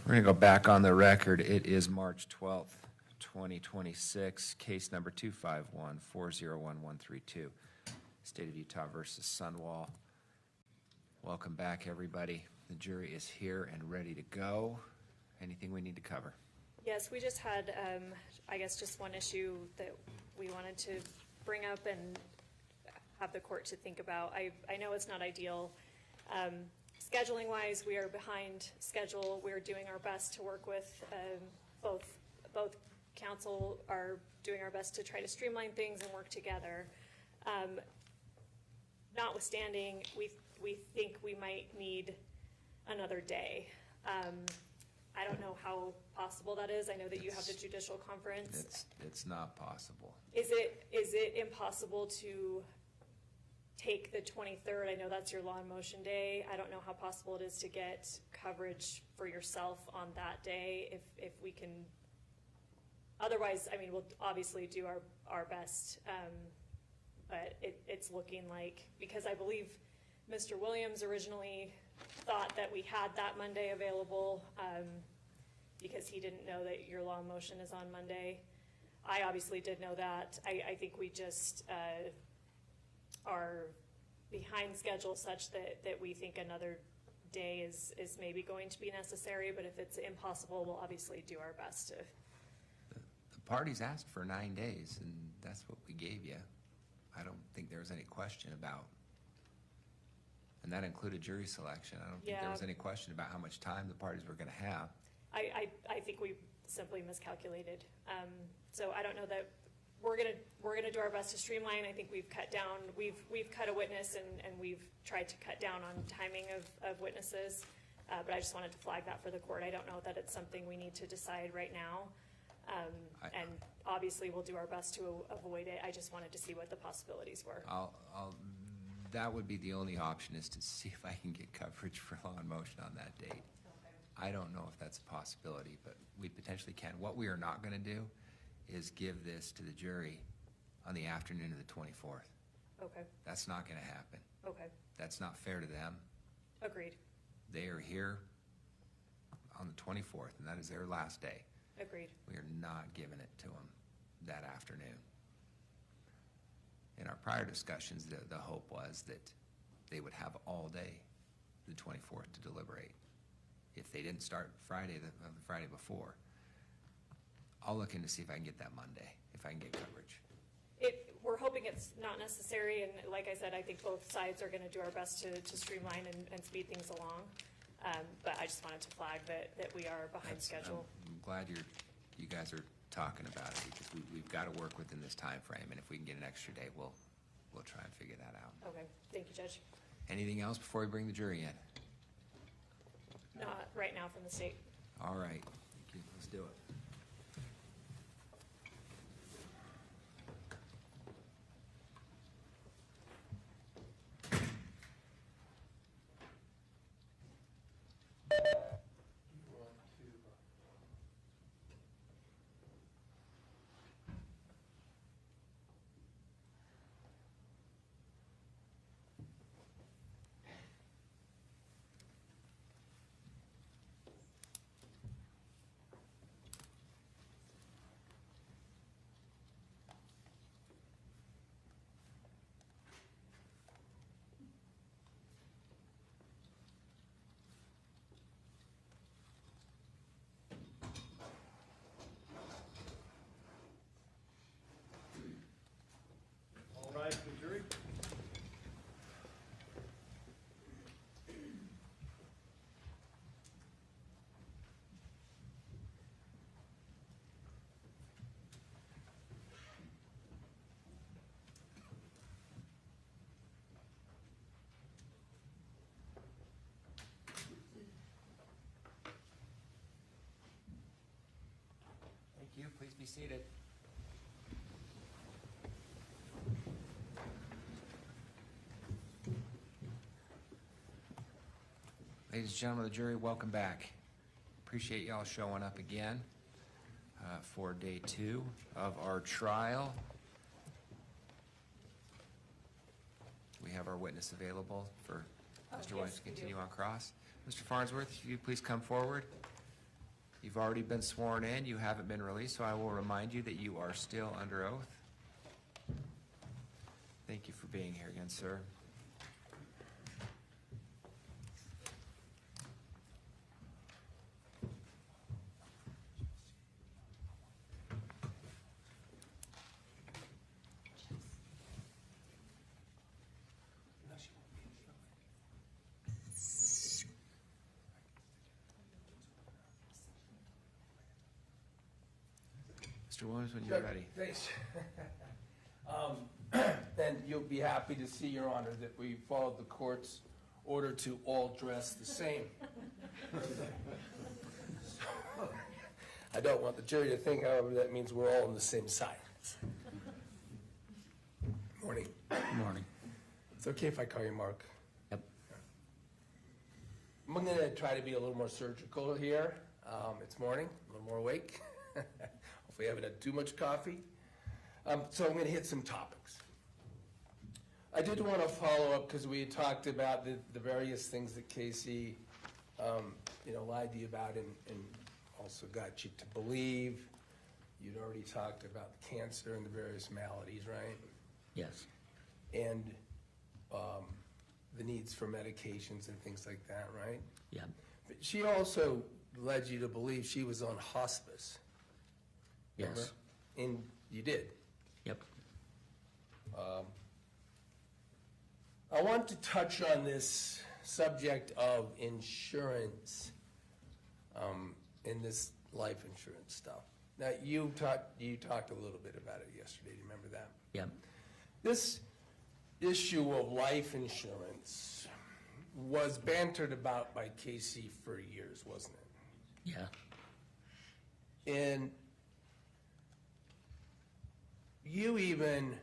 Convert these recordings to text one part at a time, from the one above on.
We're going to go back on the record. It is March 12th, 2026, case number 251-401-132, State of Utah versus Sundwall. Welcome back, everybody. The jury is here and ready to go. Anything we need to cover? Yes, we just had, I guess, just one issue that we wanted to bring up and have the court to think about. I know it's not ideal. Scheduling wise, we are behind schedule. We're doing our best to work with both counsel are doing our best to try to streamline things and work together. Notwithstanding, we think we might need another day. I don't know how possible that is. I know that you have the judicial conference. It's not possible. Is it impossible to take the 23rd? I know that's your law in motion day. I don't know how possible it is to get coverage for yourself on that day if we can. Otherwise, I mean, we'll obviously do our best, but it's looking like, because I believe Mr. Williams originally thought that we had that Monday available because he didn't know that your law in motion is on Monday. I obviously did know that. I think we just are behind schedule such that we think another day is maybe going to be necessary, but if it's impossible, we'll obviously do our best to. The parties asked for 9 days, and that's what we gave you. I don't think there was any question about, and that included jury selection. I don't think there was any question about how much time the parties were going to have. I think we simply miscalculated. So I don't know that we're gonna do our best to streamline. I think we've cut down, we've cut a witness and we've tried to cut down on timing of witnesses. But I just wanted to flag that for the court. I don't know that it's something we need to decide right now. And obviously we'll do our best to avoid it. I just wanted to see what the possibilities were. That would be the only option, is to see if I can get coverage for law in motion on that date. Okay. I don't know if that's a possibility, but we potentially can. What we are not going to do is give this to the jury on the afternoon of the 24th. Okay. That's not going to happen. Okay. That's not fair to them. Agreed. They are here on the 24th, and that is their last day. Agreed. We are not giving it to them that afternoon. In our prior discussions, the hope was that they would have all day, the 24th, to deliberate. If they didn't start Friday, the Friday before, I'll look in to see if I can get that Monday, if I can get coverage. We're hoping it's not necessary, and like I said, I think both sides are going to do our best to streamline and speed things along. But I just wanted to flag that we are behind schedule. I'm glad you guys are talking about it, because we've got to work within this time frame, and if we can get an extra day, we'll try and figure that out. Okay, thank you, Judge. Anything else before we bring the jury in? Not right now from the state. All right, thank you. Let's do it. The jury. Thank you. Please be seated. Ladies and gentlemen of the jury, welcome back. Appreciate y'all showing up again for day 2 of our trial. We have our witness available for Mr. Williams to continue on cross. Mr. Farnsworth, if you please come forward. You've already been sworn in, you haven't been released, so I will remind you that you are still under oath. Thank you for being here again, sir. Mr. Williams, when you're ready. Thanks. Then you'll be happy to see, Your Honor, that we followed the court's order to all dress the same. I don't want the jury to think, however, that means we're all on the same side. Morning. Morning. It's okay if I call you Mark? Yep. I'm gonna try to be a little more surgical here. It's morning, a little more awake. Hopefully I haven't had too much coffee. So I'm gonna hit some topics. I did want to follow up because we had talked about the various things that Kacee, lied to you about and also got you to believe. You'd already talked about the cancer and the various maladies, right? Yes. And the needs for medications and things like that, right? Yeah. But she also led you to believe she was on hospice. Yes. Remember? And you did. Yep. I want to touch on this subject of insurance in this life insurance stuff. Now, you talked a little bit about it yesterday. Do you remember that? Yep. This issue of life insurance was bantered about by Kacee for years, wasn't it? Yeah. And you even,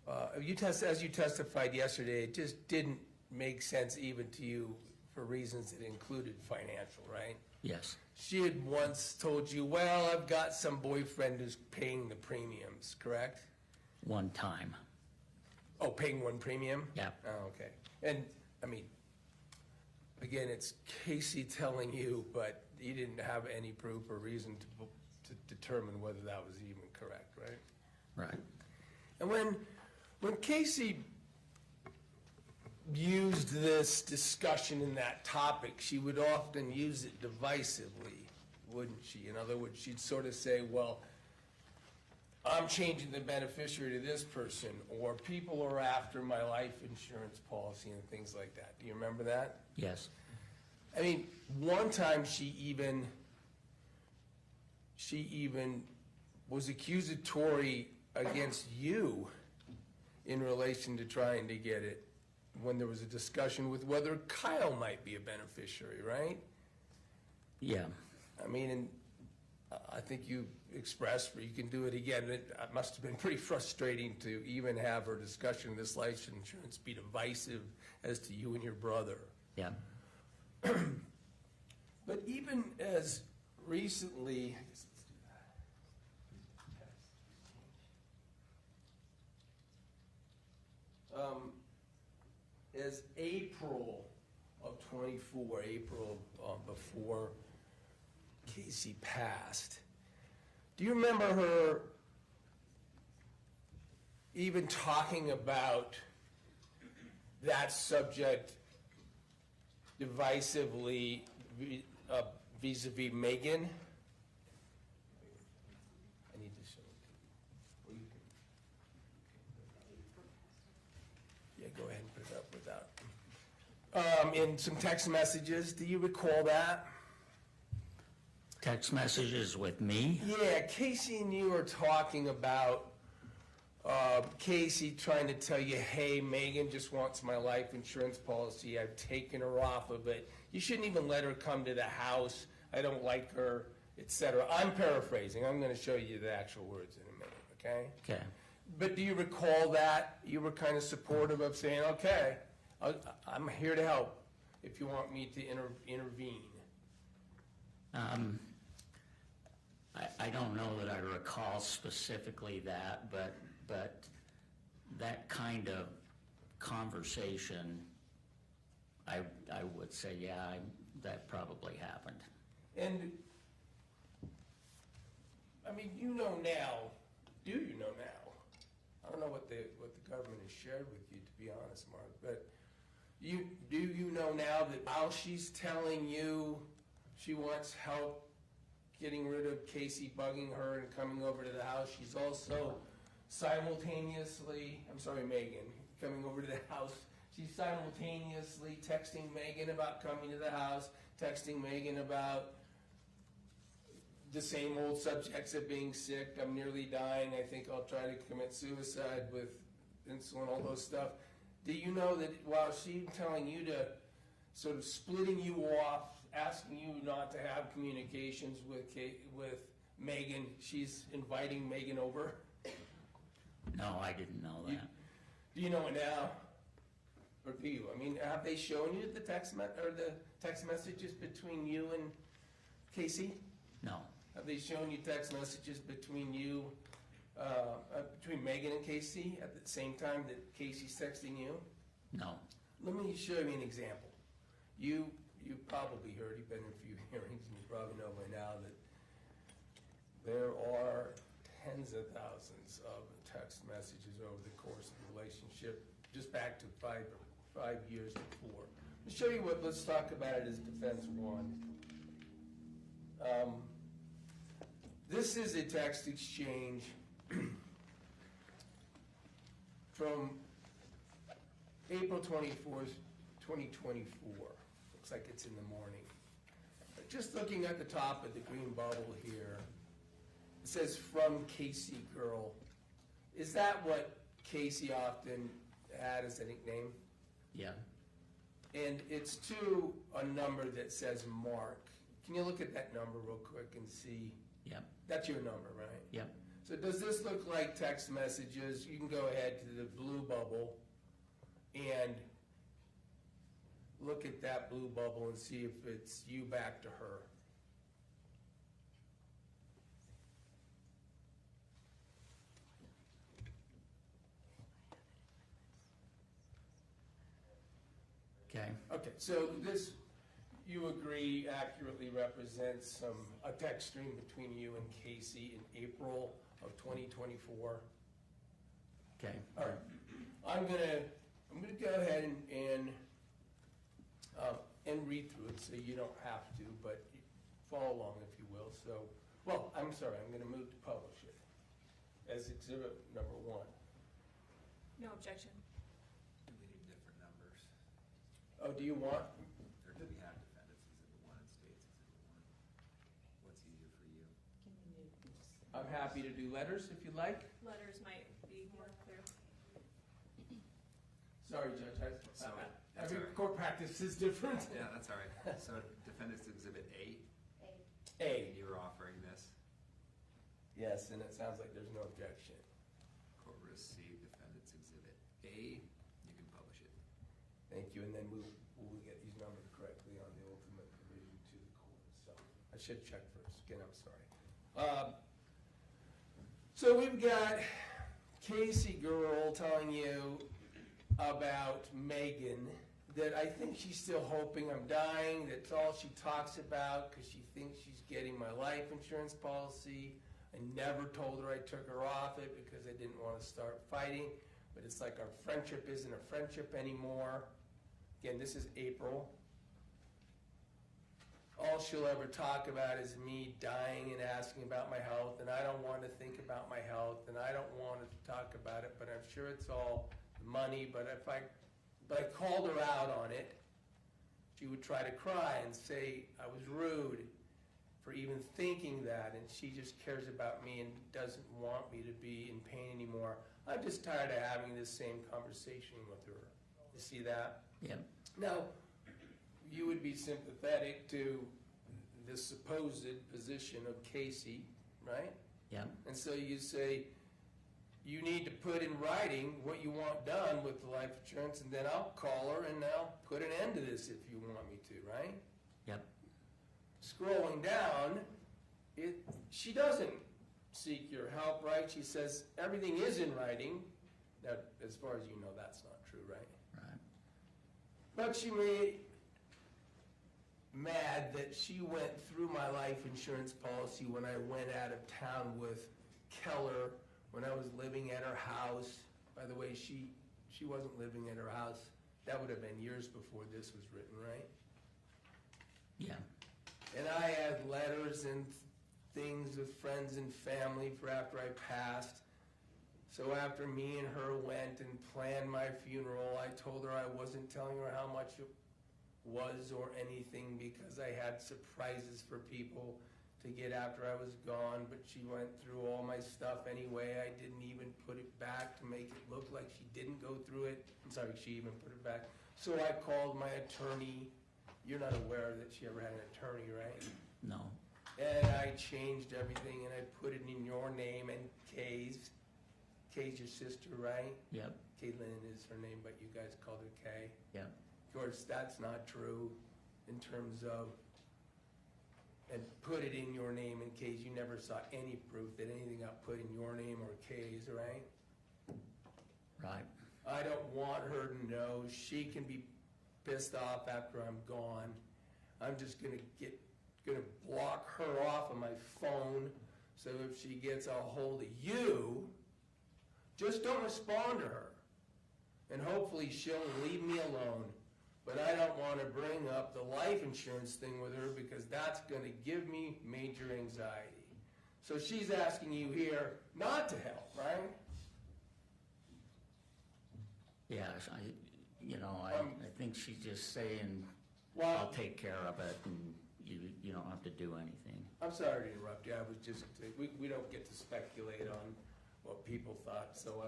as you testified yesterday, it just didn't make sense even to you for reasons that included financial, right? Yes. She had once told you, well, I've got some boyfriend who's paying the premiums, correct? One time. Oh, paying one premium? Yeah. Oh, okay. And, I mean, again, it's Kacee telling you, but you didn't have any proof or reason to determine whether that was even correct, right? Right. And when Kacee used this discussion in that topic, she would often use it divisively, wouldn't she? In other words, she'd sort of say, well, I'm changing the beneficiary to this person, or people are after my life insurance policy and things like that. Do you remember that? Yes. I mean, one time she even was accusatory against you in relation to trying to get it when there was a discussion with whether Kyle might be a beneficiary, right? Yeah. I mean, and I think you expressed, but you can do it again, it must have been pretty frustrating to even have her discussion of this life insurance be divisive as to you and your brother. Yeah. But even as recently, I guess let's do that. As April of 24, before Kacee passed, do you remember her even talking about that subject divisively vis-a-vis Meggan? I need to show it. Yeah, go ahead and put it up without. In some text messages, do you recall that? Text messages with me? Yeah, Kacee and you are talking about Kacee trying to tell you, hey, Meggan just wants my life insurance policy. I've taken her off of it. You shouldn't even let her come to the house. I don't like her, etc. I'm paraphrasing. I'm going to show you the actual words in a minute, okay? Okay. But do you recall that? You were kind of supportive of saying, okay, I'm here to help if you want me to intervene. I don't know that I recall specifically that, but that kind of conversation, I would say, yeah, that probably happened. And, I mean, you know now, do you know now? I don't know what the government has shared with you, to be honest, Mark, but do you know now that while she's telling you she wants help getting rid of Kacee bugging her and coming over to the house, she's also simultaneously, I'm sorry, Meggan, coming over to the house, she's simultaneously texting Meggan about coming to the house, texting Meggan about the same old subjects of being sick, I'm nearly dying, I think I'll try to commit suicide with insulin, all those stuff. Do you know that while she's telling you to, sort of splitting you off, asking you not to have communications with Meggan, she's inviting Meggan over? No, I didn't know that. Do you know it now? Or do you? I mean, have they shown you the text messages between you and Kacee? No. Have they shown you text messages between you, between Meggan and Kacee at the same time that Casey's texting you? No. Let me show you an example. You probably heard, you've been in a few hearings, and you probably know by now that there are tens of thousands of text messages over the course of the relationship, just back to five years before. I'll show you what, let's talk about it as defense one. This is a text exchange from April 24th, 2024. Looks like it's in the morning. Just looking at the top of the green bubble here, it says, "From Kacee Girl." Is that what Kacee often had as a nickname? Yeah. And it's to a number that says Mark. Can you look at that number real quick and see? Yep. That's your number, right? Yep. So does this look like text messages? You can go ahead to the blue bubble and look at that blue bubble and see if it's you back to her. Okay. Okay, so this, you agree, accurately represents a text stream between you and Kacee in April of 2024? Okay. All right. I'm gonna go ahead and read through it, so you don't have to, but follow along if you will. So, well, I'm sorry, I'm gonna move to publish it as exhibit number 1. No objection. Do we need different numbers? Oh, do you want? Or do we have defendants exhibit 1 and states exhibit 1? What's easier for you? I'm happy to do letters if you like. Letters might be more clear. Sorry, Judge, That's every all right. court practice is different. Yeah, that's all right. So defendants exhibit A, A. you were offering this. Yes, and it sounds like there's no objection. Court received defendants exhibit A, you can publish it. Thank you, and then we'll get these numbered correctly on the ultimate provision to the court. So I should check first. Again, I'm sorry. So we've got Kacee Girl telling you about Meggan, that I think she's still hoping I'm dying. That's all she talks about because she thinks she's getting my life insurance policy. I never told her I took her off it because I didn't want to start fighting. But it's like our friendship isn't a friendship anymore. Again, this is April. All she'll ever talk about is me dying and asking about my health, and I don't want to think about my health, and I don't want to talk about it, but I'm sure it's all money. But if I called her out on it, she would try to cry and say I was rude for even thinking that, and she just cares about me and doesn't want me to be in pain anymore. I'm just tired of having this same conversation with her. You see that? Yep. Now, you would be sympathetic to the supposed position of Kacee, right? Yep. And so you say, you need to put in writing what you want done with the life insurance, and then I'll call her and I'll put an end to this if you want me to, right? Yep. Scrolling down, she doesn't seek your help, right? She says everything is in writing. Now, as far as you know, that's not true, right? Right. But she mad that she went through my life insurance policy when I went out of town with Keller, when I was living at her house. By the way, she wasn't living at her house. That would have been years before this was written, right? Yeah, And I had letters and things with friends and family for after I passed. So after me and her went and planned my funeral, I told her I wasn't telling her how much it was or anything because I had surprises for people to get after I was gone, but she went through all my stuff anyway. I didn't even put it back to make it look like she didn't go through it. I'm sorry, she even put it back. So I called my attorney. You're not aware that she ever had an attorney, right? no, And I changed everything and I put it in your name and Kay's. Kay's your sister, right? yep, Kacee Lyn is her name, but you guys called her Kay. yep, Of course, that's not true in terms of, and put it in your name in case you never saw any proof that anything got put in your name or Kay's, right? right, I don't want her to know. She can be pissed off after I'm gone. I'm just gonna block her off of my phone, so if she gets a hold of you, just don't respond to her. And hopefully she'll leave me alone. But I don't want to bring up the life insurance thing with her because that's going to give me major anxiety. So she's asking you here not to help, right? yeah, I think she's just saying, Well, I'll take care of it, and you don't have to do anything. I'm sorry to interrupt you. I was just, we don't get to speculate on what people thought, so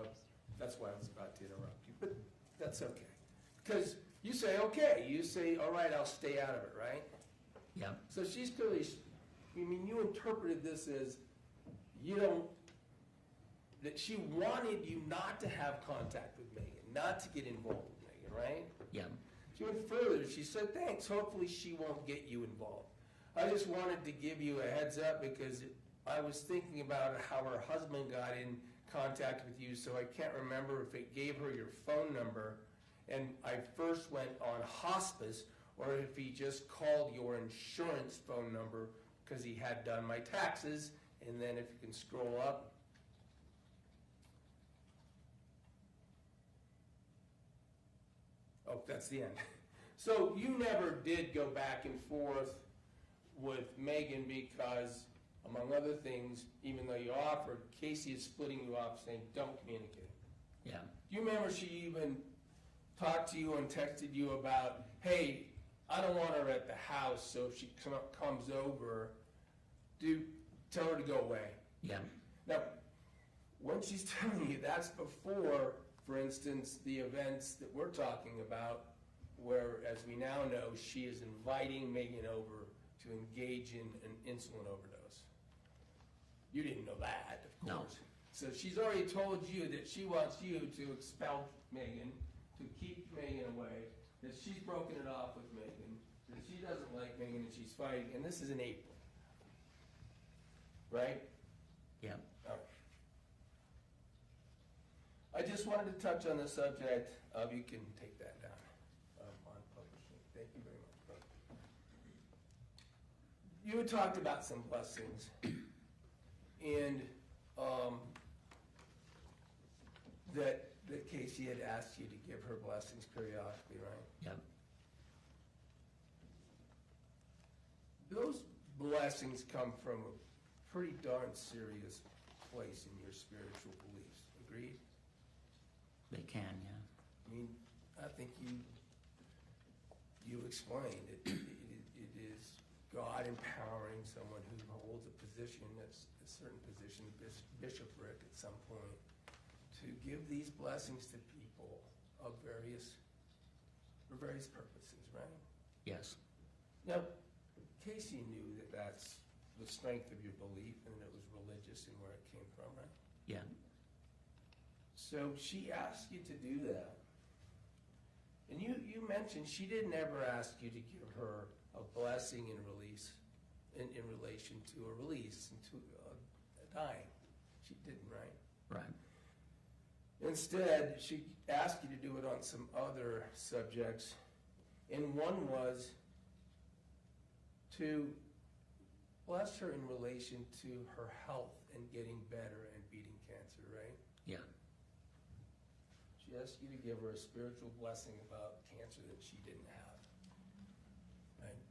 that's why I was about to interrupt you. But that's okay. Because you say, okay, you say, all right, I'll stay out of it, right? Yep, So she's clearly, you interpreted this as, you don't, that she wanted you not to have contact with Megan, not to get involved with Megan, right? yep, She went further. She said, thanks, hopefully she won't get you involved. I just wanted to give you a heads up because I was thinking about how her husband got in contact with you, so I can't remember if it gave her your phone number and I first went on hospice, or if he just called your insurance phone number because he had done my taxes. And then if you can scroll up. Oh, that's the end. So you never did go back and forth with Megan because, among other things, even though you offered, Kacee is splitting you off saying, don't communicate. yeah, Do you remember she even talked to you and texted you about, hey, I don't want her at the house, so if she comes over, tell her to go away. yeah, Now, when she's telling you, that's before, for instance, the events that we're talking about, where, as we now know, she is inviting Megan over to engage in an insulin overdose. You didn't know that, of No. course. So she's already told you that she wants you to expel Megan, to keep Megan away, that she's broken it off with Megan, that she doesn't like Megan and she's fighting, and this is in April. Right? yeah. All right. I just wanted to touch on the subject of, you can take that down, on publishing. Thank you very much. You had talked about some blessings, and that Kacee had asked you to give her blessings periodically, right? Yep. Those blessings come from a pretty darn serious place in your spiritual beliefs. Agreed? They can, yeah. I mean, I think you explained it. It is God empowering someone who holds a position, that's a certain position, bishopric at some point, to give these blessings to people for various purposes, right? Yes, Now, Kacee knew that that's the strength of your belief and it was religious and where it came from, right? yeah, So she asked you to do that. And you mentioned she didn't ever ask you to give her a blessing in relation to a release and to a dying. She didn't, right? right, Instead, she asked you to do it on some other subjects. And one was to bless her in relation to her health and getting better and beating cancer, right? Yeah. She asked you to give her a spiritual blessing about cancer that she didn't have, right?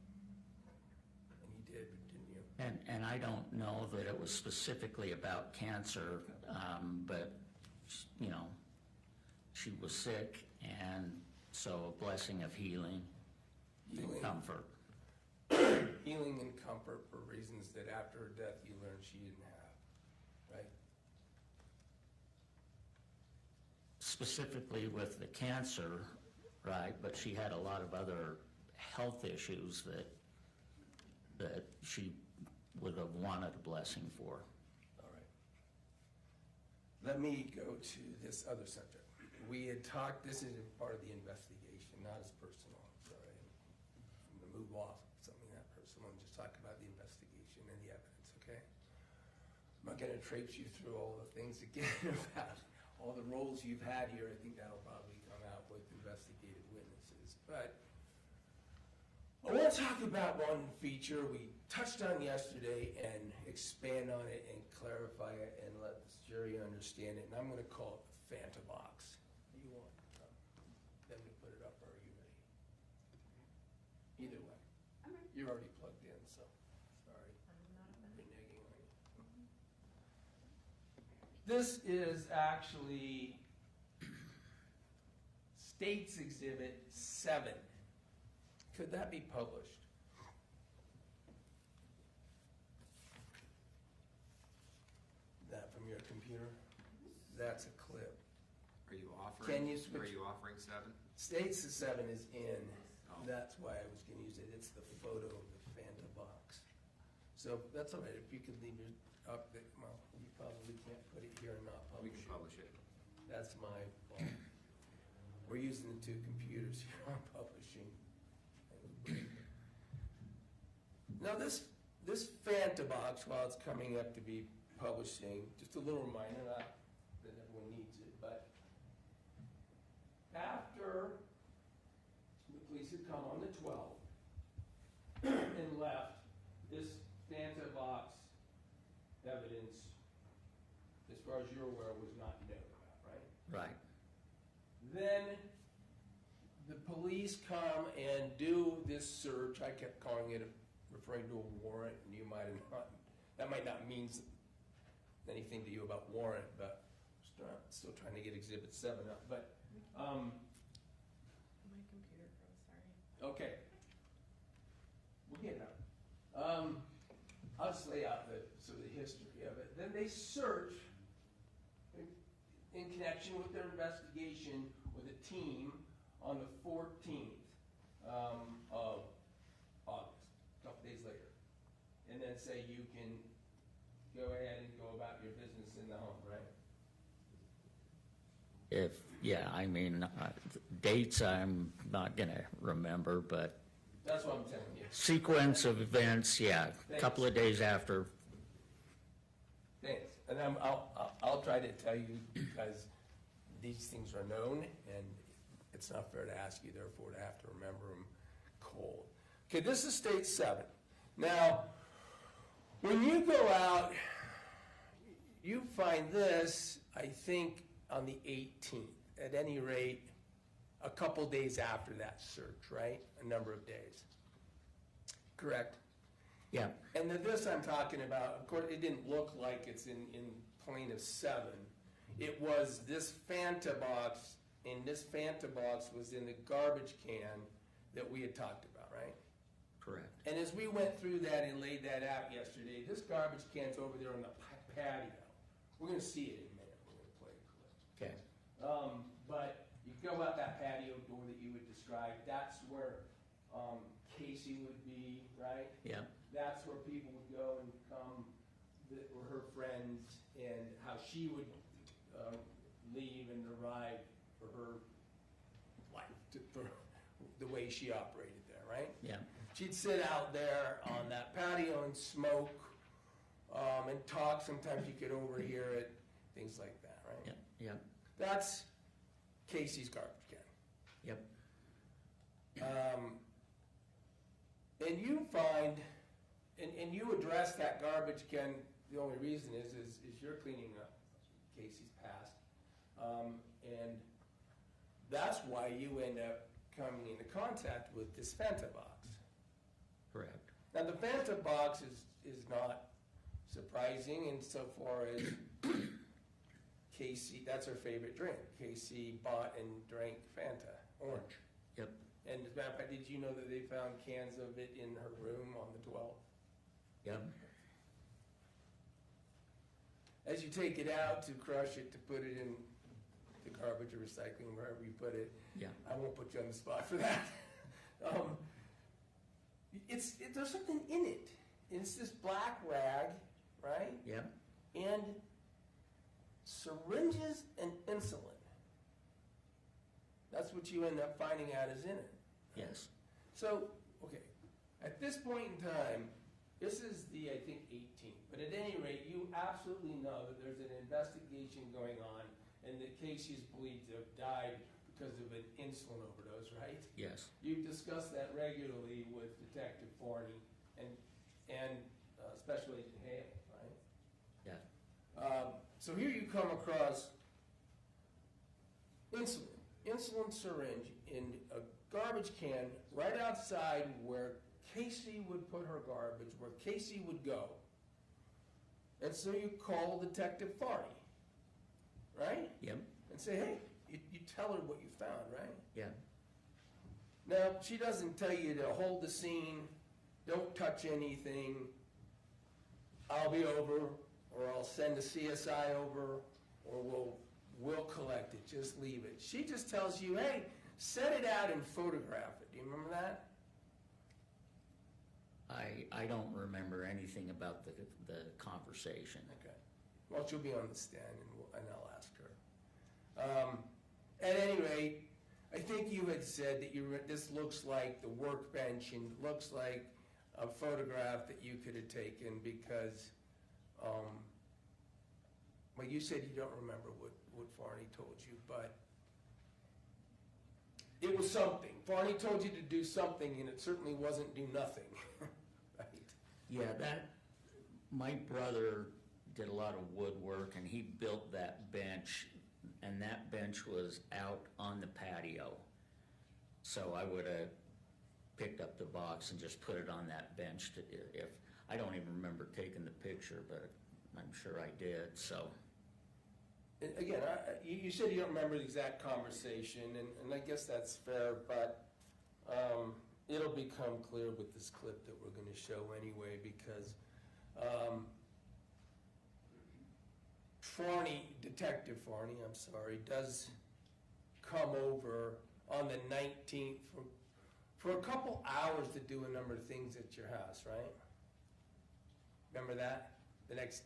And you did, didn't you? And I don't know that it was specifically about cancer, but, you know, she was sick, and so a blessing of healing and comfort. Healing and comfort for reasons that after her death you learned she didn't have, right? Specifically with the cancer, right, but she had a lot of other health issues that she would have wanted a blessing for. All right. Let me go to this other subject. We had talked, this is a part of the investigation, not as personal, sorry. I'm gonna move off something that personal and just talk about the investigation and the evidence, okay? I'm not gonna traipse you through all the things again about all the roles you've had here. I think that'll probably come out with investigative witnesses. But I want to talk about one feature we touched on yesterday and expand on it and clarify it and let the jury understand it. And I'm going to call it the Fanta box. Do you want them to put it up, or are you ready? Either way. I'm ready. You're already plugged in, so sorry. I'm not a Reneging on you. This is actually State's Exhibit 7. Could that be published? That from your computer? That's a clip. Are you Can offering, you switch- are you offering 7? State's 7 is in. Oh. That's why I was gonna use it. It's the photo of the Fanta box. So that's all right. If you could leave it up, well, you probably can't put it here and not We publish can it. publish it. That's my fault. We're using the two computers here on publishing. Now this Fanta box, while it's coming up to be publishing, just a little reminder, not that everyone needs it, but after the police had come on the 12th and left, this Fanta box evidence, as far as you're aware, was not known about, right? Right. Then the police come and do this search. I kept calling it, referring to a warrant, and you might have not, that might not mean anything to you about warrant, but still trying to get Exhibit 7 up. But, My computer froze, sorry. okay. We'll get it up. I'll just lay out the history of it. Then they search in connection with their investigation with a team on the 14th of August, a couple days later. And then say you can go ahead and go about your business in the home, right? I mean, dates I'm not gonna remember, but That's what I'm telling you. sequence of events, yeah, a couple of days after. Thanks. And I'll try to tell you because these things are known and it's not fair to ask you, therefore, to have to remember them cold. Okay, this is State 7. Now, when you go out, you find this, I think, on the 18th. At any rate, a couple days after that search, right? A number of days. Correct? Yeah, And this I'm talking about, of course, it didn't look like it's in plaintiff 7. It was this Fanta box, and this Fanta box was in the garbage can that we had talked about, right? correct. And as we went through that and laid that out yesterday, this garbage can's over there on the patio. We're gonna see it in a minute, we're gonna play a clip. Okay. But you go out that patio door that you would describe, that's where Kacee would be, right? Yeah, That's where people would go and come that were her friends, and how she would leave and arrive for her life, for the way she operated there, right? yeah, She'd sit out there on that patio and smoke and talk. Sometimes you could overhear it, things like that, right? yeah, yeah, That's Kacee's garbage can. yep, And you find, and you address that garbage can, the only reason is you're cleaning up Kacee's past. And that's why you end up coming into contact with this Fanta box. Correct. Now, the Fanta box is not surprising insofar as Kacee, that's her favorite drink. Kacee bought and drank Fanta, orange. Yep. And as a matter of fact, did you know that they found cans of it in her room on the 12th? Yep. As you take it out to crush it, to put it in the garbage or recycling, wherever you put it, Yeah. I won't put you on the spot for that. There's something in it. It's this black rag, right? Yep. And syringes and insulin. That's what you end up finding out is in it. Yes. So, okay, at this point in time, this is the, I think, 18th, but at any rate, you absolutely know that there's an investigation going on and that Kacee is believed to have died because of an insulin overdose, right? Yes. You've discussed that regularly with Detective Forney and Special Agent Hale, right? Yeah. So here you come across insulin syringe in a garbage can right outside where Kacee would put her garbage, where Kacee would go. And so you call Detective Forney, right? Yep. And say, hey, you tell her what you found, right? Yeah. Now, she doesn't tell you to hold the scene, don't touch anything, I'll be over, or I'll send a CSI over, or we'll collect it, just leave it. She just tells you, hey, set it out and photograph it. Do you remember that? I don't remember anything about the conversation. Okay. Well, she'll be on the stand, and I'll ask her. At any rate, I think you had said that this looks like the workbench and looks like a photograph that you could have taken because, well, you said you don't remember what Farney told you, but it was something. Farney told you to do something, and it certainly wasn't do nothing, right? Yeah, my brother did a lot of woodwork and he built that bench, and that bench was out on the patio. So I would have picked up the box and just put it on that bench if I don't even remember taking the picture, but I'm sure I did, so. And again, you said you don't remember the exact conversation, and I guess that's fair, but it'll become clear with this clip that we're going to show anyway, because Detective Farney, I'm sorry, does come over on the 19th for a couple hours to do a number of things at your house, right? Remember that? The next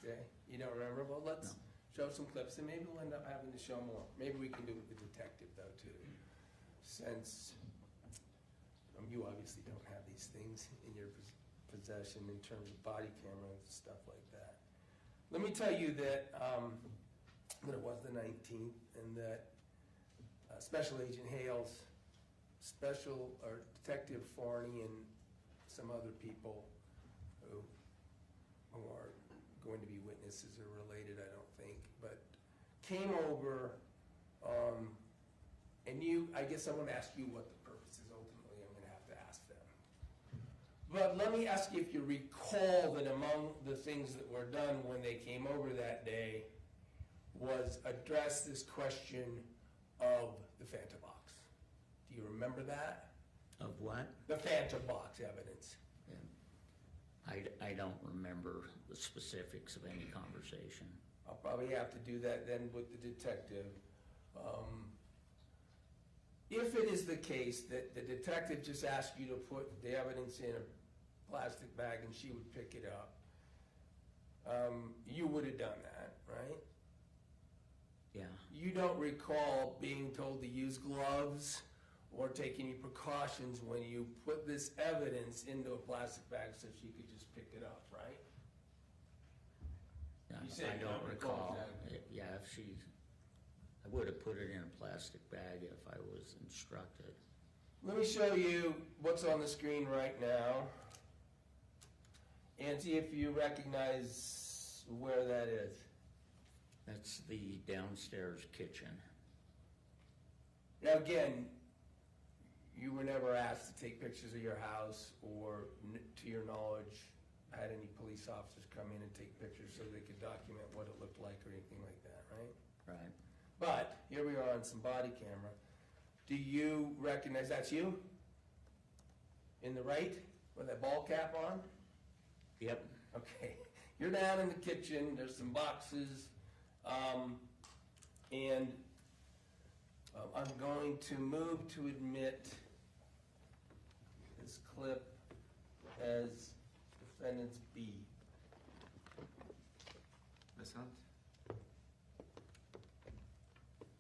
day? You don't remember? Well, let's show some clips, and maybe we'll end up having to show more. Maybe we can do it with the detective, though, too, since you obviously don't have these things in your possession in terms of body cameras and stuff like that. Let me tell you that it was the 19th, and that Special Agent Hale's Detective Farney and some other people who are going to be witnesses or related, I don't think, but came over, and I guess I'm going to ask you what the purpose is. Ultimately, I'm going to have to ask them. But let me ask you if you recall that among the things that were done when they came over that day was address this question of the Fanta box. Do you remember that? Of what? The Fanta box evidence. Yeah. I don't remember the specifics of any conversation. I'll probably have to do that then with the detective. If it is the case that the detective just asked you to put the evidence in a plastic bag and she would pick it up, you would have done that, right? Yeah. You don't recall being told to use gloves or take any precautions when you put this evidence into a plastic bag so she could just pick it up, right? Yeah, You said I you don't don't recall recall. that. Yeah, I would have put it in a plastic bag if I was instructed. Let me show you what's on the screen right now and see if you recognize where that is. That's the downstairs kitchen. Now again, you were never asked to take pictures of your house or, to your knowledge, had any police officers come in and take pictures so they could document what it looked like or anything like that, right? Right. But here we are on some body camera. Do you recognize that's you? In the right, with that ball cap on? Yep. Okay. You're down in the kitchen, there's some boxes, and I'm going to move to admit this clip as defendant's B. Ms. Hunt?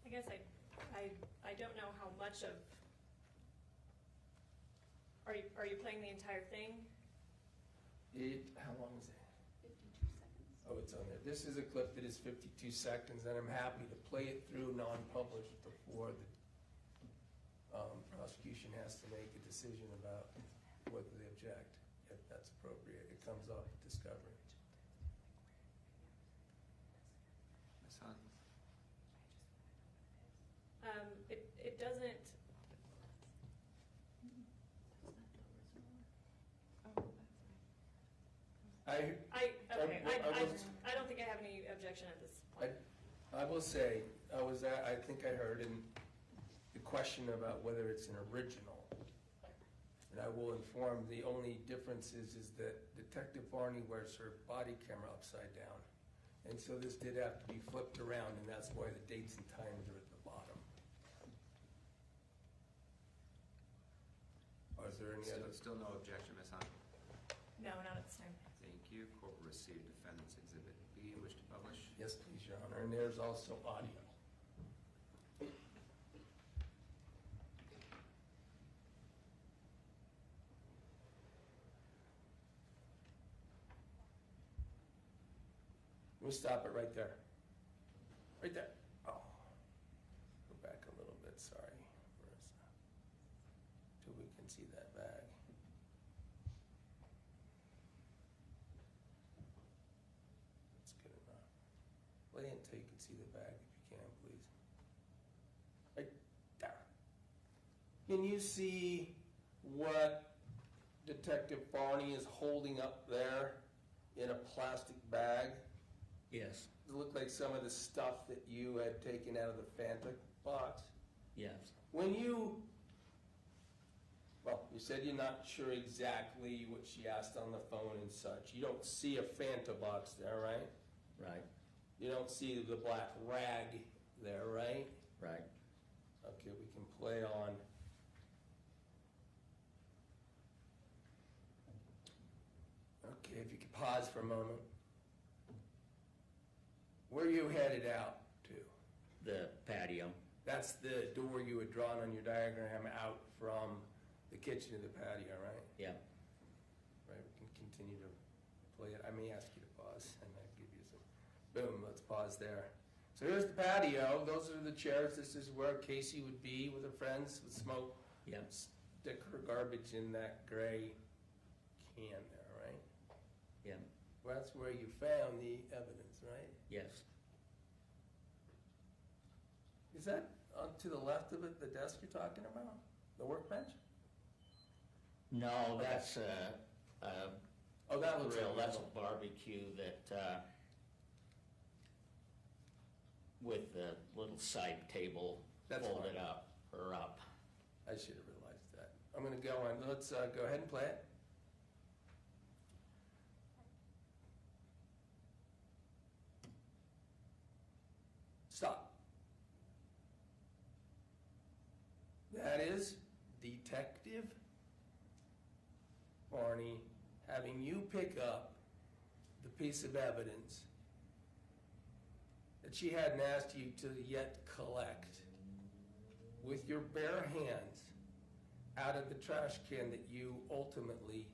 I guess I don't know how much of, are you playing the entire thing? How long is it? 52 seconds. Oh, it's on there. This is a clip that is 52 seconds, and I'm happy to play it through non-published before the prosecution has to make a decision about whether they object, if that's appropriate. It comes off discovery. Ms. Hunt? It doesn't, I don't think I have any objection at this point. I will say, I think I heard in the question about whether it's an original. And I will inform, the only difference is that Detective Barney wears her body camera upside down. And so this did have to be flipped around, and that's why the dates and times are at the bottom. Or is there any other? Still no objection, Ms. Hunt? No, not at this time. Thank you. Court will receive defendant's exhibit B. Wish to publish? Yes, please, Your Honor, and there's also audio. Let me stop it right there. Right there. Oh. Go back a little bit, sorry. Till we can see that bag. That's good enough. Play it until you can see the bag if you can, please. Right there. Can you see what Detective Barney is holding up there in a plastic bag? Yes. It looked like some of the stuff that you had taken out of the Fanta box. Yes. When you said you're not sure exactly what she asked on the phone and such. You don't see a Fanta box there, right? Right. You don't see the black rag there, right? Right. Okay, we can play on. Okay, if you could pause for a moment. Where are you headed out to? The patio. That's the door you had drawn on your diagram out from the kitchen to the patio, right? Yeah. Right, we can continue to play it. I may ask you to pause and I'll give you some. Boom, let's pause there. So here's the patio. Those are the chairs. This is where Kacee would be with her friends with smoke. Yep. Stick her garbage in that gray can there, right? Yeah. Well, that's where you found the evidence, right? Yes. Is that to the left of it, the desk you're talking about? The workbench? No, that's Oh, that looks grill. like That's a barbecue that with the little side table That's folded fine. up or up. I should have realized that. I'm gonna go on, let's go ahead and play it. Stop. That is Detective Barney having you pick up the piece of evidence that she hadn't asked you to yet collect with your bare hands out of the trash can that you ultimately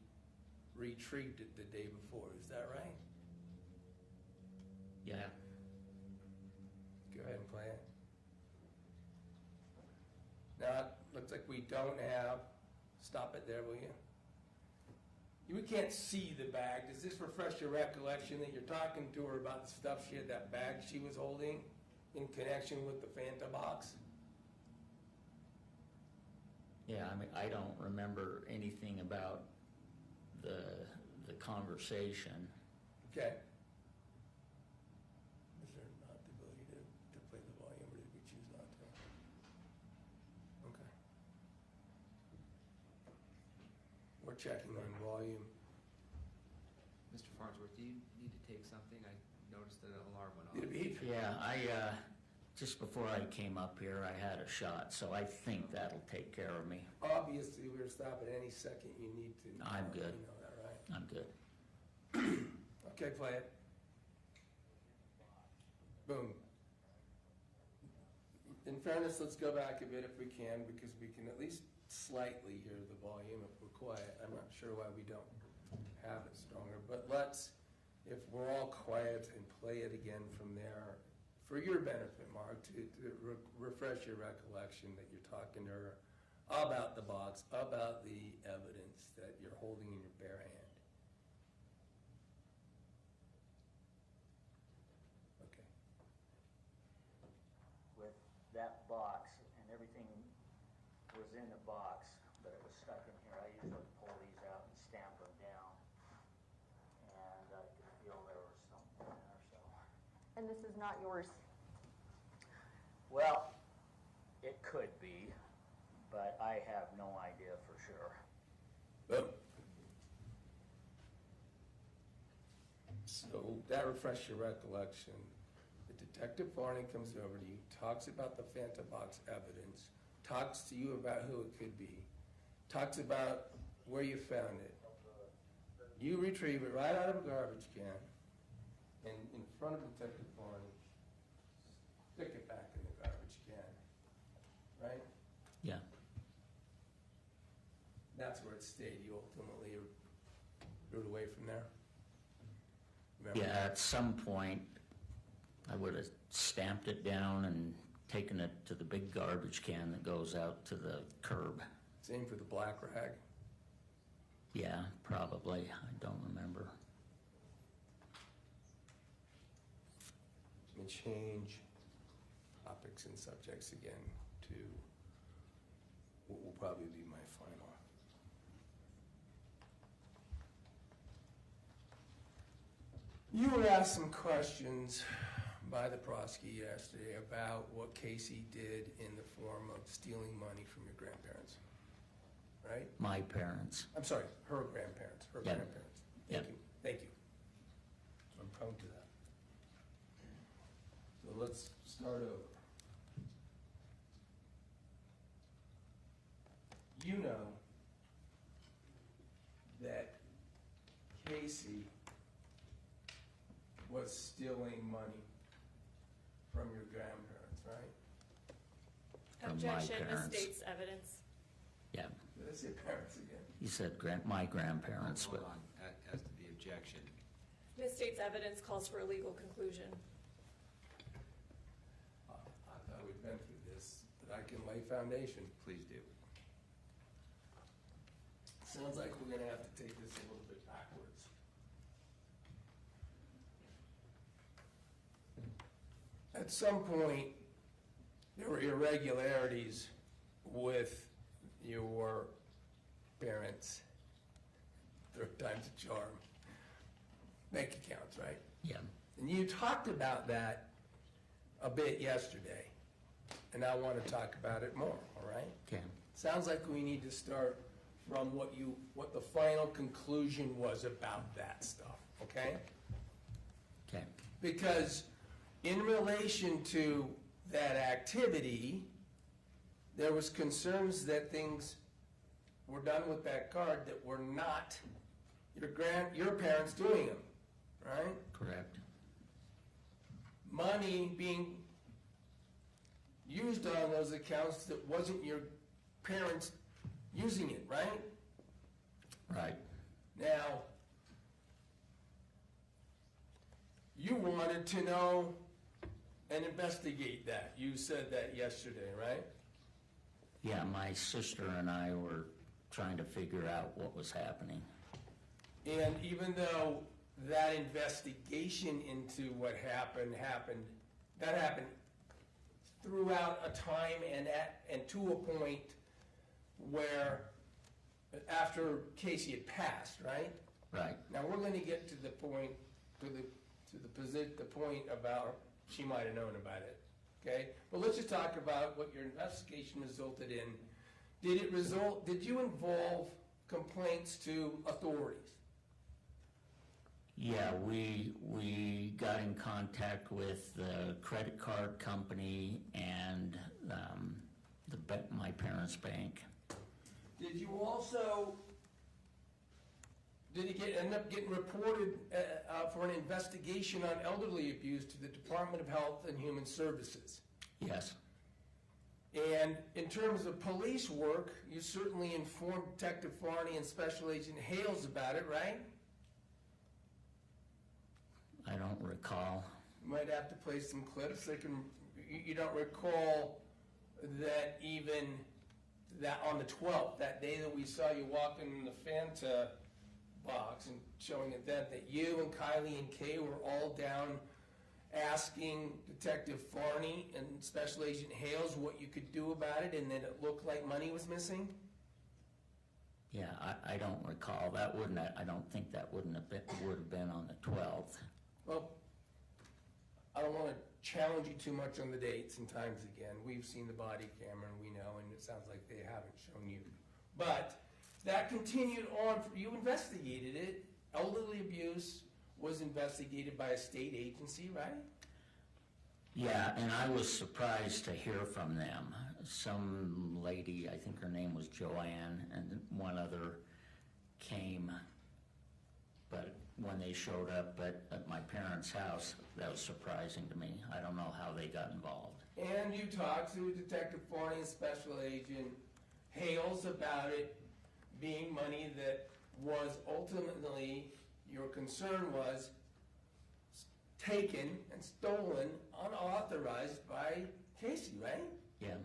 retrieved it the day before. Is that right? Yeah. Go ahead and play it. Now, it looks like we we don't have, stop it there, will you? We can't see the bag. Does this refresh your recollection that you're talking to her about the stuff she had, that bag she was holding in connection with the Fanta box? Yeah, I mean, I don't remember anything about the conversation. Okay. Is there not the ability to play the volume, or did we choose not to? Okay. We're checking on volume. Mr. Farnsworth, do you need to take something? I noticed that an alarm went Did it off. beep? Yeah, just before I came up here, I had a shot, so I think that'll take care of me. Obviously, we're stopping any second you need to. I'm good. You know that, right? I'm good. Okay, play it. Boom. In fairness, let's go back a bit if we can, because we can at least slightly hear the volume if we're quiet. I'm not sure why we don't have it stronger, but let's, if we're all quiet, and play it again from there, for your benefit, Mark, to refresh your recollection that you're talking to her about the box, about the evidence that you're holding in your bare hand. Okay. With that box, and everything was in the box, but it was stuck in here, I usually pull these out and stamp them down. And I could feel there was something there, so. And this is not yours. Well, it could be, but I have no idea for sure. Boom. So that refreshes your recollection. The Detective Barney comes over to you, talks about the Fanta box evidence, talks to you about who it could be, talks about where you found it. You retrieve it right out of a garbage can, and in front of Detective Barney, stick it back in the garbage can, right? Yeah. That's where it stayed. You ultimately moved away from there? Remember? Yeah, at some point, I would have stamped it down and taken it to the big garbage can that goes out to the curb. Same for the black rag. Yeah, probably. I don't remember. Let me change topics and subjects again to what will probably be my final. You were asked some questions by the prosecutor yesterday about what Kacee did in the form of stealing money from your grandparents, right? My parents. I'm sorry, her grandparents, her Yeah. grandparents. Yeah. Thank you, thank you. I'm prone to that. So let's start over. You know that Kacee was stealing money from your grandparents, right? From my Objection, parents. misstates evidence. Yeah, Did I say parents again? you said my grandparents, Hold but on, as to the objection, Misstates evidence calls for a legal conclusion. I thought we'd been through this, but I can lay foundation. please do. Sounds like we're gonna have to take this a little bit backwards. At some point, there were irregularities with your parents. Third time's a charm. Bank accounts, right? yeah, And you talked about that a bit yesterday, and I want to talk about it more, all right? okay. Sounds like we need to start from what the final conclusion was about that stuff, okay? Okay, Because in relation to that activity, there was concerns that things were done with that card that were not your parents doing them, right? correct. Money being used on those accounts that wasn't your parents using it, right? Right, Now, you wanted to know and investigate that. You said that yesterday, right? Yeah, my sister and I were trying to figure out what was happening. And even though that investigation into what happened, that happened throughout a time and to a point where after Kacee had passed, right? Right. Now, we're gonna get to the point, the point about she might have known about it, okay? But let's just talk about what your investigation resulted in. Did you involve complaints to authorities? Yeah, we got in contact with the credit card company and my parents' bank. Did you also, end up getting reported for an investigation on elderly abuse to the Department of Health and Human Services? Yes. And in terms of police work, you certainly informed Detective Farney and Special Agent Hales about it, right? I don't recall. You might have to play some clips. You don't recall that even that on the 12th, that day that we saw you walking in the Fanta box and showing it then, that you and Kylie and Kay were all down asking Detective Farney and Special Agent Hales what you could do about it, and then it looked like money was missing? Yeah, I don't recall. I don't think that would have been on the 12th. Well, I don't want to challenge you too much on the dates and times again. We've seen the body camera and we know, and it sounds like they haven't shown you. But that continued on. You investigated it. Elderly abuse was investigated by a state agency, right? Yeah, and I was surprised to hear from them. Some lady, I think her name was Joanne, and one other came, but when they showed up at my parents' house, that was surprising to me. I don't know how they got involved. And you talked to Detective Farney and Special Agent Hales about it being money that was ultimately, your concern was taken and stolen unauthorized by Kacee, right? Yeah.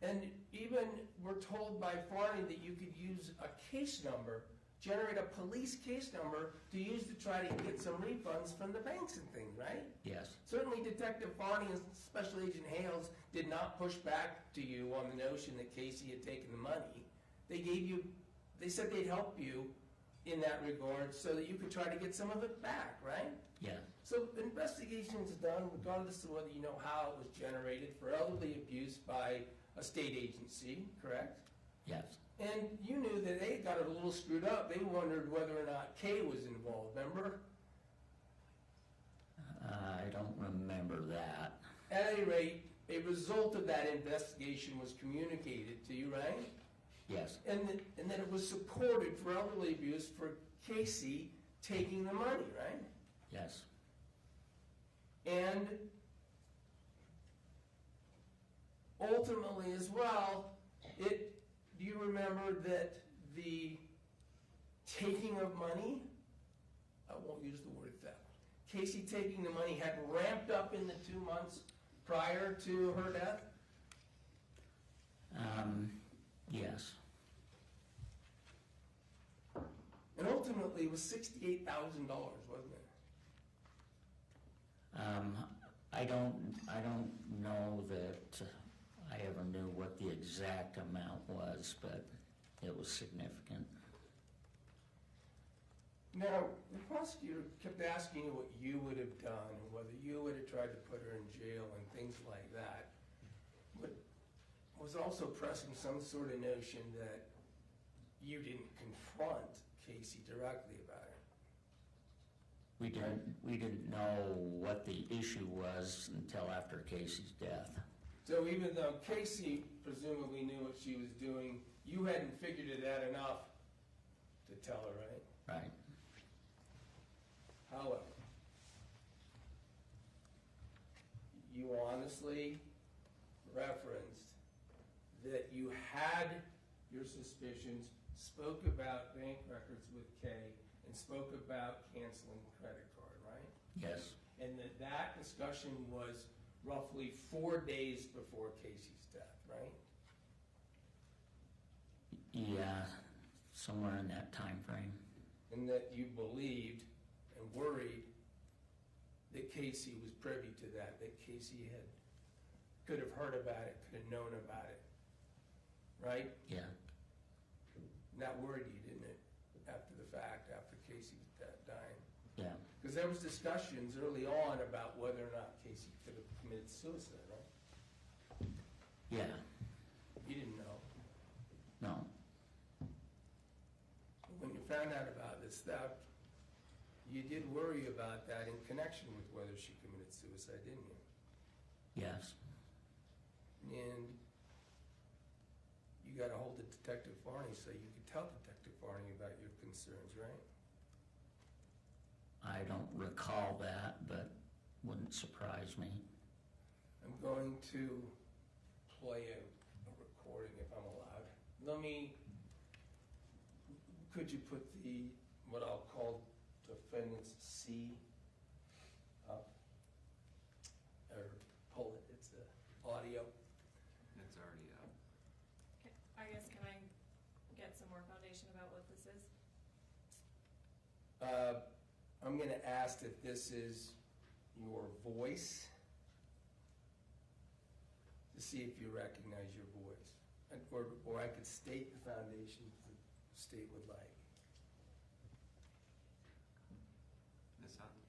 And even we're told by Farney that you could use a case number, generate a police case number to use to try to get some refunds from the banks and things, right? Yes. Certainly Detective Farney and Special Agent Hales did not push back to you on the notion that Kacee had taken the money. They said they'd help you in that regard so that you could try to get some of it back, right? Yeah. So the investigation is done regardless of whether you know how it was generated for elderly abuse by a state agency, correct? Yes. And you knew that they got it a little screwed up. They wondered whether or not Kay was involved, remember? I don't remember that. At any rate, a result of that investigation was communicated to you, right? Yes. And then it was supported for elderly abuse for Kacee taking the money, right? Yes. And ultimately as well, do you remember that the taking of money, I won't use the word theft, Kacee taking the money had ramped up in the 2 months prior to her death? Yes. And ultimately it was $68,000, wasn't it? I don't know that I ever knew what the exact amount was, but it was significant. Now, the prosecutor kept asking you what you would have done and whether you would have tried to put her in jail and things like that, but was also pressing some sort of notion that you didn't confront Kacee directly about it. We didn't know what the issue was until after Kacee's death. So even though Kacee presumably knew what she was doing, you hadn't figured it out enough to tell her, right? Right. However, you honestly referenced that you had your suspicions, spoke about bank records with Kay, and spoke about canceling the credit card, right? Yes. And that discussion was roughly 4 days before Kacee's death, right? Yeah, somewhere in that time frame. And that you believed and worried that Kacee was privy to that Kacee could have heard about it, could have known about it, right? Yeah, And that worried you, didn't it, after the fact, after Kacee was dying? yeah, Because there was discussions early on about whether or not Kacee could have committed suicide, right? yeah, You didn't know. no, When you found out about this theft, you did worry about that in connection with whether she committed suicide, didn't you? yes, And you got a hold of Detective Farney so you could tell Detective Farney about your concerns, right? I don't recall that, but wouldn't surprise me. I'm going to play a recording if I'm allowed. Could you put what I'll call defendant's C up? Or pull it, it's audio. It's already up. I guess, can I get some more foundation about what this is? I'm gonna ask if this is your voice, to see if you recognize your voice. Or I could state the foundation the state would like. Ms. Hutton?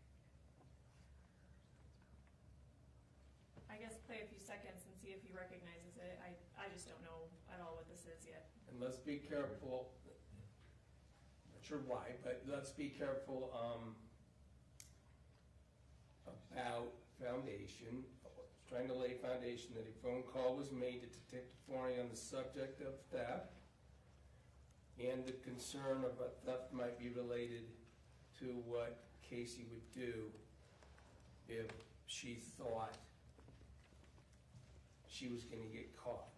I guess play a few seconds and see if he recognizes it. I just don't know at all what this is yet. And let's be careful, not sure why, but let's be careful about foundation, trying to lay foundation that a phone call was made to Detective Farney on the subject of theft, and the concern of a theft might be related to what Kacee would do if she thought she was gonna get caught.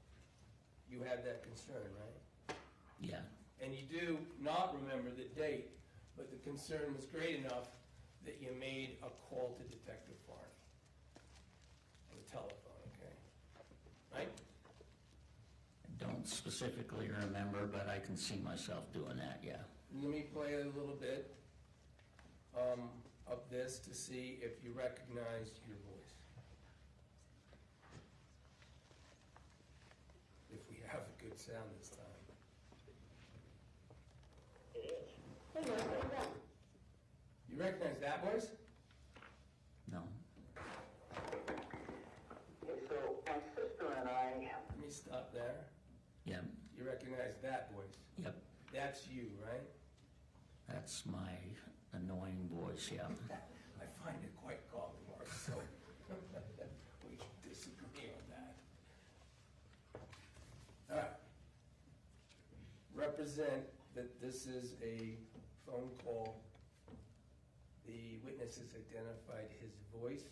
You had that concern, right? Yeah, And you do not remember the date, but the concern was great enough that you made a call to Detective Farney on the telephone, okay? Right? I don't specifically remember, but I can see myself doing that, yeah. Let me play a little bit of this to see if you recognize your voice. If we have a good sound this time. You recognize that voice? No, Okay, so my sister and I, Let me stop there. yeah, You recognize that voice? yep, That's you, right? that's my annoying voice, yeah. I find it quite calming, Mark, so we can disagree on that. All right. Represent that this is a phone call. The witness has identified his voice.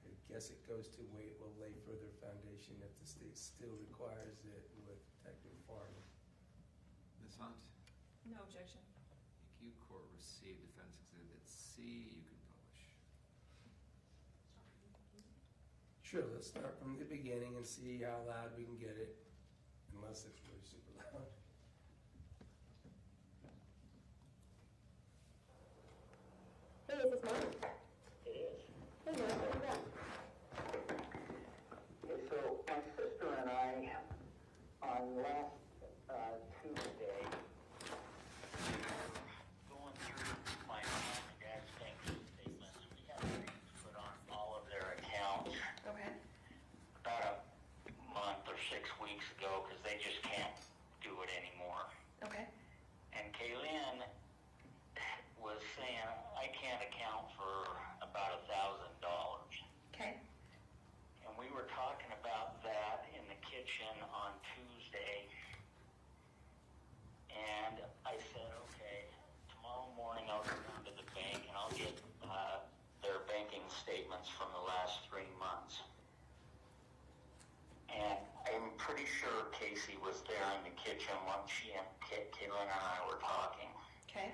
I guess it goes to will lay further foundation if the state still requires it with Detective Farney. Ms. Hunt? No objection. If you court received Defense Exhibit C, you can publish. Sure, let's start from the beginning and see how loud we can get it, unless it's really super loud. Hey, is this Mark? it is. Hey, Mark, what do you got? Okay, so my sister and I, on last Tuesday, going through my mom and dad's banking statements, we have things put on all of their accounts Okay. about a month or 6 weeks ago, because they just can't do it anymore. Okay. And Kacee Lyn was saying, I can't account for about $1,000. Okay. And we were talking about that in the kitchen on Tuesday. And I said, okay, tomorrow morning I'll go down to the bank and I'll get their banking statements from the last 3 months. And I'm pretty sure Kacee was there in the kitchen when she and Kacee Lyn and I were talking. Okay.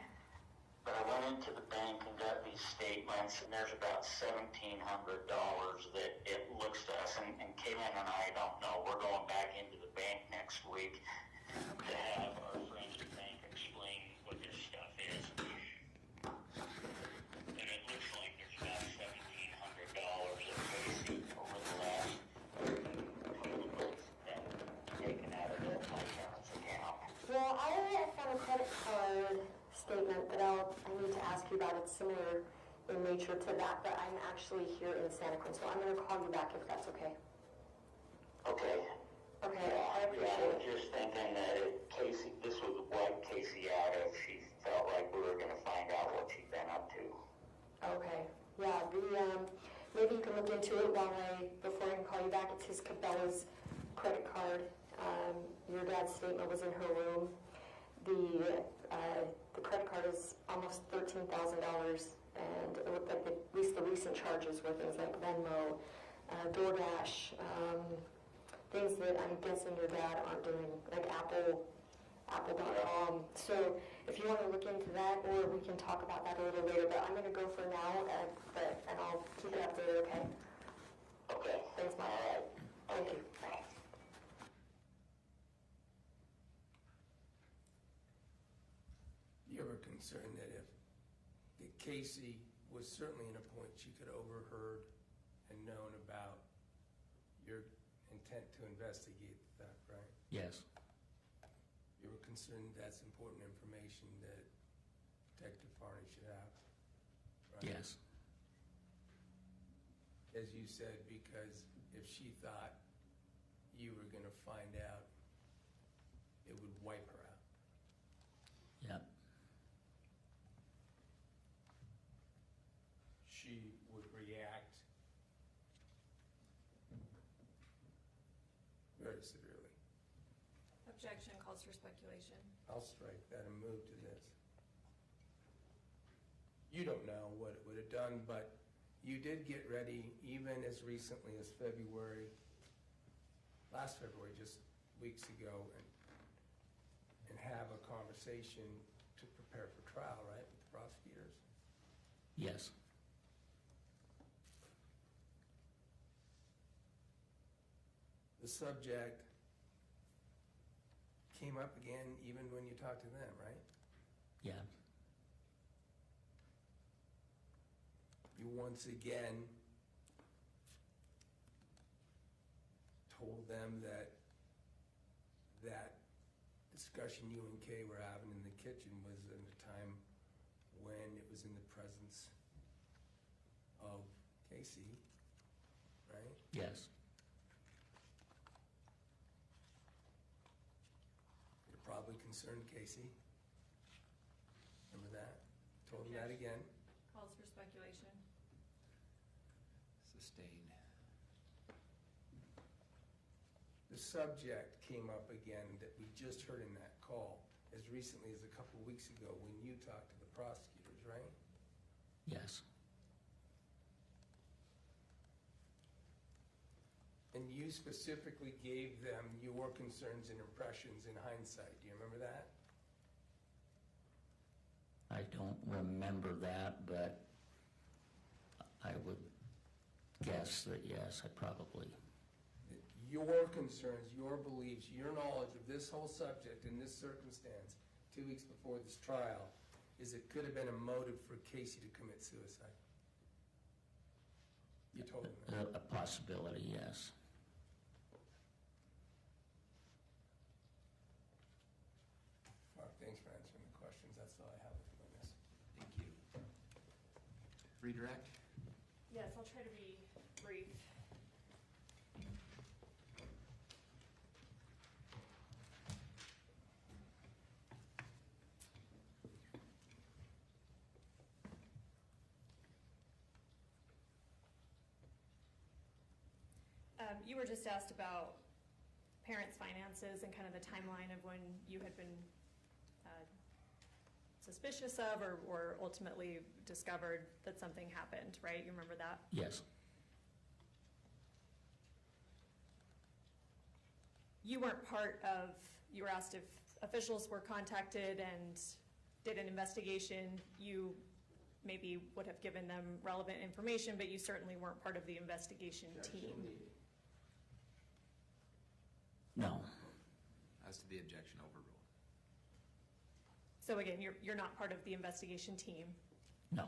But I went into the bank and got these statements, and there's about $1,700 that it looks to us, and Kacee Lyn and I don't know. We're going back into the bank next week to have our friends at the bank explain what this stuff is. And it looks like there's about $1,700 of Kacee over the last couple of months that taken out of my parents' account. Well, I found a credit card statement that I need to ask you about. It's similar in nature to that, but I'm actually here in Santa Cruz, so I'm going to call you back if that's okay. Okay. Okay, I I appreciate was it. just thinking that if Kacee, this would wipe Kacee out if she felt like we were going to find out what she'd been up to. Okay, yeah, maybe you can look into it before I can call you back. It's his Cabela's credit card. Your dad's statement was in her room. The credit card is almost $13,000, and it looked like at least the recent charges were things like Venmo, DoorDash, things that I'm guessing your dad aren't doing, like Apple.com. So if you want to look into that, or we can talk about that a little later, but I'm going to go for now, and I'll keep it updated, okay? Okay. Thanks, Mike. All right. Thank you. Thanks. You ever concerned that if Kacee was certainly in a point she could overheard and known about your intent to investigate the theft, right? Yes, You were concerned that's important information that Detective Farney should have, right? yes, As you said, because if she thought you were gonna find out, it would wipe her out. yep, She would react very severely. Objection calls for speculation. I'll strike that and move to this. You don't know what it would have done, but you did get ready even as recently as last February, just weeks ago, and have a conversation to prepare for trial, right, with the prosecutors? yes, The subject came up again even when you talked to them, right? yeah, You once again told them that discussion you and Kay were having in the kitchen was at a time when it was in the presence of Kacee, right? yes, You're probably concerned, Kacee. Remember that? Told them that again. Calls for speculation. Sustained. The subject came up again that we just heard in that call as recently as a couple of weeks ago when you talked to the prosecutors, right? yes, And you specifically gave them your concerns and impressions in hindsight. Do you remember that? I don't remember that, but I would guess that yes, I probably, That your concerns, your beliefs, your knowledge of this whole subject in this circumstance 2 weeks before this trial is it could have been a motive for Kacee to commit suicide. You told them that. a possibility, yes. Mark, thanks for answering the questions. That's all I have with you on this. Thank you. Redirect? Yes, I'll try to be brief. You were just asked about parents' finances and kind of the timeline of when you had been suspicious of or ultimately discovered that something happened, right? You remember that? Yes, You weren't part of, you were asked if officials were contacted and did an investigation. You maybe would have given them relevant information, but you certainly weren't part of the investigation team. no, as to the objection, overruled. So again, you're not part of the investigation team. No.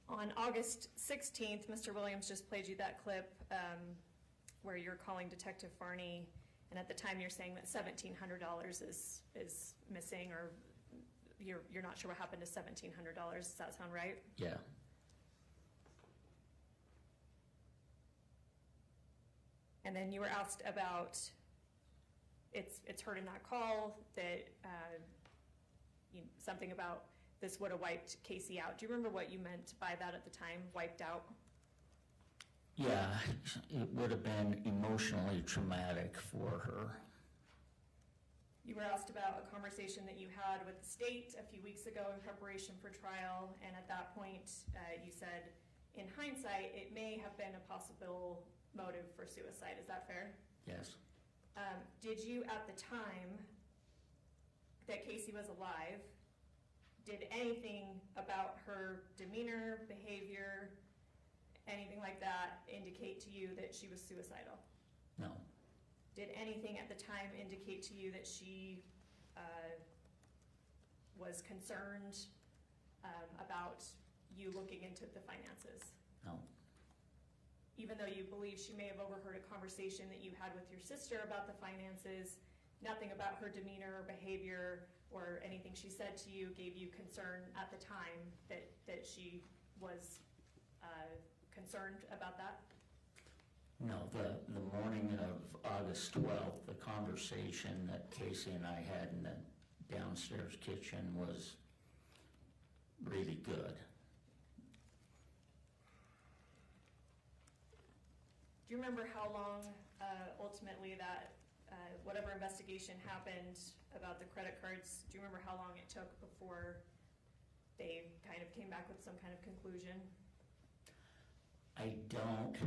On August 16th, Mr. Williams just played you that clip where you're calling Detective Farney, and at the time you're saying that $1,700 is missing, or you're not sure what happened to $1,700. Does that sound right? Yeah. And then you were asked about, it's heard in that call that something about this would have wiped Kacee out. Do you remember what you meant by that at the time, wiped out? Yeah, it would have been emotionally traumatic for her. You were asked about a conversation that you had with the state a few weeks ago in preparation for trial, and at that point, you said, in hindsight, it may have been a possible motive for suicide. Is that fair? Yes. Did you, at the time that Kacee was alive, did anything about her demeanor, behavior, anything like that indicate to you that she was suicidal? No. Did anything at the time indicate to you that she was concerned about you looking into the finances? No. Even though you believe she may have overheard a conversation that you had with your sister about the finances, nothing about her demeanor or behavior or anything she said to you gave you concern at the time that she was concerned about that? No, the morning of August 12th, the conversation that Kacee and I had in the downstairs kitchen was really good. Do you remember how long ultimately that, whatever investigation happened about the credit cards, do you remember how long it took before they kind of came back with some kind of conclusion? I don't,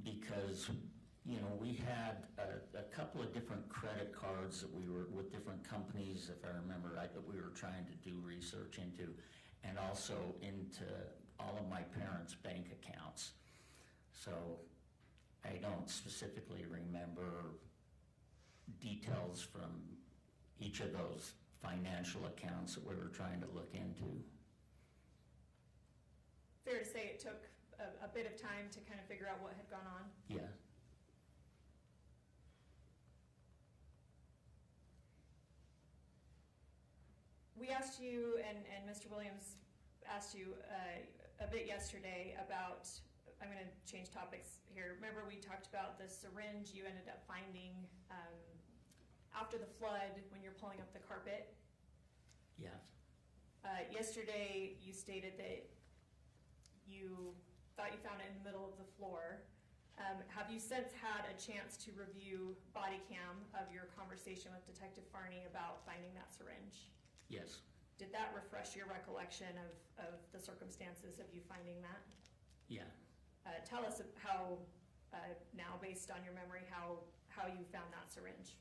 because, we had a couple of different credit cards that we were, with different companies, if I remember right, that we were trying to do research into, and also into all of my parents' bank accounts. So I don't specifically remember details from each of those financial accounts that we were trying to look into. Fair to say it took a bit of time to kind of figure out what had gone on? Yeah. We asked you, and Mr. Williams asked you a bit yesterday about, I'm going to change topics here. Remember we talked about the syringe you ended up finding after the flood when you're pulling up the carpet? Yeah. Yesterday you stated that you thought you found it in the middle of the floor. Have you since had a chance to review body cam of your conversation with Detective Farney about finding that syringe? Yes. Did that refresh your recollection of the circumstances of you finding that? Yeah. Tell us how, now based on your memory, how you found that syringe.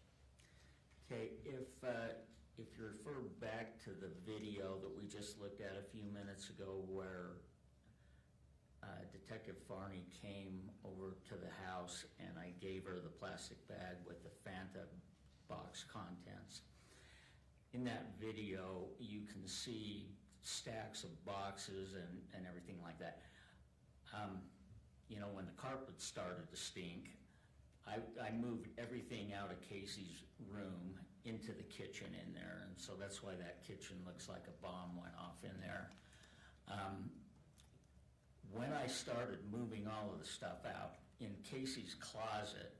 Okay, if you refer back to the video that we just looked at a few minutes ago where Detective Farney came over to the house and I gave her the plastic bag with the Fanta box contents. In that video, you can see stacks of boxes and everything like that. When the carpet started to stink, I moved everything out of Kacee's room into the kitchen in there, and so that's why that kitchen looks like a bomb went off in there. When I started moving all of the stuff out, in Kacee's closet,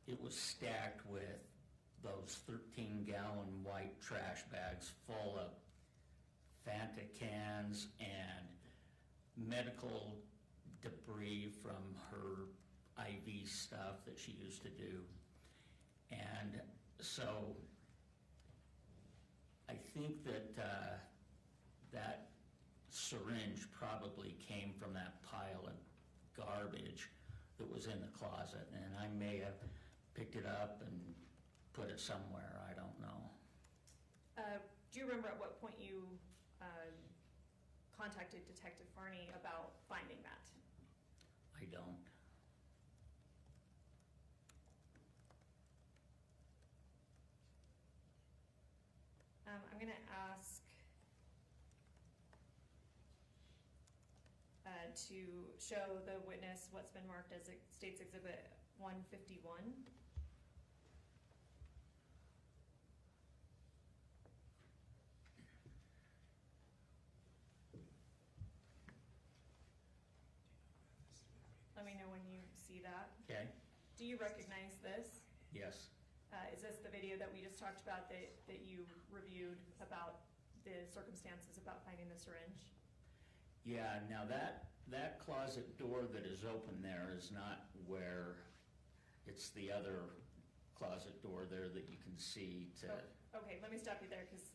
it was stacked with those 13-gallon white trash bags full of Fanta cans and medical debris from her IV stuff that she used to do. And so I think that that syringe probably came from that pile of garbage that was in the closet, and I may have picked it up and put it somewhere, I don't know. Do you remember at what point you contacted Detective Farney about finding that? I don't. I'm gonna ask to show the witness what's been marked as State's Exhibit 151. Let me know when you see that. Okay? Do you recognize this? Yes. Is this the video that we just talked about that you reviewed about the circumstances about finding the syringe? Yeah, now that closet door that is open there is not where, it's the other closet door there that you can see to, Okay, let me stop you there, because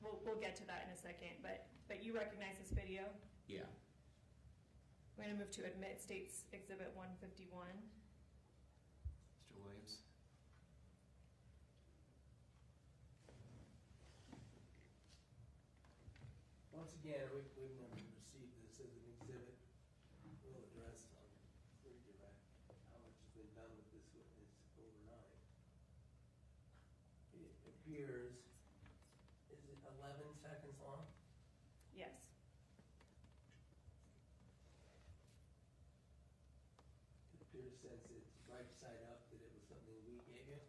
we'll get to that in a second, but you recognize this video? yeah. I'm gonna move to admit State's Exhibit 151. Mr. Williams? Once again, we've never received this as an exhibit. We'll address on redirect how much has been done with this witness overnight. It appears, is it 11 seconds long? Yes. It appears, since it's right side up, that it was something we gave you?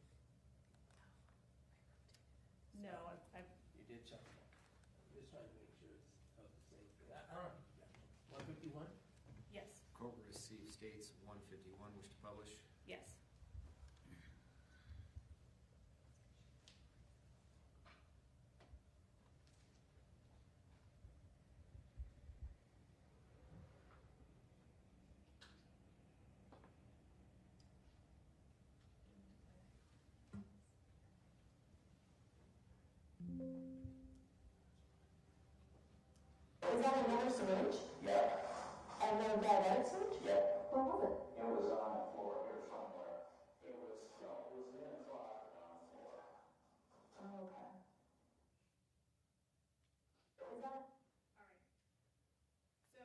No, I've You did check it. I'm just trying to make sure it's of the same thing. I don't know. 151? yes, Court will receive States 151, wish to publish. yes. Is that another syringe? Yeah, And then diabetic syringe? yeah. Where was it? It was on the floor here somewhere. It was in a closet on the floor. Oh, okay. Is that, All right. So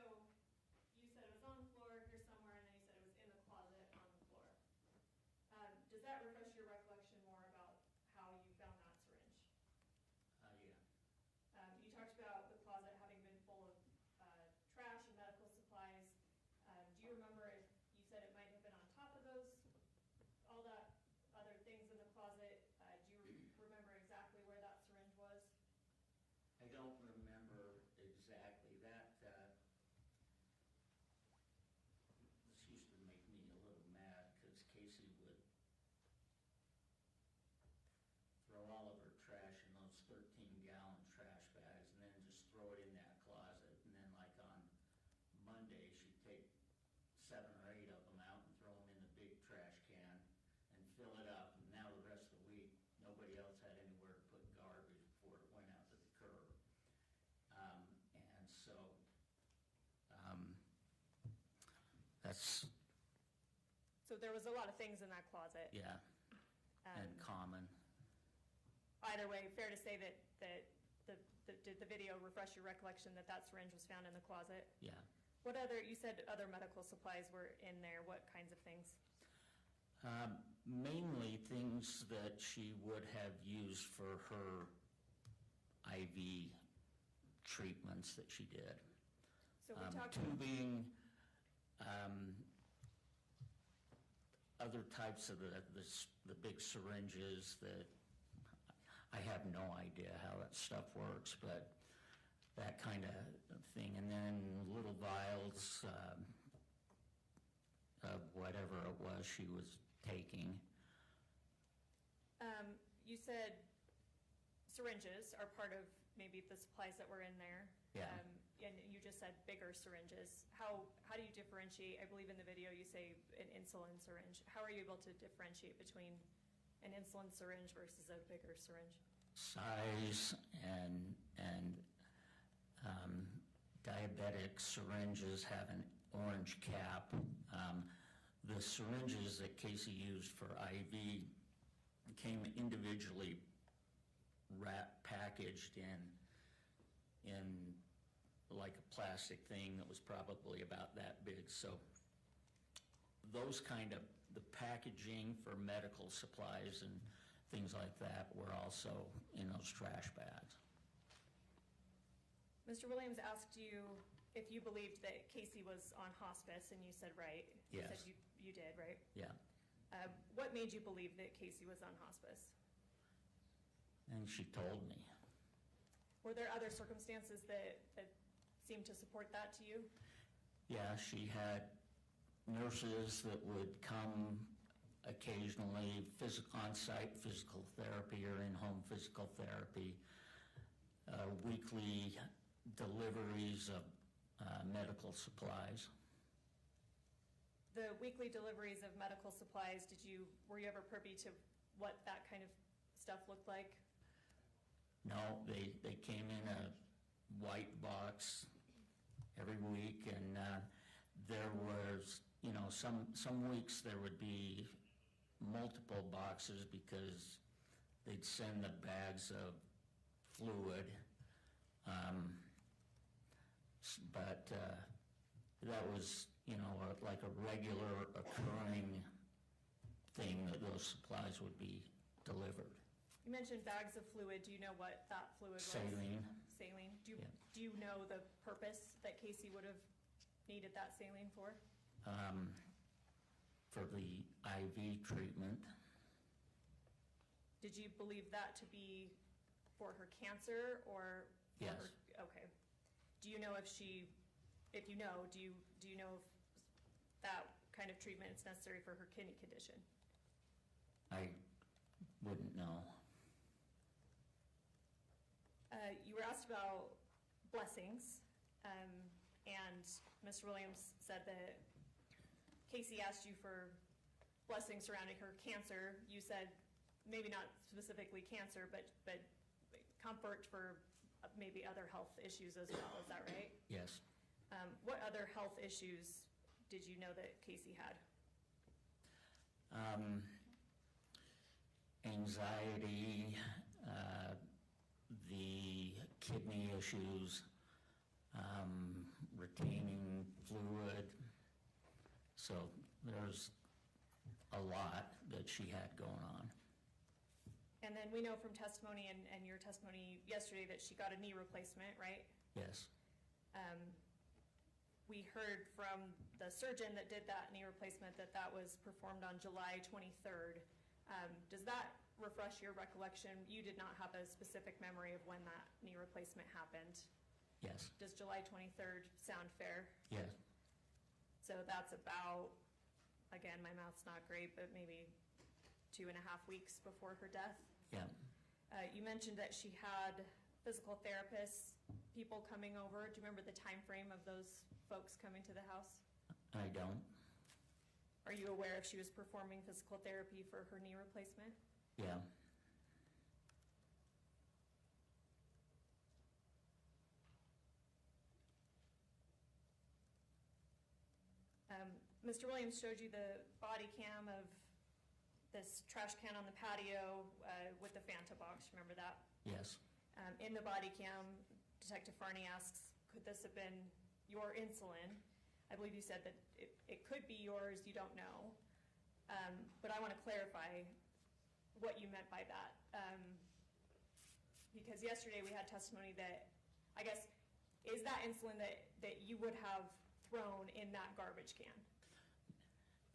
you said it was on the floor here somewhere, and then you said it was in the closet on the floor. Does that refresh your recollection more about how you found that syringe? Yeah. You talked about the closet having been full of trash and medical supplies. Do you remember if you said it might have been on top of those, all that other things in the closet? Do you remember exactly where that syringe was? I don't remember exactly that. This used to make me a little mad because Kacee would throw all of her trash in those 13-gallon trash bags and then just throw it in that closet. And then like on Monday, she'd take 7 or 8 of them out and throw them in the big trash can and fill it up. And now the rest of the week, nobody else had anywhere to put garbage before it went out to the curb. And so that's, So there was a lot of things in that closet. yeah, and common. Either way, fair to say that did the video refresh your recollection that that syringe was found in the closet? Yeah. What other, you said other medical supplies were in there, what kinds of things? Mainly things that she would have used for her IV treatments that she did. So we talked, Tubing, other types of the big syringes that, I have no idea how that stuff works, but that kind of thing. And then little vials of whatever it was she was taking. you said syringes are part of maybe the supplies that were in there. Yeah. And you just said bigger syringes. How do you differentiate? I believe in the video you say an insulin syringe. How are you able to differentiate between an insulin syringe versus a bigger syringe? Size and diabetic syringes have an orange cap. The syringes that Kacee used for IV came individually packaged in like a plastic thing that was probably about that big. So those kind of, the packaging for medical supplies and things like that were also in those trash bags. Mr. Williams asked you if you believed that Kacee was on hospice, and you said right. You Yes. said you did, right? Yeah. What made you believe that Kacee was on hospice? And she told me. Were there other circumstances that seemed to support that to you? Yeah, she had nurses that would come occasionally, on-site physical therapy or in-home physical therapy, weekly deliveries of medical supplies. The weekly deliveries of medical supplies, were you ever privy to what that kind of stuff looked like? No, they came in a white box every week, and there was, some weeks there would be multiple boxes because they'd send the bags of fluid. But that was, like a regular occurring thing that those supplies would be delivered. You mentioned bags of fluid. Do you know what that fluid was? Saline. Saline. Yeah. Do you know the purpose that Kacee would have needed that saline for? For the IV treatment. Did you believe that to be for her cancer or? For Yes. her, okay. Do you know if you know, do you know if that kind of treatment is necessary for her kidney condition? I wouldn't know. You were asked about blessings, and Mr. Williams said that Kacee asked you for blessings surrounding her cancer. You said maybe not specifically cancer, but comfort for maybe other health issues as well. Is that right? Yes. What other health issues did you know that Kacee had? Anxiety, the kidney issues, retaining fluid. So there's a lot that she had going on. And then we know from testimony and your testimony yesterday that she got a knee replacement, right? Yes. We heard from the surgeon that did that knee replacement that was performed on July 23rd. Does that refresh your recollection? You did not have a specific memory of when that knee replacement happened. Yes. Does July 23rd sound fair? Yes. So that's about, again, my math's not great, but maybe 2.5 weeks before her death. Yeah. You mentioned that she had physical therapists, people coming over. Do you remember the time frame of those folks coming to the house? I don't. Are you aware if she was performing physical therapy for her knee replacement? Yeah. Mr. Williams showed you the body cam of this trash can on the patio with the Fanta box. Remember that? Yes. In the body cam, Detective Farney asks, could this have been your insulin? I believe you said that it could be yours, you don't know. But I want to clarify what you meant by that. Because yesterday we had testimony that, I guess, is that insulin that you would have thrown in that garbage can?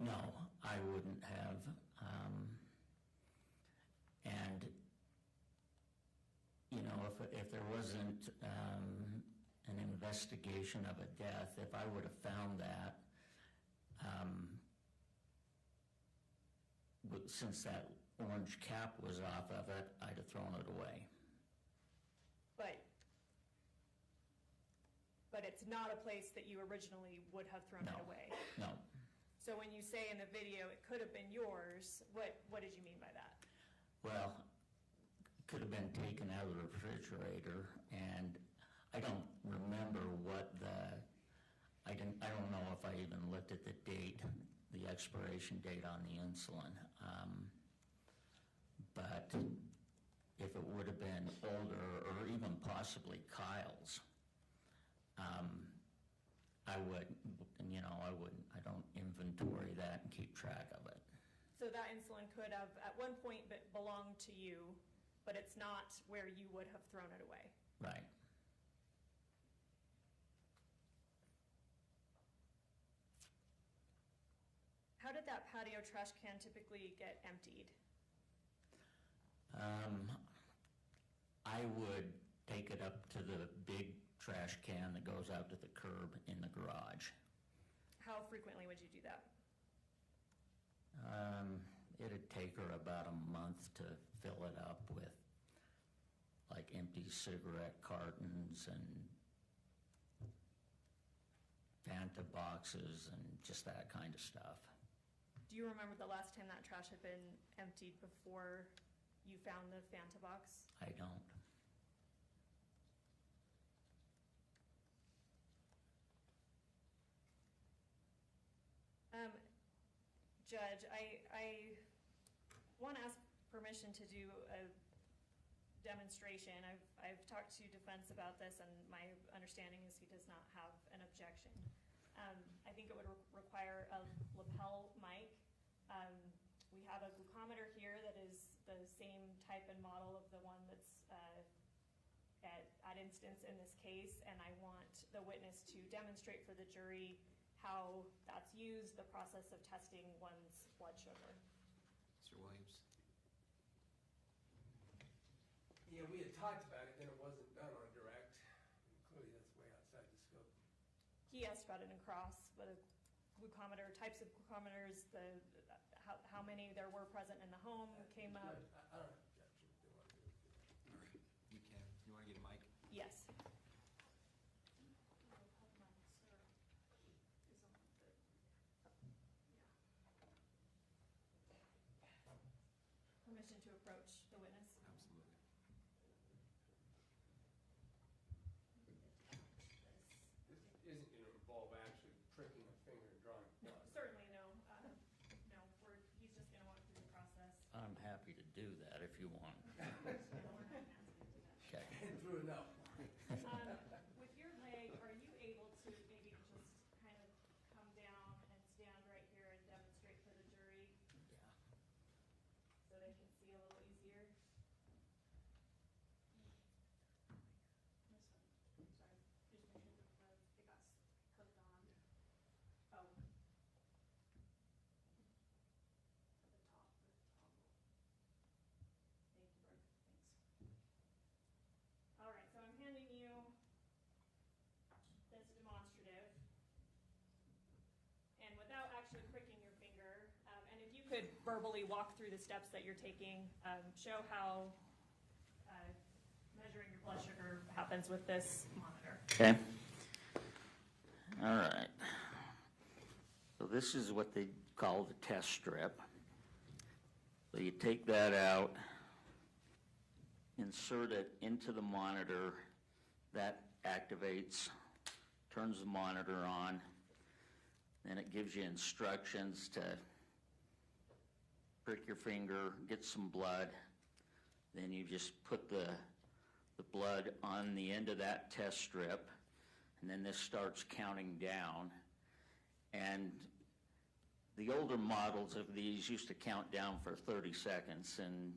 No, I wouldn't have. And, if there wasn't an investigation of a death, if I would have found that, since that orange cap was off of it, I'd have thrown it away. But it's not a place that you originally would have thrown it away. No. So when you say in the video it could have been yours, what did you mean by that? Well, it could have been taken out of the refrigerator, and I don't remember I don't know if I even looked at the date, the expiration date on the insulin. But if it would have been older, or even possibly Kyle's, keep track of it. So that insulin could have at one point belonged to you, but it's not where you would have thrown it away. Right. How did that patio trash can typically get emptied? I would take it up to the big trash can that goes out to the curb in the garage. How frequently would you do that? It'd take her about a month to fill it up with like empty cigarette cartons and Fanta boxes and just that kind of stuff. Do you remember the last time that trash had been emptied before you found the Fanta box? I don't. Judge, I want to ask permission to do a demonstration. I've talked to defense about this, and my understanding is he does not have an objection. I think it would require a lapel mic. We have a glucometer here that is the same type and model of the one that's at instance in this case, and I want the witness to demonstrate for the jury how that's used, the process of testing one's blood sugar. Mr. Williams? Yeah, we had talked about it, then it wasn't done on direct. Clearly, that's way outside the scope. He asked about it in cross, but a glucometer, types of glucometers, how many there were present in the home came up. I don't have objection if they want to do it. All right, you can. You want to get a mic? Yes. Permission to approach the witness. Absolutely. This isn't going to involve actually pricking a finger and drawing blood. Certainly no, he's just gonna walk through the process. I'm happy to do that if you want. Okay. And through a no. With your leg, are you able to maybe just kind of come down and stand right here and demonstrate for the jury Yeah. so they can see a little easier? Sorry, just make sure that it got hooked on. Oh. At the top, the toggle. Thank you, Brooke, thanks. All right, so I'm handing you this demonstrative. And without actually pricking your finger, and if you could verbally walk through the steps that you're taking, show how measuring your blood sugar happens with this monitor. Okay. All right. So this is what they call the test strip. So you take that out, insert it into the monitor, that activates, turns the monitor on, then it gives you instructions to prick your finger, get some blood, then you just put the blood on the end of that test strip, and then this starts counting down. And the older models of these used to count down for 30 seconds, and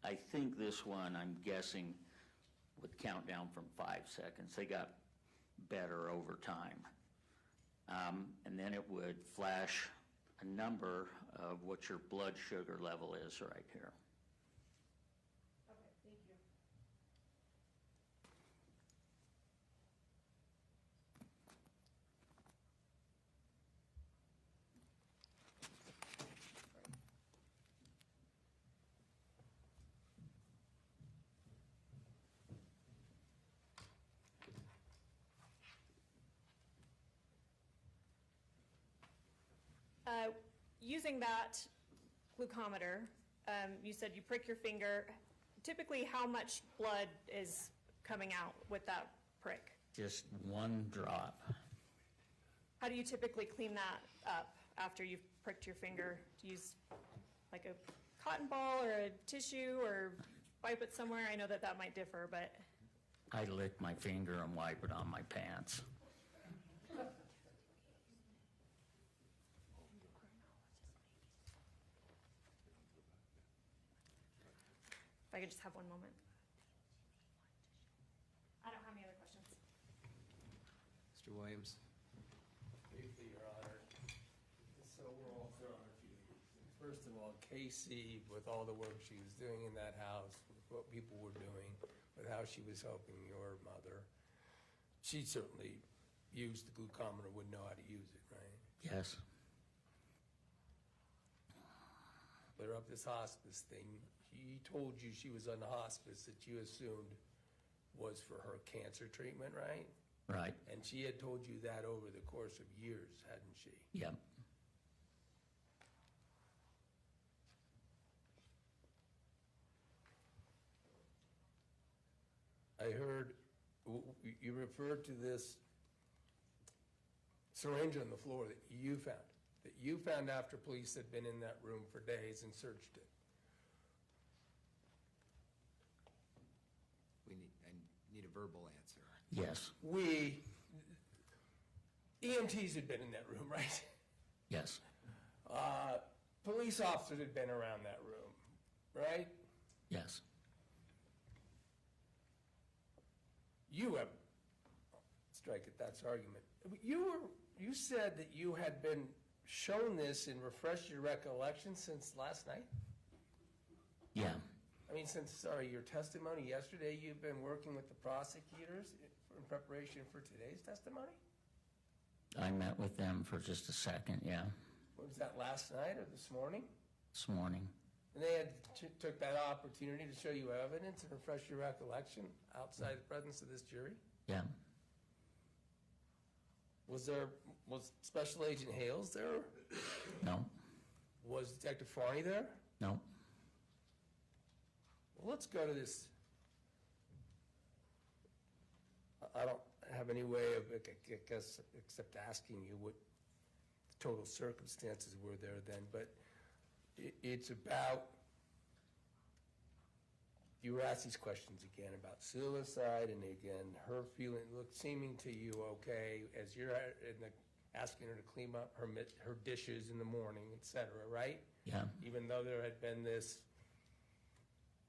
I think this one, I'm guessing, would count down from 5 seconds. They got better over time. And then it would flash a number of what your blood sugar level is right here. Okay, thank you. Using that glucometer, you said you prick your finger. Typically, how much blood is coming out with that prick? Just one drop. How do you typically clean that up after you've pricked your finger? Do you use like a cotton ball or a tissue or wipe it somewhere? I know that that might differ, but I lick my finger and wipe it on my pants. If I could just have one moment. I don't have any other questions. Mr. Williams? Briefly, Your Honor, so we're all clear on a few things. First of all, Kacee, with all the work she was doing in that house, with what people were doing, with how she was helping your mother, she certainly used the glucometer, would know how to use it, right? Yes, Put her up this hospice thing. She told you she was on the hospice that you assumed was for her cancer treatment, right? right, And she had told you that over the course of years, hadn't she? yep, I heard, you referred to this syringe on the floor that you found after police had been in that room for days and searched it. I need a verbal answer. yes, EMTs had been in that room, right? yes, Police officers had been around that room, right? yes, You have, strike it, that's argument. You said that you had been shown this and refreshed your recollection since last night? yeah, I mean, since, your testimony yesterday, you've been working with the prosecutors in preparation for today's testimony? I met with them for just a second, yeah, Was that last night or this morning? this morning, And they took that opportunity to show you evidence and refresh your recollection outside the presence of this jury? yeah, Was Special Agent Hales there? no, Was Detective Farney there? no, Well, let's go to this. I don't have any way of, I guess, except asking you what the total circumstances were there then, but it's about, you were asked these questions again about suicide, and again, her seeming to you okay, as you're asking her to clean up her dishes in the morning, et cetera, right? yeah, Even though there had been this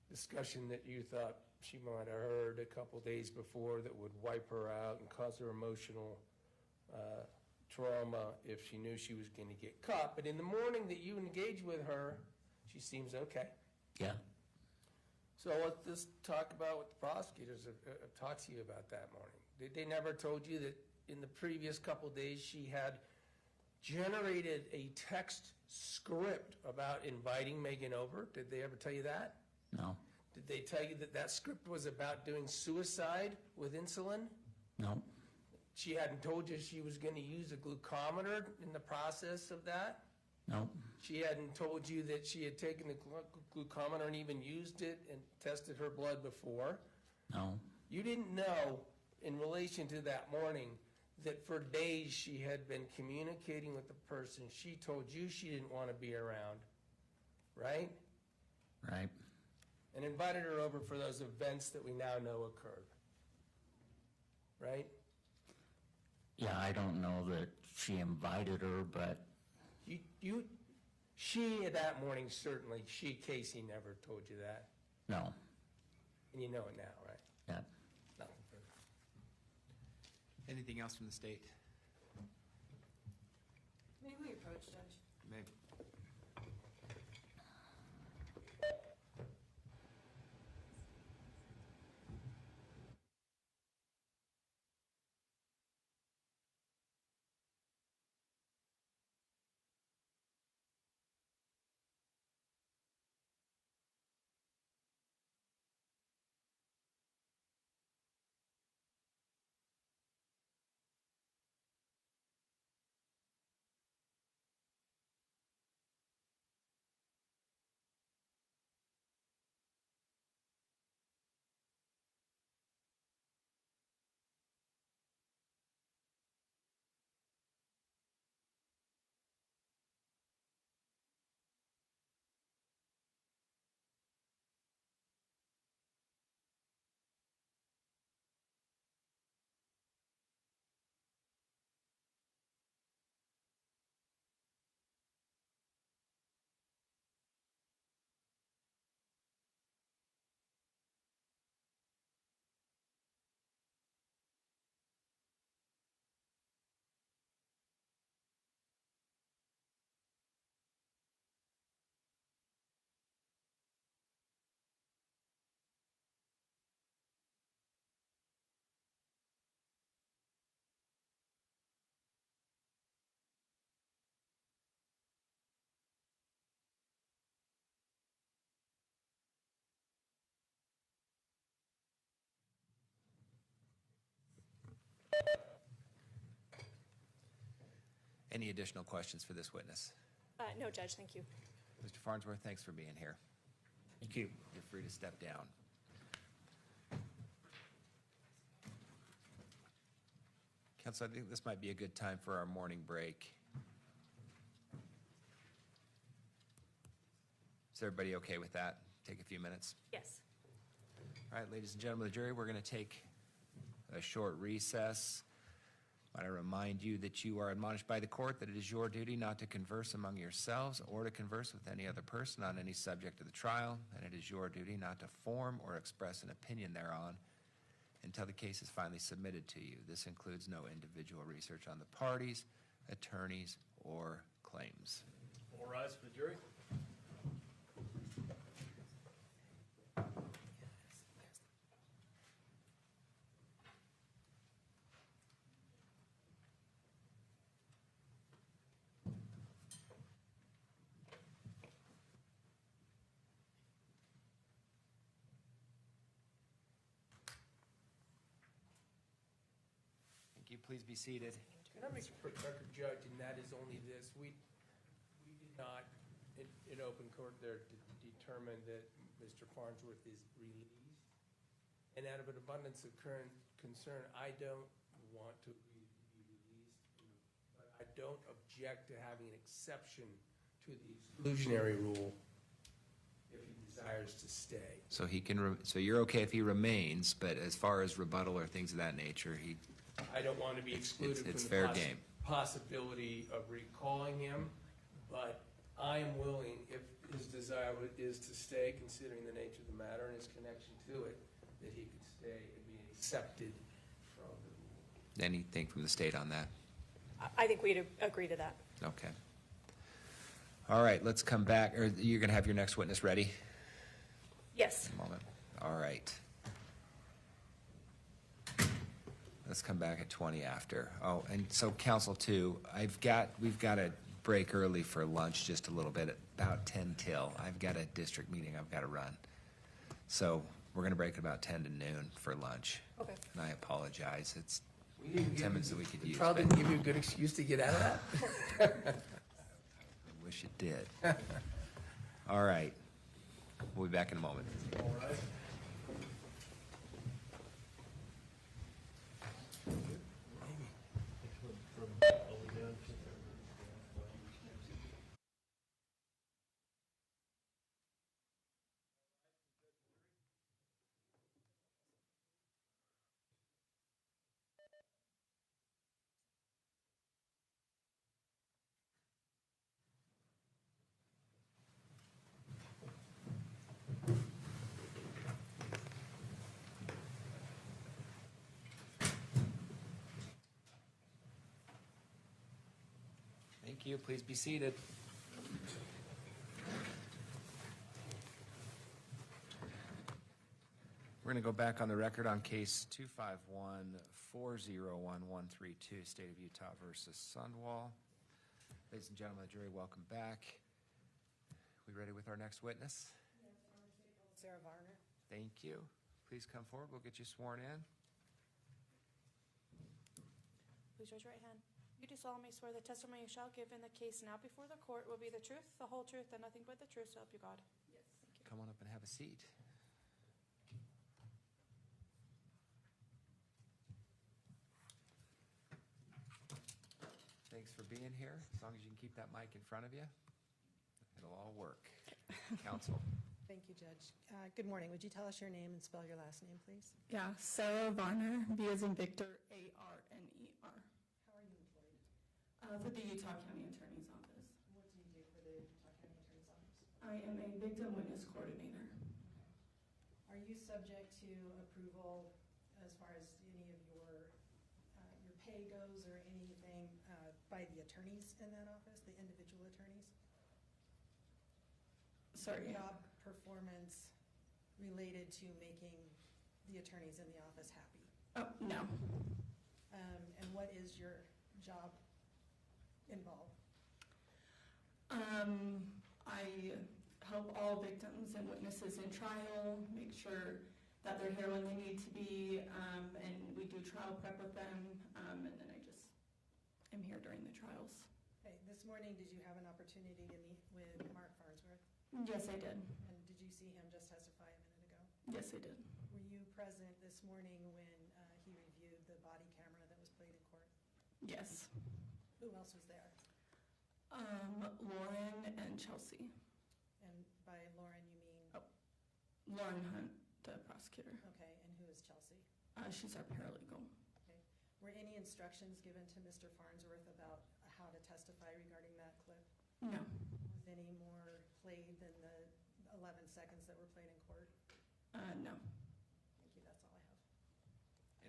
discussion that you thought she might have heard a couple days before that would wipe her out and cause her emotional trauma if she knew she was going to get caught. But in the morning that you engage with her, she seems okay. yeah. So let's just talk about what the prosecutors have talked to you about that morning. They never told you that in the previous couple days she had generated a text script about inviting Meggan over? Did they ever tell you that? No, Did they tell you that that script was about doing suicide with insulin? no, She hadn't told you she was going to use a glucometer in the process of that? no, She hadn't told you that she had taken the glucometer and even used it and tested her blood before? no, You didn't know, in relation to that morning, that for days she had been communicating with the person she told you she didn't want to be around, right? right, And invited her over for those events that we now know occurred, right? yeah, I don't know that she invited her, but She, that morning, certainly, Kacee never told you that, no, and you know it now, right? yeah. Nothing further. Anything else from the state? May we approach, Judge? Maybe. Any additional questions for this witness? No, Judge, thank you. Mr. Farnsworth, thanks for being here. Thank you. You're free to step down. Counsel, I think this might be a good time for our morning break. Is everybody okay with that? Take a few minutes? Yes. All right, ladies and gentlemen of the jury, we're going to take a short recess. I want to remind you that you are admonished by the court that it is your duty not to converse among yourselves or to converse with any other person on any subject of the trial, and it is your duty not to form or express an opinion thereon until the case is finally submitted to you. This includes no individual research on the parties, attorneys, or claims. All rise for the jury. Thank you. Please be seated. Can I make a quick record, Judge, and that is only this. We did not, in open court there, determine that Mr. Farnsworth is released. And out of an abundance of current concern, I don't want to be released, but I don't object to having an exception to the exclusionary rule if he desires to stay. So he can, so you're okay if he remains, but as far as rebuttal or things of that nature, I don't want to be excluded it's from fair the game. possibility of recalling him, but I am willing, if his desire is to stay, considering the nature of the matter and his connection to it, that he could stay and be accepted from the rule. Anything from the state on that? I think we'd agree to that. Okay. All right, let's come back, or you're going to have your next witness ready? Yes. A moment. All right. Let's come back at 20 after. Oh, and so counsel too, we've got to break early for lunch just a little bit, at about 10 till. I've got a district meeting I've got to run. So we're going to break at about 10 to noon for lunch. Okay. And I apologize. It's We didn't 10 minutes that we could use. Trial but didn't give you a good excuse to get out of that? I wish it did. All right. We'll be back in a moment. All right. Thank you. Please be seated. We're going to go back on the record on case 251-401-132, State of Utah versus Sundwall. Ladies and gentlemen of the jury, welcome back. We ready with our next witness? Sarah Varner. Thank you. Please come forward. We'll get you sworn in. Please raise your right hand. You do solemnly swear the testimony you shall give in the case now before the court will be the truth, the whole truth, and nothing but the truth, so help you God. Yes. Thank you. Come on up and have a seat. Thanks for being here. As long as you can keep that mic in front of you, it'll all work. Counsel. Thank you, Judge. Good morning. Would you tell us your name and spell your last name, please? Yeah, Sarah Varner, V as in Victor, A-R-N-E-R. How are you employed? For the Utah County Attorney's Office. What do you do for the Utah County Attorney's Office? I am a victim witness coordinator. Are you subject to approval as far as any of your pay goes or anything by the attorneys in that office, the individual attorneys? Sorry. Job performance related to making the attorneys in the office happy? Oh, no. And what is your job involved? I help all victims and witnesses in trial, make sure that they're here when they need to be, and we do trial prep with them, and then I just am here during the trials. Hey, this morning, did you have an opportunity to meet with Mark Farnsworth? Yes, I did. And did you see him just testify a minute ago? Yes, I did. Were you present this morning when he reviewed the body camera that was played in court? Yes. Who else was there? Lauren and Chelsea. And by Lauren, you mean? Oh. Lauren Hunt, the prosecutor. Okay, and who is Chelsea? She's our paralegal. Okay. Were any instructions given to Mr. Farnsworth about how to testify regarding that clip? No. Was any more played than the 11 seconds that were played in court? No. Thank you, that's all I have.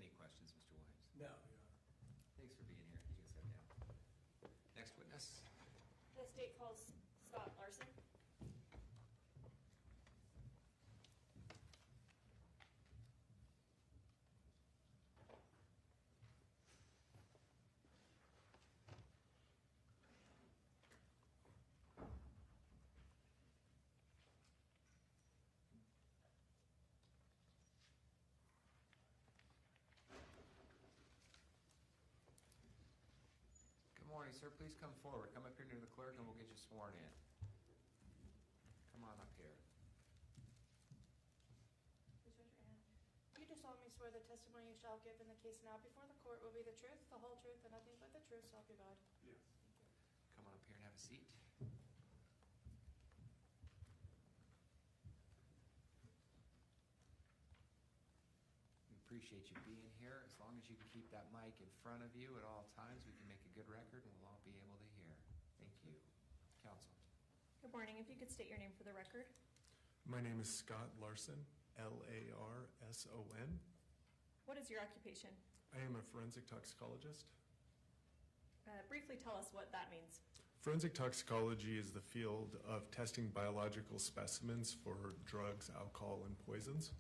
Any questions, Mr. Williams? No, Your Honor. Thanks for being here. You can sit down. Next witness. The state calls Scott Larson. Good morning, sir. Please come forward. Come up here near the clerk and we'll get you sworn in. Come on up here. Please raise your hand. You do solemnly swear the testimony you shall give in the case now before the court will be the truth, the whole truth, and nothing but the truth, so help you God. Yes. Come on up here and have a seat. We appreciate you being here. As long as you can keep that mic in front of you at all times, we can make a good record and we'll all be able to hear. Thank you. Counsel. Good morning. If you could state your name for the record. My name is Scott Larson, Larson. What is your occupation? I am a forensic toxicologist. Briefly tell us what that means. Forensic toxicology is the field of testing biological specimens for drugs, alcohol, and poisons.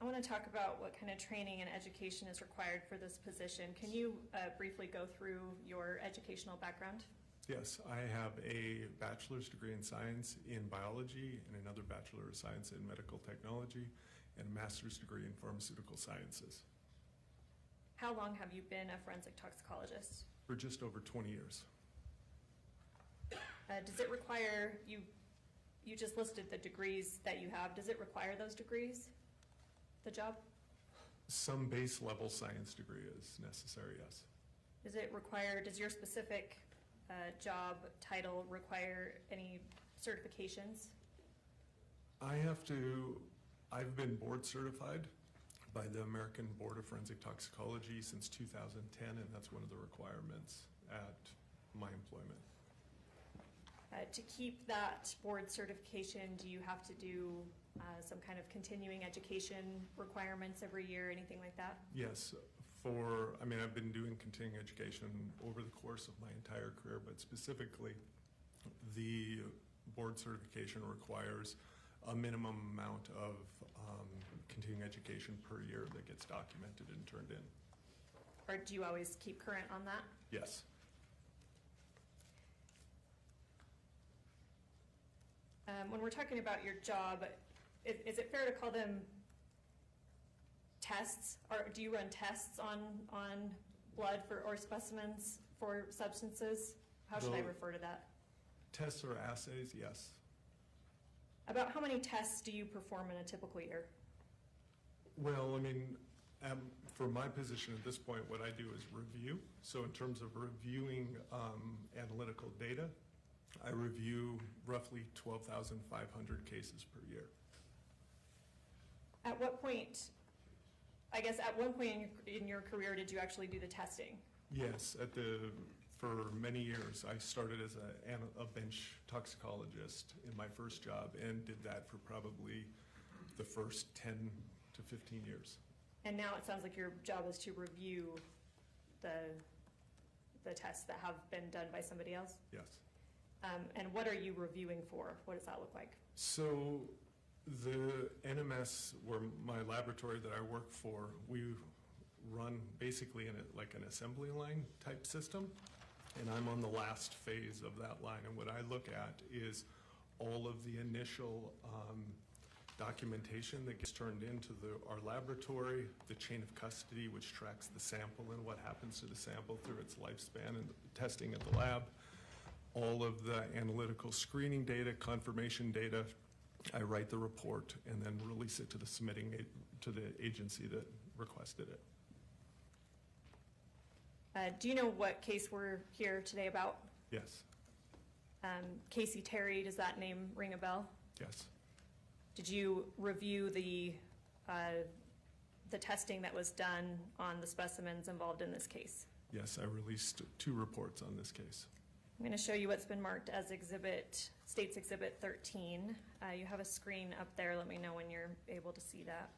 I want to talk about what kind of training and education is required for this position. Can you briefly go through your educational background? Yes, I have a bachelor's degree in science in biology and another bachelor of science in medical technology and a master's degree in pharmaceutical sciences. How long have you been a forensic toxicologist? For just over 20 years. Does it require, you just listed the degrees that you have, does it require those degrees, the job? Some base level science degree is necessary, yes. Does it require, does your specific job title require any certifications? I've been board certified by the American Board of Forensic Toxicology since 2010, and that's one of the requirements at my employment. To keep that board certification, do you have to do some kind of continuing education requirements every year, anything like that? Yes, I've been doing continuing education over the course of my entire career, but specifically, the board certification requires a minimum amount of continuing education per year that gets documented and turned in. Or do you always keep current on that? Yes. When we're talking about your job, is it fair to call them tests? Or do you run tests on blood or specimens for substances? How should I refer to that? Tests or assays, yes. About how many tests do you perform in a typical year? Well, for my position at this point, what I do is review. So in terms of reviewing analytical data, I review roughly 12,500 cases per year. At what point, at one point in your career, did you actually do the testing? Yes, for many years. I started as a bench toxicologist in my first job and did that for probably the first 10 to 15 years. And now it sounds like your job is to review the tests that have been done by somebody else? Yes. And what are you reviewing for? What does that look like? So the NMS, where my laboratory that I work for, we run basically in like an assembly line type system, and I'm on the last phase of that line. And what I look at is all of the initial documentation that gets turned into our laboratory, the chain of custody, which tracks the sample and what happens to the sample through its lifespan and testing at the lab, all of the analytical screening data, confirmation data. I write the report and then release it to the to the agency that requested it. Do you know what case we're here today about? Yes, Kacee Terry, does that name ring a bell? yes, Did you review the testing that was done on the specimens involved in this case? yes. I released 2 reports on this case. I'm going to show you what's been marked as State's Exhibit 13. You have a screen up there. Let me know when you're able to see that.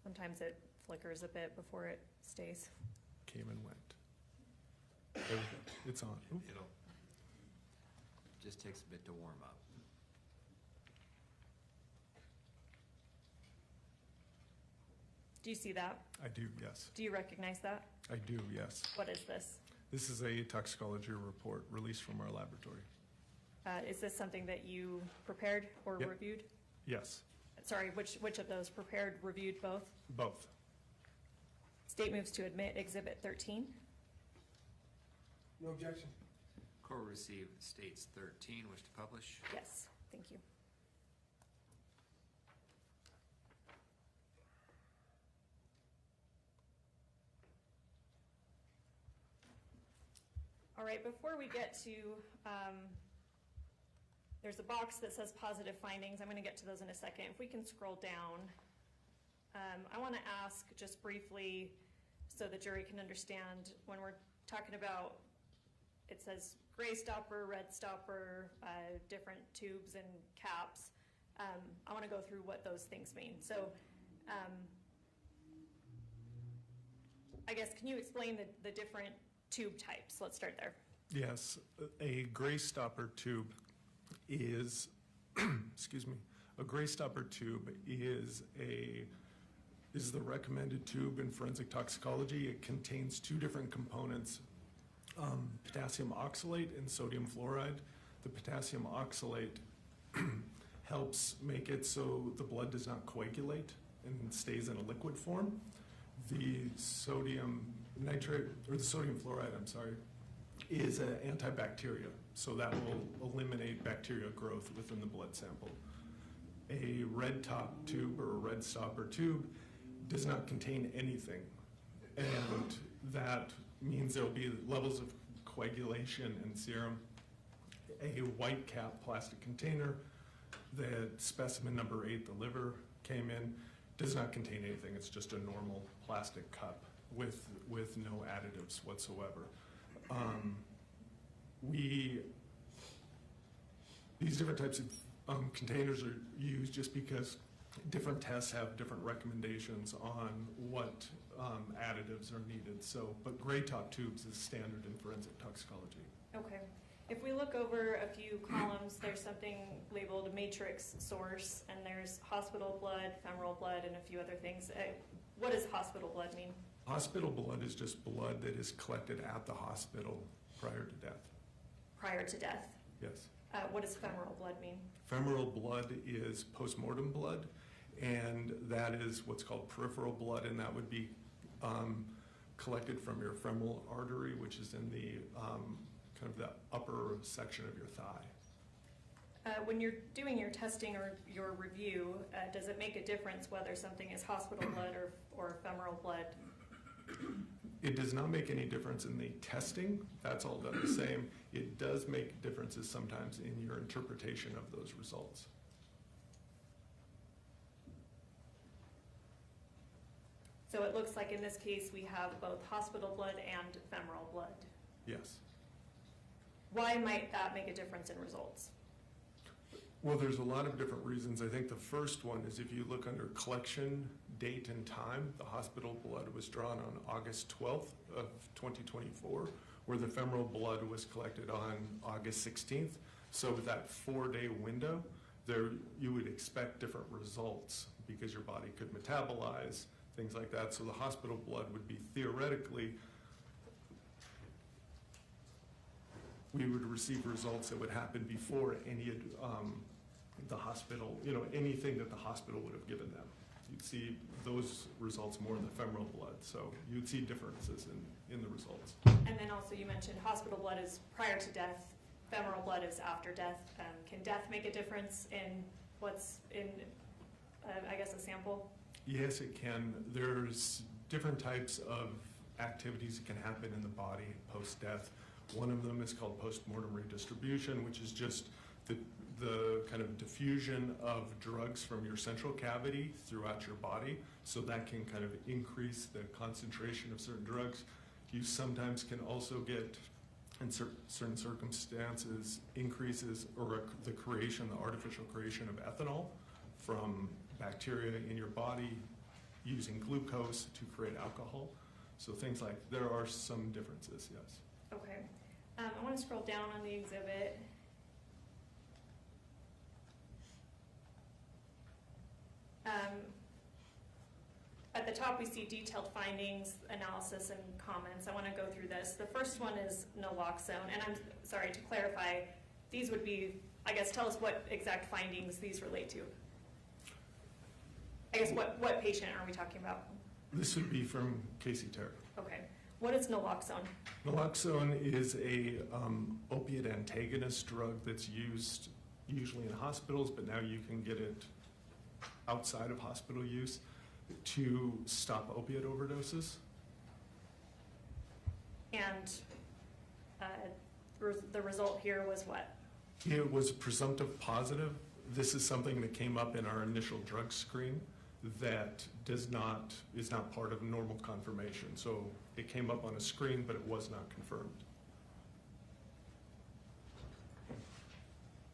Sometimes it flickers a bit before it stays. Came and went. There we go. It's on. Oop. It'll, just takes a bit to warm up. Do you see that? I do, yes. Do you recognize that? I do, yes. What is this? This is a toxicology report released from our laboratory. Is this something that you prepared or Yep. reviewed? Yes, Sorry, which of those prepared, reviewed, both? both. State moves to admit Exhibit 13. No objection. Court will receive States 13, wish to publish. Yes, thank you. All right, before we get to, there's a box that says positive findings. I'm going to get to those in a second. If we can scroll down, I want to ask just briefly so the jury can understand when we're talking about, it says gray stopper, red stopper, different tubes and caps. I want to go through what those things mean. So I guess, can you explain the different tube types? Let's start there. Yes, a gray stopper tube is, excuse me, a gray stopper tube is the recommended tube in forensic toxicology. It contains 2 different components, potassium oxalate and sodium fluoride. The potassium oxalate helps make it so the blood does not coagulate and stays in a liquid form. The sodium nitrate, or the sodium fluoride, I'm sorry, is an antibacterial, so that will eliminate bacterial growth within the blood sample. A red top tube or a red stopper tube does not contain anything, and that means there will be levels of coagulation in serum. A white cap plastic container, the specimen number 8, the liver, came in, does not contain anything. It's just a normal plastic cup with no additives whatsoever. These different types of containers are used just because different tests have different recommendations on what additives are needed. So, but gray top tubes is standard in forensic toxicology. Okay. If we look over a few columns, there's something labeled matrix source, and there's hospital blood, femoral blood, and a few other things. What does hospital blood mean? Hospital blood is just blood that is collected at the hospital prior to death. Prior to death. Yes. What does femoral blood mean? Femoral blood is postmortem blood, and that is what's called peripheral blood, and that would be collected from your femoral artery, which is in the kind of the upper section of your thigh. When you're doing your testing or your review, does it make a difference whether something is hospital blood or femoral blood? It does not make any difference in the testing. That's all done the same. It does make differences sometimes in your interpretation of those results. So it looks like in this case we have both hospital blood and femoral blood. Yes. Why might that make a difference in results? Well, there's a lot of different reasons. I think the first one is if you look under collection date and time, the hospital blood was drawn on August 12th of 2024, where the femoral blood was collected on August 16th. So with that 4-day window, there you would expect different results because your body could metabolize things like that. So the hospital blood would be theoretically, we would receive results that would happen before any, the hospital, anything that the hospital would have given them. You'd see those results more in the femoral blood, so you'd see differences in the results. And then also you mentioned hospital blood is prior to death, femoral blood is after death. Can death make a difference in what's in, I guess, a sample? Yes, it can. There's different types of activities that can happen in the body post-death. One of them is called post-mortem redistribution, which is just the kind of diffusion of drugs from your central cavity throughout your body. So that can kind of increase the concentration of certain drugs. You sometimes can also get, in certain circumstances, increases or the artificial creation of ethanol from bacteria in your body using glucose to create alcohol. So things like, there are some differences, yes. Okay. I want to scroll down on the exhibit. At the top, we see detailed findings, analysis, and comments. I want to go through this. The first one is naloxone, and I'm sorry, to clarify, these would be, I guess, tell us what exact findings these relate to. I guess, what patient are we talking about? This would be from Kacee Terry. Okay. What is naloxone? Naloxone is a opiate antagonist drug that's used usually in hospitals, but now you can get it outside of hospital use to stop opiate overdoses. And the result here was what? It was presumptive positive. This is something that came up in our initial drug screen that is not part of normal confirmation. So it came up on a screen, but it was not confirmed.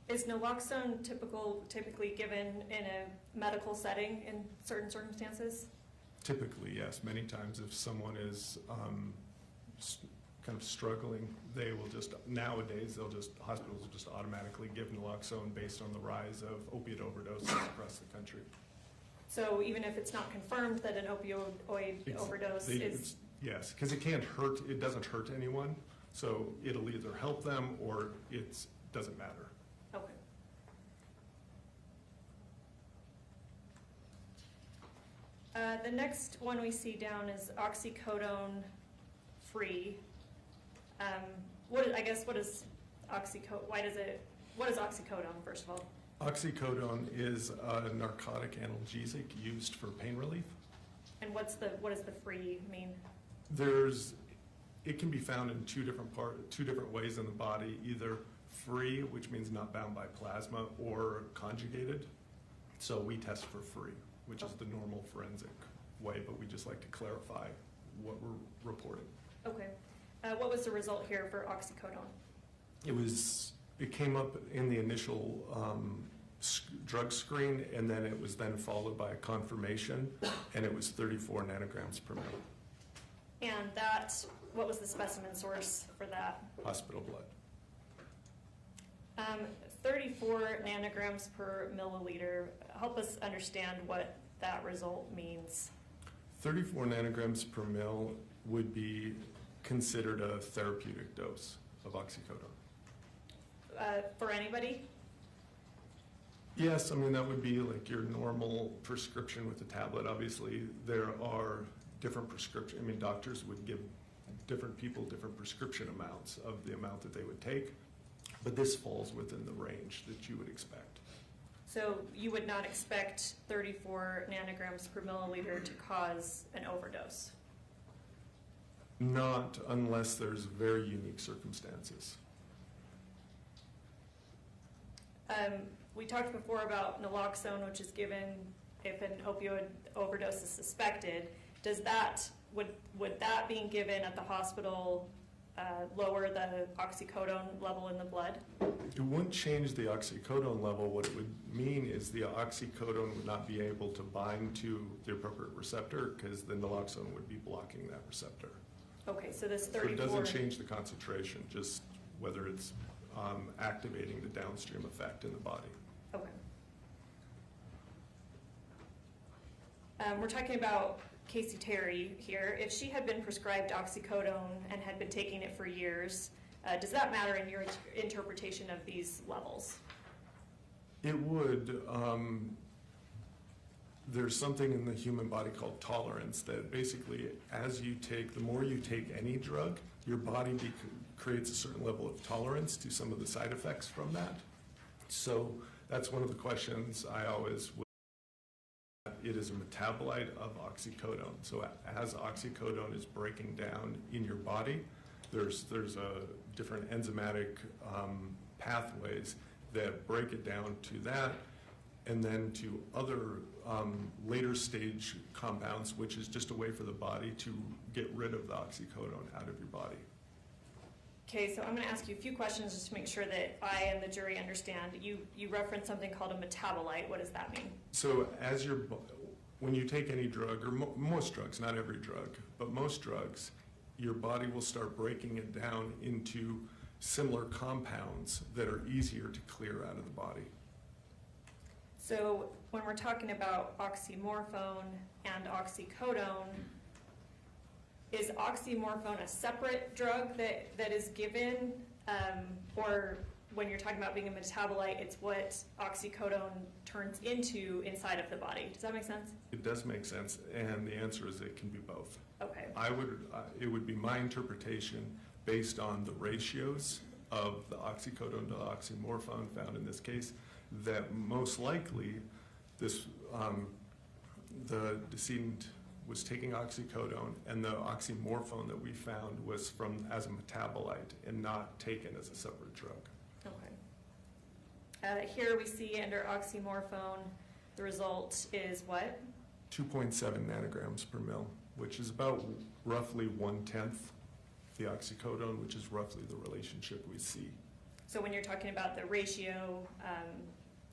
Is naloxone typically given in a medical setting in certain circumstances? Typically, yes. Many times if someone is kind of struggling, they will just, nowadays, hospitals will just automatically give naloxone based on the rise of opiate overdoses across the country. So even if it's not confirmed that an opioid overdose is... Yes, because it doesn't hurt anyone, so it'll either help them or it doesn't matter. Okay. The next one we see down is oxycodone free. What is oxycodone? What is oxycodone, first of all? Oxycodone is a narcotic analgesic used for pain relief. And what does the free mean? It can be found in two different ways in the body, either free, which means not bound by plasma, or conjugated. So we test for free, which is the normal forensic way, but we just like to clarify what we're reporting. Okay. What was the result here for oxycodone? It came up in the initial drug screen, and then it was then followed by a confirmation, and it was 34 nanograms per mil. And what was the specimen source for that? Hospital blood. 34 nanograms per milliliter. Help us understand what that result means. 34 nanograms per mil would be considered a therapeutic dose of oxycodone. For anybody? Yes, I mean, that would be like your normal prescription with a tablet. Obviously, there are different prescriptions. I mean, doctors would give different people different prescription amounts of the amount that they would take, but this falls within the range that you would expect. So you would not expect 34 nanograms per milliliter to cause an overdose? Not unless there's very unique circumstances. We talked before about naloxone, which is given if an opioid overdose is suspected. Would that being given at the hospital lower the oxycodone level in the blood? It wouldn't change the oxycodone level. What it would mean is the oxycodone would not be able to bind to the appropriate receptor because the naloxone would be blocking that receptor. Okay, so this 34... So it doesn't change the concentration, just whether it's activating the downstream effect in the body. Okay. We're talking about Kacee Terry here, if she had been prescribed oxycodone and had been taking it for years, does that matter in your interpretation of these levels? It would. There's something in the human body called tolerance that basically, as you take, the more you take any drug, your body creates a certain level of tolerance to some of the side effects from that. So that's one of the questions I always would. It is a metabolite of oxycodone. So as oxycodone is breaking down in your body, there's a different enzymatic pathways that break it down to that, and then to other later stage compounds, which is just a way for the body to get rid of the oxycodone out of your body. Okay, so I'm going to ask you a few questions just to make sure that I and the jury understand. You referenced something called a metabolite. What does that mean? So when you take any drug, or most drugs, not every drug, but most drugs, your body will start breaking it down into similar compounds that are easier to clear out of the body. So when we're talking about oxymorphone and oxycodone, is oxymorphone a separate drug that is given, or when you're talking about being a metabolite, it's what oxycodone turns into inside of the body? Does that make sense? It does make sense, and the answer is it can be both. Okay. It would be my interpretation based on the ratios of the oxycodone to oxymorphone found in this case, that most likely this the decedent was taking oxycodone, and the oxymorphone that we found was as a metabolite and not taken as a separate drug. Okay. Here we see under oxymorphone, the result is what? 2.7 nanograms per mil, which is about roughly 1/10 the oxycodone, which is roughly the relationship we see. So when you're talking about the ratio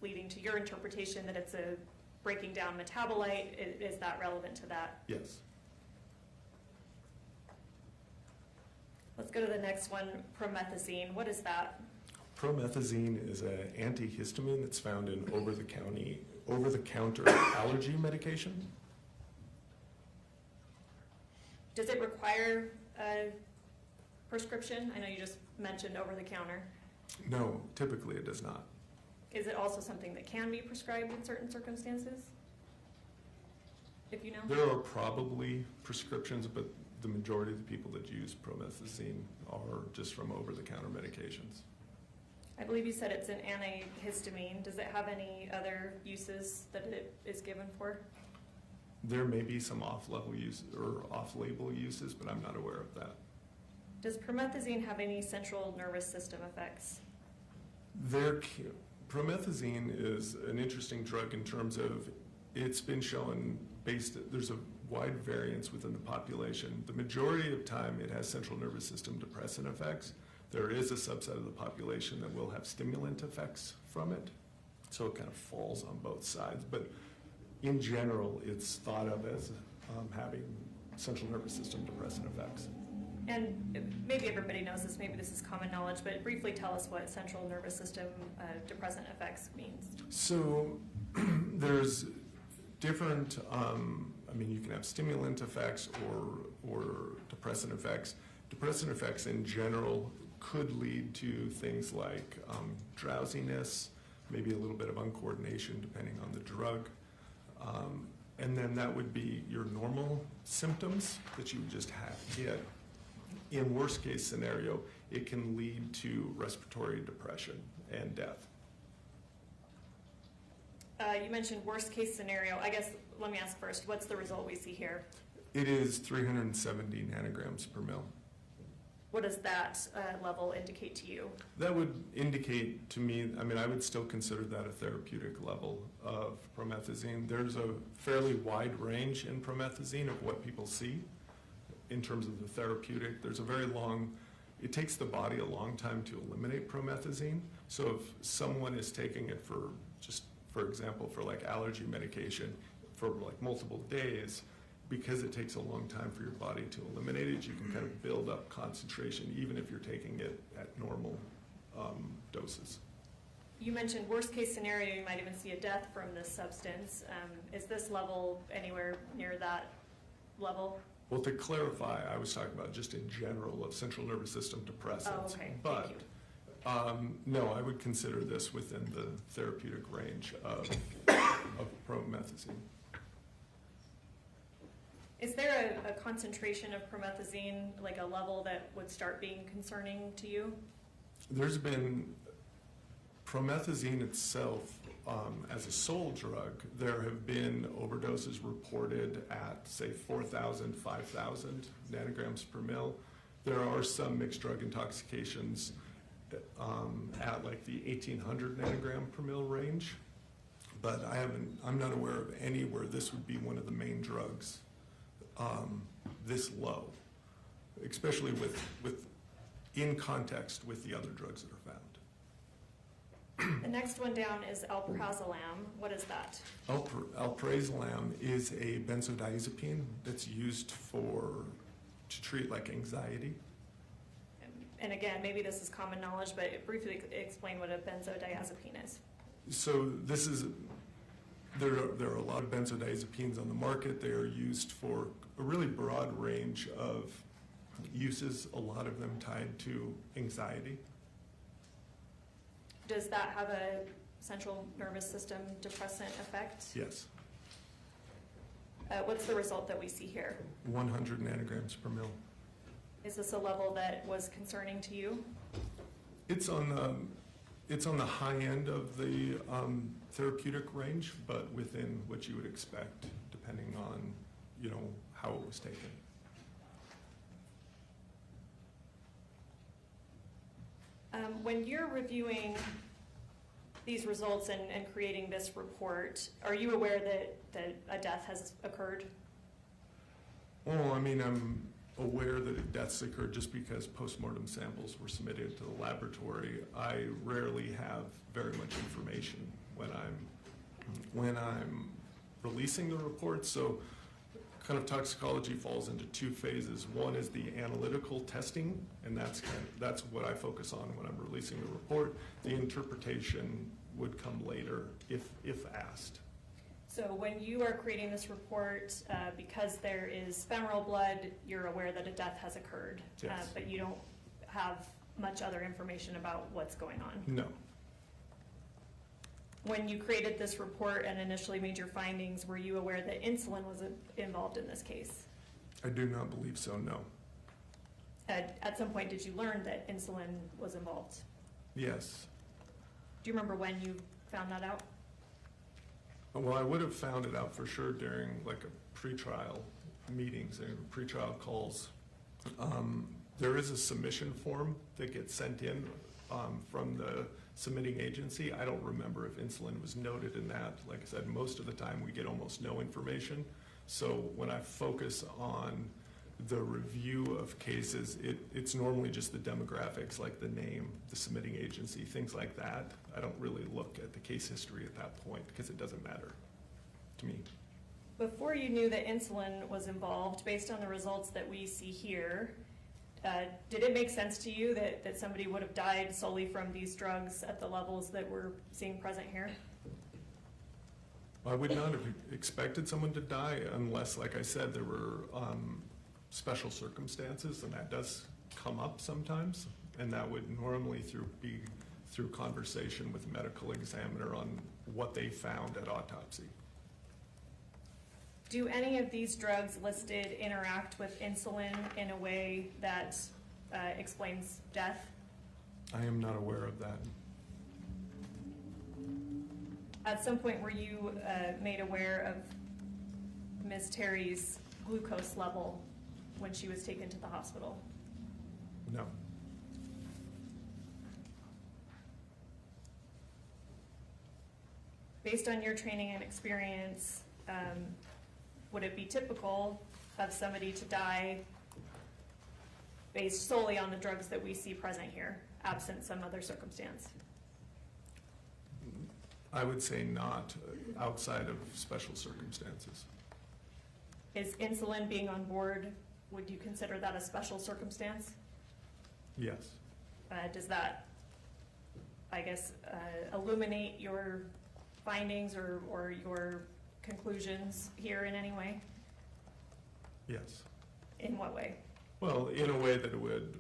leading to your interpretation that it's a breaking down metabolite, is that relevant to that? Yes. Let's go to the next one, promethazine. What is that? Promethazine is an antihistamine that's found in over-the-counter allergy medication. Does it require a prescription? I know you just mentioned over-the-counter. No, typically it does not. Is it also something that can be prescribed in certain circumstances? If you know? There are probably prescriptions, but the majority of the people that use promethazine are just from over-the-counter medications. I believe you said it's an antihistamine. Does it have any other uses that it is given for? There may be some off-level use or off-label uses, but I'm not aware of that. Does promethazine have any central nervous system effects? Promethazine is an interesting drug in terms of it's been shown there's a wide variance within the population. The majority of time it has central nervous system depressant effects. There is a subset of the population that will have stimulant effects from it. So it kind of falls on both sides. But in general, it's thought of as having central nervous system depressant effects. And maybe everybody knows this, maybe this is common knowledge, but briefly tell us what central nervous system depressant effects means. So there's different, you can have stimulant effects or depressant effects. Depressant effects in general could lead to things like drowsiness, maybe a little bit of uncoordination depending on the drug. And then that would be your normal symptoms that you would just get. In worst case scenario, it can lead to respiratory depression and death. You mentioned worst case scenario. I guess, let me ask first, what's the result we see here? It is 370 nanograms per mil. What does that level indicate to you? That would indicate to me, I would still consider that a therapeutic level of promethazine. There's a fairly wide range in promethazine of what people see in terms of the therapeutic. There's a very long, it takes the body a long time to eliminate promethazine. So if someone is taking it for example, for like allergy medication for like multiple days, because it takes a long time for your body to eliminate it, you can kind of build up concentration even if you're taking it at normal doses. You mentioned worst case scenario, you might even see a death from this substance. Is this level anywhere near that level? Well, to clarify, I was talking about just in general of central nervous system depressants. Oh, okay, thank But, you. no, I would consider this within the therapeutic range of promethazine. Is there a concentration of promethazine, like a level that would start being concerning to you? There's been promethazine itself, as a sole drug, there have been overdoses reported at, say, 4,000, 5,000 nanograms per mil. There are some mixed drug intoxications at like the 1,800 nanogram per mil range, but I'm not aware of any where this would be one of the main drugs this low, especially with in context with the other drugs that are found. The next one down is alprazolam. What is that? Alprazolam is a benzodiazepine that's used to treat like anxiety. And again, maybe this is common knowledge, but briefly explain what a benzodiazepine is. So there are a lot of benzodiazepines on the market. They are used for a really broad range of uses, a lot of them tied to anxiety. Does that have a central nervous system depressant effect? Yes. What's the result that we see here? 100 nanograms per mil. Is this a level that was concerning to you? It's on the high end of the therapeutic range, but within what you would expect, depending on, how it was taken. When you're reviewing these results and creating this report, are you aware that a death has occurred? Well, I'm aware that deaths occurred just because postmortem samples were submitted to the laboratory. I rarely have very much information when I'm releasing the report. So kind of toxicology falls into two phases. One is the analytical testing, and that's what I focus on when I'm releasing the report. The interpretation would come later if asked. So when you are creating this report, because there is femoral blood, you're aware that a death has occurred, Yes. but you don't have much other information about what's going on. No. When you created this report and initially made your findings, were you aware that insulin was involved in this case? I do not believe so, no. At some point, did you learn that insulin was involved? Yes. Do you remember when you found that out? Well, I would have found it out for sure during like a pretrial meetings and pretrial calls. There is a submission form that gets sent in from the submitting agency. I don't remember if insulin was noted in that. Like I said, most of the time we get almost no information. So when I focus on the review of cases, it's normally just the demographics, like the name, the submitting agency, things like that. I don't really look at the case history at that point because it doesn't matter to me. Before you knew that insulin was involved, based on the results that we see here, did it make sense to you that somebody would have died solely from these drugs at the levels that we're seeing present here? I would not have expected someone to die unless, like I said, there were special circumstances, and that does come up sometimes, and that would normally be through conversation with a medical examiner on what they found at autopsy. Do any of these drugs listed interact with insulin in a way that explains death? I am not aware of that. At some point, were you made aware of Ms. Terry's glucose level when she was taken to the hospital? No. Based on your training and experience, would it be typical of somebody to die based solely on the drugs that we see present here, absent some other circumstance? I would say not, outside of special circumstances. Is insulin being on board, would you consider that a special circumstance? Yes. Does that, I guess, illuminate your findings or your conclusions here in any way? Yes. In what way? Well, in a way that it would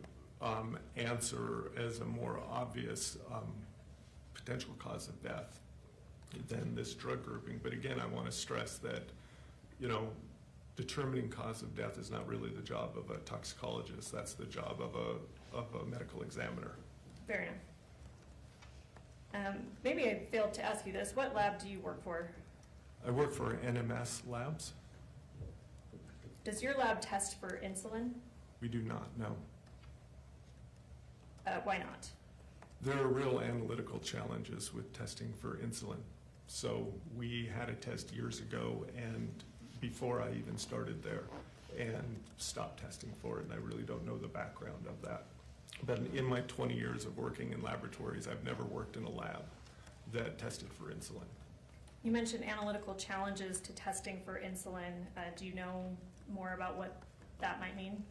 answer as a more obvious potential cause of death than this drug grouping. But again, I want to stress that, determining cause of death is not really the job of a toxicologist. That's the job of a medical examiner. Fair enough. Maybe I failed to ask you this. What lab do you work for? I work for NMS Labs. Does your lab test for insulin? We do not, no. Why not? There are real analytical challenges with testing for insulin. So we had a test years ago, and before I even started there, and stopped testing for it, and I really don't know the background of that. But in my 20 years of working in laboratories, I've never worked in a lab that tested for insulin. You mentioned analytical challenges to testing for insulin. Do you know more about what that might mean?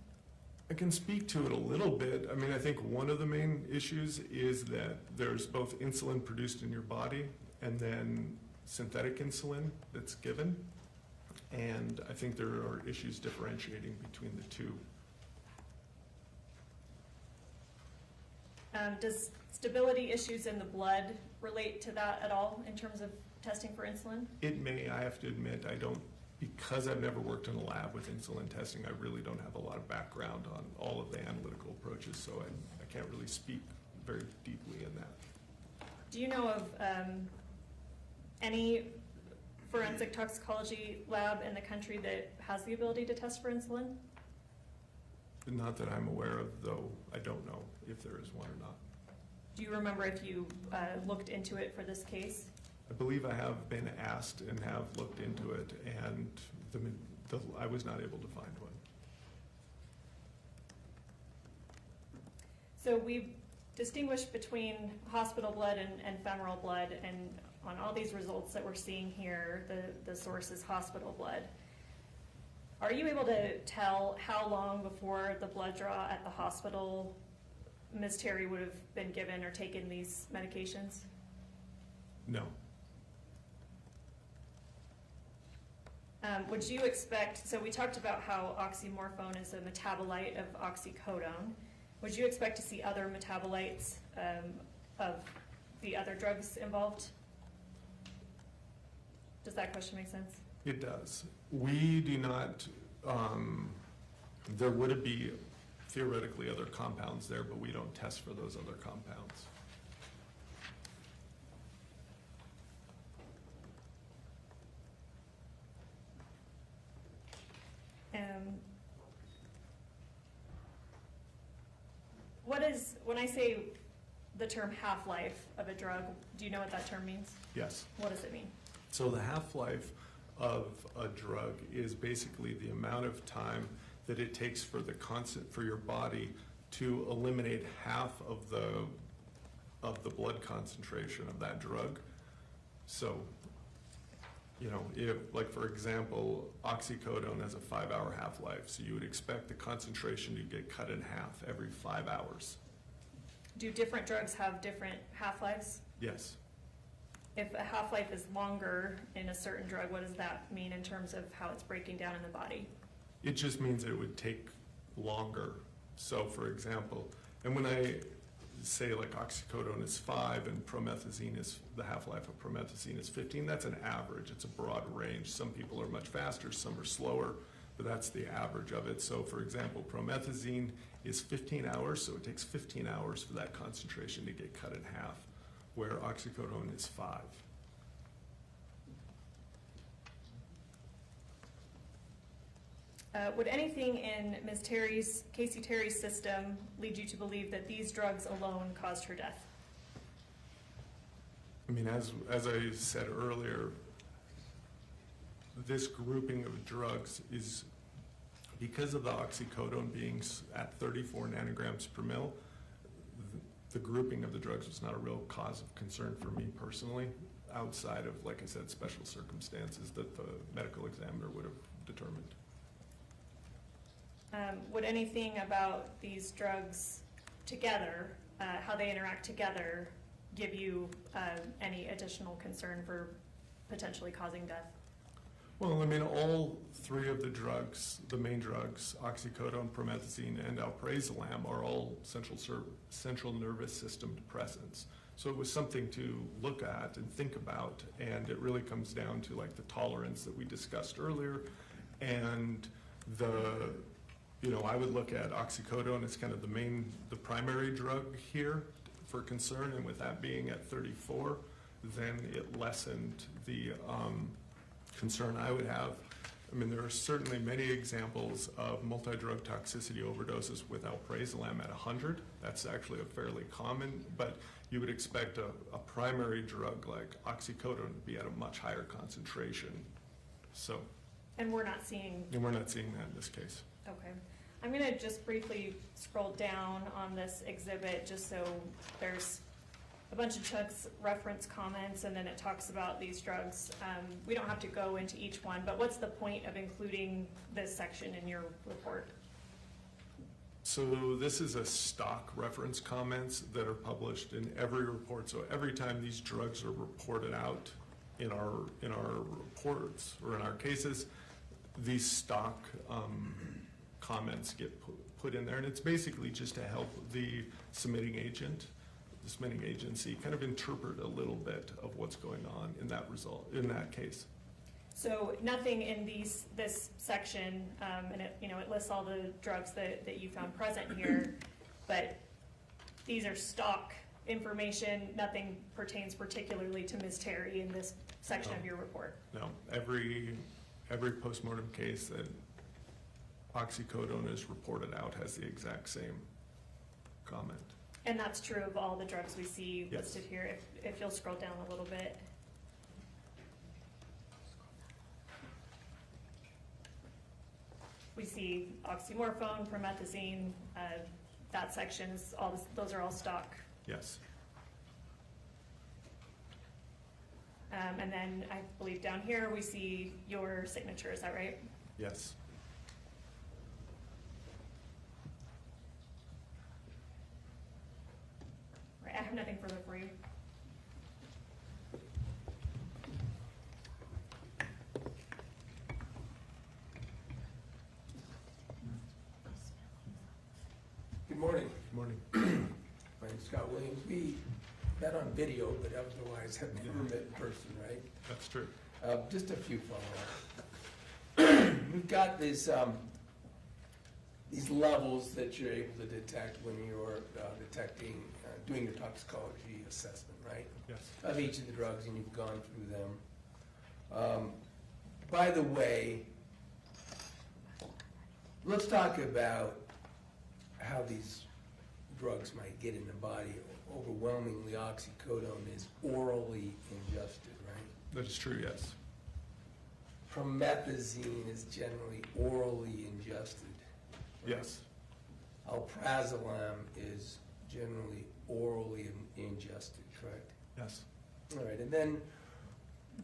I can speak to it a little bit. I mean, I think one of the main issues is that there's both insulin produced in your body and then synthetic insulin that's given. And I think there are issues differentiating between the two. Does stability issues in the blood relate to that at all in terms of testing for insulin? It may. I have to admit, I don't, because I've never worked in a lab with insulin testing, I really don't have a lot of background on all of the analytical approaches, so I can't really speak very deeply in that. Do you know of any forensic toxicology lab in the country that has the ability to test for insulin? Not that I'm aware of, though I don't know if there is one or not. Do you remember if you looked into it for this case? I believe I have been asked and have looked into it, and I was not able to find one. So we've distinguished between hospital blood and femoral blood, and on all these results that we're seeing here, the source is hospital blood. Are you able to tell how long before the blood draw at the hospital Ms. Terry would have been given or taken these medications? No. Would you expect, so we talked about how oxymorphone is a metabolite of oxycodone. Would you expect to see other metabolites of the other drugs involved? Does that question make sense? It does. We do not, there would be theoretically other compounds there, but we don't test for those other compounds. When I say the term half-life of a drug, do you know what that term means? Yes. What does it mean? So the half-life of a drug is basically the amount of time that it takes for your body to eliminate half of the blood concentration of that drug. So, if, like for example, oxycodone has a 5-hour half-life, so you would expect the concentration to get cut in half every 5 hours. Do different drugs have different half-lives? Yes. If a half-life is longer in a certain drug, what does that mean in terms of how it's breaking down in the body? It just means it would take longer. So for example, and when I say like oxycodone is 5 and promethazine is, the half-life of promethazine is 15, that's an average. It's a broad range. Some people are much faster, some are slower, but that's the average of it. So for example, promethazine is 15 hours, so it takes 15 hours for that concentration to get cut in half, where oxycodone is 5. Would anything in Ms. Kacee Terry's system lead you to believe that these drugs alone caused her death? I mean, as I said earlier, this grouping of drugs is, because of the oxycodone being at 34 nanograms per mil, the grouping of the drugs was not a real cause of concern for me personally, outside of, like I said, special circumstances that the medical examiner would have determined. Would anything about these drugs together, how they interact together, give you any additional concern for potentially causing death? Well, I mean, all three of the drugs, the main drugs, oxycodone, promethazine, and alprazolam, are all central nervous system depressants. So it was something to look at and think about, and it really comes down to like the tolerance that we discussed earlier, and I would look at oxycodone as kind of the primary drug here for concern, and with that being at 34, then it lessened the concern I would have. I mean, there are certainly many examples of multi-drug toxicity overdoses with alprazolam at 100. That's actually a fairly common, but you would expect a primary drug like oxycodone to be at a much higher concentration. So. And we're not seeing. And we're not seeing that in this case. Okay. I'm going to just briefly scroll down on this exhibit just so there's a bunch of Chuck's reference comments, and then it talks about these drugs. We don't have to go into each one, but what's the point of including this section in your report? So this is a stock reference comments that are published in every report. So every time these drugs are reported out in our reports or in our cases, these stock comments get put in there, and it's basically just to help the submitting agency kind of interpret a little bit of what's going on in that case. So nothing in this section, and it lists all the drugs that you found present here, but these are stock information. Nothing pertains particularly to Ms. Terry in this section of your report. No, every postmortem case that oxycodone is reported out has the exact same comment. And that's true of all the drugs we see Yes. listed here. If you'll scroll down a little bit. We see oxymorphone, promethazine, that section is those are all stock. Yes. And then I believe down here we see your signature, is that right? Yes. Right, I have nothing further for you. Good morning. Good morning. My name's Scott Williams. We met on video, but otherwise have never met in person, right? That's true. Just a few follow-ups. We've got these levels that you're able to detect when you're doing your toxicology assessment, right? Yes. Of each of the drugs, and you've gone through them. By the way, let's talk about how these drugs might get in the body. Overwhelmingly, oxycodone is orally ingested, right? That is true, yes. Promethazine is generally orally ingested. Right? Yes. Alprazolam is generally orally ingested, correct? Yes. All right, and then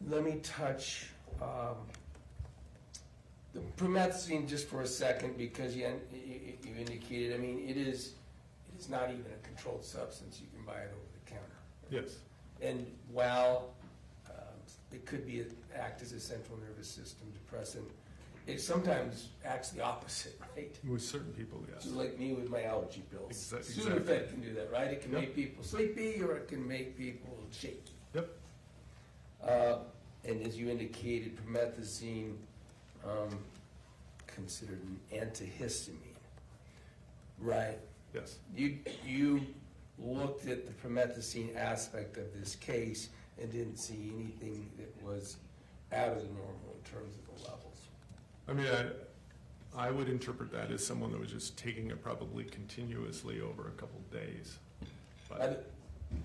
let me touch the promethazine just for a second, because you indicated, I mean, it is not even a controlled substance. You can buy it over the counter. Yes. And while it could act as a central nervous system depressant, it sometimes acts the opposite, right? With certain people, yes. So like me with my allergy pills. Exactly. Sudafed can do that, right? It can Yep. make people sleepy, or it can make people shaky. Yep. And as you indicated, promethazine considered an antihistamine, right? Yes. You looked at the promethazine aspect of this case and didn't see anything that was out of the normal in terms of the levels. I mean, I would interpret that as someone that was just taking it probably continuously over a couple days. But,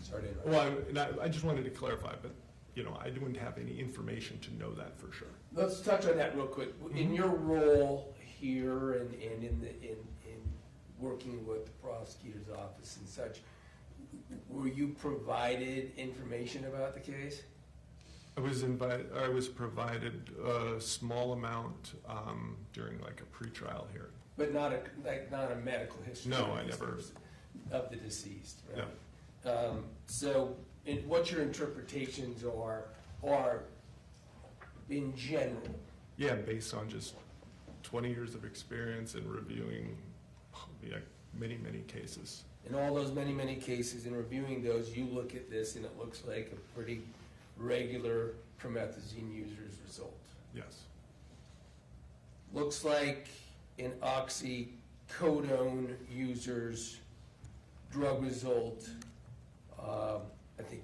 Sorry to interrupt. well, I just wanted to clarify, but I wouldn't have any information to know that for sure. Let's touch on that real quick. In your role here and in working with the prosecutor's office and such, were you provided information about the case? I was provided a small amount during like a pretrial hearing. But not a medical history? No, I never. Of the deceased, right? No. So what your interpretations are in general, Yeah, based on just 20 years of experience in reviewing many, many cases. In all those many, many cases, in reviewing those, you look at this and it looks like a pretty regular promethazine user's result. Yes. Looks like an oxycodone user's drug result, I think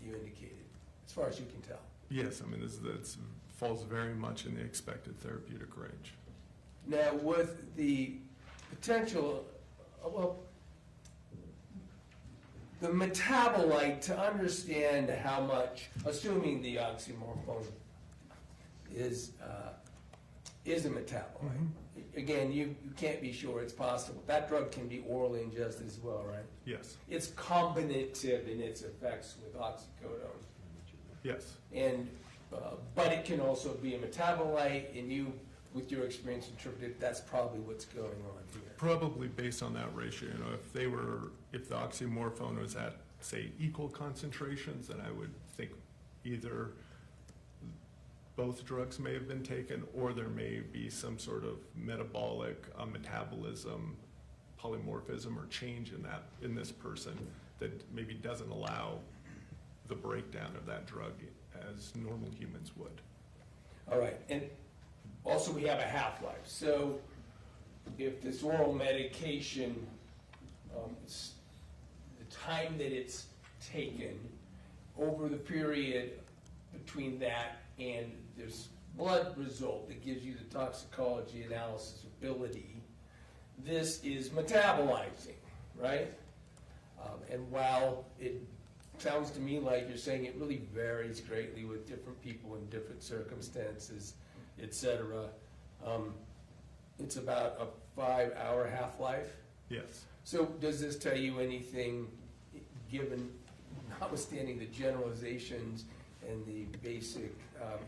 you indicated, as far as you can tell. Yes, I mean, this falls very much in the expected therapeutic range. Now, with the potential, well, the metabolite, to understand how much, assuming the oxymorphone is a metabolite. Again, you can't be sure, it's possible. That drug can be orally ingested as well, right? Yes. It's combinative in its effects with oxycodone. Yes. And, but it can also be a metabolite, and you, with your experience, interpreted that's probably what's going on here. Probably based on that ratio, you know, if the oxymorphone was at, say, equal concentrations, then I would think either both drugs may have been taken, or there may be some sort of metabolic metabolism, polymorphism, or change in this person that maybe doesn't allow the breakdown of that drug as normal humans would. All right, and also we have a half-life. So if this oral medication, the time that it's taken, over the period between that and this blood result that gives you the toxicology analysis ability, this is metabolizing, right? And while it sounds to me like you're saying it really varies greatly with different people in different circumstances, et cetera, it's about a 5-hour half-life. Yes. So does this tell you anything, given, notwithstanding the generalizations and the basic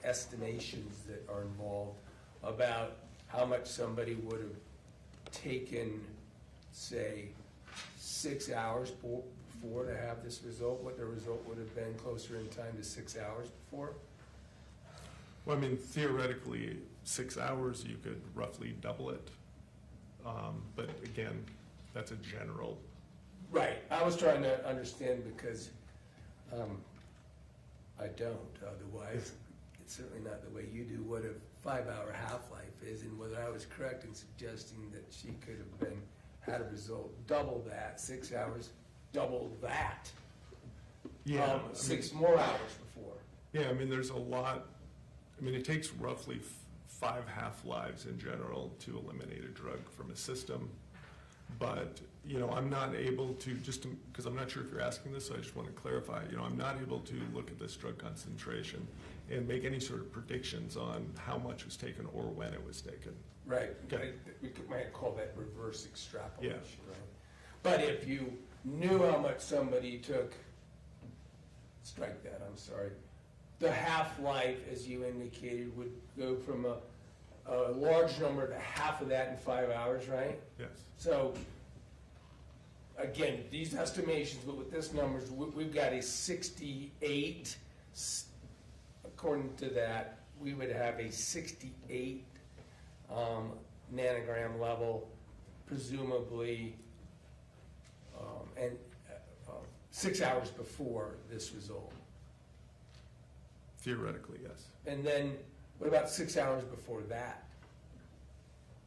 estimations that are involved, about how much somebody would have taken, say, 6 hours before to have this result, what the result would have been closer in time to 6 hours before? Well, I mean, theoretically, 6 hours, you could roughly double it. But again, that's a general. Right. I was trying to understand because I don't. Otherwise, it's certainly not the way you do what a 5-hour half-life is, and whether I was correct in suggesting that she could have had a result double that, 6 hours, double that. Yeah. 6 more hours before. Yeah, I mean, there's a lot. I mean, it takes roughly 5 half-lives in general to eliminate a drug from a system. But, you know, I'm not able to, because I'm not sure if you're asking this, so I just want to clarify, you know, I'm not able to look at this drug concentration and make any sort of predictions on how much was taken or when it was taken. Right. Okay. We might call that reverse extrapolation, Yeah. right? But if you knew how much somebody took, strike that, I'm sorry, the half-life, as you indicated, would go from a large number to half of that in 5 hours, right? Yes. So, again, these estimations, but with this numbers, we've got a 68, according to that, we would have a 68 nanogram level, presumably, and 6 hours before this result. Theoretically, yes. And then, what about 6 hours before that?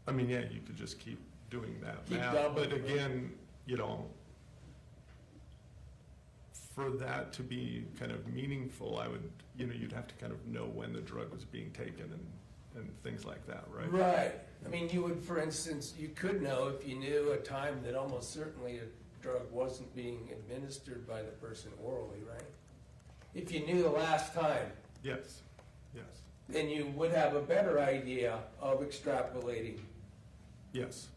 I mean, yeah, you could just keep doing that Keep math. doubling, But right? again, you know, for that to be kind of meaningful, you'd have to kind of know when the drug was being taken and things like that, right? Right. I mean, you would, for instance, you could know if you knew a time that almost certainly a drug wasn't being administered by the person orally, right? If you knew the last time, Yes, yes, then you would have a better idea of extrapolating. yes.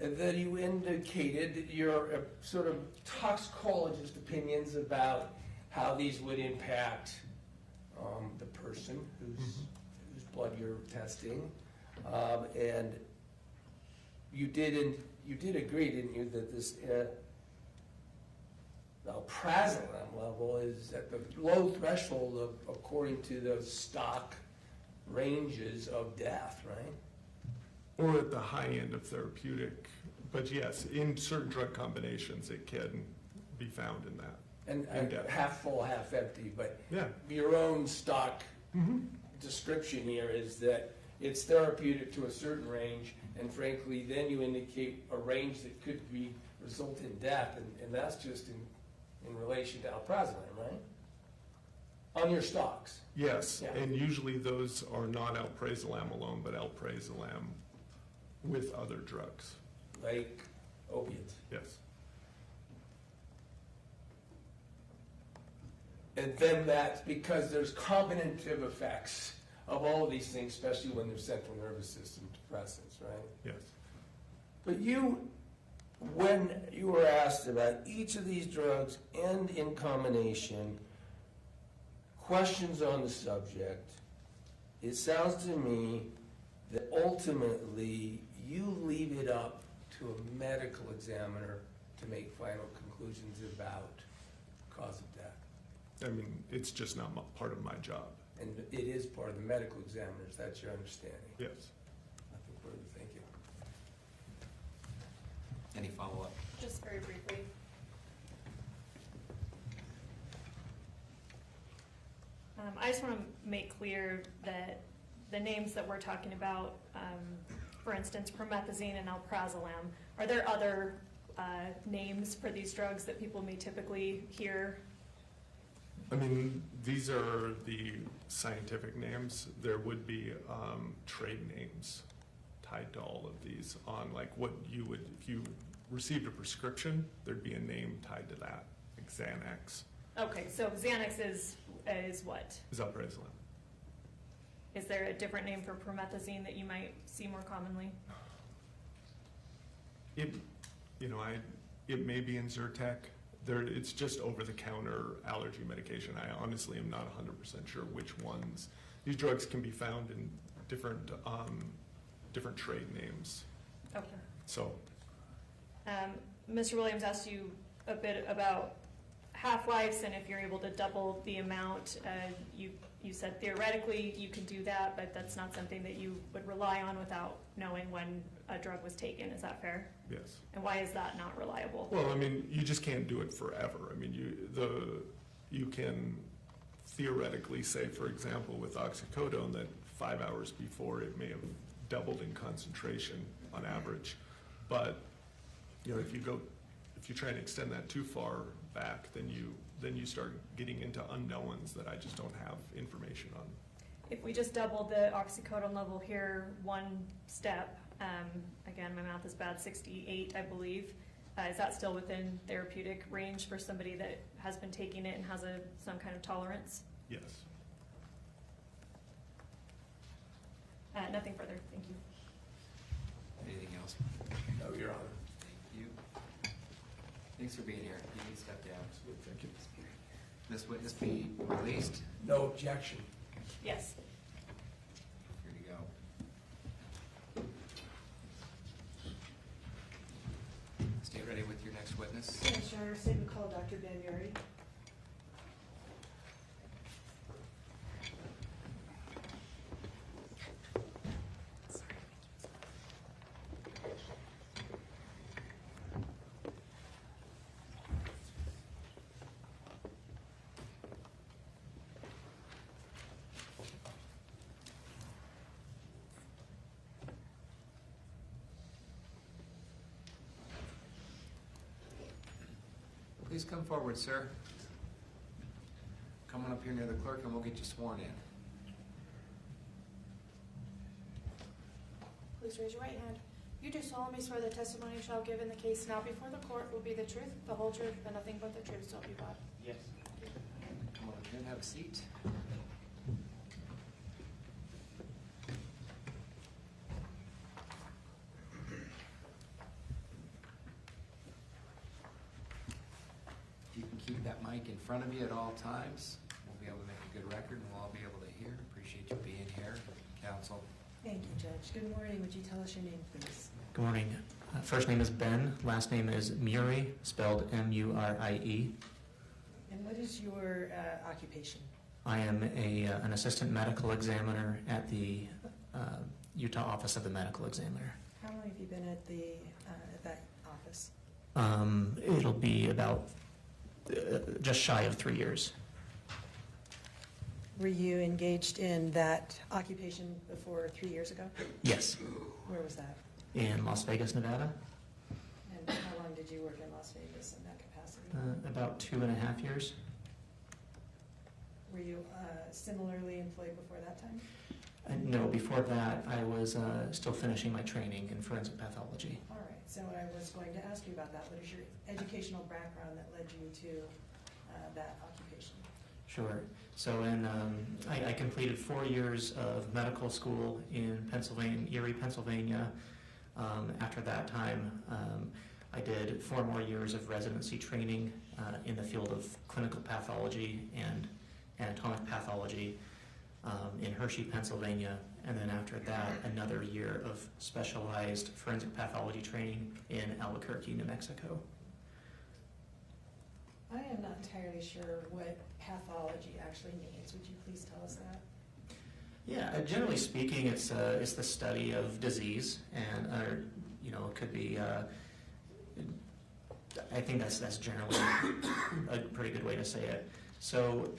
And then you indicated your sort of toxicologist opinions about how these would impact the person whose blood you're testing. And you did agree, didn't you, that this, I'll alprazolam level is at the low threshold of, according to the stock ranges of death, right? Or at the high end of therapeutic, but yes, in certain drug combinations, it can be found in that. And half full, half empty, but Yeah. your own stock description here is that it's therapeutic to a certain range, and frankly, then you indicate a range that could result in death, and that's just in relation to alprazolam, right? On your stocks. Yes, Yeah. and usually those are not alprazolam alone, but alprazolam with other drugs. Like opiates. Yes. And then that's because there's combinative effects of all of these things, especially when they're central nervous system depressants, right? Yes. But when you were asked about each of these drugs and in combination, questions on the subject, it sounds to me that ultimately you leave it up to a medical examiner to make final conclusions about cause of death. I mean, it's just not part of my job. And it is part of the medical examiners, that's your understanding? Yes. Nothing further, thank you. Any follow-up? Just very briefly. I just want to make clear that the names that we're talking about, for instance, promethazine and alprazolam, are there other names for these drugs that people may typically hear? I mean, these are the scientific names. There would be trade names tied to all of these on like what you would, if you received a prescription, there'd be a name tied to that, like Xanax. Okay, so Xanax is what? Is alprazolam. Is there a different name for promethazine that you might see more commonly? It may be in Zyrtec. It's just over-the-counter allergy medication. I honestly am not 100% sure which ones. These drugs can be found in different trade names. Okay. So, Mr. Williams asked you a bit about half-lives and if you're able to double the amount. You said theoretically you can do that, but that's not something that you would rely on without knowing when a drug was taken. Is that fair? yes. And why is that not reliable? Well, I mean, you just can't do it forever. I mean, you can theoretically say, for example, with oxycodone that 5 hours before it may have doubled in concentration on average. But, if you try and extend that too far back, then you start getting into unknowns that I just don't have information on. If we just double the oxycodone level here one step, again, my math is bad, 68, I believe. Is that still within therapeutic range for somebody that has been taking it and has some kind of tolerance? Yes. Nothing further, thank you. Anything else? No, Your Honor. Thank you. Thanks for being here. You can step down. Thank you. This witness be released. No objection. Yes. Here to go. Stay ready with your next witness. Yes, Your Honor, statement called Dr. Ben Muri. Please come forward, sir. Come on up here near the clerk and we'll get you sworn in. Please raise your right hand. You do solemnly swear the testimony you shall give in the case now before the court will be the truth, the whole truth, and nothing but the truth, so help you God. Yes. Come on up here and have a seat. If you can keep that mic in front of you at all times, we'll be able to make a good record and we'll all be able to hear. Appreciate you being here, counsel. Thank you, Judge. Good morning. Would you tell us your name, please? Good morning. First name is Ben, last name is Muri, spelled M-U-R-I-E. And what is your occupation? I am an assistant medical examiner at the Utah Office of the Medical Examiner. How long have you been at that office? It'll be about just shy of 3 years. Were you engaged in that occupation before 3 years ago? Yes, Where was that? in Las Vegas, Nevada. And how long did you work in Las Vegas in that capacity? About 2.5 years. Were you similarly employed before that time? No, before that, I was still finishing my training in forensic pathology. All right, so I was going to ask you about that. What is your educational background that led you to that occupation? Sure. So I completed 4 years of medical school in Pennsylvania, Erie, Pennsylvania. After that time, I did 4 more years of residency training in the field of clinical pathology and anatomic pathology in Hershey, Pennsylvania. And then after that, another year of specialized forensic pathology training in Albuquerque, New Mexico. I am not entirely sure what pathology actually means. Would you please tell us that? Yeah, generally speaking, it's the study of disease, and it could be. I think that's generally a pretty good way to say it. So,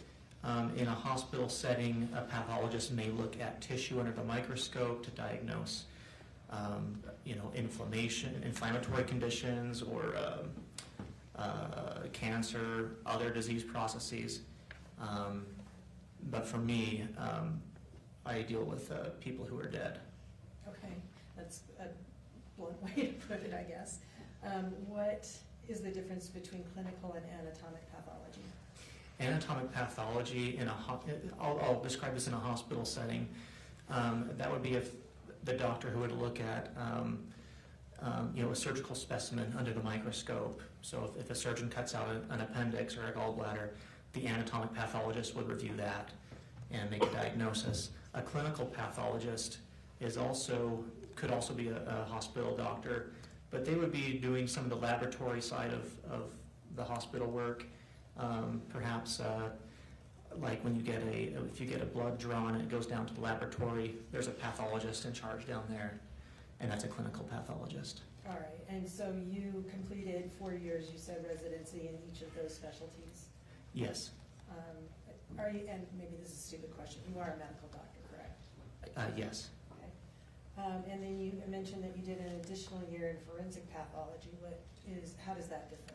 in a hospital setting, a pathologist may look at tissue under the microscope to diagnose, inflammatory conditions, or cancer, other disease processes. But for me, I deal with people who are dead. Okay, that's a blunt way to put it, I guess. What is the difference between clinical and anatomic pathology? Anatomic pathology I'll describe this in a hospital setting. That would be if the doctor who would look at a surgical specimen under the microscope. So if a surgeon cuts out an appendix or a gallbladder, the anatomic pathologist would review that and make a diagnosis. A clinical pathologist could also be a hospital doctor, but they would be doing some of the laboratory side of the hospital work. Perhaps like when if you get a blood drawn and it goes down to the laboratory, there's a pathologist in charge down there, and that's a clinical pathologist. All right, and so you completed 4 years, you said, residency in each of those specialties? Yes. Are you, and maybe this is a stupid question, you are a medical doctor, correct? Yes. Okay. And then you mentioned that you did an additional year in forensic pathology. How does that differ?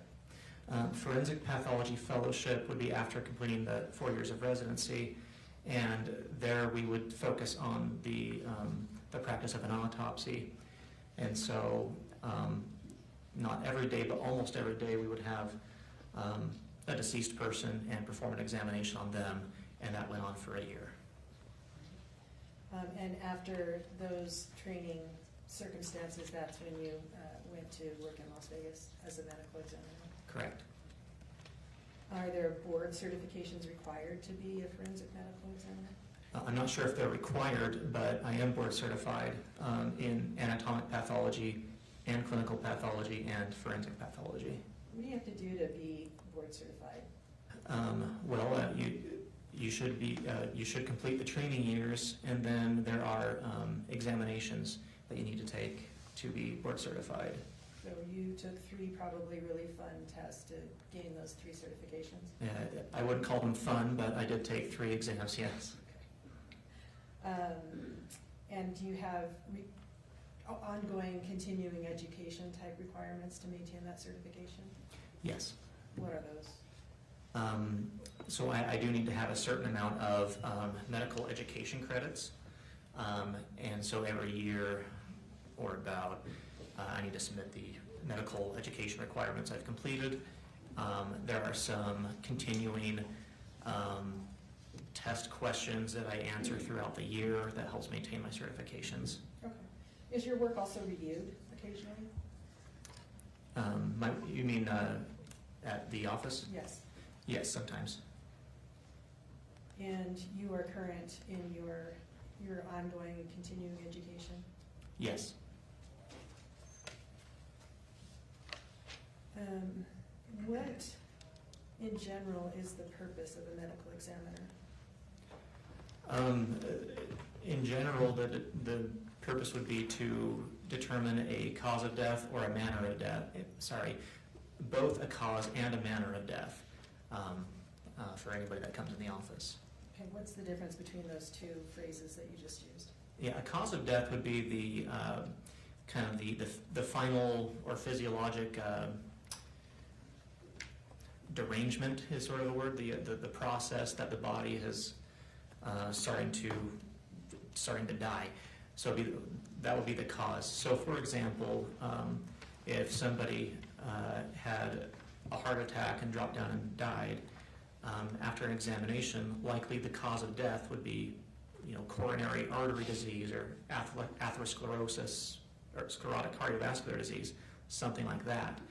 Forensic pathology fellowship would be after completing the 4 years of residency, and there we would focus on the practice of an autopsy. And so not every day, but almost every day, we would have a deceased person and perform an examination on them, and that went on for a year. And after those training circumstances, that's when you went to work in Las Vegas as a medical examiner? Correct. Are there board certifications required to be a forensic medical examiner? I'm not sure if they're required, but I am board certified in anatomic pathology and clinical pathology and forensic pathology. What do you have to do to be board certified? You should complete the training years, and then there are examinations that you need to take to be board certified. So you took 3 probably really fun tests to gain those 3 certifications? I wouldn't call them fun, but I did take 3 exams, yes. Okay. And do you have ongoing continuing education type requirements to maintain that certification? Yes. What are those? So I do need to have a certain amount of medical education credits. And so every year or about, I need to submit the medical education requirements I've completed. There are some continuing test questions that I answer throughout the year that helps maintain my certifications. Okay. Is your work also reviewed occasionally? You mean at the office? Yes. Yes, sometimes. And you are current in your ongoing continuing education? Yes. in general is the purpose of a medical examiner? In general, the purpose would be to determine a cause of death or a manner of death. Both a cause and a manner of death for anybody that comes in the office. Okay, what's the difference between those two phrases that you just used? Yeah, a cause of death would be the kind of the final or physiologic derangement is sort of the word, the process that the body is starting to die. So that would be the cause. So for example, if somebody had a heart attack and dropped down and died, after an examination, likely the cause of death would be, coronary artery disease or atherosclerosis or sclerotic cardiovascular disease, something like that.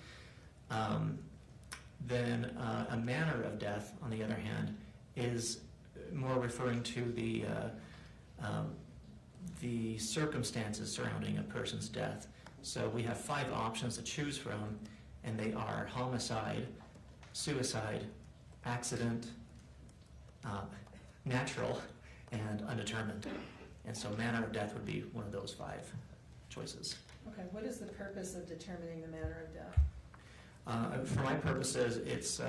Then a manner of death, on the other hand, is more referring to the circumstances surrounding a person's death. So we have 5 options to choose from, and they are homicide, suicide, accident, natural, and undetermined. And so manner of death would be one of those 5 choices. Okay, what is the purpose of determining the manner of death? For my purposes, it's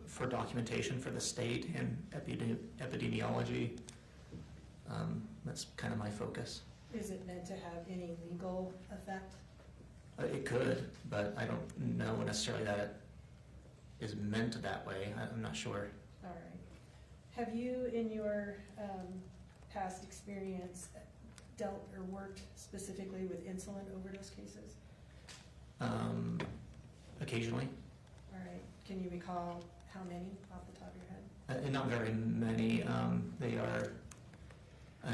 for documentation for the state and epidemiology. That's kind of my focus. Is it meant to have any legal effect? It could, but I don't know necessarily that it is meant that way. I'm not sure. All right. Have you, in your past experience, dealt or worked specifically with insulin overdose cases? Occasionally. All right. Can you recall how many off the top of your head? Not very many. They are,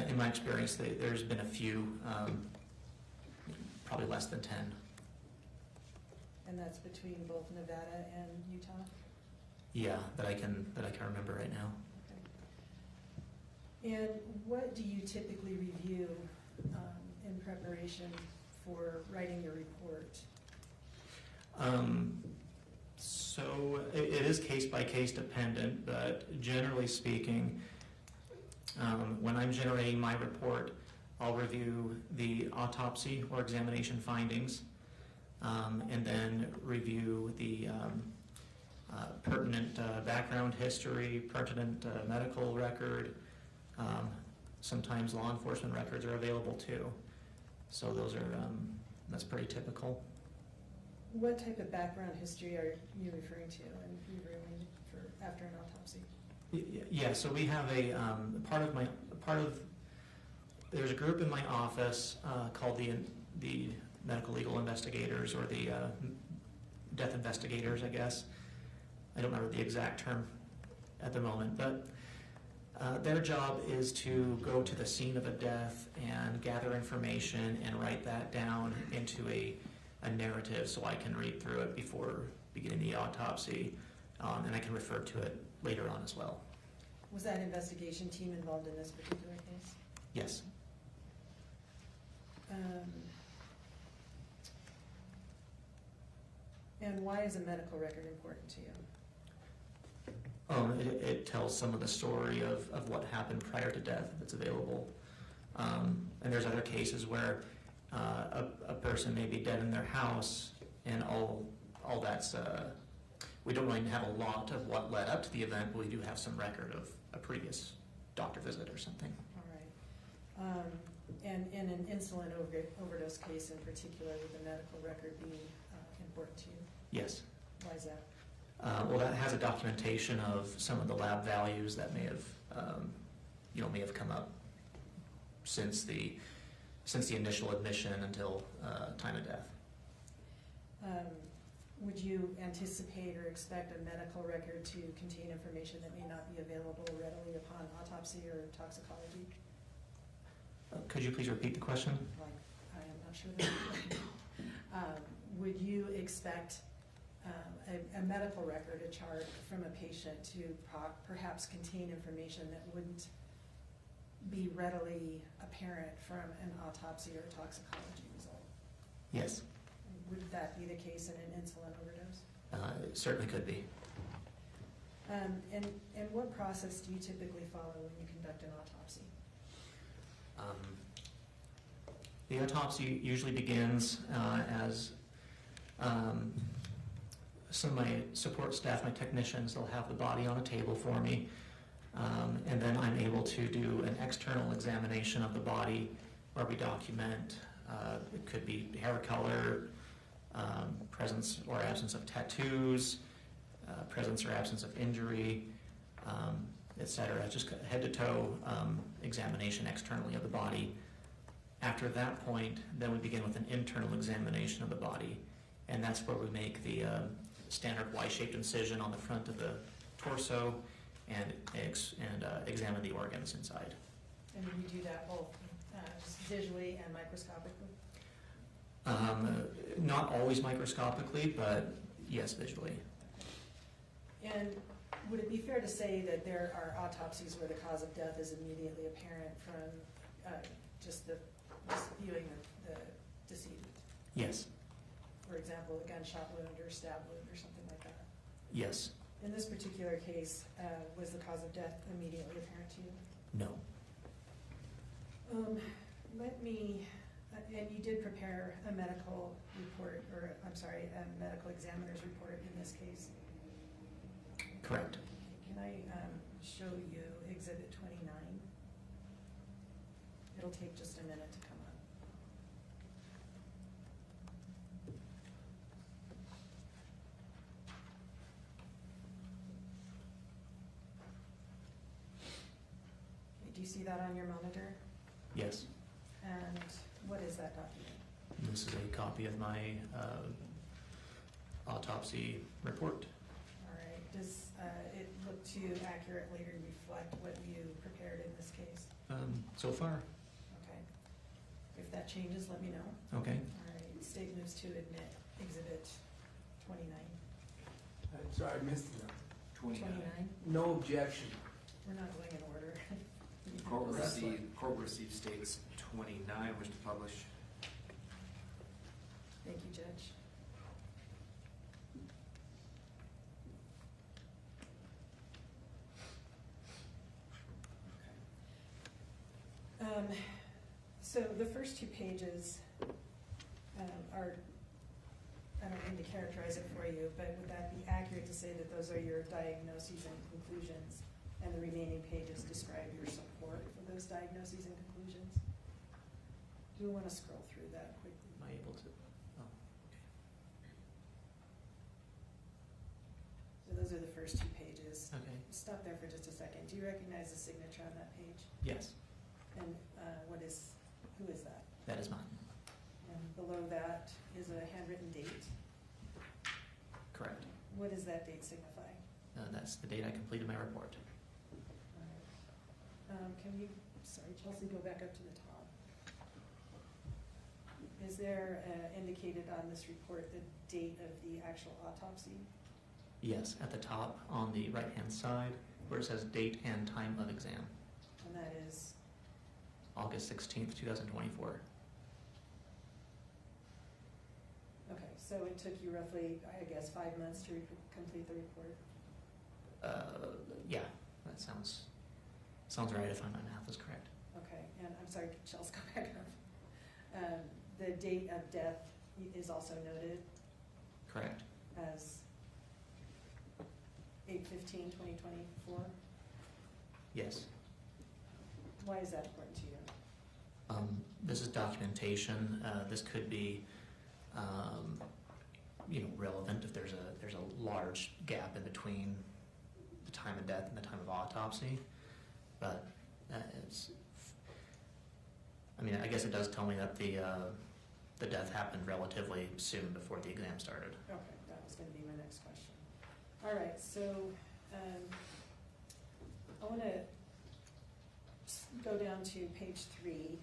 in my experience, there's been a few, probably less than 10. And that's between both Nevada and Utah? Yeah, that I can remember right now. Okay. And what do you typically review in preparation for writing your report? So it is case by case dependent, but generally speaking, when I'm generating my report, I'll review the autopsy or examination findings, and then review the pertinent background history, pertinent medical record. Sometimes law enforcement records are available too. So those are, that's pretty typical. What type of background history are you referring to and reviewing for after an autopsy? Yeah, so we have there's a group in my office called the medical legal investigators, or the death investigators, I guess. I don't remember the exact term at the moment, but their job is to go to the scene of a death and gather information and write that down into a narrative so I can read through it before beginning the autopsy, and I can refer to it later on as well. Was that investigation team involved in this particular case? Yes. And why is a medical record important to you? It tells some of the story of what happened prior to death, if it's available. And there's other cases where a person may be dead in their house, and all that's, we don't really have a lot of what led up to the event, but we do have some record of a previous doctor visit or something. All right. And in an insulin overdose case in particular, would the medical record be important to you? Yes. Why is that? Well, that has a documentation of some of the lab values that may have come up since the initial admission until time of death. Would you anticipate or expect a medical record to contain information that may not be available readily upon autopsy or toxicology? Could you please repeat the question? I am not sure. Would you expect a medical record, a chart from a patient to perhaps contain information that wouldn't be readily apparent from an autopsy or toxicology result? Yes. Would that be the case in an insulin overdose? It certainly could be. And what process do you typically follow when you conduct an autopsy? The autopsy usually begins as some of my support staff, my technicians, they'll have the body on a table for me, and then I'm able to do an external examination of the body where we document, it could be hair color, presence or absence of tattoos, presence or absence of injury, etc. Just head to toe examination externally of the body. After that point, then we begin with an internal examination of the body, and that's where we make the standard Y-shaped incision on the front of the torso and examine the organs inside. And you do that both just visually and microscopically? Not always microscopically, but yes, visually. And would it be fair to say that there are autopsies where the cause of death is immediately apparent from just viewing the decedent? Yes. For example, a gunshot wound or stab wound or something like that? Yes. In this particular case, was the cause of death immediately apparent to you? No. And you did prepare a medical report, or I'm sorry, a medical examiner's report in this case. Correct. Can I show you Exhibit 29? It'll take just a minute to come up. Okay, do you see that on your monitor? Yes. And what is that document? This is a copy of my autopsy report. All right, does it look to accurately reflect what you prepared in this case? So far. Okay. If that changes, let me know. Okay. All right, state moves to admit Exhibit 29. Sorry, I missed it. 29? No objection. We're not going in order. Court received states 29, wish to publish. Thank you, Judge. So the first two pages are, I don't mean to characterize it for you, but would that be accurate to say that those are your diagnoses and conclusions, and the remaining pages describe your support for those diagnoses and conclusions? Do we want to scroll through that quickly? Am I able to? Oh, okay. So those are the first two pages. Okay. Stop there for just a second. Do you recognize the signature on that page? Yes, And who is that? that is mine. And below that is a handwritten date. Correct. What does that date signify? That's the date I completed my report. All right. Can you, sorry, Chelsea, go back up to the top. Is there indicated on this report the date of the actual autopsy? Yes, at the top on the right-hand side where it says date and time of exam. And that is? August 16th, 2024. Okay, so it took you roughly, I guess, 5 months to complete the report? Yeah, that sounds right if my math is correct. Okay, and I'm sorry, Chelsea, go back up. The date of death is also noted Correct. as 8/15/2024? Yes. Why is that important to you? This is documentation. This could be, relevant if there's a large gap in between the time of death and the time of autopsy. But I guess it does tell me that the death happened relatively soon before the exam started. Okay, that was going to be my next question. All right, so I want to go down to page 3.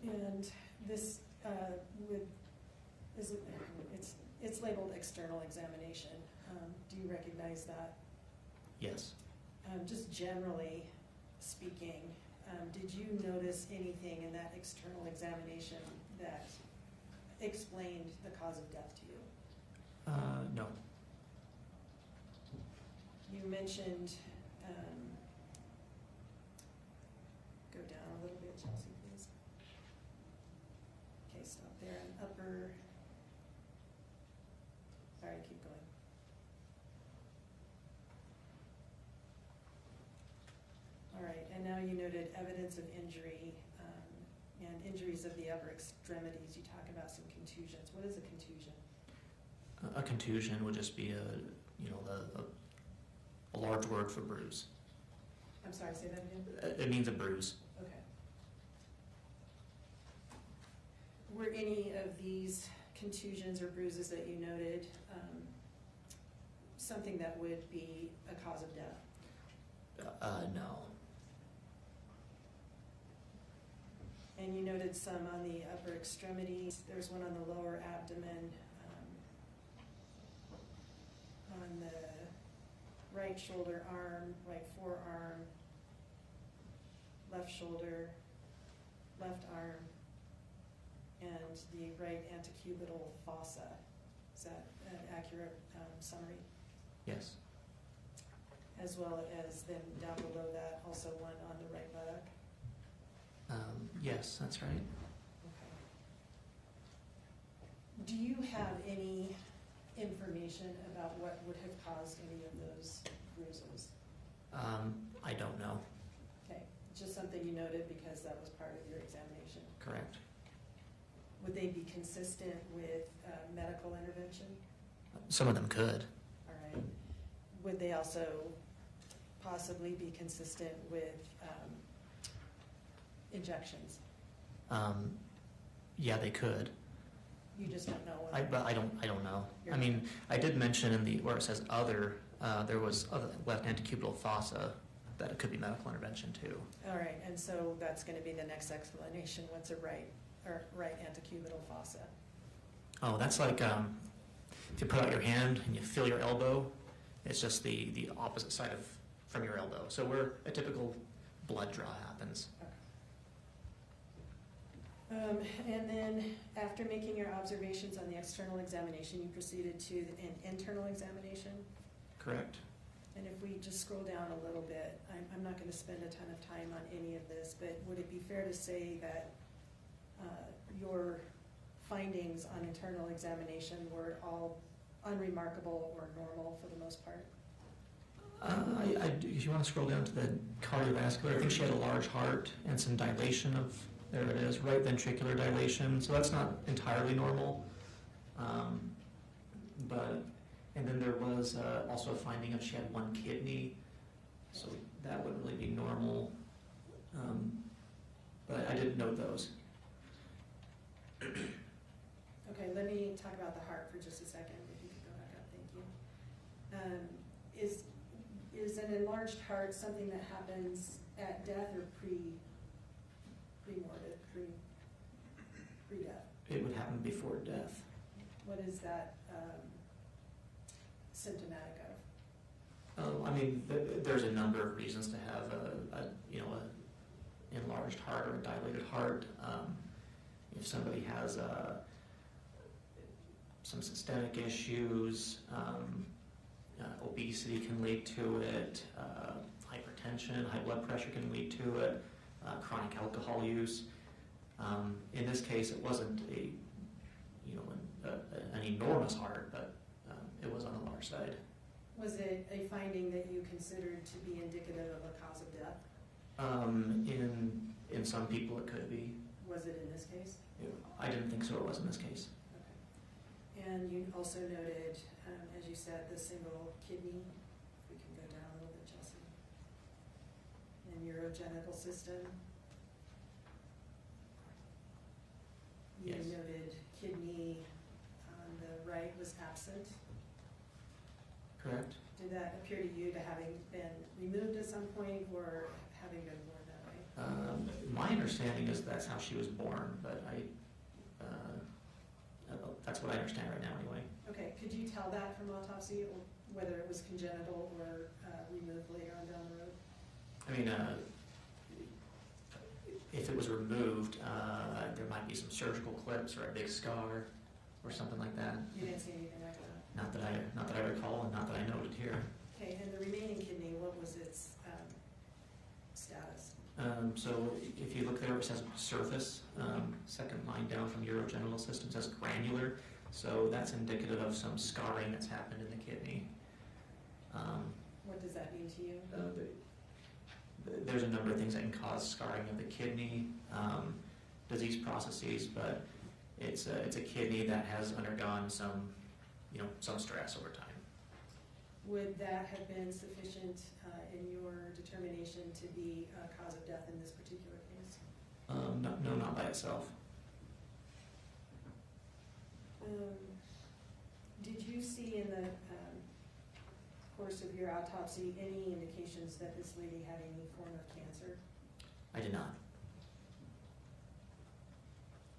And this it's labeled external examination. Do you recognize that? Yes. Just generally speaking, did you notice anything in that external examination that explained the cause of death to you? No. mentioned, go down a little bit, Chelsea, please. Okay, stop there, and upper, all right, keep going. All right, and now you noted evidence of injury, and injuries of the upper extremities. You talk about some contusions. What is a contusion? A contusion would just be a large word for bruise. I'm sorry, say that again? It means a bruise. Okay. Were any of these contusions or bruises that you noted something that would be a cause of death? No. And you noted some on the upper extremities. There's one on the lower abdomen, on the right shoulder arm, right forearm, left shoulder, left arm, and the right antecubital fossa. Is that an accurate summary? Yes. As well as then down below that, also one on the right buttock? Yes, that's right. Okay. Do you have any information about what would have caused any of those bruises? I don't know. Okay, just something you noted because that was part of your examination. Correct. Would they be consistent with medical intervention? Some of them could. All right. Would they also possibly be consistent with injections? Yeah, they could. You just don't know. But I don't know. I mean, I did mention in the where it says other, there was other left antecubital fossa that it could be medical intervention too. All right, and so that's going to be the next explanation. What's a right antecubital fossa? Oh, that's like if you put out your hand and you feel your elbow, it's just the opposite side from your elbow. So where a typical blood draw happens. And then after making your observations on the external examination, you proceeded to an internal examination? Correct. And if we just scroll down a little bit, I'm not going to spend a ton of time on any of this, but would it be fair to say that your findings on internal examination were all unremarkable or normal for the most part? If you want to scroll down to the cardiovascular, I think she had a large heart and some dilation of, there it is, right ventricular dilation. So that's not entirely normal. And then there was also a finding of she had one kidney. So that wouldn't really be normal. But I didn't note those. Okay, let me talk about the heart for just a second, if you could go back up, thank you. Is an enlarged heart something that happens at death or pre-death? It would happen before death. What is that symptomatic of? I mean, there's a number of reasons to have a enlarged heart or a dilated heart. If somebody has some systemic issues, obesity can lead to it, hypertension, high blood pressure can lead to it, chronic alcohol use. In this case, it wasn't an enormous heart, but it was on the large side. Was it a finding that you considered to be indicative of a cause of death? In some people, it could be. Was it in this case? I didn't think so. It was in this case. Okay. And you also noted, as you said, the single kidney. If we can go down a little bit, Chelsea. And urogenital system. You Yes. noted kidney on the right was absent. Correct. Did that appear to you to having been removed at some point or having been born that way? My understanding is that's how she was born, but that's what I understand right now anyway. Okay, could you tell that from autopsy, or whether it was congenital or removed later on down the road? I mean, if it was removed, there might be some surgical clips or a big scar or something like that. You didn't see anything like that? Not that I recall, and not that I noted here. Okay, and the remaining kidney So if you look there, it says surface, second line down from urogenital system says granular. So that's indicative of some scarring that's happened in the kidney. What does that mean to you? There's a number of things that can cause scarring of the kidney, disease processes, but it's a kidney that has undergone some, some stress over time. Would that have been sufficient in your determination to be a cause of death in this particular case? No, not by itself. Did you see in the course of your autopsy any indications that this lady had any form of cancer? I did not.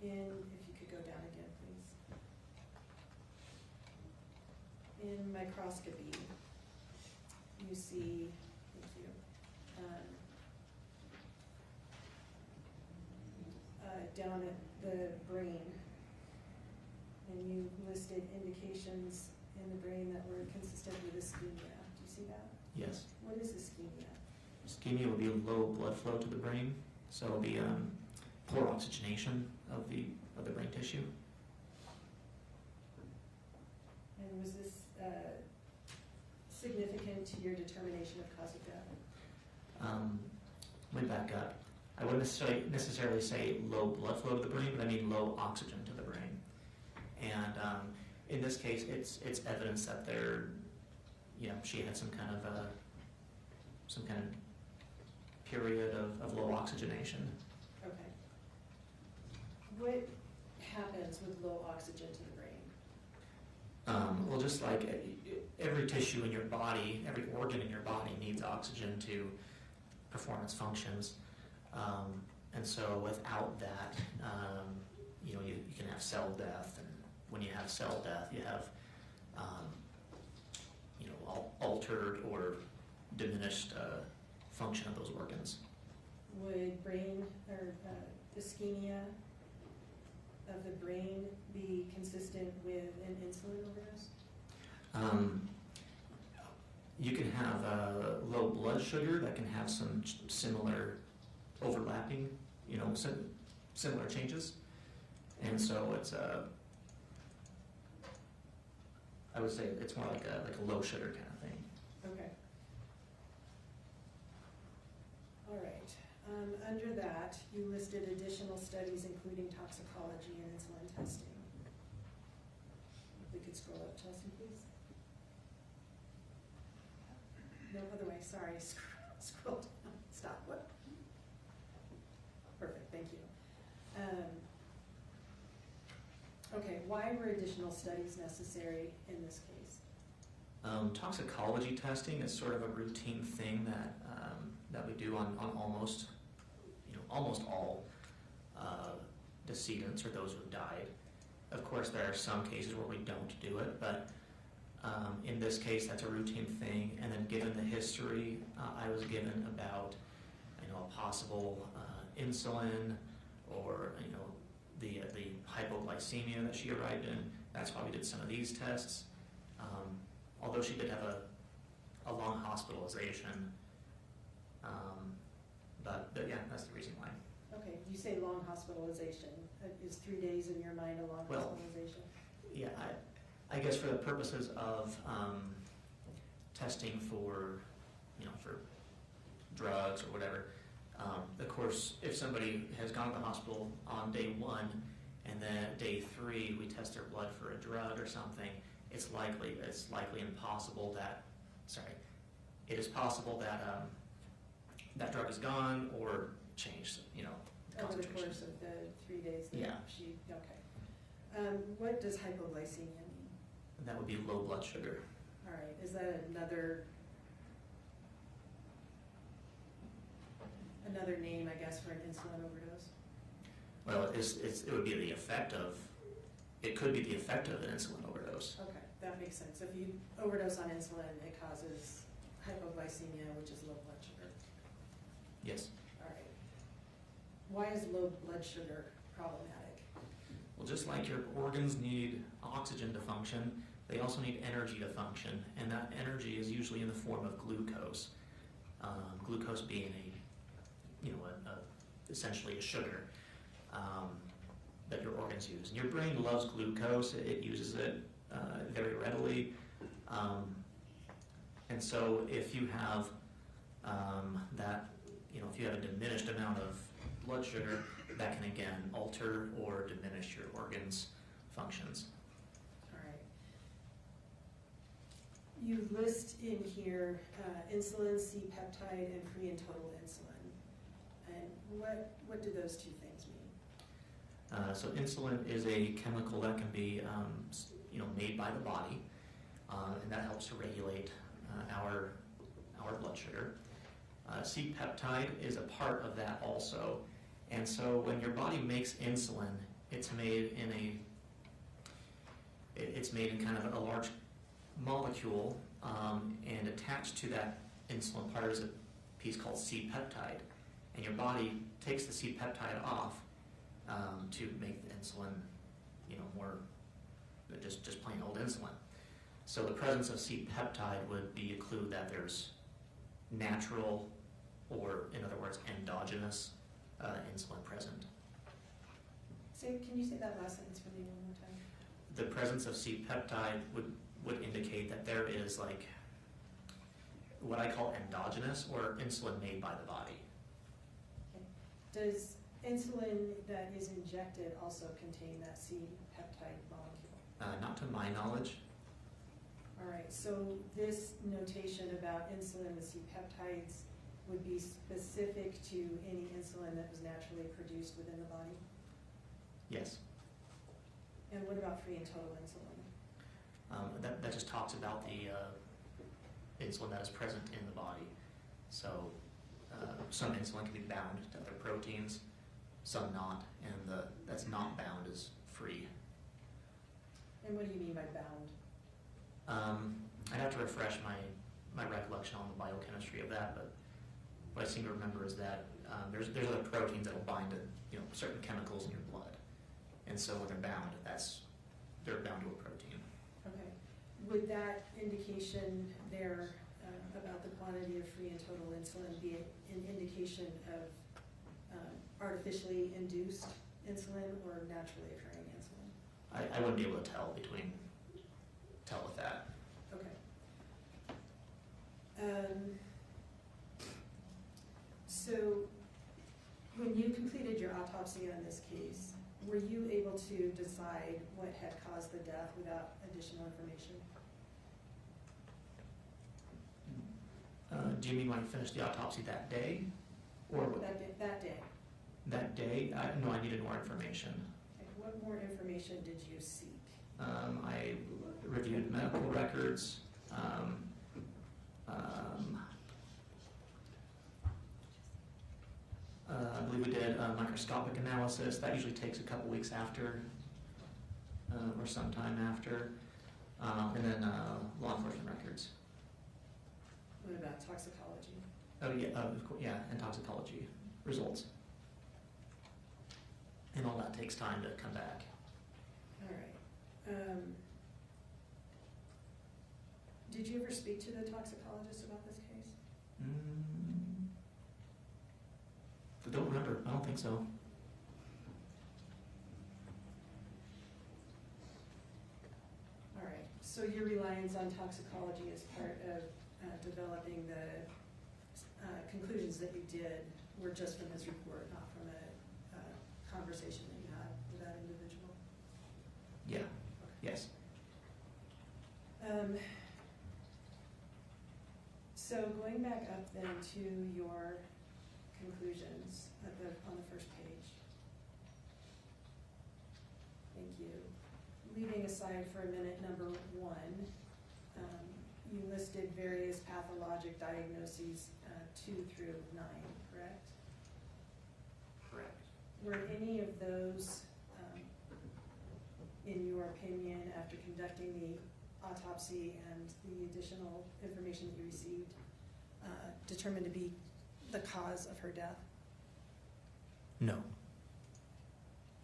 And if you could go down again, please. In microscopy, you see, thank you, down at the brain, and you listed indications in the brain that were consistent with ischemia. Do you see that? Yes. What is ischemia? Ischemia would be low blood flow to the brain, so it would be poor oxygenation of the brain tissue. And was this significant to your determination of cause of death? Let me back up. I wouldn't necessarily say low blood flow to the brain, but I mean low oxygen to the brain. And in this case, it's evidence that she had some kind of period of low oxygenation. Okay. What happens with low oxygen to the brain? Well, just like every tissue in your body, every organ in your body needs oxygen to perform its functions. And so without that, you can have cell death. And when you have cell death, you have, altered or diminished function of those organs. Would brain or ischemia of the brain be consistent with an insulin overdose? You can have low blood sugar that can have some similar overlapping, similar changes. And so it's I would say it's more like a low sugar kind of thing. Okay. All right. Under that, you listed additional studies including toxicology and insulin testing. If we could scroll up, Chelsea, please. No, other way, sorry, scroll down, stop, what? Perfect, thank you. Okay, why were additional studies necessary in this case? Toxicology testing is sort of a routine thing that we do on almost all decedents or those who have died. Of course, there are some cases where we don't do it, but in this case, that's a routine thing. And then, given the history, I was given about a possible insulin or the hypoglycemia that she arrived in. That's why we did some of these tests. Although she did have a long hospitalization, but yeah, that's the reason why. Okay, you say long hospitalization. Is 3 days in your mind a long hospitalization? Yeah, I guess for the purposes of testing for drugs or whatever. Of course, if somebody has gone to the hospital on day 1 and then day 3 we test their blood for a drug or something, it's possible that that drug is gone or changed, Over the course of the 3 days that Yeah. okay. What does hypoglycemia mean? That would be low blood sugar. All right, is that another name, I guess, for an insulin overdose? Well, it would be the effect of, it could be the effect of an insulin overdose. Okay, that makes sense. If you overdose on insulin, it causes hypoglycemia, which is low blood sugar. Yes. All right. Why is low blood sugar problematic? Well, just like your organs need oxygen to function, they also need energy to function, and that energy is usually in the form of glucose. Glucose being essentially a sugar that your organs use. And your brain loves glucose. It uses it very readily. And so if you have if you have a diminished amount of blood sugar, that can again alter or diminish your organs' functions. All right. You list in here insulin, C-peptide, and free and total insulin. And what do those two things mean? So insulin is a chemical that can be made by the body, and that helps to regulate our blood sugar. C-peptide is a part of that also, and so when your body makes insulin, it's made in kind of a large molecule, and attached to that insulin part is a piece called C-peptide, and your body takes the C-peptide off to make the insulin, more just plain old insulin. So the presence of C-peptide would be a clue that there's natural, or in other words, endogenous insulin present. Can you say that last sentence for me one more time? The presence of C-peptide would indicate that there is like what I call endogenous, or insulin made by the body. Okay. Does insulin that is injected also contain that C-peptide molecule? Not to my knowledge. All right, so this notation about insulin with C-peptides would be specific to any insulin that was naturally produced within the body? Yes. And what about free and total insulin? That just talks about the insulin that is present in the body. So some insulin can be bound to other proteins, some not, and that's not bound is free. And what do you mean by bound? I'd have to refresh my recollection on the biochemistry of that, but what I seem to remember is that there's other proteins that will bind to certain chemicals in your blood, and so when they're bound, they're bound to a protein. Okay. Would that indication there about the quantity of free and total insulin be an indication of artificially induced insulin or naturally occurring insulin? I wouldn't be able to tell with that. Okay. So when you completed your autopsy on this case, were you able to decide what had caused the death without additional information? Do you mean when I finished the autopsy that day? Or That day. That day? No, I needed more information. Okay. What more information did you seek? I reviewed medical records. I believe we did a microscopic analysis. That usually takes a couple weeks after, or sometime after. And then law enforcement records. What about toxicology? Oh yeah, and toxicology results. And all that takes time to come back. All right. Did you ever speak to the toxicologist about this case? I don't remember. I don't think so. All right. So your reliance on toxicology as part of developing the conclusions that you did were just from this report, not from a conversation that you had with that individual? Yeah. Yes. So going back up then to your conclusions on the first page. Thank you. Leaving aside for a minute number 1, you listed various pathologic diagnoses 2 through 9, correct? Correct. Were any of those, in your opinion, after conducting the autopsy and the additional information that you received, determined to be the cause of her death? No.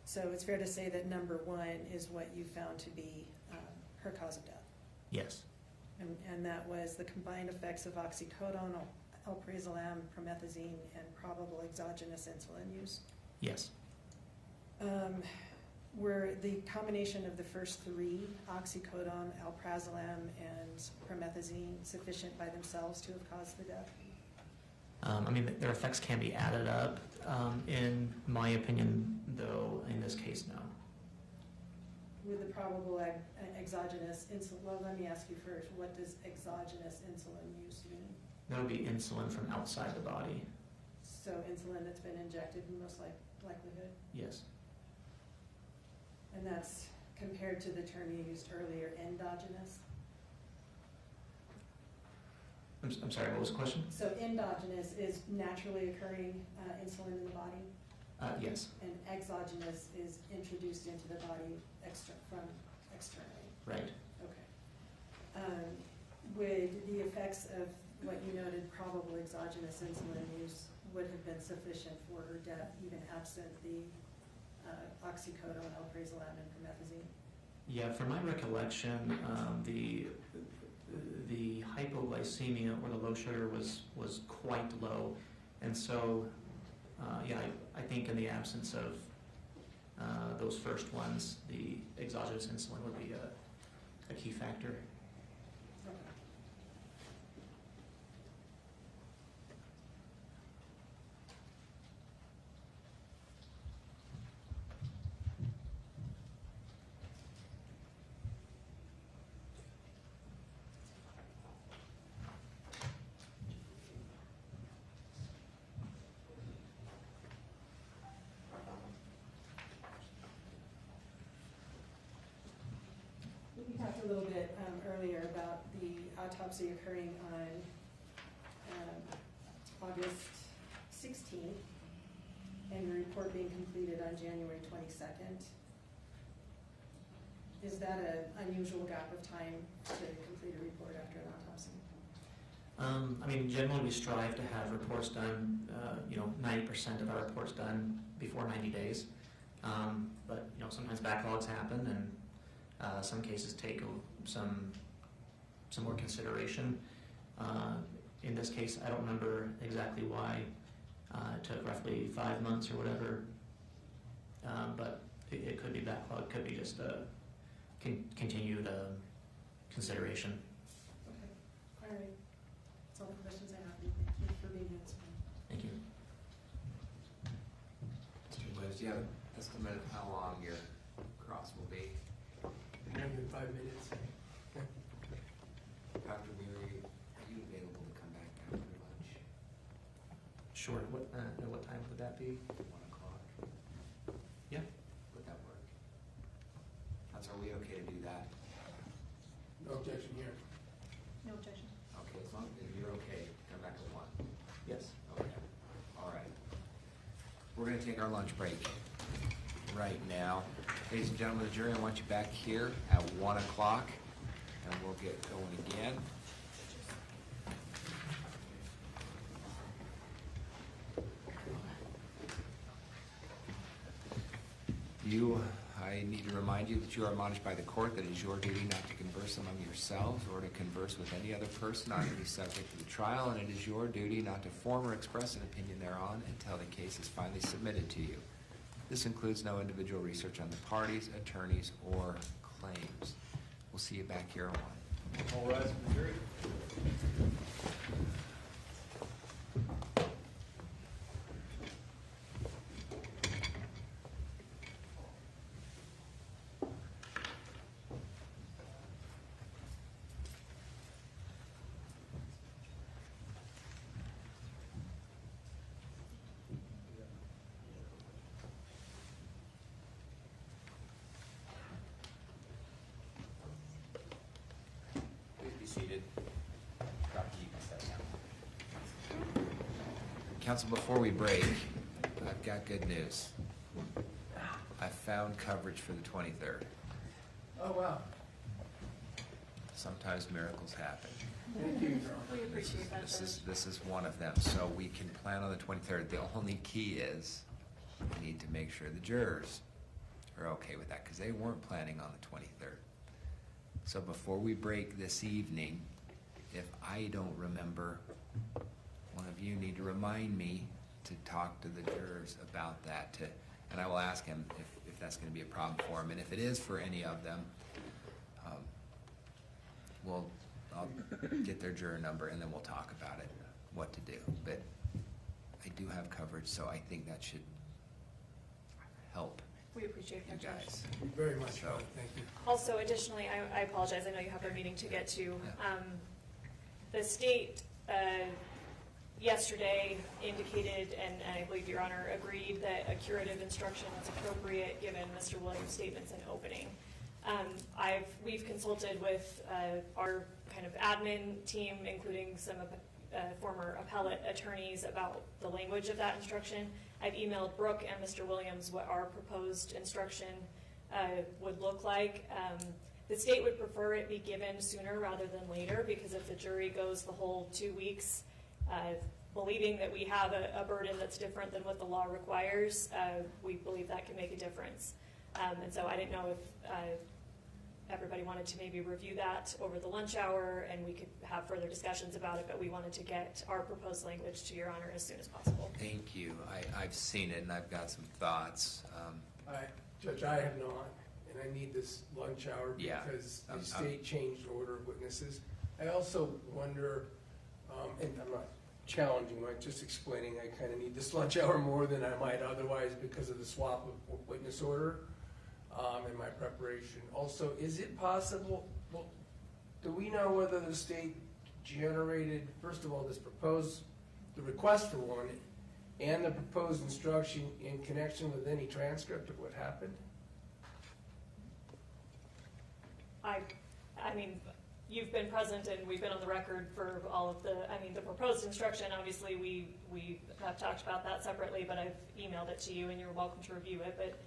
So it's fair to say that number 1 is what you found to be her cause of death? Yes. And that was the combined effects of oxycodone, alprazolam, promethazine, and probable exogenous insulin use. Yes. Were the combination of the first three, oxycodone, alprazolam, and promethazine, sufficient by themselves to have caused the death? I mean, their effects can be added up. In my opinion, though, in this case, no. With the probable exogenous insulin, well, let me ask you first, what does exogenous insulin use mean? That would be insulin from outside the body. So insulin that's been injected in most likelihood? Yes. And that's compared to the term you used earlier, endogenous? I'm sorry, what was the question? So endogenous is naturally occurring insulin in the body? Yes. And exogenous is introduced into the body from externally? Right. Okay. Would the effects of what you noted, probable exogenous insulin use, would have been sufficient for her death, even absent the oxycodone, alprazolam, and promethazine? Yeah, from my recollection, the hypoglycemia or the low sugar was quite low, and so yeah, I think in the absence of those first ones, the exogenous insulin would be a key factor. We talked a little bit earlier about the autopsy occurring on August 16th and the report being completed on January 22nd. Is that an unusual gap of time to complete a report after an autopsy? I mean, generally we strive to have reports done, 90% of our reports done before 90 days. But, sometimes backlogs happen and some cases take some more consideration. In this case, I don't remember exactly why it took roughly 5 months or whatever, but it could be backlog, could be just continued consideration. Okay, all right. That's all the questions I have. Thank you for being here this morning. Thank you. Mr. Lewis, do you have an estimate of how long your cross will be? 5 minutes. Dr. Muri, are you available to come back after lunch? Sure. What time would that be? 1 o'clock? Yeah. Would that work? Are we okay to do that? No objection here. No objection. Okay, as long as you're okay, come back at 1. Yes. Okay, all right. We're gonna take our lunch break right now. Ladies and gentlemen of the jury, I want you back here at 1 o'clock, and we'll get going again. I need to remind you that you are admonished by the court that it is your duty not to converse among yourselves or to converse with any other person on any subject of the trial, and it is your duty not to form or express an opinion thereon until the case is finally submitted to you. This includes no individual research on the parties, attorneys, or claims. We'll see you back here at 1. All rise for the jury. Seated. Dr., you can step down. Counsel, before we break, I've got good news. I found coverage for the 23rd. Oh, wow. Sometimes miracles happen. Thank you. We appreciate that, Judge. This is one of them. So we can plan on the 23rd. The only key is we need to make sure the jurors are okay with that because they weren't planning on the 23rd. So before we break this evening, if I don't remember one of you need to remind me to talk to the jurors about that, and I will ask him if that's gonna be a problem for him, and if it is for any of them, I'll get their juror number, and then we'll talk about it, what to do. But I do have coverage, so I think that should help We appreciate you that, Judge. guys. Very much, thank you. Also, additionally, I apologize, I know you have a meeting to get to. The state yesterday indicated, and I believe Your Honor agreed, that a curative instruction is appropriate given Mr. Williams' statements in opening. We've consulted with our kind of admin team, including some former appellate attorneys, about the language of that instruction. I've emailed Brooke and Mr. Williams what our proposed instruction would look like. The state would prefer it be given sooner rather than later, because if the jury goes the whole 2 weeks believing that we have a burden that's different than what the law requires, we believe that can make a difference. And so I didn't know if everybody wanted to maybe review that over the lunch hour, and we could have further discussions about it, but we wanted to get our proposed language to Your Honor as soon as possible. Thank you. I've seen it, and I've got some thoughts. Judge, I have not, and I need this lunch hour Yeah. because the state changed order of witnesses. I also wonder, and I'm not challenging, I'm just explaining, I kind of need this lunch hour more than I might otherwise because of the swap of witness order and my preparation. Also, is it possible, well, do we know whether the state generated, first of all, the request for one, and the proposed instruction in connection with any transcript of what happened? I mean, you've been present and we've been on the record for all of the proposed instruction, obviously we have talked about that separately, but I've emailed it to you and you're welcome to review it, but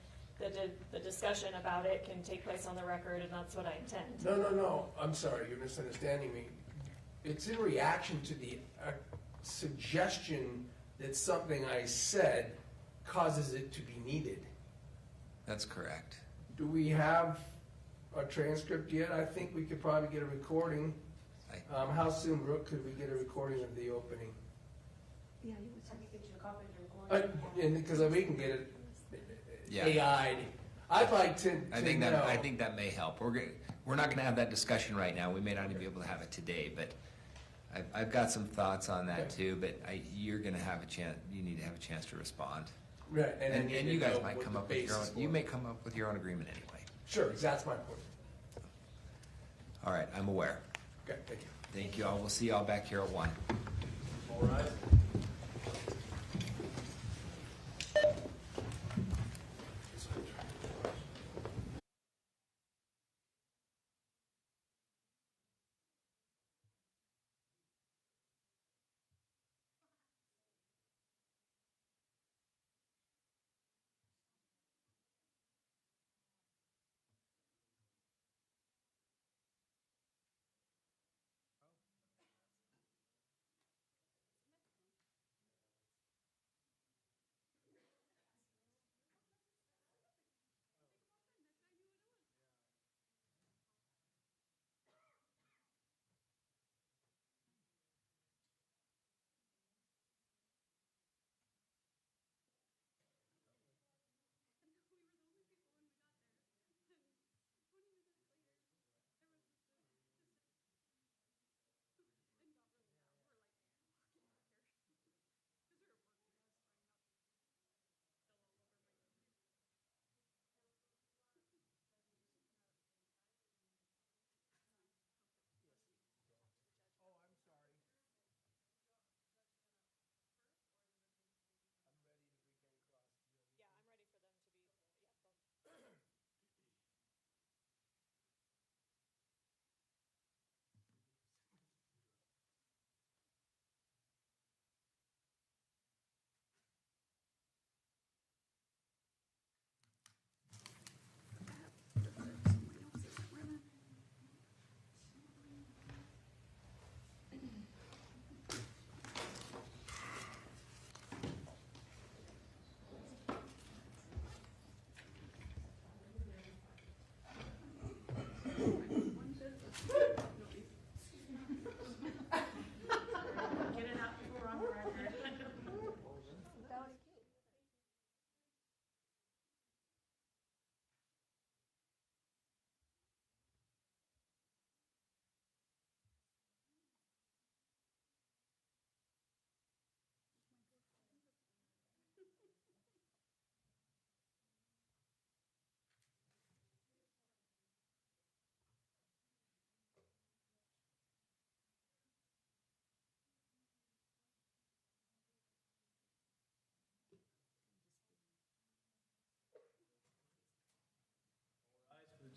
the discussion about it can take place on the record, and that's what I intend. No, I'm sorry, you're misunderstanding me. It's in reaction to the suggestion that something I said causes it to be needed. That's correct. Do we have a transcript yet? I think we could probably get a recording. How soon, Brooke, could we get a recording of the opening? Yeah, you would get you a copy of the recording. And because we can get it Yeah. AI'd. I'd like to I think know. that may help. We're not gonna have that discussion right now. We may not even be able to have it today, but I've got some thoughts on that too, but you're gonna have a chance, you need to have a chance to respond. Right, And I need you to guys know might what come the up with your own, basis you for may it. come up with your own agreement anyway. Sure, that's my point. All right, I'm aware. Okay, thank you. Thank you all. We'll see you all back here at 1. All right.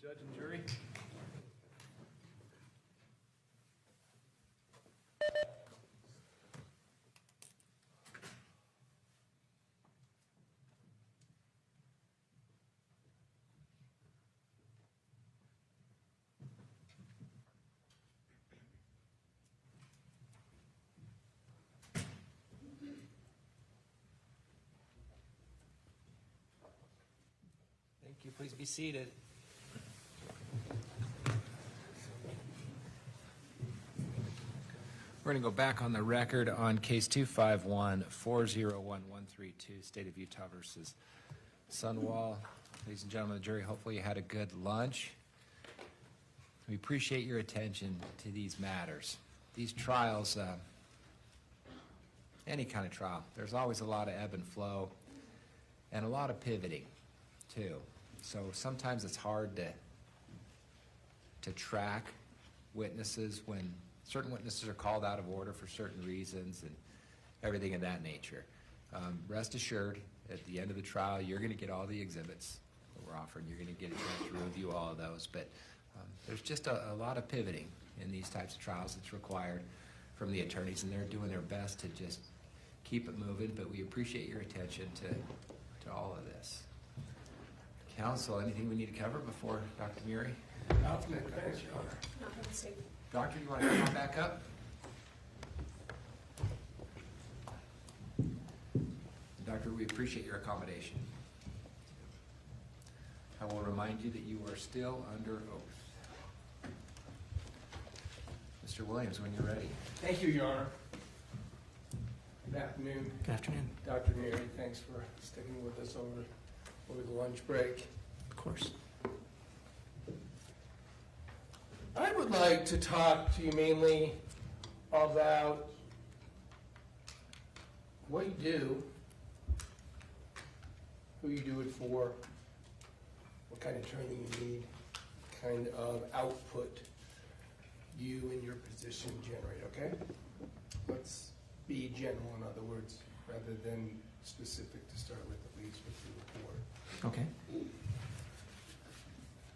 Judge and jury. Thank you. Please be seated. We're going to go back on the record on case 251-401132, State of Utah versus Sundwall. Ladies and gentlemen of the jury, hopefully you had a good lunch. We appreciate your attention to these matters. These trials, any kind of trial, there's always a lot of ebb and flow and a lot of pivoting, too. So sometimes it's hard to track witnesses when certain witnesses are called out of order for certain reasons and everything of that nature. Rest assured, at the end of the trial, you're going to get all the exhibits that we're offering. You're going to get a chance to review all of those. But there's just a lot of pivoting in these types of trials that's required from the attorneys, and they're doing their best to just keep it moving. But we appreciate your attention to all of this. Counsel, anything we need to cover before Dr. Muri? Not from the bench, Your Honor. Not from the state. Doctor, you want to come on back up? Doctor, we appreciate your accommodation. I will remind you that you are still under oath. Mr. Williams, when you're ready. Thank you, Your Honor. Good afternoon. Good afternoon. Dr. Muri, thanks for sticking with us over the lunch break. Of course. I would like to talk to you mainly about what you do, who you do it for, what kind of training you need, kind of output you and your position generate, okay? Let's be general, in other words, rather than specific to start with, at least with your report. Okay.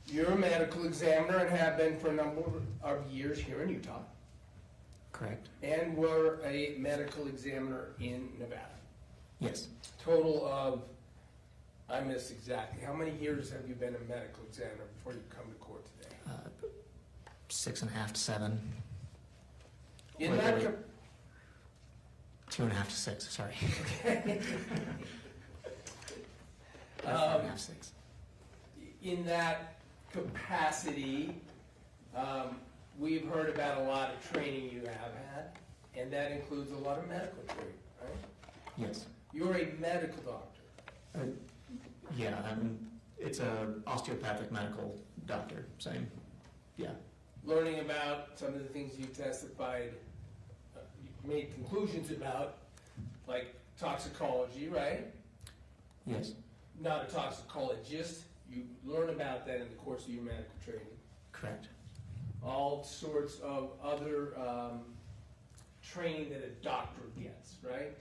You're a medical examiner and have been for a number of years here in Utah, Correct. and were a medical examiner in Nevada. Yes. Total of, I missed exactly, how many years have you been a medical examiner before you come to court today? 6.5 to 7. In Wait, that, wait. 2.5 to 6, sorry. 5.5, 6. in that capacity, we've heard about a lot of training you have had, and that includes a lot of medical training, right? Yes. You're a medical doctor. Yeah, it's a osteopathic medical doctor, same. Yeah. Learning about some of the things you testified, you made conclusions about, like toxicology, right? Yes. Not a toxicologist. You learn about that in the course of your medical training. Correct. All sorts of other training that a doctor gets, right?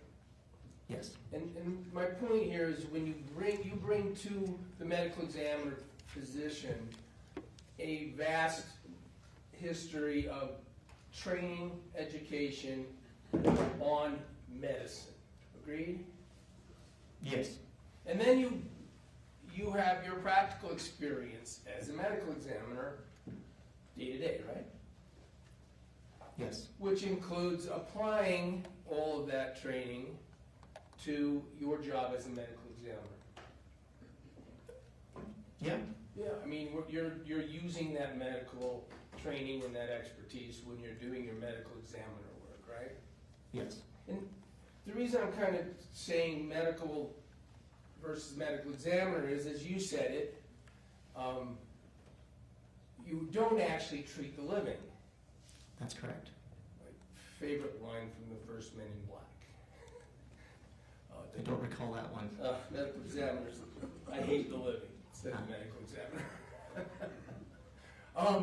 Yes. And my point here is when you bring to the medical examiner position a vast history of training, education on medicine. Agreed? Yes. And then you have your practical experience as a medical examiner day to day, right? Yes. Which includes applying all of that training to your job as a medical examiner. Yeah. Yeah, I mean, you're using that medical training and that expertise when you're doing your medical examiner work, right? Yes. And the reason I'm kind of saying medical versus medical examiner is, as you said it, you don't actually treat the living. That's correct. My favorite line from the first Men in Black. I don't recall that one. Medical examiners, I hate the living, instead of medical examiner.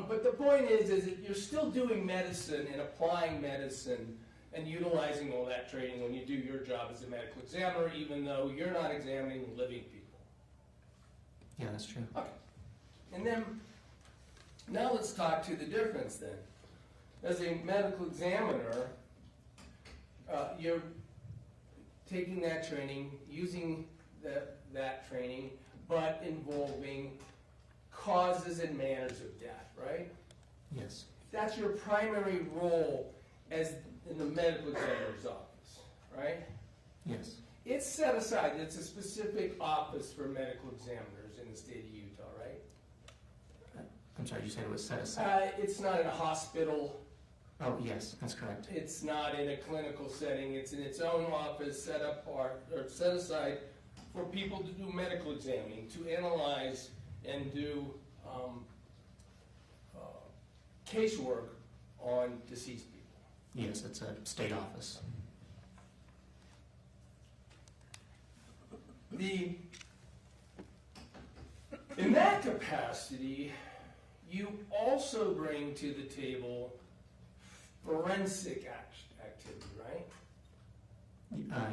But the point is that you're still doing medicine and applying medicine and utilizing all that training when you do your job as a medical examiner, even though you're not examining living people. Yeah, that's true. Okay. And then Now let's talk to the difference then. As a medical examiner, you're taking that training, using that training, but involving causes and manners of death, right? Yes. That's your primary role as in the medical examiner's office, right? Yes. It's set aside. It's a specific office for medical examiners in the state of Utah, right? I'm sorry, you said it was set aside? It's not in a hospital. Oh, yes, that's correct. It's not in a clinical setting. It's in its own office set apart or set aside for people to do medical examining, to analyze and do casework on deceased people. Yes, it's a state office. In that capacity, you also bring to the table forensic activity, right?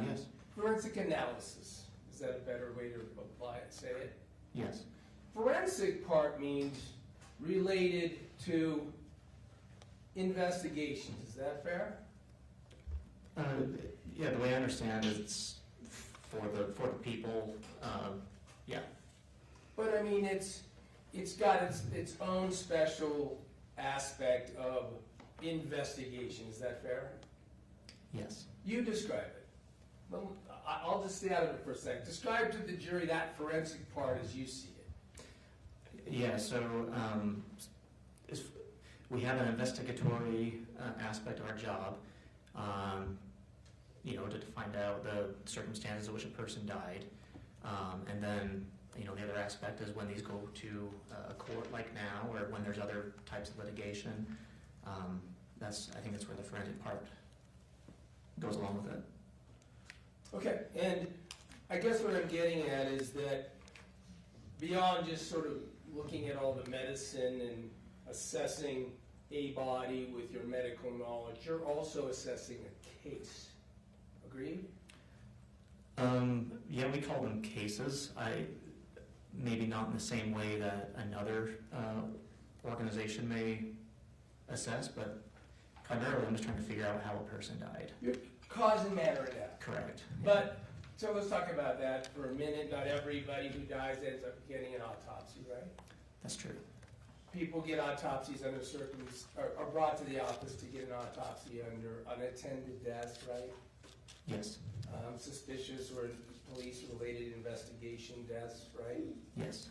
Yes. Forensic analysis. Is that a better way to apply it, say it? Yes. Forensic part means related to investigations. Is that fair? Yeah, the way I understand it, it's for the people, yeah. But I mean, it's got its own special aspect of investigation. Is that fair? Yes. You describe it. Well, I'll just stay out of it for a second. Describe to the jury that forensic part as you see it. Yeah, so we have an investigatory aspect of our job, to find out the circumstances in which a person died. And then, the other aspect is when these go to a court like now, or when there's other types of litigation. I think that's where the forensic part goes along with it. Okay, and I guess what I'm getting at is that beyond just sort of looking at all the medicine and assessing a body with your medical knowledge, you're also assessing a case. Agreed? Yeah, we call them cases. Maybe not in the same way that another organization may assess, but primarily I'm just trying to figure out how a person died. Your cause and manner of death. Correct. But, so let's talk about that for a minute. Not everybody who dies ends up getting an autopsy, right? That's true. People get autopsies under are brought to the office to get an autopsy under unattended deaths, right? Yes. Suspicious or police-related investigation deaths, right? Yes.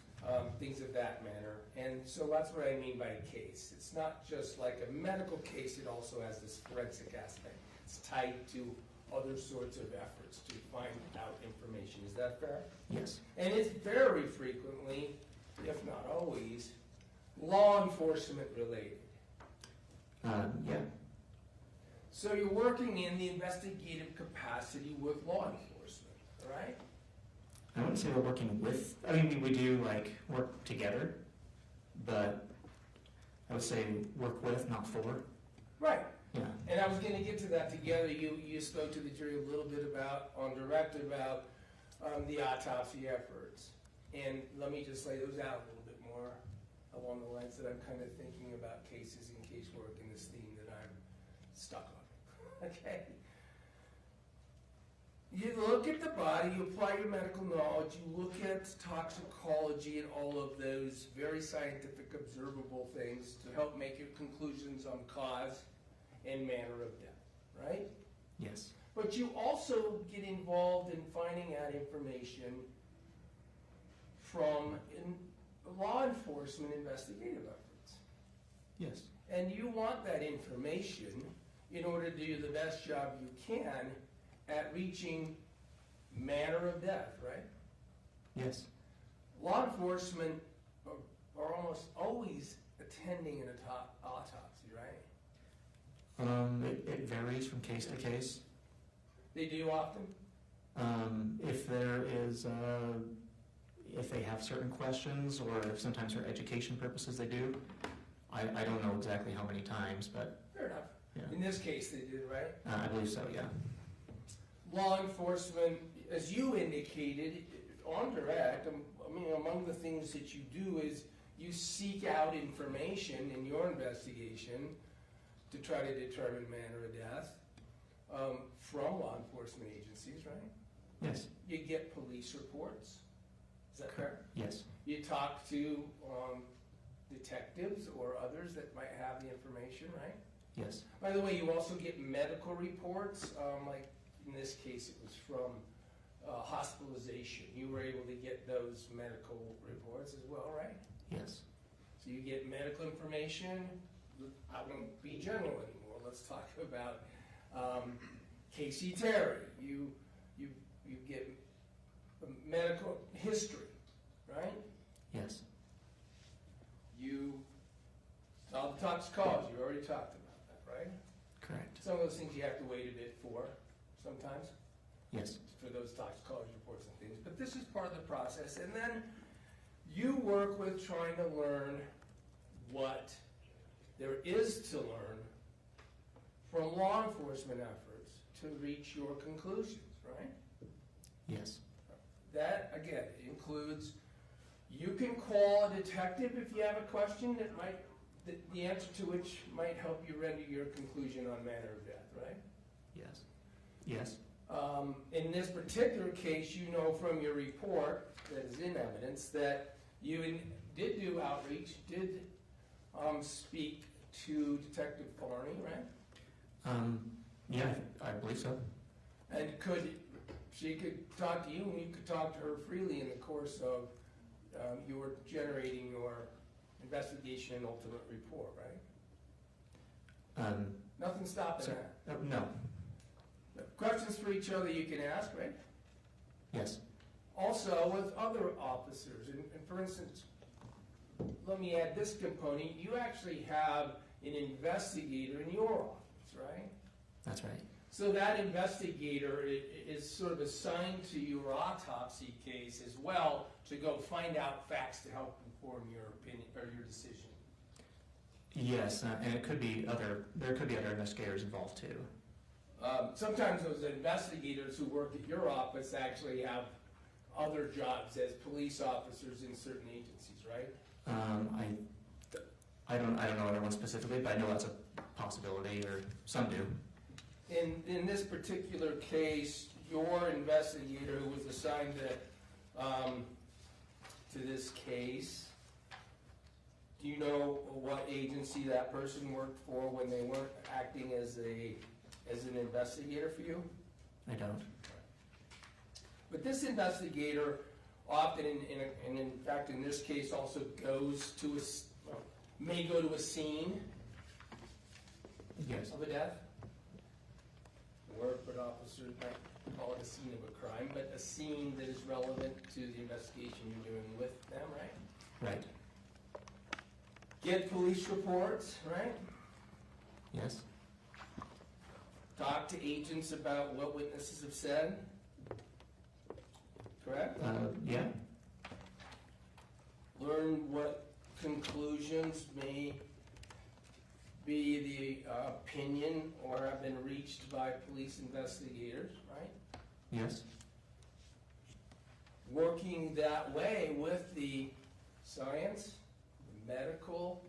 Things of that manner. And so that's what I mean by a case. It's not just like a medical case, it also has this forensic aspect. It's tied to other sorts of efforts to find out information. Is that fair? Yes. And it's very frequently, if not always, law enforcement related. Yeah. So you're working in the investigative capacity with law enforcement, right? I wouldn't say we're working with, we do work together, but I would say work with, not for. Right. Yeah. And I was going to get to that together. You spoke to the jury a little bit on direct about the autopsy efforts. And let me just lay those out a little bit more along the lines that I'm kind of thinking about cases and casework in this theme that I'm stuck on. Okay? You look at the body, you apply your medical knowledge, you look at toxicology and all of those very scientific, observable things to help make your conclusions on cause and manner of death, right? Yes. But you also get involved in finding out information from law enforcement investigative efforts. Yes. And you want that information in order to do the best job you can at reaching manner of death, right? Yes. Law enforcement are almost always attending an autopsy, right? It varies from case to case. They do often? If there is, if they have certain questions, or if sometimes for education purposes they do. I don't know exactly how many times, but. Fair enough. Yeah. In this case, they did, right? I believe so, yeah. Law enforcement, as you indicated, on direct, among the things that you do is you seek out information in your investigation to try to determine manner of death from law enforcement agencies, right? Yes. You get police reports. Is that fair? Yes. You talk to detectives or others that might have the information, right? Yes. By the way, you also get medical reports, like in this case it was from hospitalization. You were able to get those medical reports as well, right? Yes. So you get medical information. I won't be general anymore. Let's talk about Kacee Terry. You get medical history, right? Yes. You saw the toxicology. You already talked about that, right? Correct. Some of those things you have to wait a bit for sometimes. Yes. For those toxicology reports and things. But this is part of the process. And then you work with trying to learn what there is to learn from law enforcement efforts to reach your conclusions, right? Yes. That, again, includes, you can call a detective if you have a question that might, the answer to which might help you render your conclusion on manner of death, right? Yes. Yes. In this particular case, you know from your report that is in evidence that you did do outreach, did speak to Detective Farney, right? Yeah, I believe so. And she could talk to you and you could talk to her freely in the course of your generating your investigation and ultimate report, right? Nothing stopping that. No. Questions for each other you can ask, right? Yes. Also with other officers, and for instance, let me add this component, you actually have an investigator in your office, right? That's right. So that investigator is sort of assigned to your autopsy case as well to go find out facts to help inform your opinion or your decision. Yes, and there could be other investigators involved too. Sometimes those investigators who work at your office actually have other jobs as police officers in certain agencies, right? I don't know anyone specifically, but I know that's a possibility, or some do. In this particular case, your investigator who was assigned to this case, do you know what agency that person worked for when they weren't acting as an investigator for you? I don't. But this investigator often, and in fact in this case also may go to a scene Yes. of a death. But officers might call it a scene of a crime, but a scene that is relevant to the investigation you're doing with them, right? Right. Get police reports, right? Yes. Talk to agents about what witnesses have said. Correct? Yeah. Learn what conclusions may be the opinion or have been reached by police investigators, right? Yes. Working that way with the science, the medical,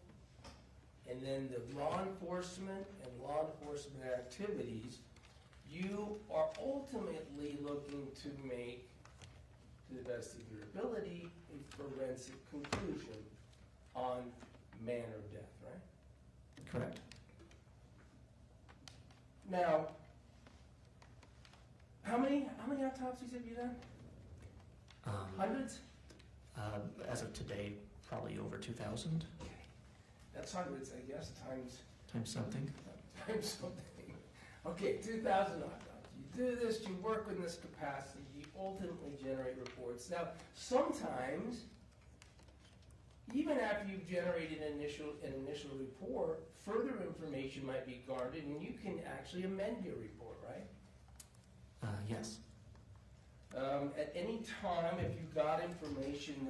and then the law enforcement and law enforcement activities, you are ultimately looking to make, to the best of your ability, a forensic conclusion on manner of death, right? Correct. Now, how many autopsies have you done? Hundreds? As of today, probably over 2,000 That's hundreds, I guess, times something. something. Okay, 2,000 autopsies. You do this, you work in this capacity, you ultimately generate reports. Now, sometimes, even after you've generated an initial report, further information might be garnered, and you can actually amend your report, right? Yes. At any time, if you got information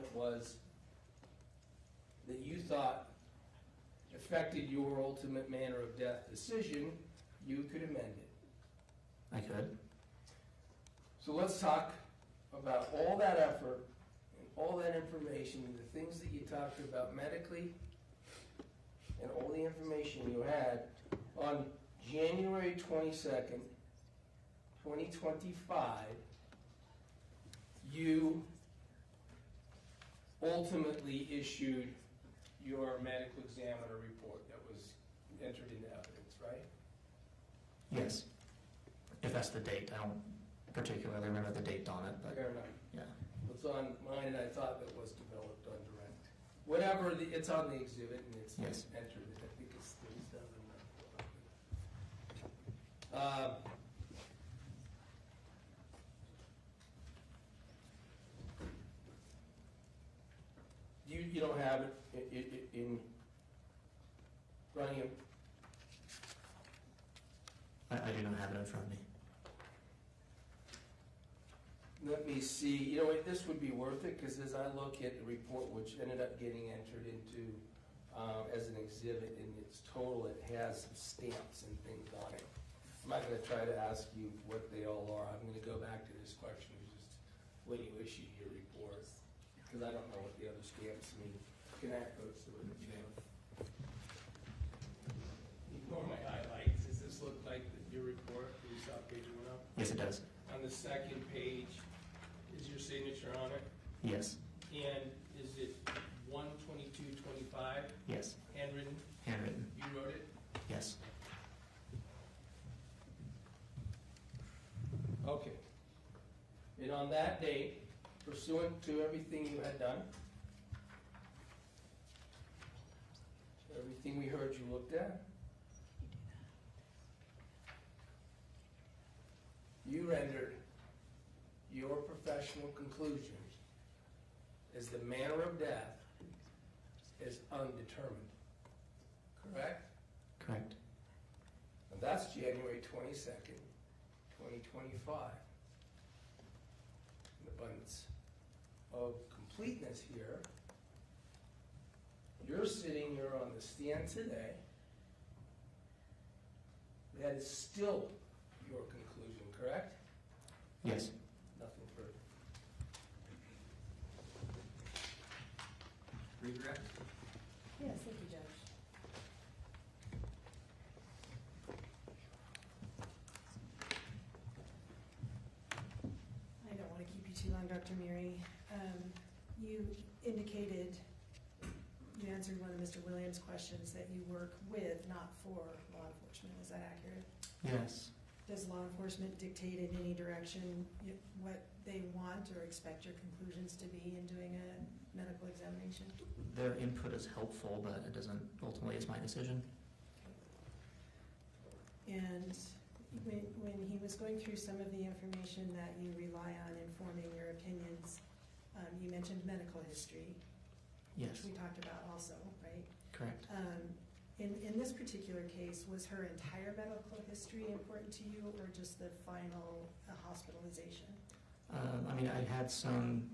that you thought affected your ultimate manner of death decision, you could amend it. I could. So let's talk about all that effort and all that information, the things that you talked about medically, and all the information you had on January 22nd, 2025, you ultimately issued your medical examiner report that was entered into evidence, right? Yes. If that's the date, I don't particularly remember the date on it, but Fair enough. yeah. It's on mine, and I thought that was developed on direct. Whatever, it's on the exhibit, and it's Yes. entered, I think it's 37. You don't have it in front of you? I do not have it in front of me. Let me see, you know what, this would be worth it, because as I look at the report, which ended up getting entered into as an exhibit in its total, it has some stamps and things on it. I'm not gonna try to ask you what they all are, I'm gonna go back to this question, just when you issue your report, because I don't know what the other stamps mean. Can I go to it, you know? Ignore my highlights, does this look like your report, you saw page 1 up? Yes, it does. On the second page, is your signature on it? Yes. And is it 1/22/25? Yes. Handwritten? Handwritten. You wrote it? Yes. Okay. And on that date, pursuant to everything you had done, everything we heard you looked at, you rendered your professional conclusion as the manner of death is undetermined. Correct? Correct. And that's January 22nd, 2025. An abundance of completeness here. You're sitting here on the stand today. That is still your conclusion, correct? Yes. Nothing further. Redirect? Yes, thank you, Judge. I don't want to keep you too long, Dr. Muri. You indicated, you answered one of Mr. Williams' questions that you work with, not for law enforcement. Is that accurate? Yes. Does law enforcement dictate in any direction what they want or expect your conclusions to be in doing a medical examination? Their input is helpful, but it doesn't ultimately is my decision. And when he was going through some of the information that you rely on informing your opinions, you mentioned medical history, Yes. which we talked about also, right? Correct. In this particular case, was her entire medical history important to you, or just the final hospitalization? I mean, I had some,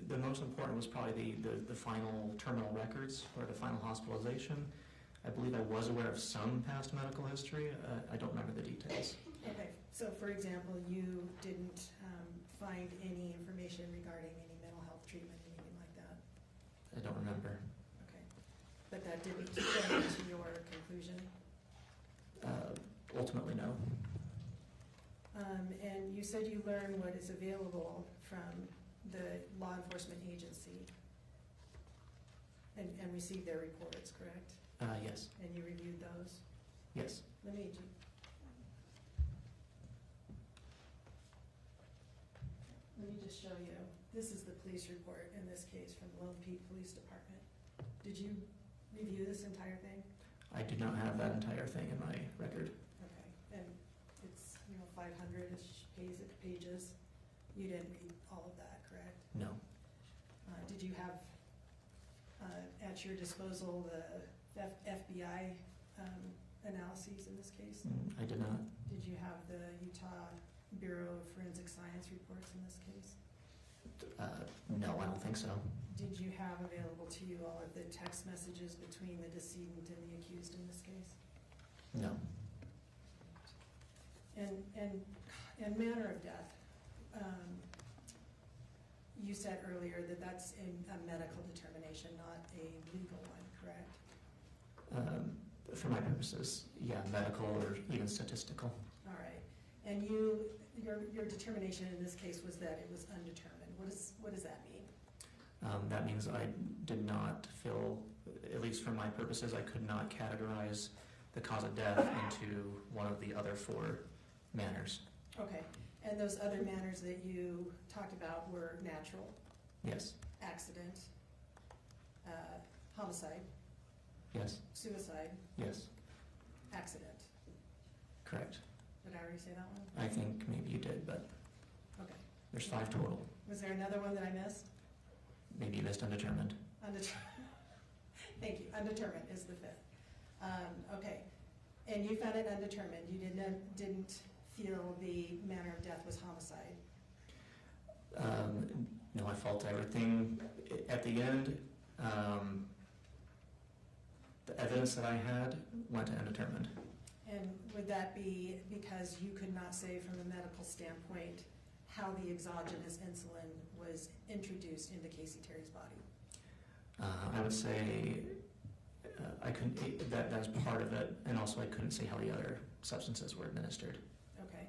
the most important was probably the final terminal records or the final hospitalization. I believe I was aware of some past medical history. I don't remember the details. Okay, so for example, you didn't find any information regarding any mental health treatment, anything like that? I don't remember. Okay, but that didn't go into your conclusion? Ultimately, no. And you said you learned what is available from the law enforcement agency and received their reports, correct? Yes. And you reviewed those? Yes. Let me just show you. This is the police report in this case from Lone Peak Police Department. Did you review this entire thing? I do not have that entire thing in my record. Okay, and it's, 500-ish pages. You didn't read all of that, correct? No. Did you have at your disposal the FBI analyses in this case? I did not. Did you have the Utah Bureau of Forensic Science reports in this case? No, I don't think so. Did you have available to you all of the text messages between the decedent and the accused in this case? No. And manner of death. you said earlier that that's a medical determination, not a legal one, correct? For my purposes, yeah, medical or even statistical. All right. And your determination in this case was that it was undetermined. What does that mean? That means I did not feel, at least for my purposes, I could not categorize the cause of death into one of the other 4 manners. Okay. And those other manners that you talked about were natural, Yes, accident, homicide, yes, suicide, yes, accident. correct. Did I already say that one? I think maybe you did, but Okay. there's 5 total. Was there another one that I missed? Maybe you missed undetermined. Thank you. Undetermined is the 5th. Okay. And you found it undetermined. You didn't feel the manner of death was homicide. No, I fault everything. At the end, the evidence that I had went to undetermined. And would that be because you could not say from a medical standpoint how the exogenous insulin was introduced into Kacee Terry's body? I would say I couldn't. That's part of it, and also I couldn't say how the other substances were administered. Okay.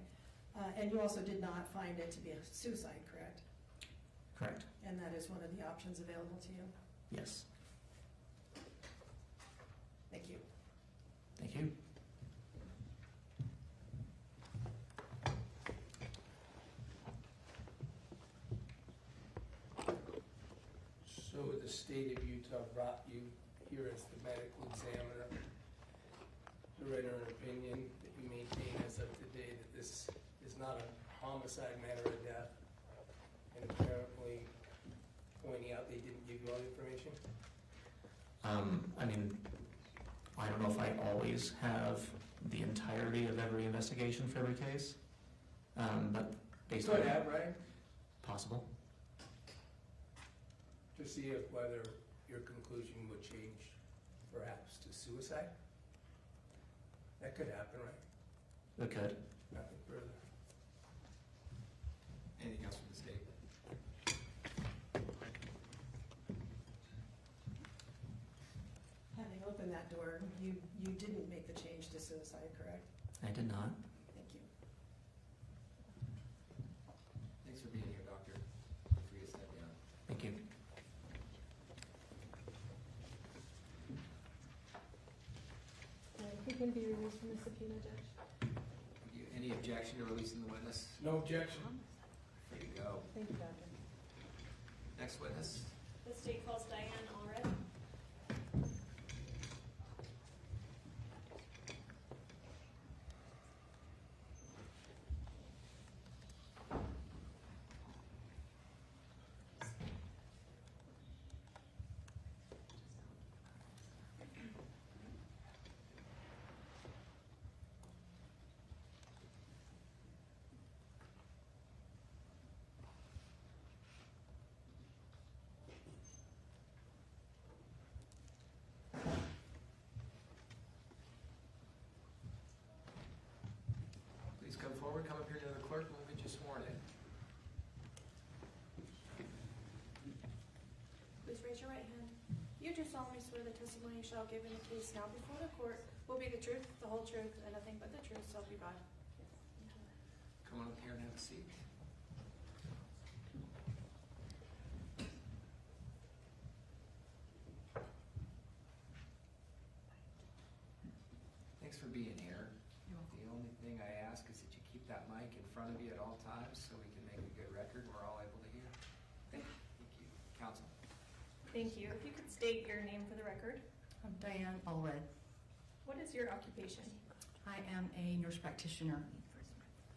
And you also did not find it to be a suicide, correct? Correct. And that is one of the options available to you? Yes. Thank you. Thank you. So the state of Utah brought you here as the medical examiner to render an opinion that you maintain as of today that this is not a homicide manner of death, and apparently pointing out they didn't give you all the information? I mean, I don't know if I always have the entirety of every investigation for every case, but based on Could have, right? possible. To see if whether your conclusion would change perhaps to suicide? That could happen, right? It could. Nothing further. Anything else from the state? Having opened that door, you didn't make the change to suicide, correct? I did not. Thank you. Thanks for being here, doctor. Feel free to step down. Thank you. He can be released from the subpoena, Judge. Any objection to releasing the witness? No objection. Free to go. Thank you, Doctor. Next witness. The state calls Diane Allred. Please come forward, come up here to the clerk, and we'll get you sworn in. Please raise your right hand. You do solemnly swear the testimony you shall give in the case now before the court will be the truth, the whole truth, and nothing but the truth, so help you God. Come on up here and have a seat. Thanks for being here. The only thing I ask is that you keep that mic in front of you at all times so we can make a good record and we're all able to hear. Thank you. Counsel. Thank you. If you could state your name for the record. I'm Diane Allred. What is your occupation? I am a nurse practitioner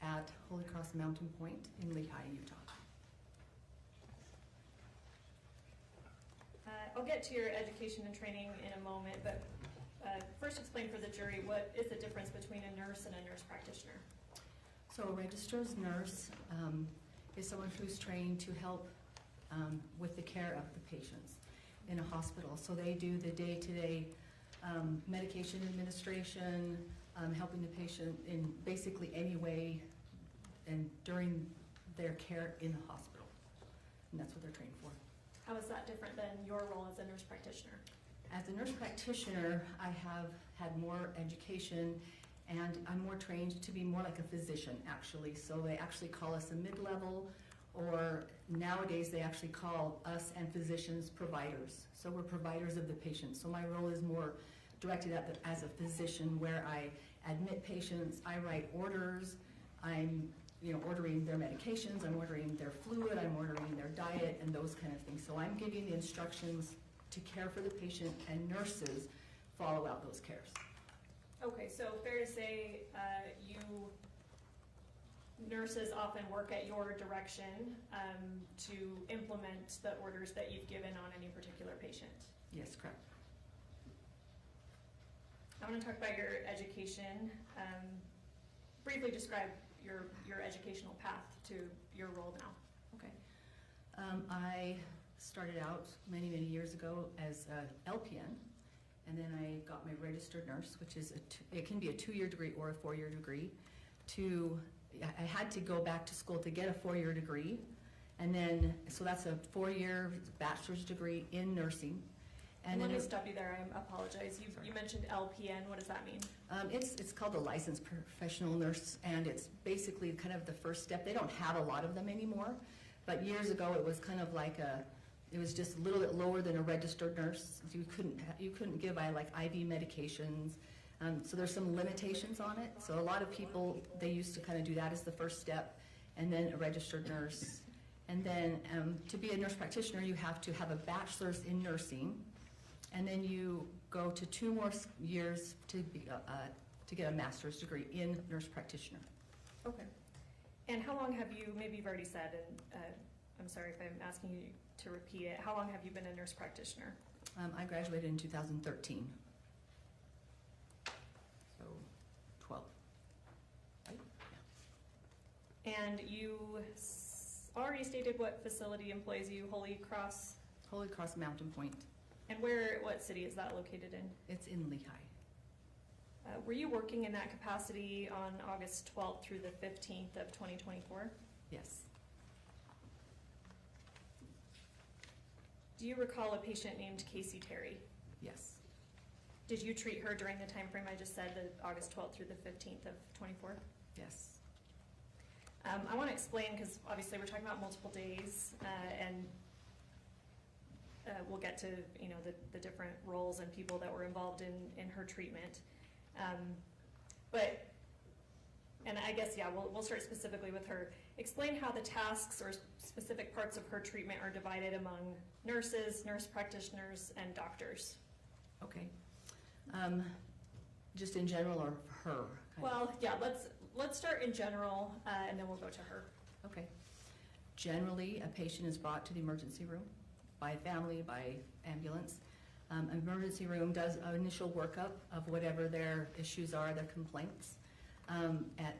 at Holy Cross Mountain Point in Lehigh, Utah. I'll get to your education and training in a moment, but first explain for the jury what is the difference between a nurse and a nurse practitioner. So a registered nurse is someone who's trained to help with the care of the patients in a hospital. So they do the day-to-day medication administration, helping the patient in basically any way and during their care in the hospital. and that's what they're trained for. How is that different than your role as a nurse practitioner? As a nurse practitioner, I have had more education, and I'm more trained to be more like a physician, actually. So they actually call us a mid-level, or nowadays they actually call us and physicians providers. So we're providers of the patient. So my role is more directed at as a physician, where I admit patients, I write orders, I'm ordering their medications, I'm ordering their fluid, I'm ordering their diet, and those kind of things. So I'm giving the instructions to care for the patient, and nurses follow out those cares. Okay, so fair to say nurses often work at your direction to implement the orders that you've given on any particular patient. Yes, correct. I want to talk about your education. Briefly describe your educational path to your role now. Okay. I started out many years ago as a LPN, and then I got my registered nurse, which is it can be a 2-year degree or a 4-year degree. I had to go back to school to get a 4-year degree, and then so that's a 4-year bachelor's degree in nursing. And let me stop you there. I apologize. You mentioned LPN. What does that mean? It's called a licensed professional nurse, and it's basically kind of the first step. They don't have a lot of them anymore, but years ago it was kind of like it was just a little bit lower than a registered nurse. You couldn't give like IV medications. So there's some limitations on it. So a lot of people, they used to kind of do that as the first step, and then a registered nurse. And then to be a nurse practitioner, you have to have a bachelor's in nursing, and then you go to 2 more years to get a master's degree in nurse practitioner. Okay. And how long have you, maybe you've already said, and I'm sorry if I'm asking you to repeat it, how long have you been a nurse practitioner? I graduated in 2013. So 12. Right? Yeah. And you already stated what facility employs you, Holy Cross? Holy Cross Mountain Point. And what city is that located in? It's in Lehigh. Were you working in that capacity on August 12th through the 15th of 2024? Yes. Do you recall a patient named Kacee Terry? Yes. Did you treat her during the time frame I just said, the August 12th through the 15th of 24? Yes. I want to explain, because obviously we're talking about multiple days, and we'll get to the different roles and people that were involved in her treatment. And I guess, yeah, we'll start specifically with her. Explain how the tasks or specific parts of her treatment are divided among nurses, nurse practitioners, and doctors. Okay. Just in general, or her? Well, yeah, let's start in general, and then we'll go to her. Okay. Generally, a patient is brought to the emergency room by family, by ambulance. Emergency room does an initial workup of whatever their issues are, their complaints. At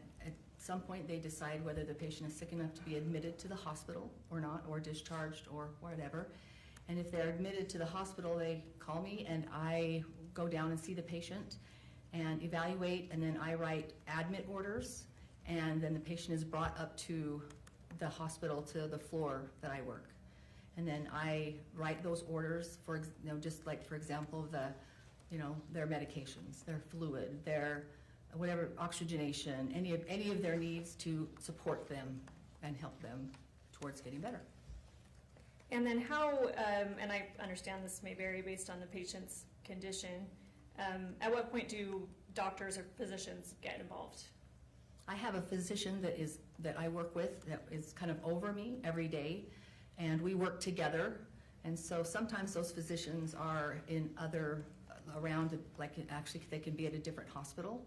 some point, they decide whether the patient is sick enough to be admitted to the hospital or not, or discharged or whatever. And if they're admitted to the hospital, they call me, and I go down and see the patient and evaluate, and then I write admit orders, and then the patient is brought up to the hospital, to the floor that I work. And then I write those orders for, just like, for example, their medications, their fluid, their whatever, oxygenation, any of their needs to support them and help them towards getting better. And then how, and I understand this may vary based on the patient's condition, at what point do doctors or physicians get involved? I have a physician that I work with that is kind of over me every day, and we work together. And so sometimes those physicians are in around, like actually they can be at a different hospital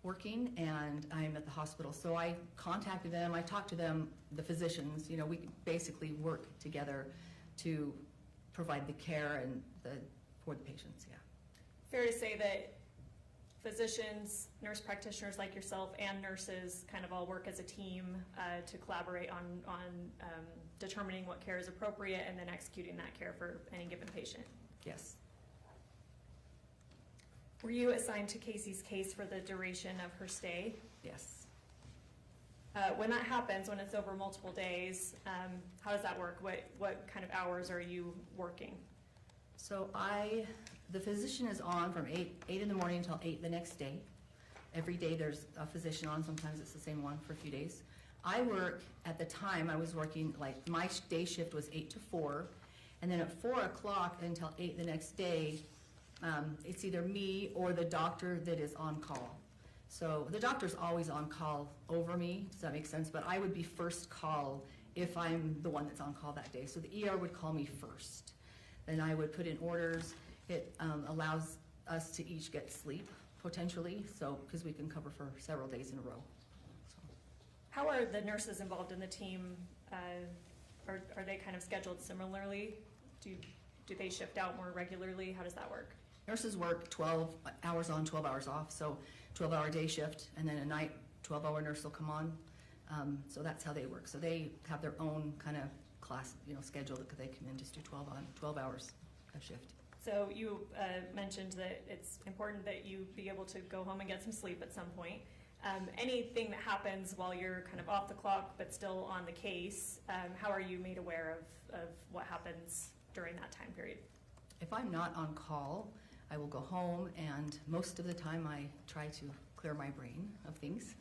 working, and I'm at the hospital. So I contacted them, I talked to them, the physicians, we basically work together to provide the care and for the patients, yeah. Fair to say that physicians, nurse practitioners like yourself, and nurses kind of all work as a team to collaborate on determining what care is appropriate and then executing that care for any given patient? Yes. Were you assigned to Kacee's case for the duration of her stay? Yes. When that happens, when it's over multiple days, how does that work? What kind of hours are you working? So the physician is on from 8 in the morning until 8 the next day. Every day there's a physician on, sometimes it's the same one for a few days. I work, at the time I was working, like my day shift was 8 to 4, and then at 4 o'clock until 8 the next day, it's either me or the doctor that is on call. So the doctor's always on call over me, does that make sense? But I would be first call if I'm the one that's on call that day. So the ER would call me first. Then I would put in orders. It allows us to each get sleep, potentially, so because we can cover for several days in a row. So. How are the nurses involved in the team? Are they kind of scheduled similarly? Do they shift out more regularly? How does that work? Nurses work 12 hours on, 12 hours off, so 12-hour day shift, and then a night 12-hour nurse will come on. So that's how they work. So they have their own kind of class, schedule that they come in, just do 12 hours a shift. So you mentioned that it's important that you be able to go home and get some sleep at some point. Anything that happens while you're kind of off the clock but still on the case, how are you made aware of what happens during that time period? If I'm not on call, I will go home, and most of the time I try to clear my brain of things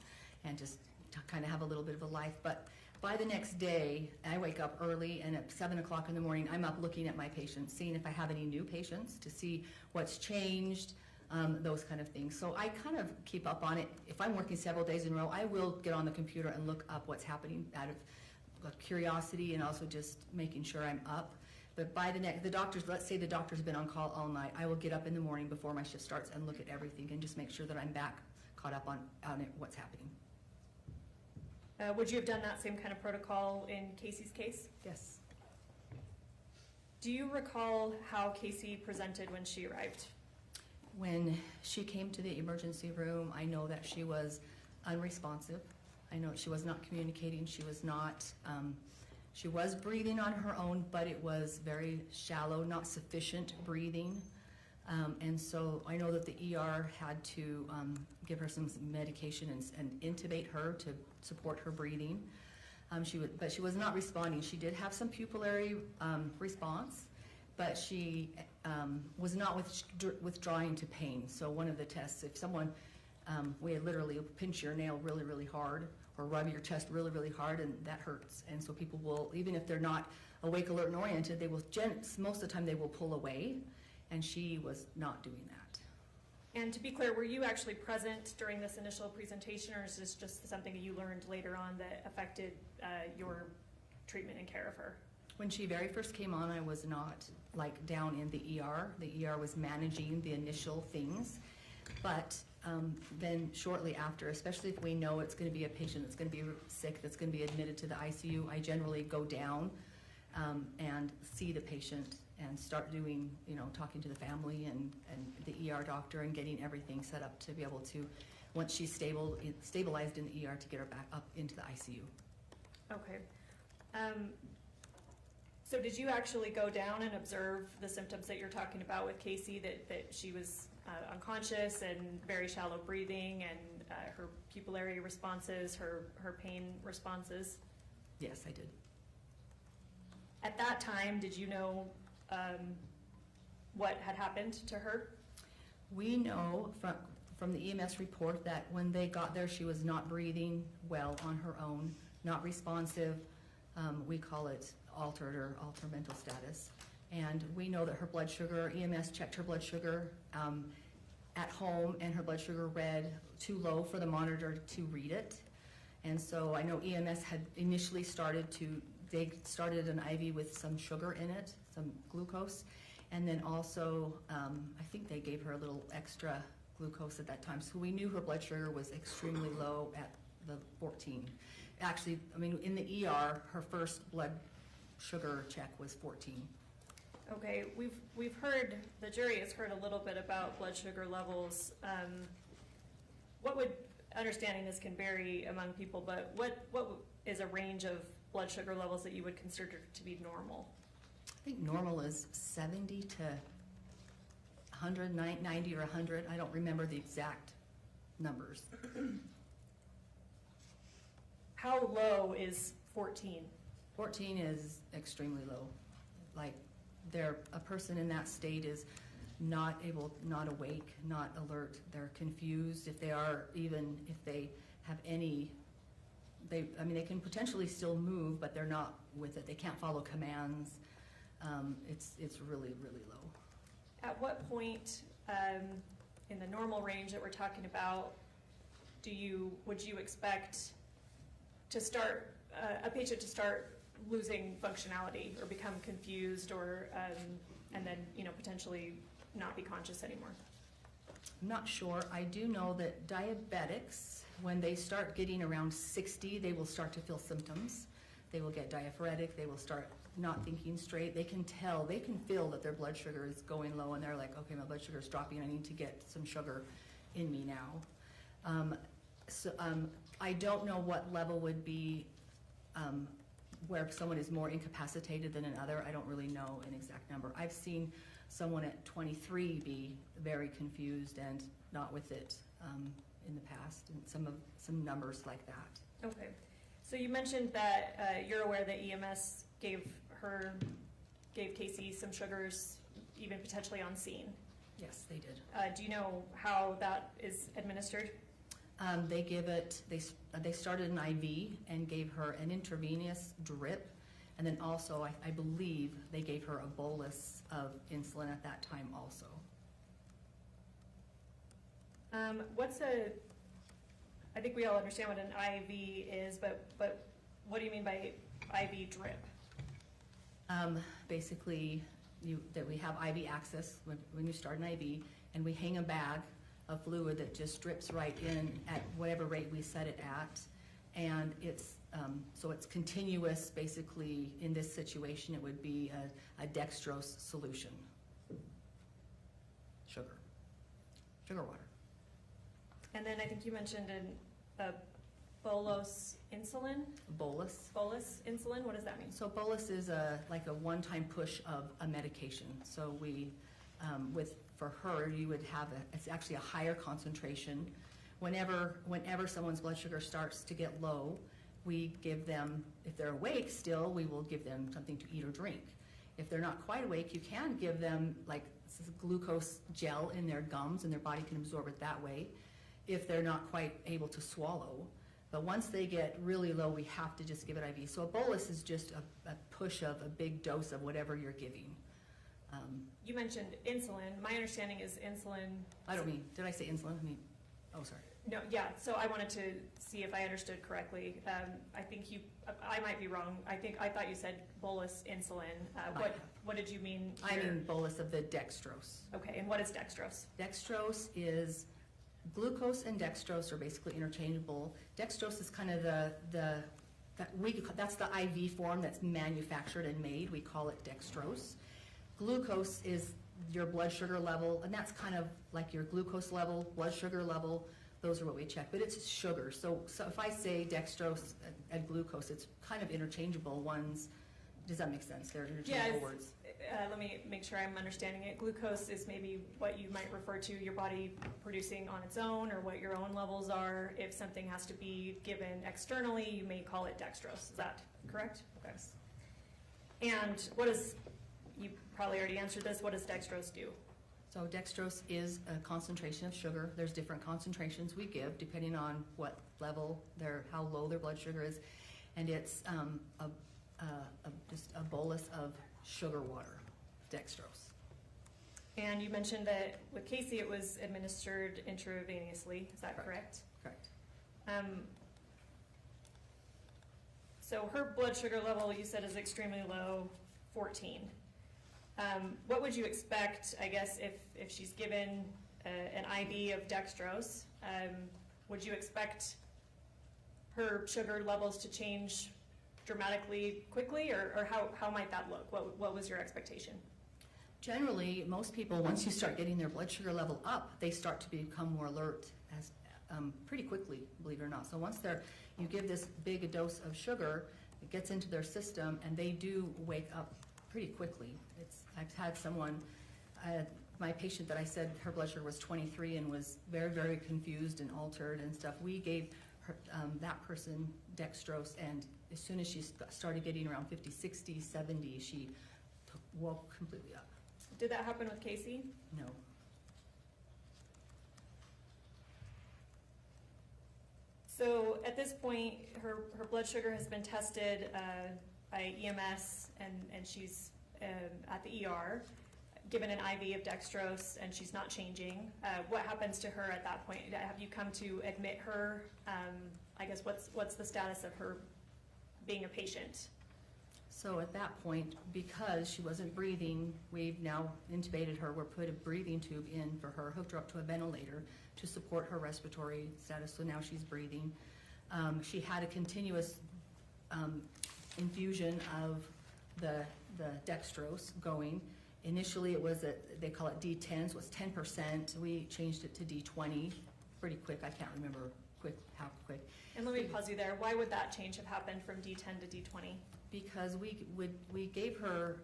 and just kind of have a little bit of a life. But by the next day, I wake up early, and at 7 o'clock in the morning, I'm up looking at my patients, seeing if I have any new patients, to see what's changed, those kind of things. So I kind of keep up on it. If I'm working several days in a row, I will get on the computer and look up what's happening out of curiosity, and also just making sure I'm up. But by the doctors, let's say the doctor's been on call all night, I will get up in the morning before my shift starts and look at everything and just make sure that I'm back, caught up on it, what's happening. Would you have done that same kind of protocol in Kacee's case? Yes. Do you recall how Kacee presented when she arrived? When she came to the emergency room, I know that she was unresponsive. I know she was not communicating. She was not, she was breathing on her own, but it was very shallow, not sufficient breathing. And so I know that the ER had to give her some medication and intubate her to support her breathing. But she was not responding. She did have some pupillary response, but she was not withdrawing to pain. So one of the tests, if someone, we literally pinch your nail really, really hard, or rub your chest really, really hard, and that hurts. And so people will, even if they're not awake, alert, and oriented, they will, most of the time they will pull away, and she was not doing that. And to be clear, were you actually present during this initial presentation, or is this just something that you learned later on that affected your treatment and care of her? When she very first came on, I was not down in the ER. The ER was managing the initial things. But then shortly after, especially if we know it's going to be a patient that's going to be sick, that's going to be admitted to the ICU, I generally go down and see the patient and start doing, talking to the family and the ER doctor and getting everything set up to be able to, once she's stabilized in the ER, to get her back up into the ICU. Okay. So did you actually go down and observe the symptoms that you're talking about with Kacee, that she was unconscious and very shallow breathing, and her pupillary responses, her pain responses? Yes, I did. At that time, did you know what had happened to her? We know from the EMS report that when they got there, she was not breathing well on her own, not responsive. We call it altered or altered mental status. And we know that her blood sugar, EMS checked her blood sugar at home, and her blood sugar read too low for the monitor to read it. And so I know EMS had initially they started an IV with some sugar in it, some glucose, and then also I think they gave her a little extra glucose at that time. So we knew her blood sugar was extremely low at the 14. Actually, in the ER, her first blood sugar check was 14. Okay, we've heard, the jury has heard a little bit about blood sugar levels. Understanding this can vary among people, but what is a range of blood sugar levels that you would consider to be normal? I think normal is 70 to 100, 90 or 100. I don't remember the exact numbers. how low is 14? 14 is extremely low. Like, a person in that state is not awake, not alert. They're confused. If they have any, they can potentially still move, but they're not with it. They can't follow commands. It's really, really low. At what point in the normal range that we're talking about would you expect to start a patient to start losing functionality or become confused or and then potentially not be conscious anymore? I'm not sure. I do know that diabetics, when they start getting around 60, they will start to feel symptoms. They will get diaphoretic. They will start not thinking straight. They can feel that their blood sugar is going low, and they're like, okay, my blood sugar is dropping. I need to get some sugar in me now. I don't know what level would be where someone is more incapacitated than another. I don't really know an exact number. I've seen someone at 23 be very confused and not with it in the past, and some numbers like that. Okay. So you mentioned that you're aware that EMS gave Kacee some sugars, even potentially on scene. Yes, they did. Do you know how that is administered? They started an IV and gave her an intravenous drip, and then also I believe they gave her a bolus of insulin at that time also. I think we all understand what an IV is, but what do you mean by IV drip? Basically, that we have IV access when you start an IV, and we hang a bag of fluid that just drips right in at whatever rate we set it at, and so it's continuous. Basically, in this situation, it would be a dextrose solution, sugar water. And then I think you mentioned a bolus insulin? Bolus. Bolus insulin, what does that mean? So bolus is like a one-time push of a medication. So for her, you would have it's actually a higher concentration. Whenever someone's blood sugar starts to get low, we give them, if they're awake still, we will give them something to eat or drink. If they're not quite awake, you can give them like glucose gel in their gums, and their body can absorb it that way if they're not quite able to swallow. But once they get really low, we have to just give it IV. So a bolus is just a push of a big dose of whatever you're giving. You mentioned insulin. My understanding is insulin... Did I say insulin? Oh, sorry. No, yeah, so I wanted to see if I understood correctly. I might be wrong. I thought you said bolus insulin. What did you mean here? I mean bolus of the dextrose. Okay, and what is dextrose? Dextrose is, glucose and dextrose are basically interchangeable. Dextrose is kind of that's the IV form that's manufactured and made. We call it dextrose. Glucose is your blood sugar level, and that's kind of like your glucose level, blood sugar level. Those are what we check, but it's sugar. So if I say dextrose and glucose, it's kind of interchangeable ones. Does that make sense? They're interchangeable words. Let me make sure I'm understanding it. Glucose is maybe what you might refer to your body producing on its own, or what your own levels are. If something has to be given externally, you may call it dextrose. Is that correct? Okay. And you probably already answered this, what does dextrose do? So dextrose is a concentration of sugar. There's different concentrations we give depending on what level how low their blood sugar is, and it's just a bolus of sugar water, dextrose. And you mentioned that with Kacee it was administered intravenously. Is that correct? Correct. So her blood sugar level, you said, is extremely low, 14. What would you expect, I guess, if she's given an IV of dextrose? Would you expect her sugar levels to change dramatically quickly, or how might that look? What was your expectation? Generally, most people, once you start getting their blood sugar level up, they start to become more alert pretty quickly, believe it or not. So once you give this big a dose of sugar, it gets into their system, and they do wake up pretty quickly. I've had someone, my patient that I said her blood sugar was 23 and was very, very confused and altered and stuff. We gave that person dextrose, and as soon as she started getting around 50, 60, 70, she woke completely up. Did that happen with Kacee? No. So at this point, her blood sugar has been tested by EMS, and she's at the ER, given an IV of dextrose, and she's not changing. What happens to her at that point? Have you come to admit her? I guess what's the status of her being a patient? So at that point, because she wasn't breathing, we've now intubated her. We're put a breathing tube in for her, hooked her up to a ventilator to support her respiratory status, so now she's breathing. She had a continuous infusion of the dextrose going. Initially, it was they call it D10, so it was 10%. We changed it to D20 pretty quick. I can't remember how quick. And let me pause you there. Why would that change have happened from D10 to D20? Because we gave her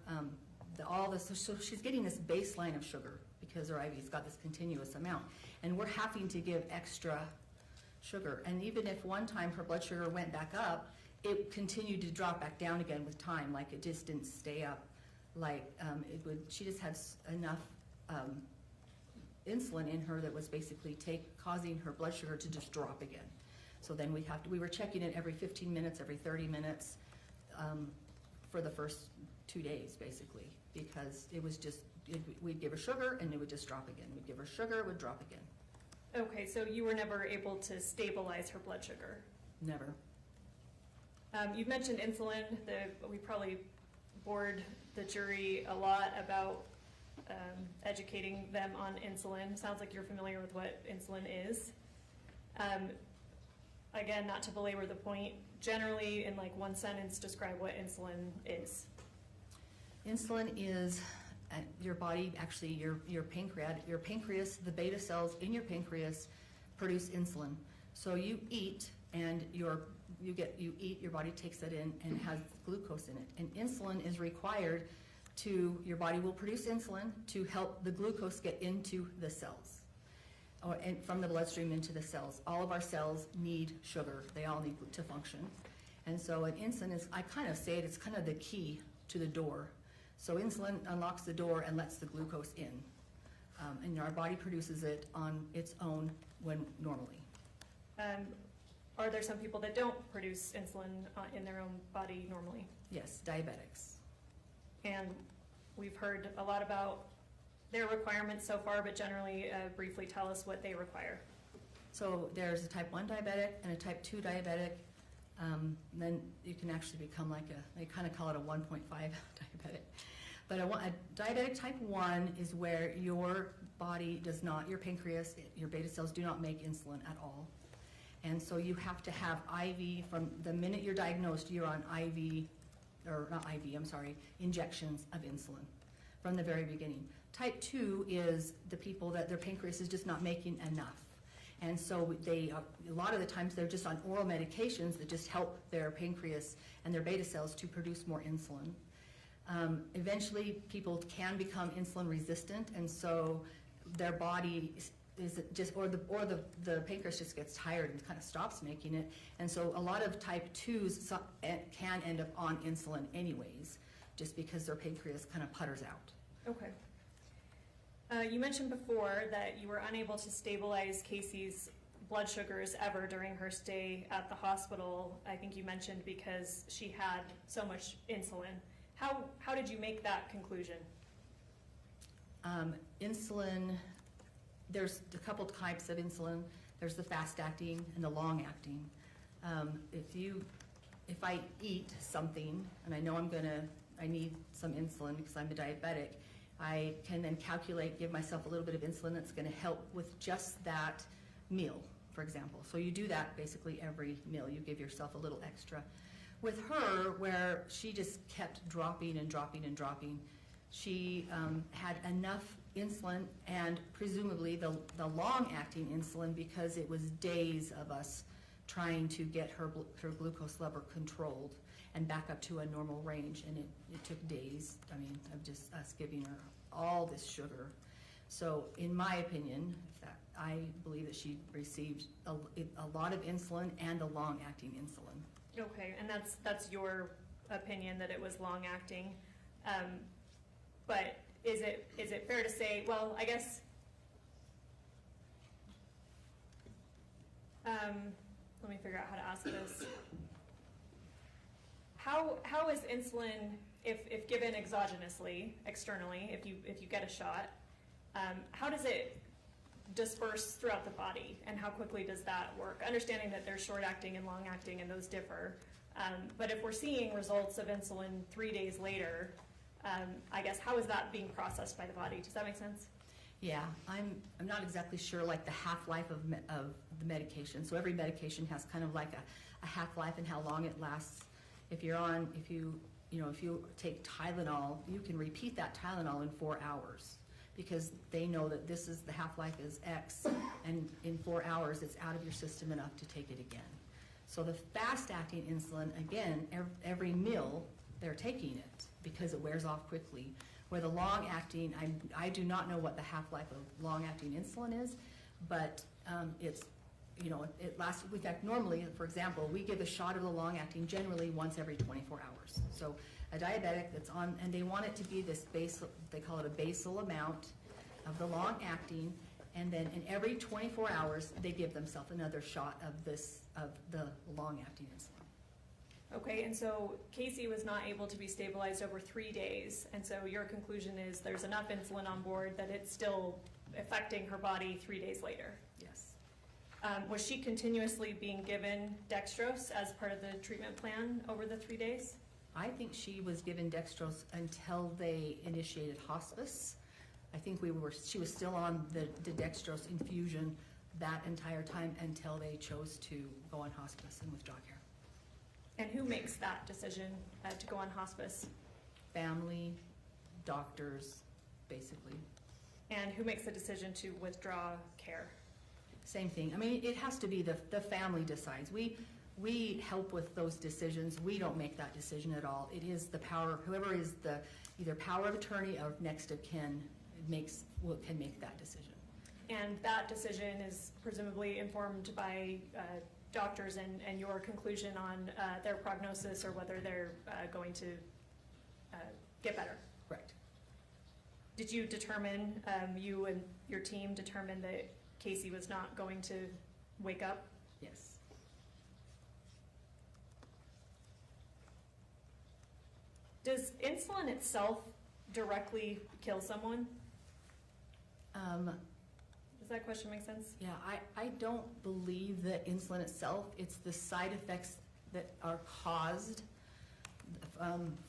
so she's getting this baseline of sugar because her IV's got this continuous amount, and we're having to give extra sugar. And even if one time her blood sugar went back up, it continued to drop back down again with time. Like it just didn't stay up. Like it would. She just had enough insulin in her that was basically causing her blood sugar to just drop again. So then we were checking it every 15 minutes, every 30 minutes. For the first 2 days, basically, because it was just, we'd give her sugar and it would just drop again. We'd give her sugar, it would drop again. Okay, so you were never able to stabilize her blood sugar? Never. You've mentioned insulin. We probably bored the jury a lot about educating them on insulin. Sounds like you're familiar with what insulin is. Again, not to belabor the point, generally in like one sentence, describe what insulin is. Insulin is your body, actually your pancreas, the beta cells in your pancreas produce insulin. So you eat and your body takes that in and has glucose in it. And insulin is required your body will produce insulin to help the glucose get into the cells. And from the bloodstream into the cells. All of our cells need sugar. They all need to function. And so an insulin is, I kind of say it's kind of the key to the door. So insulin unlocks the door and lets the glucose in. And our body produces it on its own when normally. Are there some people that don't produce insulin in their own body normally? Yes, diabetics. And we've heard a lot about their requirements so far, but generally briefly tell us what they require. So there's a type 1 diabetic and a type 2 diabetic. Then you can actually become they kind of call it a 1.5 diabetic. But a diabetic type 1 is where your body does not, your pancreas, your beta cells do not make insulin at all. And so you have to have IV from the minute you're diagnosed, you're on injections of insulin from the very beginning. Type 2 is the people that their pancreas is just not making enough. And so a lot of the times they're just on oral medications that just help their pancreas and their beta cells to produce more insulin. Eventually people can become insulin resistant, and so their body is just, or the pancreas just gets tired and kind of stops making it. And so a lot of type 2s can end up on insulin anyways, just because their pancreas kind of putters out. Okay. You mentioned before that you were unable to stabilize Kacee's blood sugars ever during her stay at the hospital. I think you mentioned because she had so much insulin. How did you make that conclusion? Insulin, there's a couple types of insulin. There's the fast-acting and the long-acting. If I eat something and I know I need some insulin because I'm a diabetic, I can then give myself a little bit of insulin that's going to help with just that meal, for example. So you do that basically every meal. You give yourself a little extra. With her, where she just kept dropping and dropping and dropping, she had enough insulin, and presumably the long-acting insulin, because it was days of us trying to get her glucose level controlled and back up to a normal range, and it took days, of just us giving her all this sugar. So in my opinion, if that I believe that she received a lot of insulin and a long-acting insulin. Okay, and that's your opinion that it was long-acting. But is it fair to say, well, I guess, let me figure out how to ask this. How is insulin, if given exogenously, externally, if you get a shot, how does it disperse throughout the body, and how quickly does that work? Understanding that there's short-acting and long-acting, and those differ. But if we're seeing results of insulin 3 days later, I guess, how is that being processed by the body? Does that make sense? Yeah, I'm not exactly sure, like the half-life of the medication. So every medication has kind of like a half-life and how long it lasts. If you take Tylenol, you can repeat that Tylenol in 4 hours because they know that this is the half-life is X, and in 4 hours it's out of your system enough to take it again. So the fast-acting insulin, again, every meal they're taking it because it wears off quickly. Where the long-acting, I do not know what the half-life of long-acting insulin is, but it lasts. In fact, normally, for example, we give a shot of the long-acting generally once every 24 hours. So a diabetic that's on, and they want it to be this basal, they call it a basal amount of the long-acting, and then in every 24 hours, they give themselves another shot of the long-acting insulin. Okay, and so Kacee was not able to be stabilized over 3 days, and so your conclusion is there's enough insulin on board that it's still affecting her body 3 days later? Yes. Was she continuously being given dextrose as part of the treatment plan over the 3 days? I think she was given dextrose until they initiated hospice. I think she was still on the dextrose infusion that entire time until they chose to go on hospice and withdraw care. And who makes that decision to go on hospice? Family, doctors, basically. And who makes the decision to withdraw care? Same thing. I mean, it has to be the family decides. We help with those decisions. We don't make that decision at all. It is the power, whoever is the either power of attorney or next of kin can make that decision. And that decision is presumably informed by doctors and your conclusion on their prognosis or whether they're going to get better. Correct. Did you determine, you and your team determined that Kacee was not going to wake up? Yes. Does insulin itself directly kill someone? Does that question make sense? Yeah, I don't believe that insulin itself, it's the side effects that are caused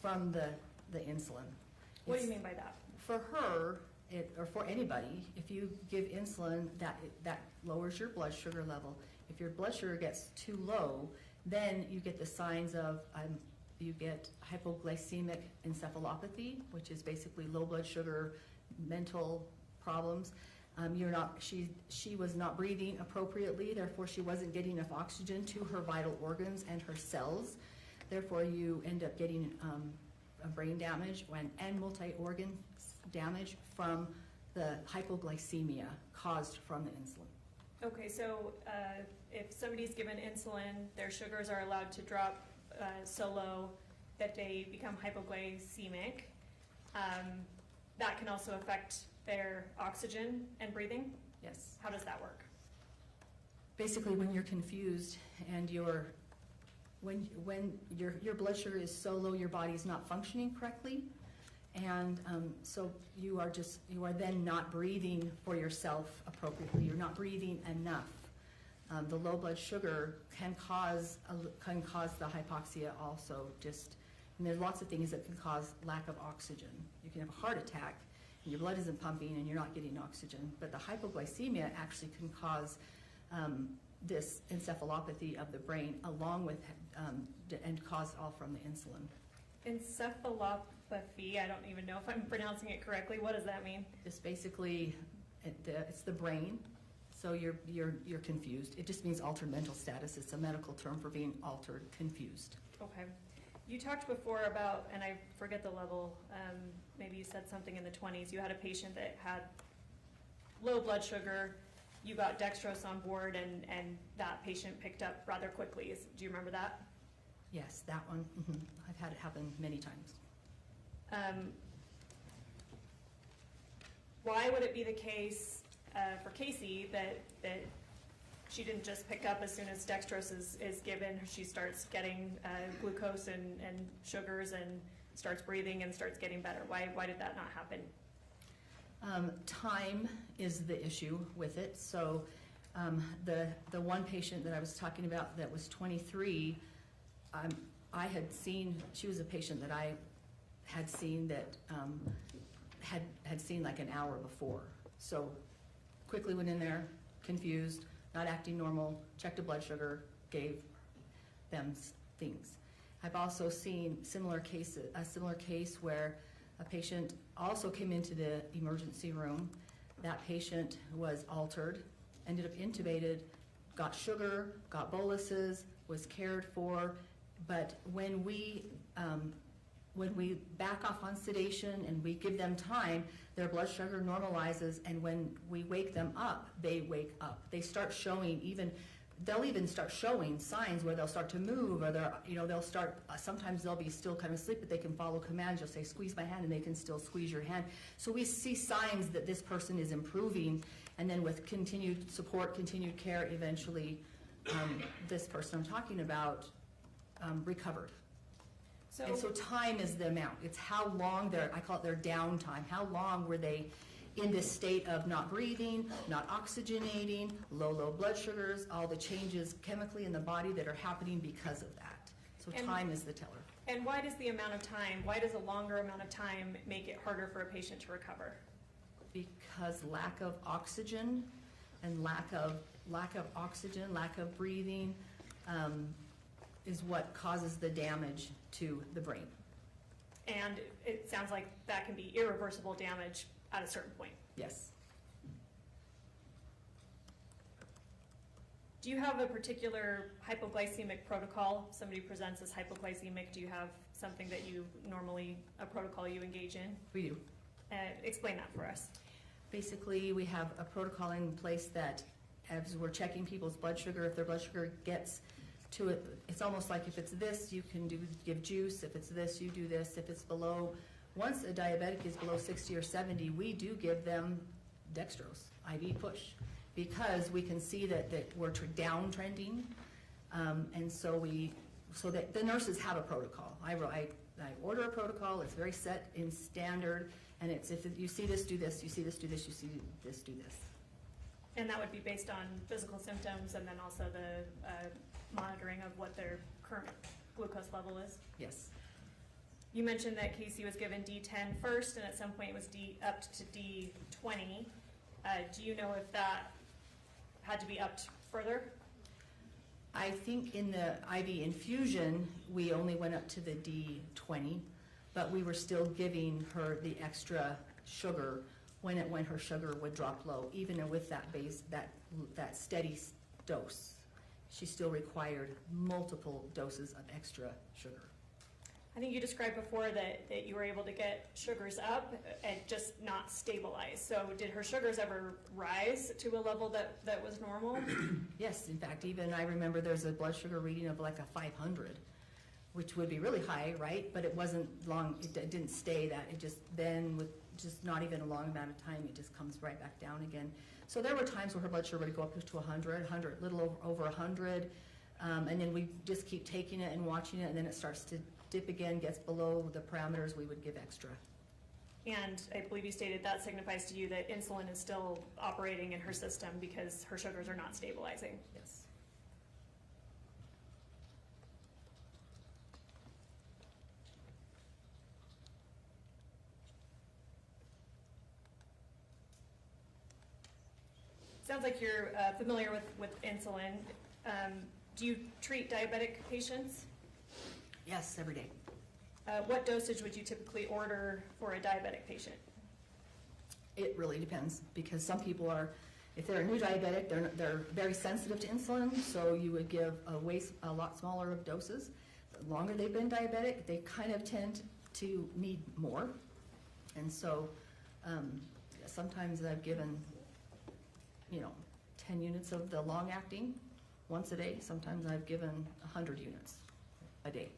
from the insulin. What do you mean by that? For her, or for anybody, if you give insulin, that lowers your blood sugar level. If your blood sugar gets too low, then you get the signs of, you get hypoglycemic encephalopathy, which is basically low blood sugar, mental problems. She was not breathing appropriately, therefore she wasn't getting enough oxygen to her vital organs and her cells. Therefore you end up getting a brain damage and multi-organ damage from the hypoglycemia caused from the insulin. Okay, so if somebody's given insulin, their sugars are allowed to drop so low that they become hypoglycemic. That can also affect their oxygen and breathing? Yes. How does that work? Basically, when you're confused and when your blood sugar is so low, your body is not functioning correctly, and so you are then not breathing for yourself appropriately. You're not breathing enough. The low blood sugar can cause the hypoxia also. And there's lots of things that can cause lack of oxygen. You can have a heart attack and your blood isn't pumping and you're not getting oxygen. But the hypoglycemia actually can cause this encephalopathy of the brain along with, and cause all from the insulin. Encephalopathy, I don't even know if I'm pronouncing it correctly. What does that mean? It's basically, it's the brain, so you're confused. It just means altered mental status. It's a medical term for being altered, confused. Okay. You talked before about, and I forget the level, maybe you said something in the 20s. You had a patient that had low blood sugar, you got dextrose on board and that patient picked up rather quickly. Do you remember that? Yes, that one, I've had it happen many times. Why would it be the case for Kacee that she didn't just pick up as soon as dextrose is given? She starts getting glucose and sugars and starts breathing and starts getting better. Why did that not happen? Time is the issue with it. So the one patient that I was talking about that was 23, I had seen, she was a patient that I had seen that had seen like an hour before. So quickly went in there, confused, not acting normal, checked a blood sugar, gave them things. I've also seen a similar case where a patient also came into the emergency room. That patient was altered, ended up intubated, got sugar, got boluses, was cared for, but when we back off on sedation and we give them time, their blood sugar normalizes, and when we wake them up, they wake up. They start showing they'll even start showing signs where they'll start to move, or they'll start, sometimes they'll be still kind of asleep, but they can follow commands. You'll say, squeeze my hand, and they can still squeeze your hand. So we see signs that this person is improving, and then with continued support, continued care, eventually this person I'm talking about recovered. And so time is the amount. It's how long I call it their downtime. How long were they in this state of not breathing, not oxygenating, low blood sugars, all the changes chemically in the body that are happening because of that. So time is the teller. And why does why does a longer amount of time make it harder for a patient to recover? Because lack of oxygen and lack of breathing is what causes the damage to the brain. And it sounds like that can be irreversible damage at a certain point. Yes. Do you have a particular hypoglycemic protocol? Somebody presents as hypoglycemic. Do you have something that a protocol you engage in? We do. Explain that for us. Basically, we have a protocol in place that as we're checking people's blood sugar, if their blood sugar gets to it, it's almost like if it's this, you can give juice. If it's this, you do this. If it's below, once a diabetic is below 60 or 70, we do give them dextrose, IV push, because we can see that we're downtrending, and so that the nurses have a protocol. I order a protocol. It's very set in standard, and it's if you see this, do this. You see this, do this. You see this, do this. And that would be based on physical symptoms, and then also the monitoring of what their current glucose level is? Yes. You mentioned that Kacee was given D10 first, and at some point it was up to D20. Do you know if that had to be upped further? I think in the IV infusion, we only went up to the D20, but we were still giving her the extra sugar when her sugar would drop low, even with that steady dose. She still required multiple doses of extra sugar. I think you described before that you were able to get sugars up and just not stabilize. So did her sugars ever rise to a level that was normal? Yes, in fact, even I remember there's a blood sugar reading of like a 500, which would be really high, right? But it wasn't long, it didn't stay that. It just then, with just not even a long amount of time, it just comes right back down again. So there were times where her blood sugar would go up to 100, little over 100, and then we just keep taking it and watching it, and then it starts to dip again, gets below the parameters, we would give extra. And I believe you stated that signifies to you that insulin is still operating in her system because her sugars are not stabilizing. Yes. Sounds like you're familiar with insulin. Do you treat diabetic patients? Yes, every day. What dosage would you typically order for a diabetic patient? It really depends, because some people are, if they're a new diabetic, they're very sensitive to insulin, so you would give a lot smaller of doses. The longer they've been diabetic, they kind of tend to need more. And so sometimes I've given, 10 units of the long-acting once a day. Sometimes I've given 100 units a day.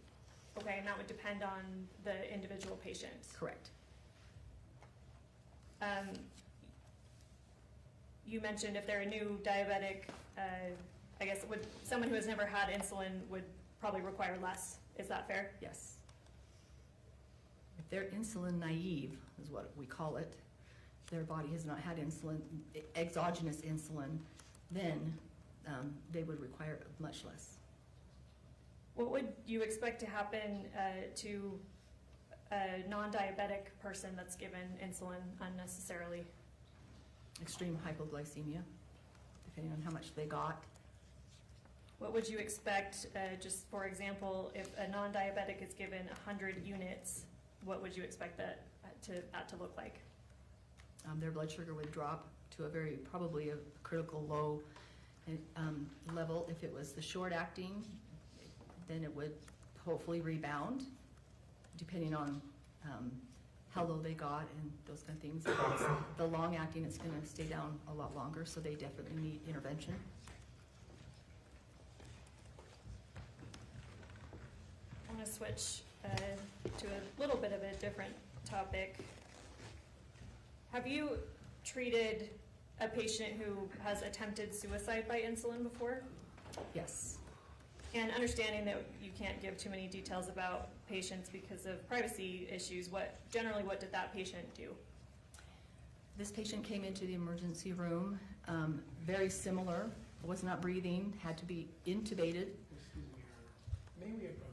Okay, and that would depend on the individual patient. Correct. You mentioned if they're a new diabetic, I guess someone who has never had insulin would probably require less. Is that fair? Yes. If they're insulin naive, is what we call it, their body has not had insulin, exogenous insulin, then they would require much less. What would you expect to happen to a non-diabetic person that's given insulin unnecessarily? Extreme hypoglycemia, depending on how much they got. What would you expect, just for example, if a non-diabetic is given 100 units, what would you expect that to look like? Their blood sugar would drop to probably a critical low level. If it was the short-acting, then it would hopefully rebound, depending on how low they got and those kind of things. If it's the long-acting, it's going to stay down a lot longer, so they definitely need intervention. I want to switch to a little bit of a different topic. Have you treated a patient who has attempted suicide by insulin before? Yes. And understanding that you can't give too many details about patients because of privacy issues, generally what did that patient do? This patient came into the emergency room, very similar, was not breathing, had to be intubated. May we approach?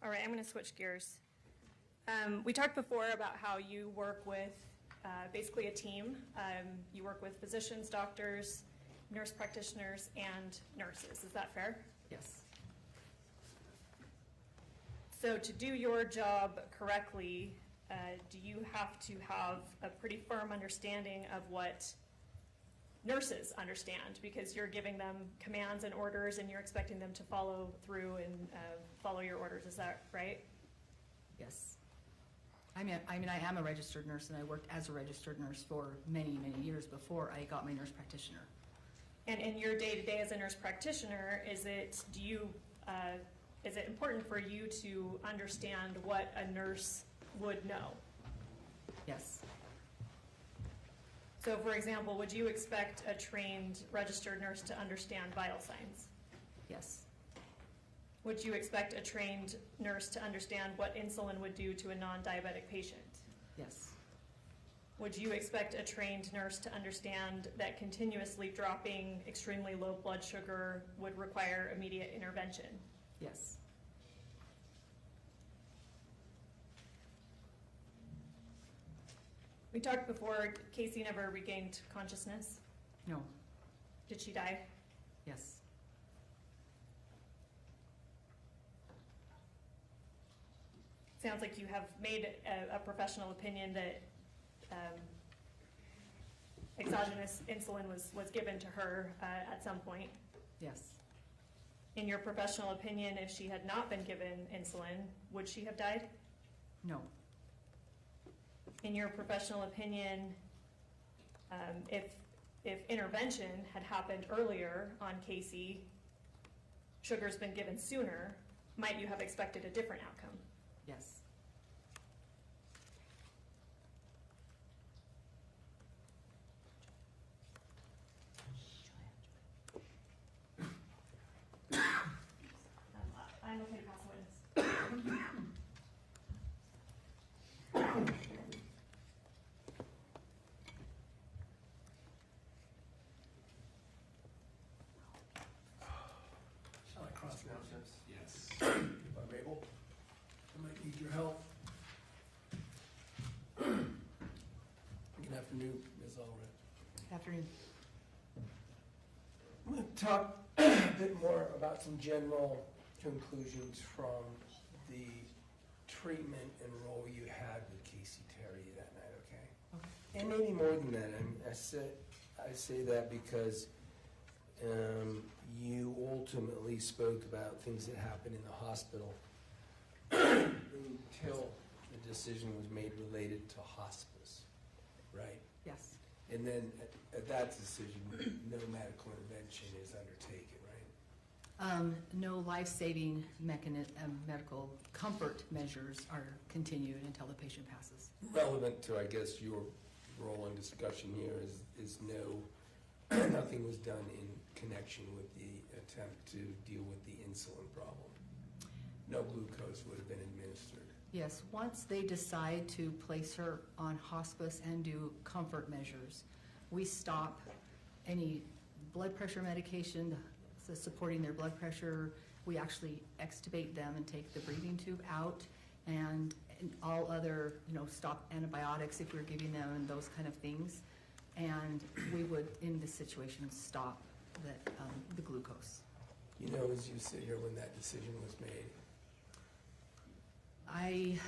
All right, I'm going to switch gears. We talked before about how you work with basically a team. You work with physicians, doctors, nurse practitioners, and nurses. Is that fair? Yes. So to do your job correctly, do you have to have a pretty firm understanding of what nurses understand? Because you're giving them commands and orders and you're expecting them to follow through and follow your orders. Is that right? Yes. I am a registered nurse, and I worked as a registered nurse for many, many years before I got my nurse practitioner. And in your day-to-day as a nurse practitioner, is it important for you to understand what a nurse would know? Yes. So, for example, would you expect a trained registered nurse to understand vital signs? Yes. Would you expect a trained nurse to understand what insulin would do to a non-diabetic patient? Yes. Would you expect a trained nurse to understand that continuously dropping extremely low blood sugar would require immediate intervention? Yes. We talked before, Kacee never regained consciousness. No. Did she die? Yes. Sounds like you have made a professional opinion that exogenous insulin was given to her at some point. Yes. In your professional opinion, if she had not been given insulin, would she have died? No. In your professional opinion, if intervention had happened earlier on Kacee, sugar's been given sooner, might you have expected a different outcome? Yes. I'm okay to pass a witness. Shall I cross now, since? Yes. If I'm able, I might need your help. Good afternoon, Ms. Allred. Afternoon. talk a bit more about some general conclusions from the treatment and role you had with Kacee Terry that night, okay? And maybe more than that. I say that because you ultimately spoke about things that happened in the hospital until the decision was made related to hospice, right? Yes. And then at that decision, no medical intervention is undertaken, right? No life-saving medical comfort measures are continued until the patient passes. Relevant to, I guess, your role in discussion here is nothing was done in connection with the attempt to deal with the insulin problem. No glucose would have been administered. Yes, once they decide to place her on hospice and do comfort measures, we stop any blood pressure medication, so supporting their blood pressure. We actually extubate them and take the breathing tube out, and all other, stop antibiotics if we're giving them and those kind of things. And we would, in this situation, stop the glucose. As you sit here when that decision was made, I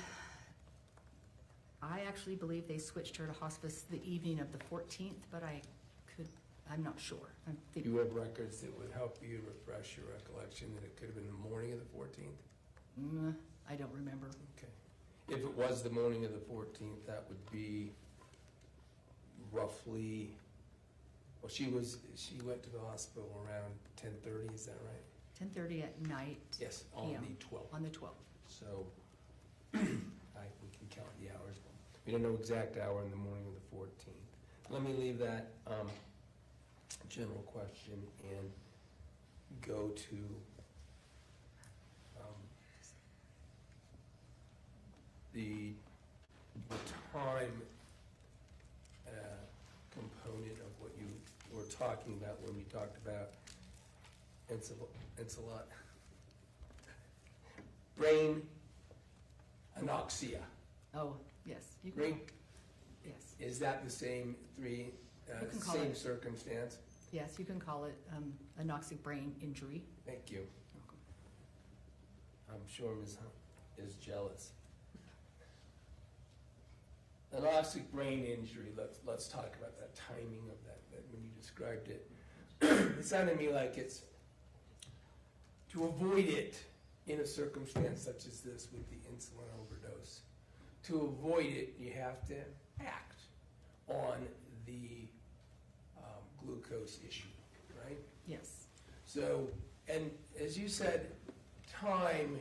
actually believe they switched her to hospice the evening of the 14th, but I'm not sure. you have records that would help you refresh your recollection that it could have been the morning of the 14th? I don't remember. Okay. If it was the morning of the 14th, that would be roughly, well, she went to the hospital around 10:30, is that right? 10:30 at night. Yes, on PM. the 12th. On the 12th. So, we can count the hours. We don't know exact hour in the morning of the 14th. Let me leave that general question and go to the time component of what you were talking about when we talked about brain anoxia. Oh, yes. You can Brain, yes. is that the same You can call same it- circumstance? Yes, you can call it anoxic brain injury. Thank you. I'm sure Ms. Hunt is jealous. Anoxic brain injury, let's talk about that timing of that when you described it. It sounded to me like it's to avoid it in a circumstance such as this with the insulin overdose. To avoid it, you have to act on the glucose issue, right? Yes. So, and as you said, time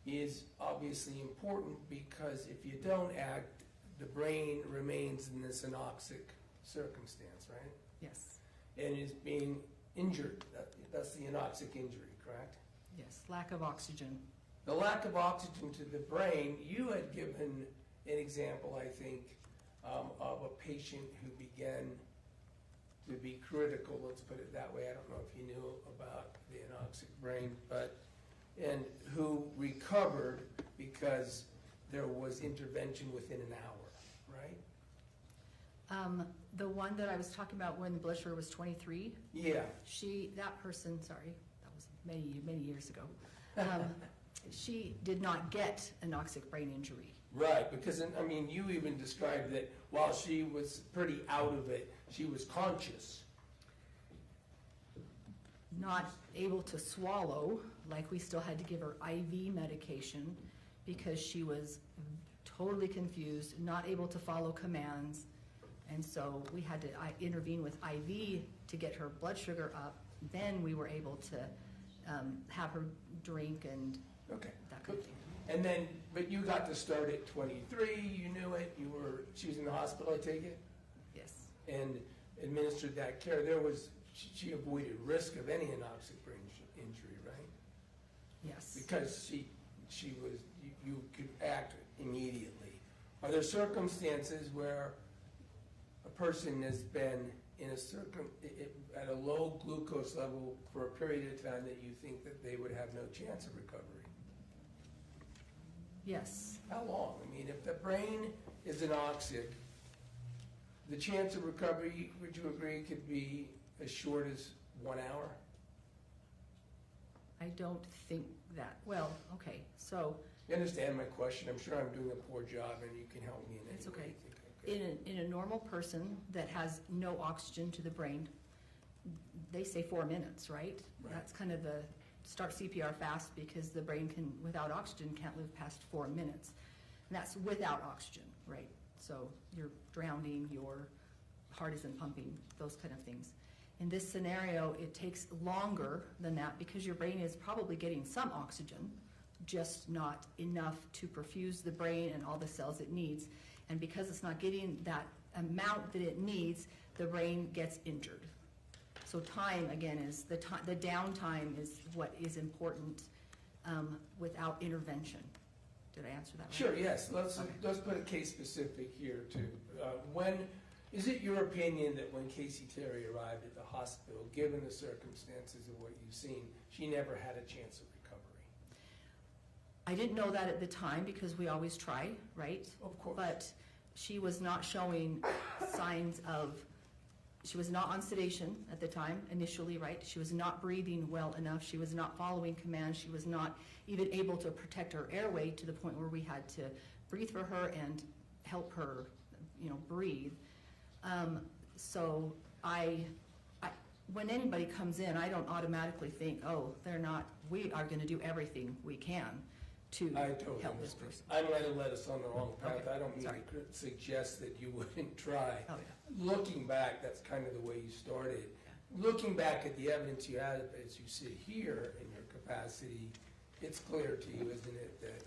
is obviously important because if you don't act, the brain remains in this anoxic circumstance, right? Yes. And is being injured. That's the anoxic injury, correct? Yes. Lack of oxygen. The lack of oxygen to the brain, you had given an example, I think, of a patient who began to be critical, let's put it that way. I don't know if you knew about the anoxic brain, and who recovered because there was intervention within an hour, right? The one that I was talking about when the blood sugar was 23, Yeah. that person, sorry, that was many, many years ago. She did not get anoxic brain injury. Right, because, you even described that while she was pretty out of it, she was conscious. Not able to swallow, like we still had to give her IV medication because she was totally confused, not able to follow commands. And so we had to intervene with IV to get her blood sugar up. Then we were able to have her drink and that kind of thing. And then, but you got to start at 23, you knew it, she was in the hospital, I take it? Yes. And administered that care. She avoided risk of any anoxic brain injury, right? Yes. Because you could act immediately. Are there circumstances where a person has been at a low glucose level for a period of time that you think that they would have no chance of recovery? Yes. How long? If the brain is anoxic, the chance of recovery, would you agree, could be as short as 1 hour? I don't think that, well, okay, so You understand my question? I'm sure I'm doing a poor job and you can help me in any It's way. okay. you think, in a normal person that has no oxygen to the brain, they say 4 minutes, right? Right. That's kind of the, start CPR fast because the brain can, without oxygen, can't live past 4 minutes. And that's without oxygen, right? So you're drowning, your heart isn't pumping, those kind of things. In this scenario, it takes longer than that because your brain is probably getting some oxygen, just not enough to perfuse the brain and all the cells it needs. And because it's not getting that amount that it needs, the brain gets injured. So time, again, is the downtime is what is important without intervention. Did I answer that right? Sure, yes. Let's Okay. put a case specific here too. Is it your opinion that when Kacee Terry arrived at the hospital, given the circumstances of what you've seen, she never had a chance of recovery? I didn't know that at the time because we always try, right? Of course. But she was not showing signs of, she was not on sedation at the time initially, right? She was not breathing well enough. She was not following commands. She was not even able to protect her airway to the point where we had to breathe for her and help her, breathe. So when anybody comes in, I don't automatically think, oh, we are going to do everything we can to I totally help this understand. person. I might have led us on the wrong path. Okay, I don't mean sorry. to suggest that you wouldn't try. Oh, yeah. Looking back, that's kind of the way you started. Looking back at the evidence you had as you sit here in your capacity, it's clear to you, isn't it, that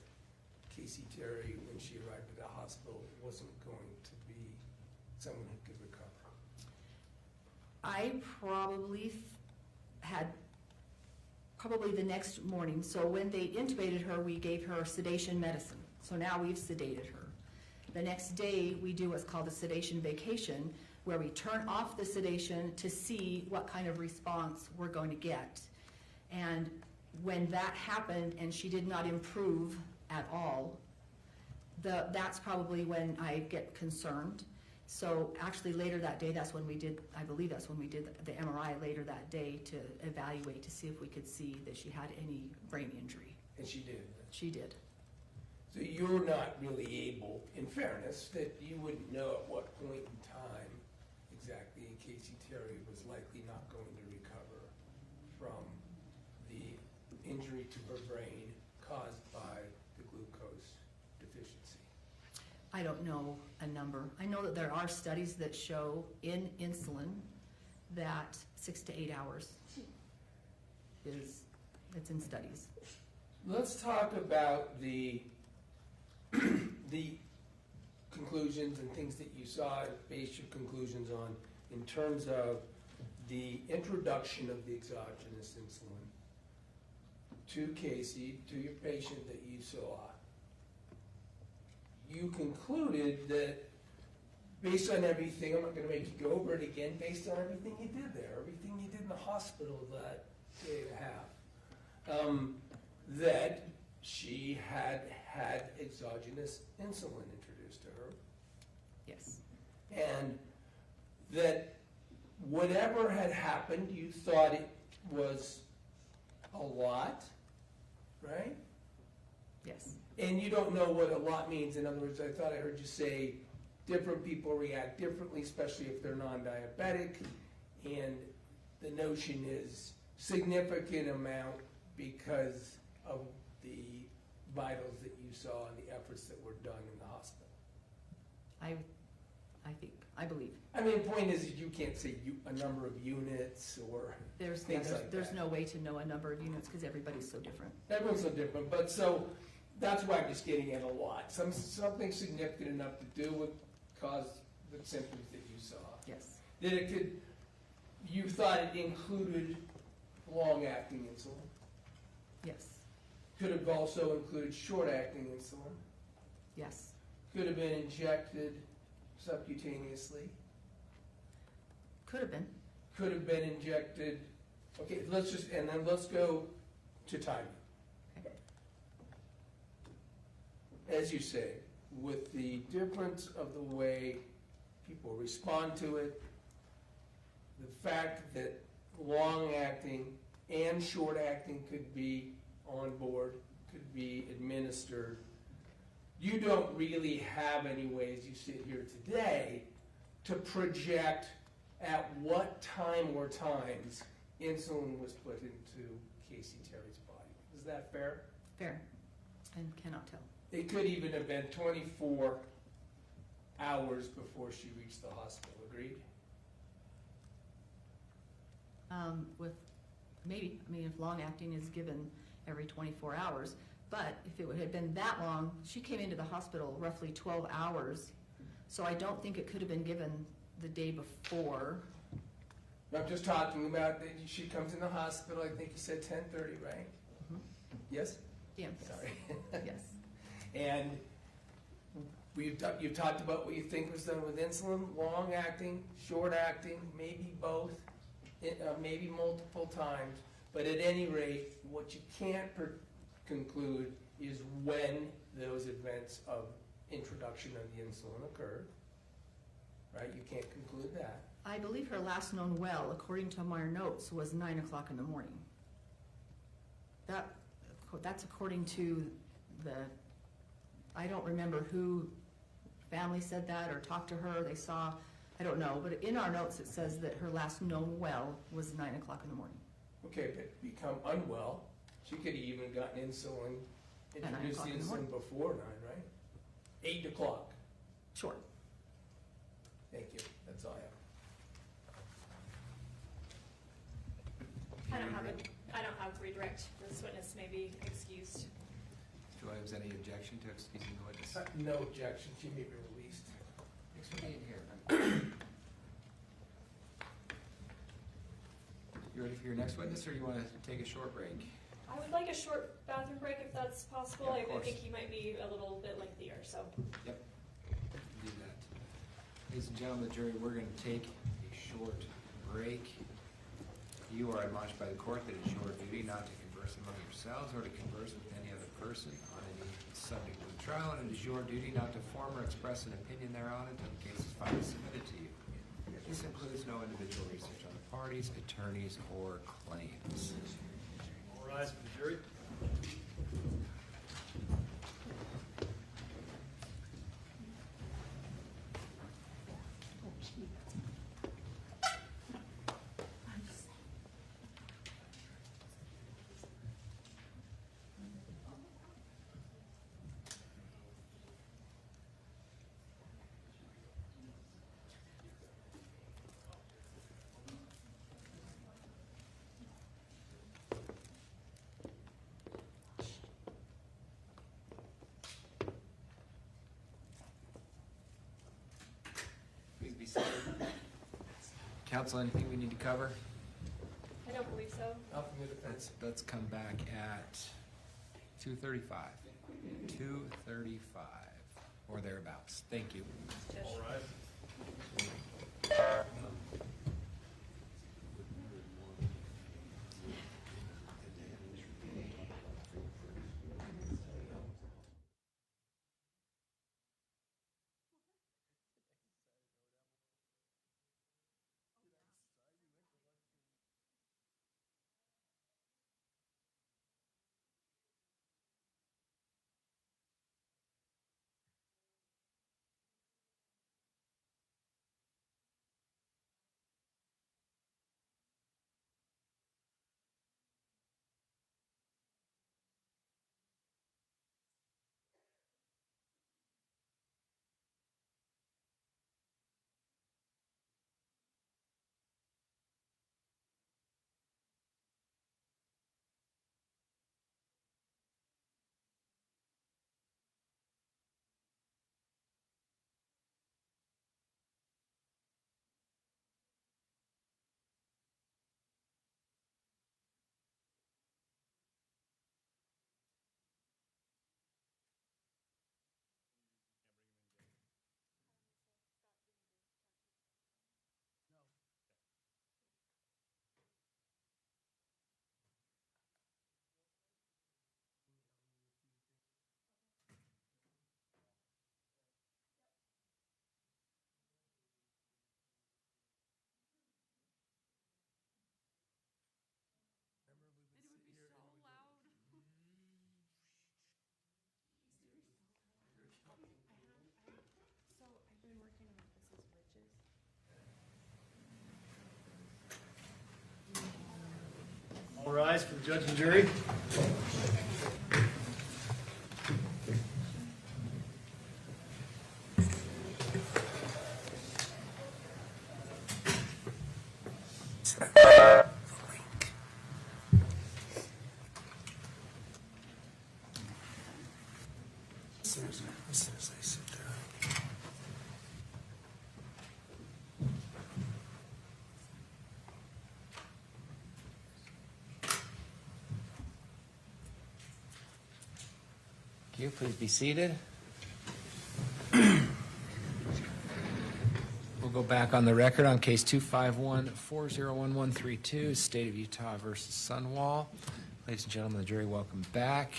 Kacee Terry, when she arrived at the hospital, wasn't going to be someone who could recover? I probably had the next morning. So when they intubated her, we gave her sedation medicine. So now we've sedated her. The next day, we do what's called a sedation vacation, where we turn off the sedation to see what kind of response we're going to get. And when that happened and she did not improve at all, that's probably when I get concerned. So actually later that day, I believe that's when we did the MRI later that day to evaluate to see if we could see that she had any brain injury. And she did. She did. So you're not really able, in fairness, that you wouldn't know at what point in time exactly Kacee Terry was likely not going to recover from the injury to her brain caused by the glucose deficiency. I don't know a number. I know that there are studies that show in insulin that 6 to 8 hours it's in studies. Let's talk about the conclusions and things that you saw, based your conclusions on, in terms of the introduction of the exogenous insulin to Kacee, to your patient that you saw. You concluded that based on everything, I'm not going to make you go over it again, based on everything you did there, everything you did in the hospital that day and a half, that she had exogenous insulin introduced to her. Yes. And that whatever had happened, you thought it was a lot, right? Yes. And you don't know what a lot means. In other words, I thought I heard you say different people react differently, especially if they're non-diabetic. And the notion is significant amount because of the vitals that you saw and the efforts that were done in the hospital. I believe. I mean, the point is that you can't say a number of units or things like that. There's no way to know a number of units because everybody's so different. Everyone's so different, but so that's why I'm just getting at a lot. Something significant enough to do with cause the symptoms that you saw. Yes. That you thought it included long-acting insulin. Yes. Could have also included short-acting insulin. Yes. Could have been injected subcutaneously. Could have been. Could have been injected. Okay, let's go to timing. Okay. As you say, with the difference of the way people respond to it, the fact that long-acting and short-acting could be on board, could be administered. You don't really have any ways, you sit here today, to project at what time or times insulin was put into Kacee Terry's body. Is that fair? Fair, and cannot tell. It could even have been 24 hours before she reached the hospital, agreed? With maybe, I mean, if long-acting is given every 24 hours, but if it had been that long, she came into the hospital roughly 12 hours, so I don't think it could have been given the day before. I'm just talking about, that she comes in the hospital, I think you said 10:30, right? Mhm. Yes? Yeah. Sorry. Yes. And you've talked about what you think was done with insulin, long-acting, short-acting, maybe both, maybe multiple times. But at any rate, what you can't conclude is when those events of introduction of the insulin occurred. Right? You can't conclude that. I believe her last known well, according to my notes, was 9 o'clock in the morning. That's according to I don't remember who family said that or talked to her, they saw, I don't know, but in our notes it says that her last known well was 9 o'clock in the morning. Okay, but become unwell, she could have even gotten insulin, At 9 introduced o'clock the in the insulin morning. before 9, right? 8 o'clock. Sure. Thank you, that's all I have. I don't have redirect. This witness may be excused. Mr. Williams, any objection to excusing the witness? No objection, she may be released. Thanks for being here. You ready for your next witness, or you want to take a short break? I would like a short bathroom break if that's possible. Yeah, of I course. think he might be a little bit lengthier, so. Yep. Do that. Ladies and gentlemen of the jury, we're going to take a short break. You are admonished by the court that it is your duty not to converse among yourselves or to converse with any other person on any subject of the trial, and it is your duty not to form or express an opinion thereon until the case is finally submitted to you. This includes no individual research on the parties, attorneys, or claims. All rise for the jury. Please be seated. Counsel, anything we need to cover? I don't believe so. Nothing to defense. Let's come back at 2:35. 2:35, or thereabouts. Thank you. All rise. rise for the judge and jury. Thank you. Please be seated. We'll go back on the record on case 251-401132, State of Utah versus Sundwall. Ladies and gentlemen of the jury, welcome back.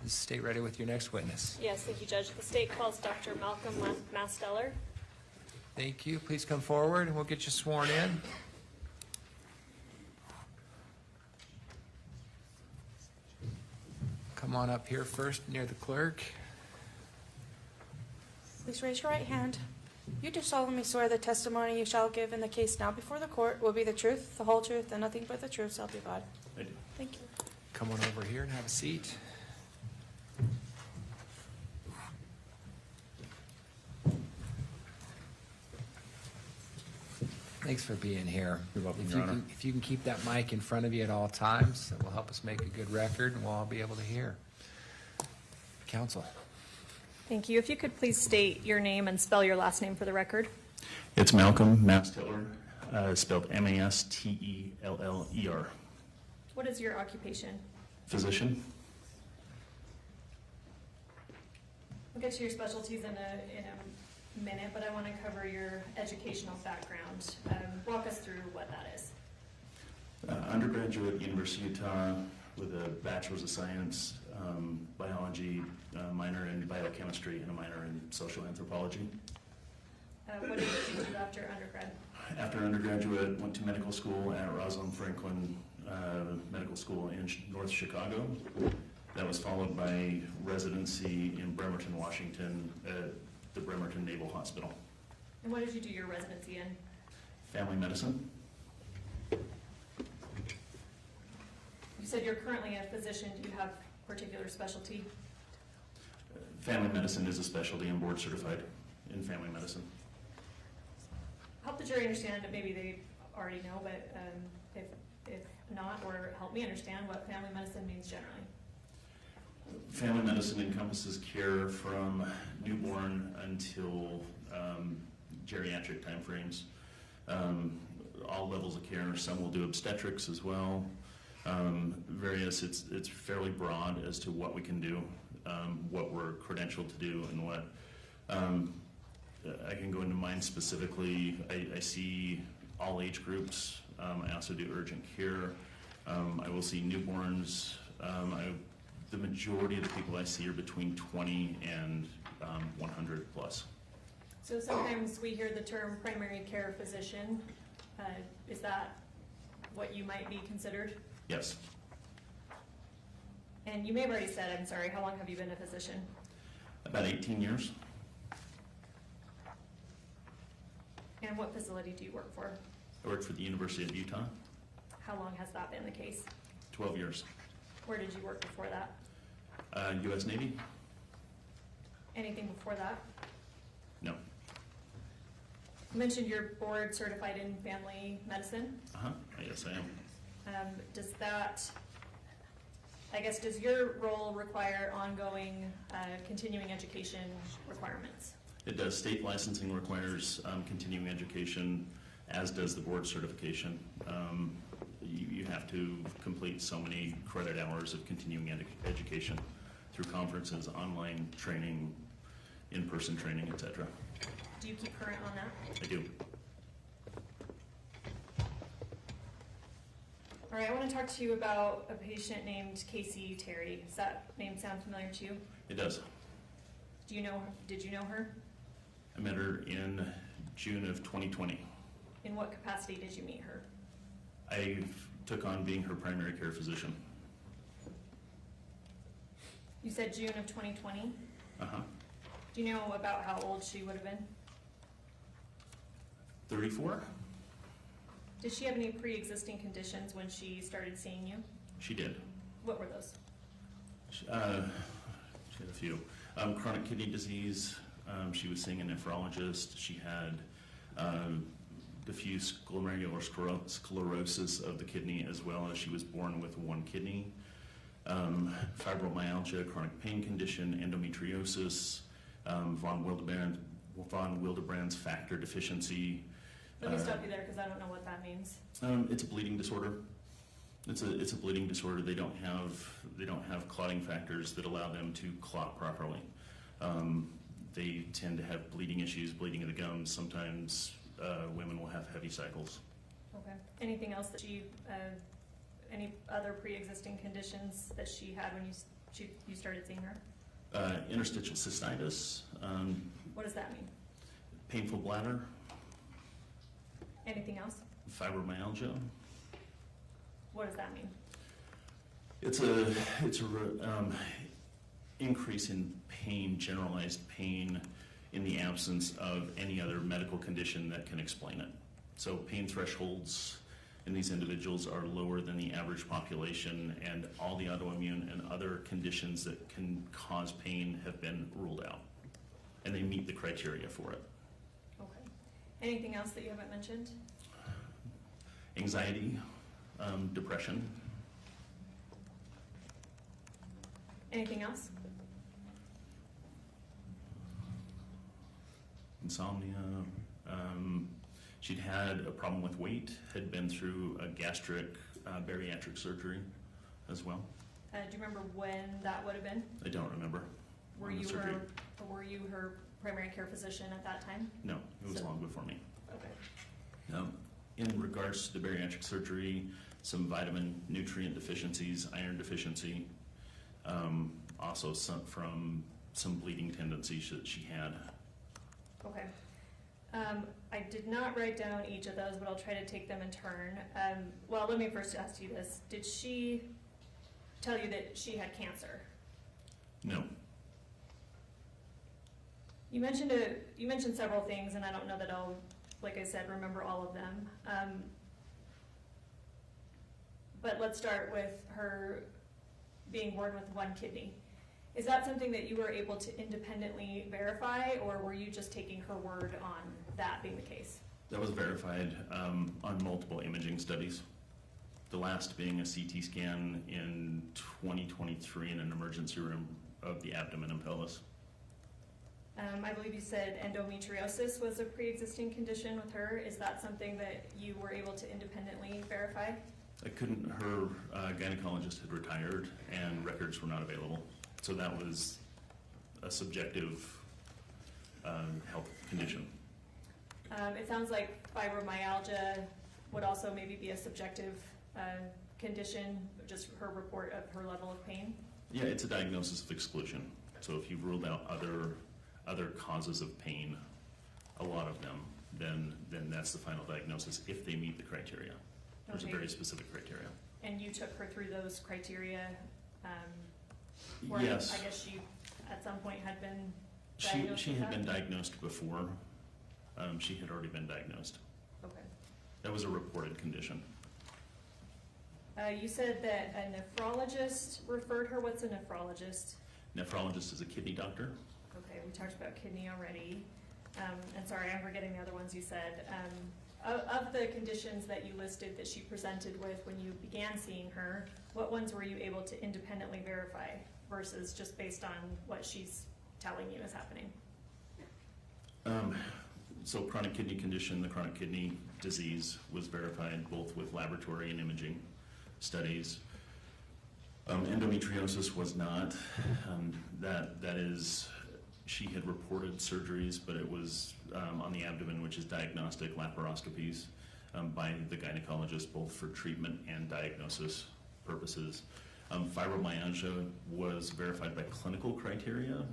Is the state ready with your next witness? Yes, thank you, Judge. The state calls Dr. Malcolm Masteller. Thank you. Please come forward and we'll get you sworn in. Come on up here first near the clerk. Please raise your right hand. You do solemnly swear the testimony you shall give in the case now before the court will be the truth, the whole truth, and nothing but the truth, so help you God. I do. Thank you. Come on over here and have a seat. Thanks for being here. You're welcome, If Your you Honor. if you can keep that mic in front of you at all times, it will help us make a good record and we'll all be able to hear. Counsel. Thank you. If you could please state your name and spell your last name for the record. It's Malcolm Masteller, spelled Masteller. What is your occupation? Physician. We'll get to your specialties in a minute, but I want to cover your educational background. Walk us through what that is. Undergraduate, University of Utah, with a Bachelor's of Science, biology, minor in biochemistry, and a minor in social anthropology. What did you do after undergrad? After undergraduate, went to medical school at Rosalind Franklin Medical School in North Chicago. That was followed by residency in Bremerton, Washington, at the Bremerton Naval Hospital. And what did you do your residency in? Family medicine. You said you're currently a physician. Do you have particular specialty? Family medicine is a specialty. I'm board certified in family medicine. Help the jury understand, maybe they already know, but if not, or help me understand what family medicine means generally. Family medicine encompasses care from newborn until geriatric timeframes. All levels of care. Some will do obstetrics as well. It's fairly broad as to what we can do, what we're credentialed to do, and what. I can go into mine specifically. I see all age groups. I also do urgent care. I will see newborns. The majority of the people I see are between 20 and 100 plus. So sometimes we hear the term primary care physician. Is that what you might be considered? Yes. And you may have already said, I'm sorry, how long have you been a physician? About 18 years. And what facility do you work for? I work for the University of Utah. How long has that been the case? 12 years. Where did you work before that? U.S. Navy? Anything before that? No. You mentioned you're board certified in family medicine. Yes, I am. Does your role require ongoing continuing education requirements? It does. State licensing requires continuing education, as does the board certification. You have to complete so many credit hours of continuing education through conferences, online training, in-person training, etc. Do you keep current on that? I do. All right, I want to talk to you about a patient named Kacee Terry. Does that name sound familiar to you? It does. Did you know her? I met her in June of 2020. In what capacity did you meet her? I took on being her primary care physician. You said June of 2020? Uh-huh. Do you know about how old she would have been? 34? Did she have any pre-existing conditions when she started seeing you? She did. What were those? She had a few. Chronic kidney disease. She was seeing a nephrologist. She had diffuse glomerular sclerosis of the kidney, as well as she was born with one kidney. Fibromyalgia, chronic pain condition, endometriosis, von Willebrand's factor deficiency. Let me stop you there because I don't know what that means. It's a bleeding disorder. It's a bleeding disorder. They don't have clotting factors that allow them to clot properly. They tend to have bleeding issues, bleeding of the gums. Sometimes women will have heavy cycles. Okay. Anything else that she, any other pre-existing conditions that she had when you started seeing her? Interstitial cystitis. What does that mean? Painful bladder. Anything else? Fibromyalgia. What does that mean? It's a increase in pain, generalized pain, in the absence of any other medical condition that can explain it. So pain thresholds in these individuals are lower than the average population, and all the autoimmune and other conditions that can cause pain have been ruled out, and they meet the criteria for it. Okay. Anything else that you haven't mentioned? Anxiety, depression. Anything else? Insomnia. She'd had a problem with weight, had been through a gastric bariatric surgery as well. Do you remember when that would have been? I don't remember. Were you her primary care physician at that time? No, it was long before me. Okay. In regards to the bariatric surgery, some vitamin nutrient deficiencies, iron deficiency, also from some bleeding tendencies that she had. Okay. I did not write down each of those, but I'll try to take them in turn. Well, let me first ask you this. Did she tell you that she had cancer? No. You mentioned several things, and I don't know that I'll, like I said, remember all of them. But let's start with her being born with one kidney. Is that something that you were able to independently verify, or were you just taking her word on that being the case? That was verified on multiple imaging studies. The last being a CT scan in 2023 in an emergency room of the abdomen and pelvis. I believe you said endometriosis was a pre-existing condition with her. Is that something that you were able to independently verify? I couldn't. Her gynecologist had retired and records were not available. So that was a subjective health condition. It sounds like fibromyalgia would also maybe be a subjective condition, just her report of her level of pain. Yeah, it's a diagnosis of exclusion. So if you've ruled out other causes of pain, a lot of them, then that's the final diagnosis if they meet the criteria. There's a very specific criteria. And you took her through those criteria? Yes. I guess she, at some point, had been diagnosed. She had been diagnosed before. She had already been diagnosed. Okay. That was a reported condition. You said that a nephrologist referred her. What's a nephrologist? Nephrologist is a kidney doctor. Okay, we talked about kidney already. And sorry, I'm forgetting the other ones you said. Of the conditions that you listed that she presented with when you began seeing her, what ones were you able to independently verify versus just based on what she's telling you is happening? So chronic kidney condition, the chronic kidney disease was verified both with laboratory and imaging studies. Endometriosis was not. That is, she had reported surgeries, but it was on the abdomen, which is diagnostic laparoscopies by the gynecologist, both for treatment and diagnosis purposes. Fibromyalgia was verified by clinical criteria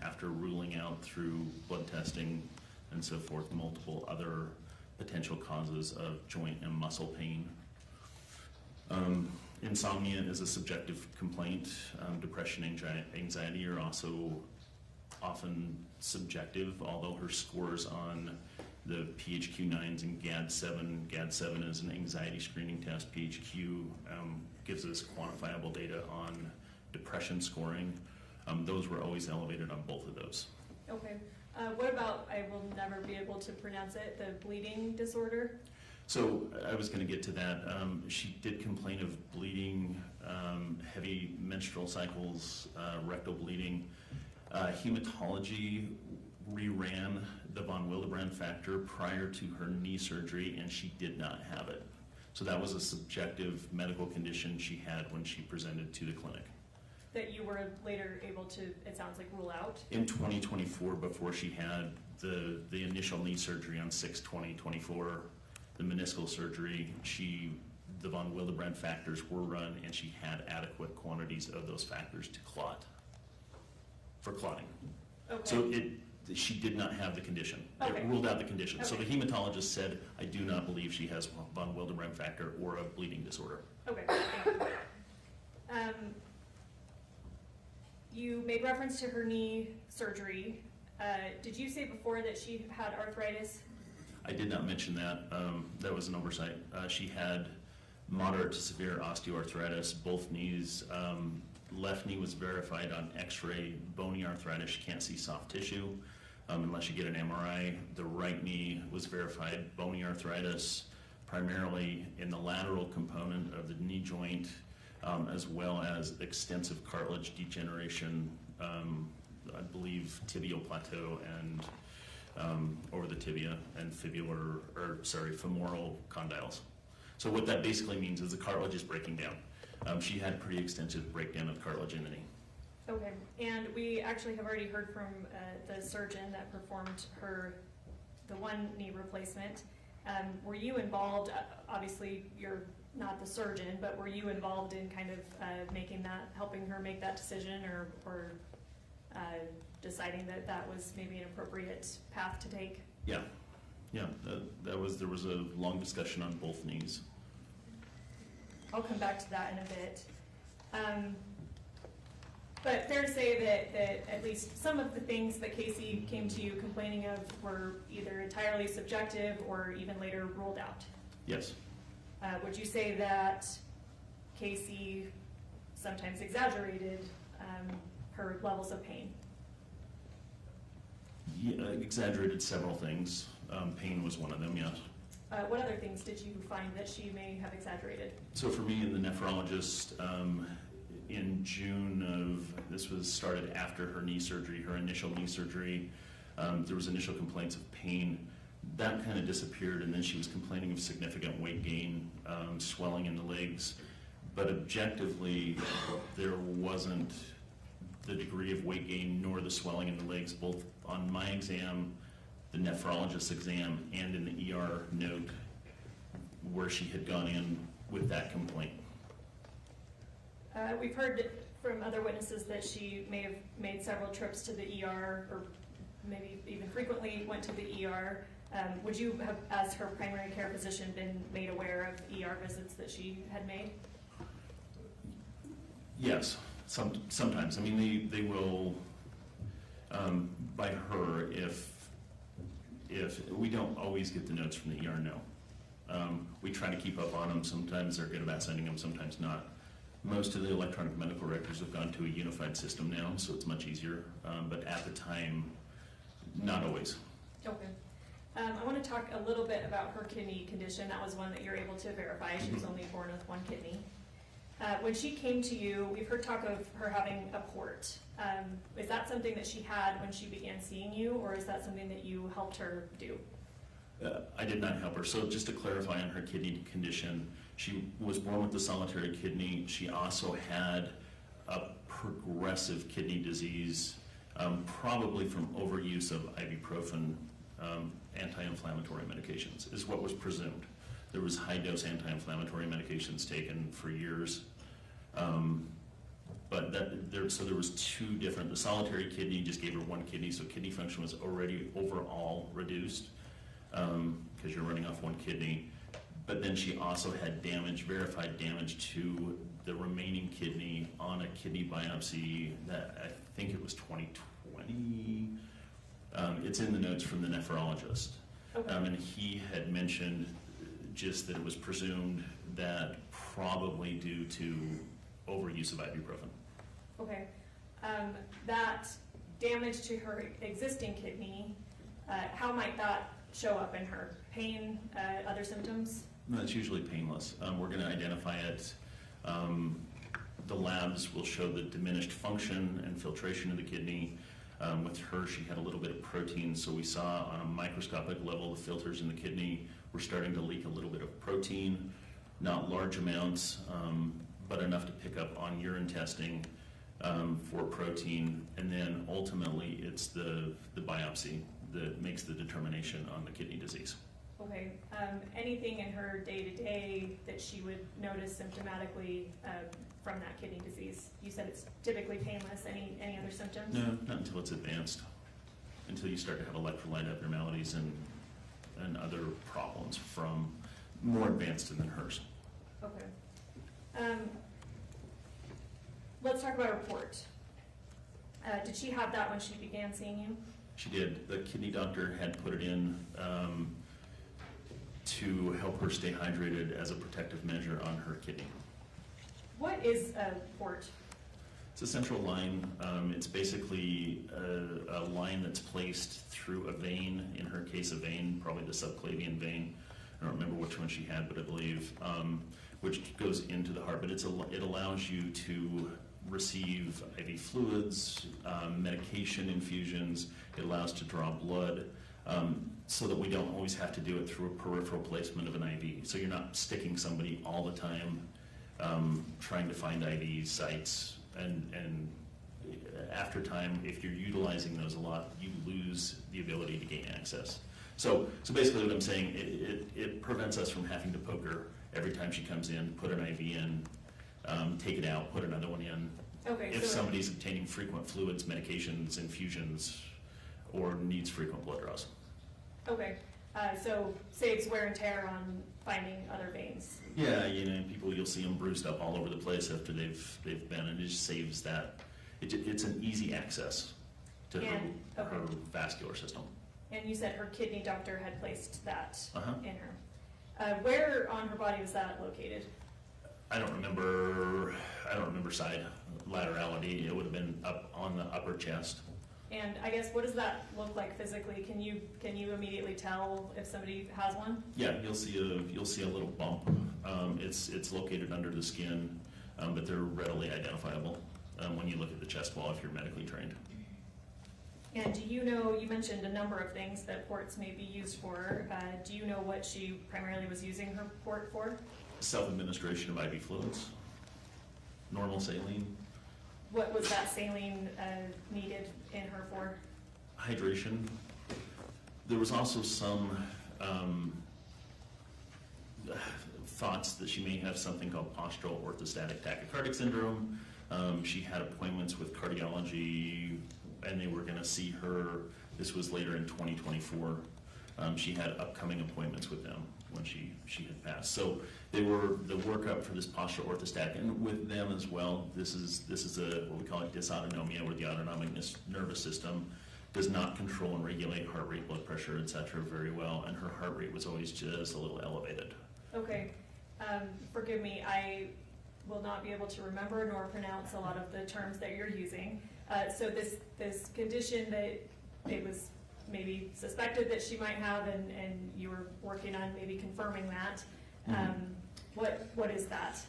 after ruling out through blood testing and so forth, multiple other potential causes of joint and muscle pain. Insomnia is a subjective complaint. Depression and anxiety are also often subjective, although her scores on the PHQ-9s and GAD-7. GAD-7 is an anxiety screening test. PHQ gives us quantifiable data on depression scoring. Those were always elevated on both of those. Okay. What about, I will never be able to pronounce it, the bleeding disorder? So I was going to get to that. She did complain of bleeding, heavy menstrual cycles, rectal bleeding. Hematology reran the von Willebrand factor prior to her knee surgery, and she did not have it. So that was a subjective medical condition she had when she presented to the clinic. That you were later able to, it sounds like, rule out? In 2024, before she had the initial knee surgery on 6/20/24, the meniscal surgery, the von Willebrand factors were run, and she had adequate quantities of those factors to clot, for clotting. Okay. So she did not have the condition. Okay. It ruled out the condition. So the Okay. hematologist said, I do not believe she has von Willebrand factor or a bleeding disorder. Okay, thank you. You made reference to her knee surgery. Did you say before that she had arthritis? I did not mention that. That was an oversight. She had moderate to severe osteoarthritis, both knees. Left knee was verified on x-ray, bony arthritis. She can't see soft tissue unless you get an MRI. The right knee was verified bony arthritis, primarily in the lateral component of the knee joint, as well as extensive cartilage degeneration, I believe tibial plateau and over the tibia and femoral condyles. So what that basically means is the cartilage is breaking down. She had pretty extensive breakdown of cartilage in the knee. Okay, and we actually have already heard from the surgeon that performed the one knee replacement. Were you involved, obviously you're not the surgeon, but were you involved in kind of helping her make that decision or deciding that was maybe an appropriate path to take? Yeah, there was a long discussion on both knees. I'll come back to that in a bit. But fair to say that at least some of the things that Kacee came to you complaining of were either entirely subjective or even later ruled out. Yes. Would you say that Kacee sometimes exaggerated her levels of pain? Yeah, exaggerated several things. Pain was one of them, yes. What other things did you find that she may have exaggerated? So for me and the nephrologist, in June this was started after her knee surgery, her initial knee surgery, there was initial complaints of pain. That kind of disappeared, and then she was complaining of significant weight gain, swelling in the legs. But objectively, there wasn't the degree of weight gain nor the swelling in the legs, both on my exam, the nephrologist's exam, and in the ER note where she had gone in with that complaint. We've heard from other witnesses that she may have made several trips to the ER, or maybe even frequently went to the ER. Would you have, as her primary care physician, been made aware of ER visits that she had made? Yes, sometimes. I mean, they will, by her, if we don't always get the notes from the ER, no. We try to keep up on them. Sometimes they're good about sending them, sometimes not. Most of the electronic medical records have gone to a unified system now, so it's much easier. But at the time, not always. Okay. I want to talk a little bit about her kidney condition. That was one that you're able to verify. She was only born with one kidney. When she came to you, we've heard talk of her having a port. Is that something that she had when she began seeing you, or is that something that you helped her do? I did not help her. So just to clarify on her kidney condition, she was born with the solitary kidney. She also had a progressive kidney disease, probably from overuse of ibuprofen, anti-inflammatory medications, is what was presumed. There was high-dose anti-inflammatory medications taken for years. But so there was two different, the solitary kidney just gave her one kidney, so kidney function was already overall reduced because you're running off one kidney. But then she also had damage, verified damage to the remaining kidney on a kidney biopsy that I think it was 2020. It's in the notes from the nephrologist. Okay. And he had mentioned just that it was presumed that probably due to overuse of ibuprofen. Okay. That damage to her existing kidney, how might that show up in her? Pain, other symptoms? No, it's usually painless. We're going to identify it. The labs will show the diminished function and filtration of the kidney. With her, she had a little bit of protein, so we saw on a microscopic level the filters in the kidney were starting to leak a little bit of protein, not large amounts, but enough to pick up on urine testing for protein, and then ultimately it's the biopsy that makes the determination on the kidney disease. Okay. Anything in her day-to-day that she would notice symptomatically from that kidney disease? You said it's typically painless. Any other symptoms? No, not until it's advanced, until you start to have electrolyte abnormalities and other problems from more advanced than hers. Okay. Let's talk about her report. Did she have that when she began seeing you? She did. The kidney doctor had put it in to help her stay hydrated as a protective measure on her kidney. What is a port? It's a central line. It's basically a line that's placed through a vein, in her case a vein, probably the subclavian vein. I don't remember which one she had, but I believe, which goes into the heart. But it allows you to receive IV fluids, medication infusions. It allows to draw blood so that we don't always have to do it through a peripheral placement of an IV. So you're not sticking somebody all the time trying to find IV sites. And after time, if you're utilizing those a lot, you lose the ability to gain access. So basically what I'm saying, it prevents us from having to poke her every time she comes in, put an IV in, take it out, put another one in. Okay, if so somebody's obtaining frequent fluids, medications, infusions, or needs frequent blood draws. Okay, so saves wear and tear on finding other veins. Yeah, people, you'll see them bruised up all over the place after they've been, and it just saves that. It's an easy access to her vascular system. And you said her kidney doctor had placed that in her. Where on her body was that located? I don't remember side laterality. It would have been up on the upper chest. And I guess, what does that look like physically? Can you immediately tell if somebody has one? Yeah, you'll see a little bump. It's located under the skin, but they're readily identifiable when you look at the chest wall if you're medically trained. And do you know, you mentioned a number of things that ports may be used for. Do you know what she primarily was using her port for? Self-administration of IV fluids, normal saline. What was that saline needed in her for? Hydration. There was also some thoughts that she may have something called postural orthostatic tachycardic syndrome. She had appointments with cardiology, and they were going to see her. This was later in 2024. She had upcoming appointments with them when she had passed. So they were the workup for this postural orthostatic, and with them as well. This is what we call a dysautonomia, where the autonomic nervous system does not control and regulate heart rate, blood pressure, etc. very well, and her heart rate was always just a little elevated. Okay, forgive me, I will not be able to remember nor pronounce a lot of the terms that you're using. So this condition that it was maybe suspected that she might have, and you were working on maybe confirming that. What is that?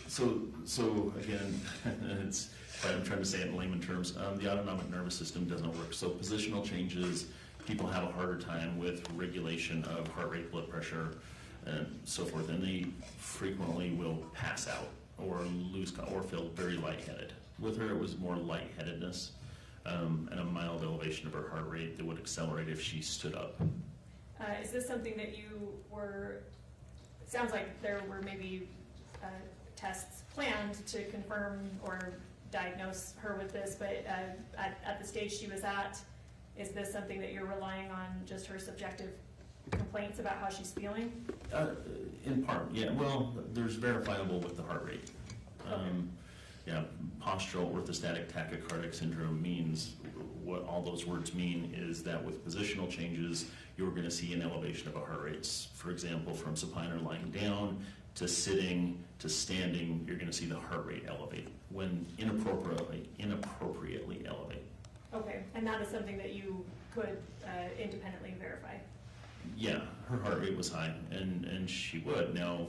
So again, I'm trying to say it in layman terms. The autonomic nervous system doesn't work. So positional changes, people have a harder time with regulation of heart rate, blood pressure, and so forth, and they frequently will pass out or or feel very lightheaded. With her, it was more lightheadedness and a mild elevation of her heart rate that would accelerate if she stood up. Is this something that you were, it sounds like there were maybe tests planned to confirm or diagnose her with this, but at the stage she was at, is this something that you're relying on just her subjective complaints about how she's feeling? In part, yeah. Well, there's verifiable with the heart rate. Okay. Yeah, postural orthostatic tachycardic syndrome means what all those words mean is that with positional changes, you're going to see an elevation of a heart rate. For example, from supine or lying down to sitting to standing, you're going to see the heart rate elevate when inappropriately elevate. Okay, and that is something that you could independently verify? Yeah, her heart rate was high, and she would. Now,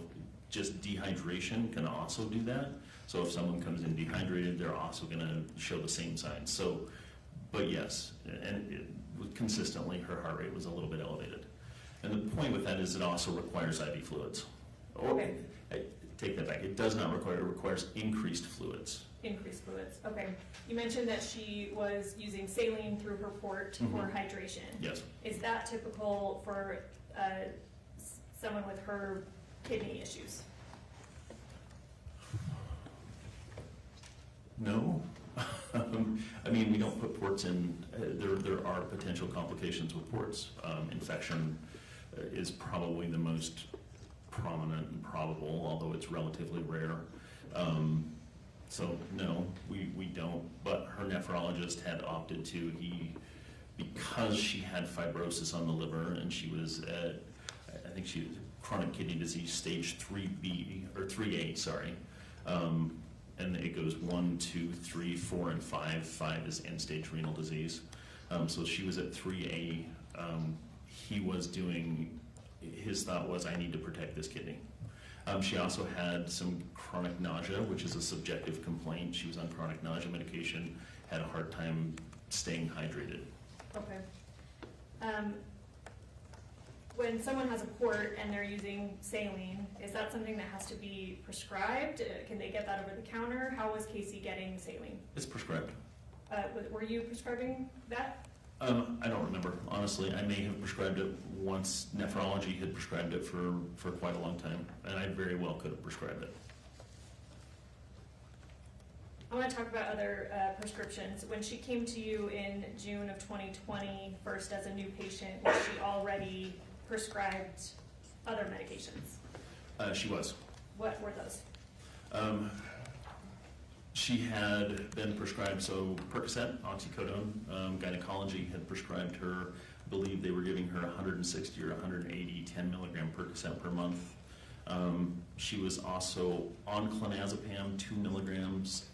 just dehydration can also do that. So if someone comes in dehydrated, they're also going to show the same signs. So, but yes, and consistently, her heart rate was a little bit elevated. And the point with that is it also requires IV fluids. Okay. Take that back. It does not require, it requires increased fluids. Increased fluids, okay. You mentioned that she was using saline through her port for hydration. Yes. Is that typical for someone with her kidney issues? No. I mean, we don't put ports in. There are potential complications with ports. Infection is probably the most prominent and probable, although it's relatively rare. So no, we don't. But her nephrologist had opted to. Because she had fibrosis on the liver and she was at, I think she was chronic kidney disease stage 3B or 3A, sorry. And it goes 1, 2, 3, 4, and 5. 5 is end-stage renal disease. So she was at 3A. He was doing, his thought was, I need to protect this kidney. She also had some chronic nausea, which is a subjective complaint. She was on chronic nausea medication, had a hard time staying hydrated. Okay. When someone has a port and they're using saline, is that something that has to be prescribed? Can they get that over the counter? How was Kacee getting saline? It's prescribed. Were you prescribing that? I don't remember. Honestly, I may have prescribed it once. Nephrology had prescribed it for quite a long time, and I very well could have prescribed it. I want to talk about other prescriptions. When she came to you in June of 2020, first as a new patient, was she already prescribed other medications? She was. What were those? She had been prescribed, so Percocet, oxycodone. Gynecology had prescribed her, I believe they were giving her 160 or 180 10 milligram Percocet per month. She was also on clonazepam, 2 milligrams.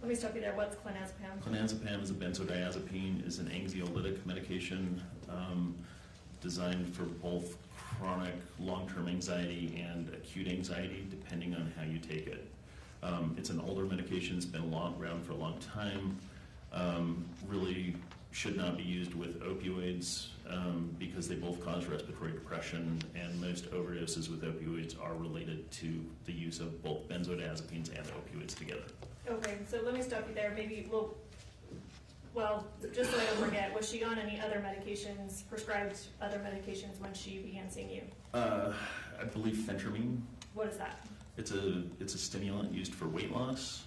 Let me stop you there. What's clonazepam? Clonazepam is a benzodiazepine, is an anxiolytic medication designed for both chronic long-term anxiety and acute anxiety, depending on how you take it. It's an older medication, it's been around for a long time. Really should not be used with opioids because they both cause respiratory depression, and most overdoses with opioids are related to the use of both benzodiazepines and opioids together. Okay, so let me stop you there. Maybe well, just so I don't forget, was she on any other medications, prescribed other medications when she began seeing you? I believe phentermine. What is that? It's a stimulant used for weight loss.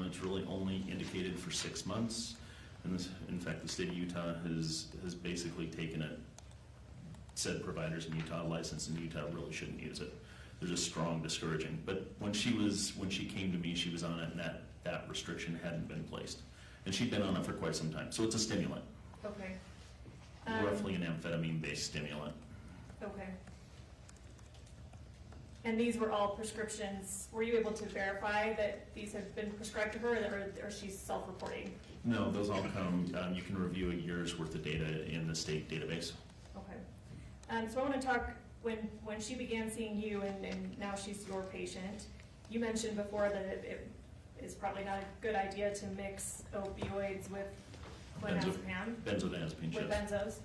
It's really only indicated for 6 months. And this, in fact, the state of Utah has basically taken it, said providers in Utah, licensed in Utah, really shouldn't use it. There's a strong discouraging. But when she came to me, she was on it, and that restriction hadn't been placed. And she'd been on it for quite some time. So it's a stimulant. Okay. Roughly an amphetamine-based stimulant. Okay. And these were all prescriptions. Were you able to verify that these have been prescribed to her, or she's self-reporting? No, those all come, you can review a year's worth of data in the state database. Okay. So I want to talk, when she began seeing you and now she's your patient, you mentioned before that it is probably not a good idea to mix opioids with clonazepam. Benzodiazepine, with benzos.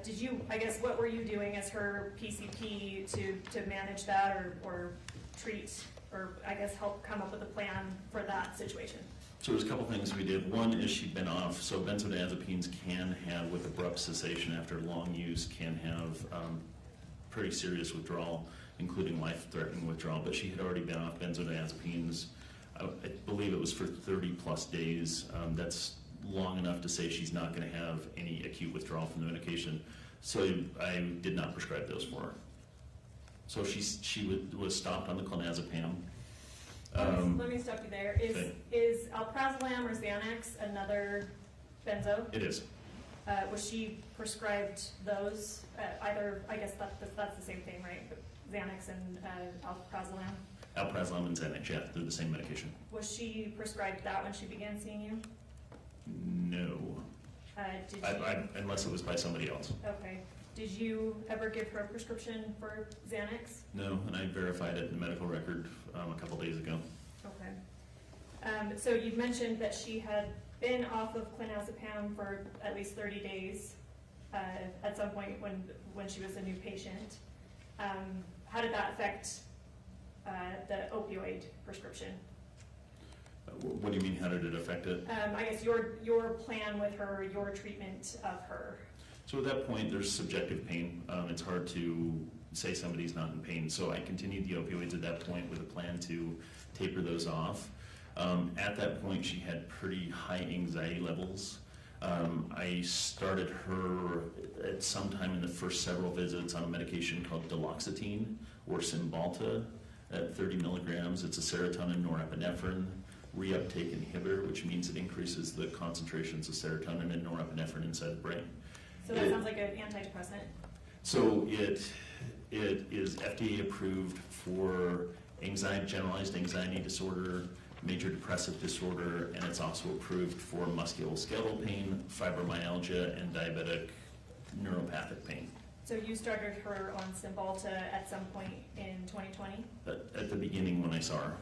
Did you, I guess, what were you doing as her PCP to manage that or treat, or I guess help come up with a plan for that situation? So there's a couple things we did. One is she'd been off, so benzodiazepines can have, with abrupt cessation after long use, can have pretty serious withdrawal, including life-threatening withdrawal, but she had already been off benzodiazepines. I believe it was for 30 plus days. That's long enough to say she's not going to have any acute withdrawal from the medication. So I did not prescribe those for her. So she was stopped on the clonazepam. Let me stop you there. Is alprazolam or Xanax another benzo? It is. Was she prescribed those, either, I guess that's the same thing, right? Xanax and alprazolam? Alprazolam and Xanax, yeah, they're the same medication. Was she prescribed that when she began seeing you? No. Did you? Unless it was by somebody else. Okay. Did you ever give her a prescription for Xanax? No, and I verified it in the medical record a couple days ago. Okay. So you mentioned that she had been off of clonazepam for at least 30 days at some point when she was a new patient. How did that affect the opioid prescription? What do you mean, how did it affect it? I guess your plan with her, your treatment of her. So at that point, there's subjective pain. It's hard to say somebody's not in pain. So I continued the opioids at that point with a plan to taper those off. At that point, she had pretty high anxiety levels. I started her at some time in the first several visits on a medication called duloxetine or Cymbalta at 30 milligrams. It's a serotonin norepinephrine reuptake inhibitor, which means it increases the concentrations of serotonin and norepinephrine inside the brain. So that sounds like an antidepressant. So it is FDA approved for generalized anxiety disorder, major depressive disorder, and it's also approved for musculoskeletal pain, fibromyalgia, and diabetic neuropathic pain. So you started her on Cymbalta at some point in 2020? At the beginning when I saw her.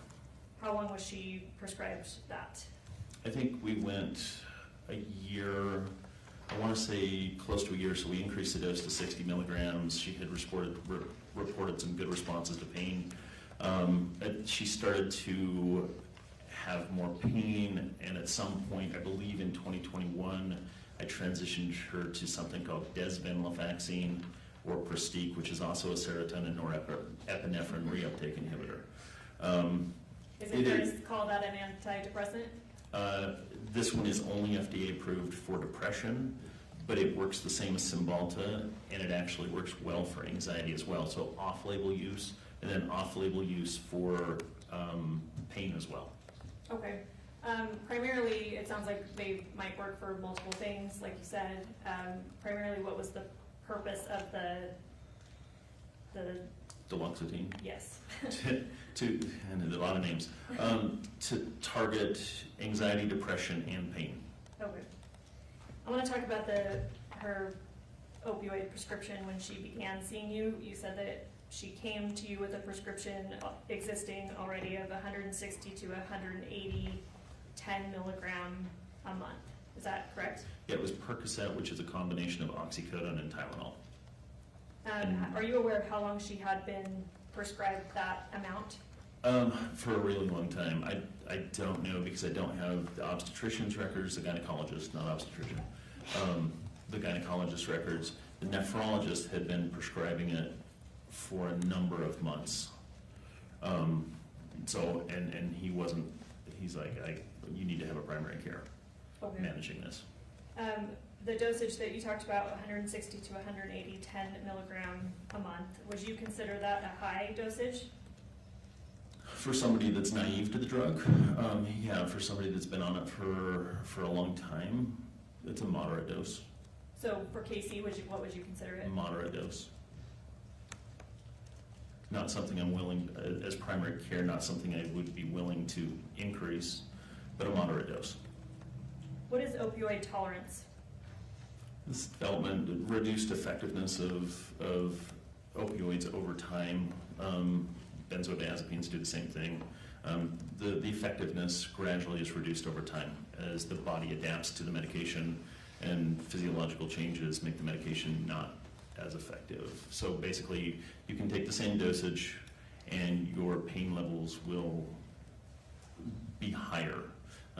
How long was she prescribed that? I think we went a year, I want to say close to a year, so we increased the dose to 60 milligrams. She had reported some good responses to pain. She started to have more pain, and at some point, I believe in 2021, I transitioned her to something called desvenlafaxine or Prestique, which is also a serotonin norepinephrine reuptake inhibitor. Is it fair to call that an antidepressant? This one is only FDA approved for depression, but it works the same as Cymbalta, and it actually works well for anxiety as well. So off-label use, and then off-label use for pain as well. Okay. Primarily, it sounds like they might work for multiple things, like you said. Primarily, what was the purpose of the Duloxetine? Yes. And a lot of names, to target anxiety, depression, and pain. Okay. I want to talk about her opioid prescription when she began seeing you. You said that she came to you with a prescription existing already of 160 to 180, 10 milligram a month. Is that correct? Yeah, it was Percocet, which is a combination of oxycodone and Tylenol. Are you aware of how long she had been prescribed that amount? For a really long time. I don't know because I don't have the obstetrician's records, the gynecologist, not obstetrician, the gynecologist records. The nephrologist had been prescribing it for a number of months. And he wasn't, he's like, you need to have a primary care managing this. The dosage that you talked about, 160 to 180, 10 milligram a month, would you consider that a high dosage? For somebody that's naive to the drug, yeah, for somebody that's been on it for a long time, it's a moderate dose. So for Kacee, what would you consider it? Moderate dose. Not something I'm willing, as primary care, not something I would be willing to increase, but a moderate dose. What is opioid tolerance? This development, reduced effectiveness of opioids over time. Benzodiazepines do the same thing. The effectiveness gradually is reduced over time as the body adapts to the medication and physiological changes make the medication not as effective. So basically, you can take the same dosage and your pain levels will be higher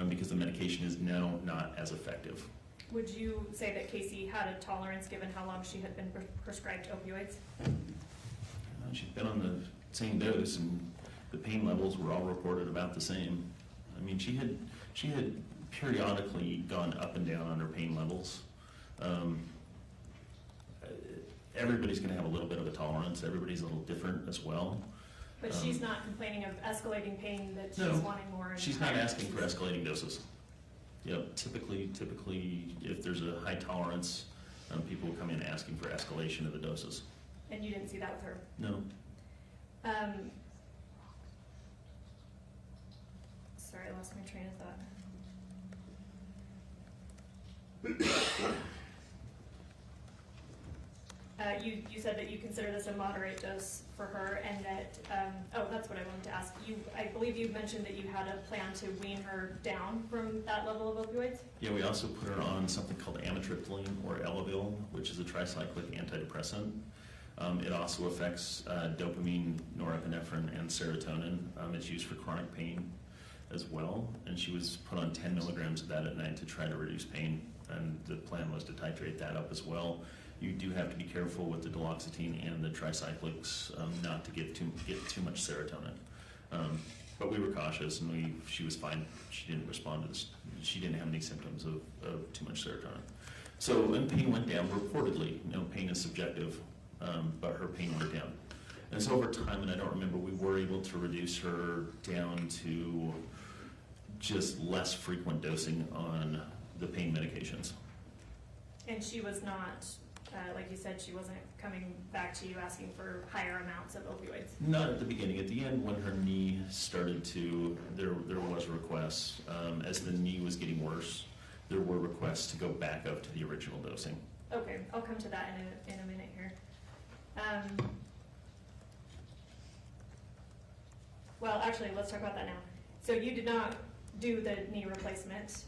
because the medication is now not as effective. Would you say that Kacee had a tolerance given how long she had been prescribed opioids? She'd been on the same dose and the pain levels were all reported about the same. I mean, she had periodically gone up and down on her pain levels. Everybody's going to have a little bit of a tolerance. Everybody's a little different as well. But she's not complaining of escalating pain, that she's wanting more. She's not asking for escalating doses. Yeah, typically, if there's a high tolerance, people come in asking for escalation of the doses. And you didn't see that with her? No. Sorry, I lost my train of thought. You said that you consider this a moderate dose for her, and that, that's what I wanted to ask. I believe you mentioned that you had a plan to wean her down from that level of opioids? Yeah, we also put her on something called amitriptyline or Elavil, which is a tricyclic antidepressant. It also affects dopamine, norepinephrine, and serotonin. It's used for chronic pain as well, and she was put on 10 milligrams of that at night to try to reduce pain, and the plan was to titrate that up as well. You do have to be careful with the duloxetine and the tricyclics not to get too much serotonin. But we were cautious, and she was fine. She didn't respond to this. She didn't have any symptoms of too much serotonin. So when pain went down, reportedly, pain is subjective, but her pain went down. And so over time, and I don't remember, we were able to reduce her down to just less frequent dosing on the pain medications. And she was not, like you said, she wasn't coming back to you asking for higher amounts of opioids? Not at the beginning. At the end, when her knee started to, there was requests. As the knee was getting worse, there were requests to go back up to the original dosing. Okay, I'll come to that in a minute here. Well, actually, let's talk about that now. So you did not do the knee replacement,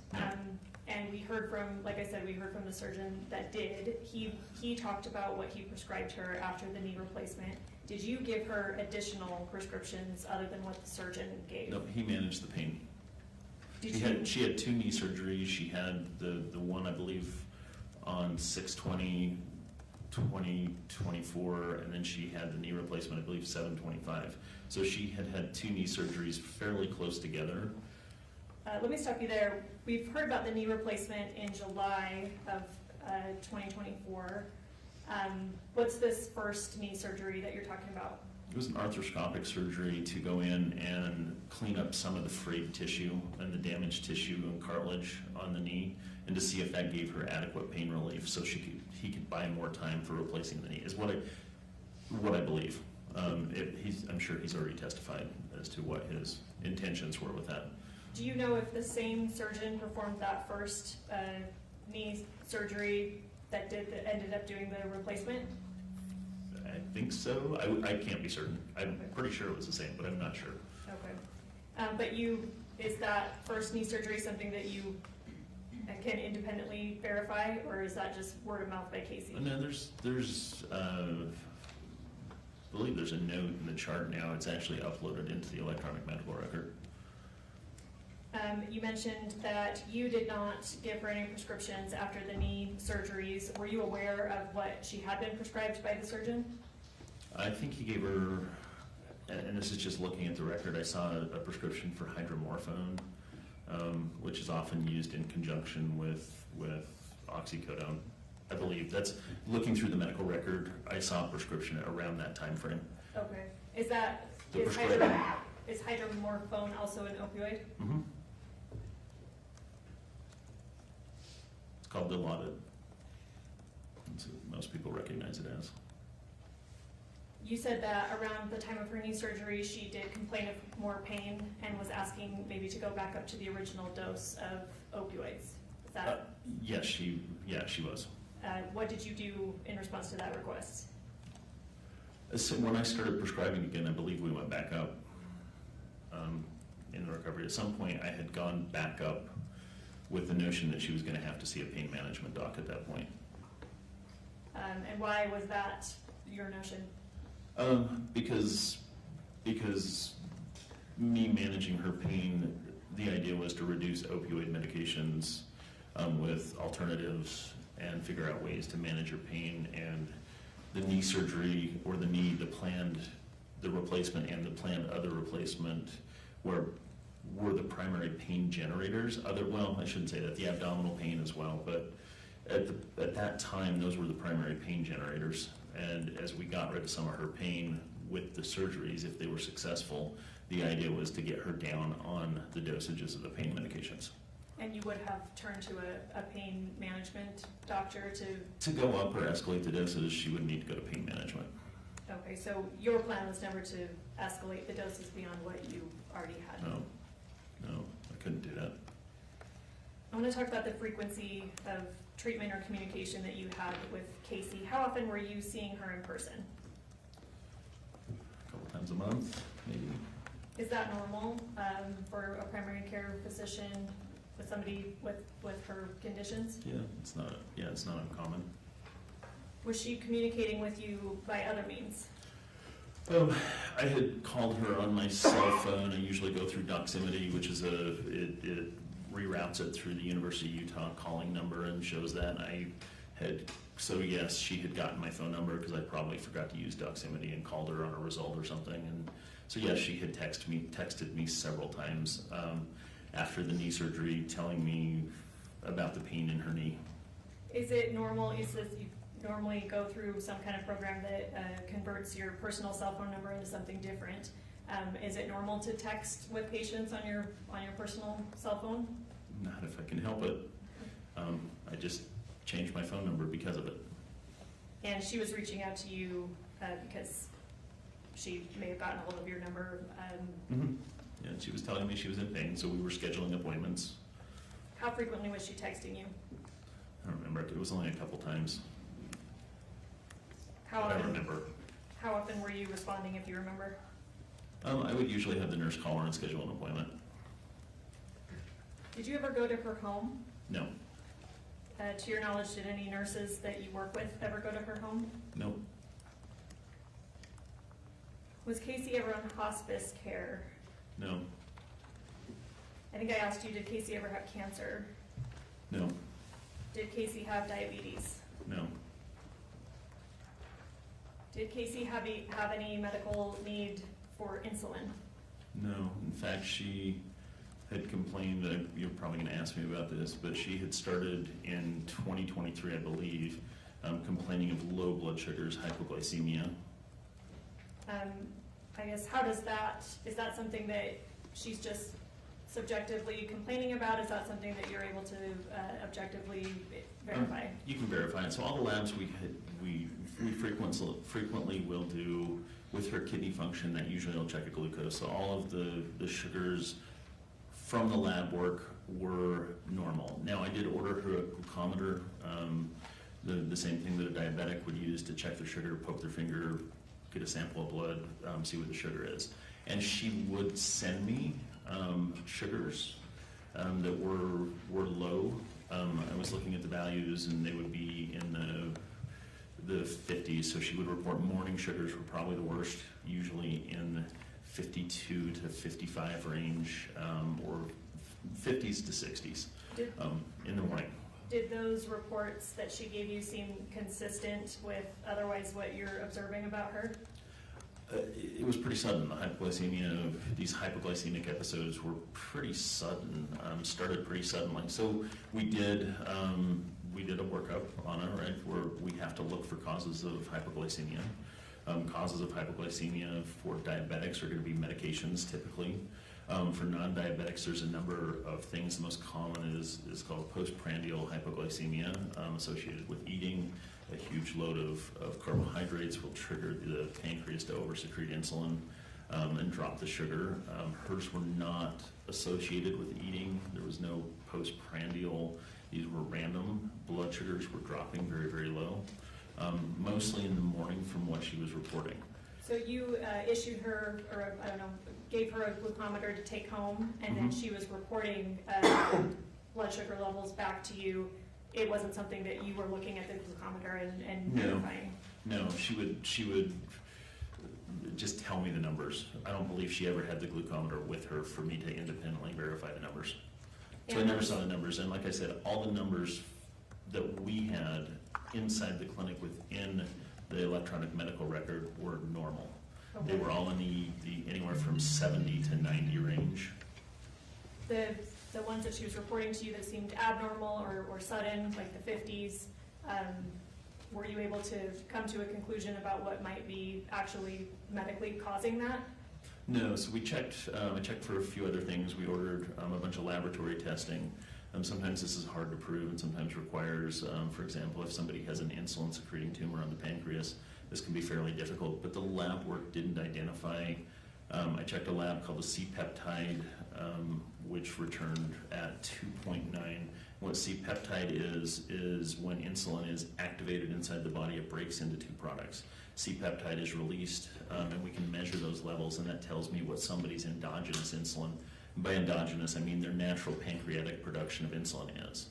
and we heard from, like I said, we heard from the surgeon that did. He talked about what he prescribed her after the knee replacement. Did you give her additional prescriptions other than what the surgeon gave? No, he managed the pain. She had 2 knee surgeries. She had the one, I believe, on 6/20/2024, and then she had the knee replacement, I believe, 7/25. So she had 2 knee surgeries fairly close together. Let me stop you there. We've heard about the knee replacement in July of 2024. What's this first knee surgery that you're talking about? It was an arthroscopic surgery to go in and clean up some of the frayed tissue and the damaged tissue and cartilage on the knee, and to see if that gave her adequate pain relief so he could buy more time for replacing the knee, is what I believe. I'm sure he's already testified as to what his intentions were with that. Do you know if the same surgeon performed that first knee surgery that ended up doing the replacement? I think so. I can't be certain. I'm pretty sure it was the same, but I'm not sure. Okay. But is that first knee surgery something that you can independently verify, or is that just word of mouth by Kacee? No, I believe there's a note in the chart now. It's actually uploaded into the electronic medical record. You mentioned that you did not give her any prescriptions after the knee surgeries. Were you aware of what she had been prescribed by the surgeon? I think he gave her, and this is just looking at the record, I saw a prescription for hydromorphone, which is often used in conjunction with oxycodone. I believe that's, looking through the medical record, I saw a prescription around that time frame. Okay. Is hydromorphone also an opioid? Mm-hmm. It's called Dilaudid. That's what most people recognize it as. You said that around the time of her knee surgery, she did complain of more pain and was asking maybe to go back up to the original dose of opioids. Is that? Yes, she was. What did you do in response to that request? So when I started prescribing again, I believe we went back up in the recovery. At some point, I had gone back up with the notion that she was going to have to see a pain management doc at that point. And why was that your notion? Because me managing her pain, the idea was to reduce opioid medications with alternatives and figure out ways to manage her pain. And the knee surgery, or the replacement and the planned other replacement were the primary pain generators. I shouldn't say that, the abdominal pain as well, but at that time, those were the primary pain generators. And as we got rid of some of her pain with the surgeries, if they were successful, the idea was to get her down on the dosages of the pain medications. And you would have turned to a pain management doctor To go up or escalate the doses, she would need to go to pain management. okay, so your plan was never to escalate the doses beyond what you already had? No, I couldn't do that. I want to talk about the frequency of treatment or communication that you had with Kacee. How often were you seeing her in person? A couple times a month, maybe. Is that normal for a primary care physician with somebody with her conditions? Yeah, it's not uncommon. Was she communicating with you by other means? I had called her on my cell phone. I usually go through Doximity, which is it reroutes it through the University of Utah calling number and shows that. So yes, she had gotten my phone number because I probably forgot to use Doximity and called her on a result or something. And so yes, she had texted me several times after the knee surgery, telling me about the pain in her knee. Is it normal? You said you normally go through some kind of program that converts your personal cell phone number into something different. Is it normal to text with patients on your personal cell phone? Not if I can help it. I just changed my phone number because of it. And she was reaching out to you because she may have gotten a hold of your number. Yeah, she was telling me she was in pain, so we were scheduling appointments. How frequently was she texting you? I don't remember. It was only a couple times. How I often? remember. How often were you responding, if you remember? I would usually have the nurse call her and schedule an appointment. Did you ever go to her home? No. To your knowledge, did any nurses that you work with ever go to her home? No. Was Kacee ever on hospice care? No. I think I asked you, did Kacee ever have cancer? No. Did Kacee have diabetes? No. Did Kacee have any medical need for insulin? No. In fact, she had complained that you're probably going to ask me about this, but she had started in 2023, I believe, complaining of low blood sugars, hypoglycemia. I guess, is that something that she's just subjectively complaining about? Is that something that you're able to objectively verify? You can verify it. So all the labs we frequently will do with her kidney function, that usually will check a glucose. So all of the sugars from the lab work were normal. Now I did order her a glucometer, the same thing that a diabetic would use to check their sugar, poke their finger, get a sample of blood, see what the sugar is. And she would send me sugars that were low. I was looking at the values and they would be in the 50s, so she would report morning sugars were probably the worst, usually in 52 to 55 range, or 50s to 60s in the morning. Did those reports that she gave you seem consistent with otherwise what you're observing about her? It was pretty sudden. The hypoglycemia, these hypoglycemic episodes were pretty sudden, started pretty suddenly. So we did a workup on her, right, where we have to look for causes of hypoglycemia. Causes of hypoglycemia for diabetics are going to be medications typically. For non-diabetics, there's a number of things. The most common is called postprandial hypoglycemia associated with eating. A huge load of carbohydrates will trigger the pancreas to oversecrete insulin and drop the sugar. Hers were not associated with eating. There was no postprandial. These were random. Blood sugars were dropping very, very low, mostly in the morning from what she was reporting. So you issued her, or I don't know, gave her a glucometer to take home, and then she was reporting blood sugar levels back to you. It wasn't something that you were looking at the glucometer and verifying? No, she would just tell me the numbers. I don't believe she ever had the glucometer with her for me to independently verify the numbers. So I never saw the numbers, and like I said, all the numbers that we had inside the clinic within the electronic medical record were normal. Okay. They were all in the anywhere from 70 to 90 range. The ones that she was reporting to you that seemed abnormal or sudden, like the 50s, were you able to come to a conclusion about what might be actually medically causing that? No, so we checked, I checked for a few other things. We ordered a bunch of laboratory testing. Sometimes this is hard to prove and sometimes requires, for example, if somebody has an insulin secreting tumor on the pancreas, this can be fairly difficult, but the lab work didn't identify. I checked a lab called the C-peptide, which returned at 2.9. What C-peptide is when insulin is activated inside the body, it breaks into two products. C-peptide is released, and we can measure those levels, and that tells me what somebody's endogenous insulin. By endogenous, I mean their natural pancreatic production of insulin is.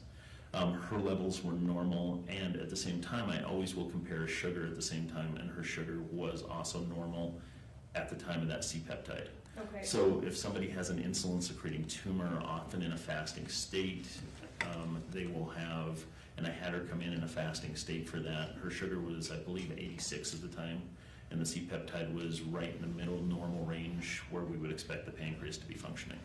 Her levels were normal, and at the same time, I always will compare sugar at the same time, and her sugar was also normal at the time of that C-peptide. Okay. So if somebody has an insulin-secreting tumor, often in a fasting state, they will have, and I had her come in a fasting state for that. Her sugar was, I believe, 86 at the time, and the C-peptide was right in the middle normal range where we would expect the pancreas to be functioning.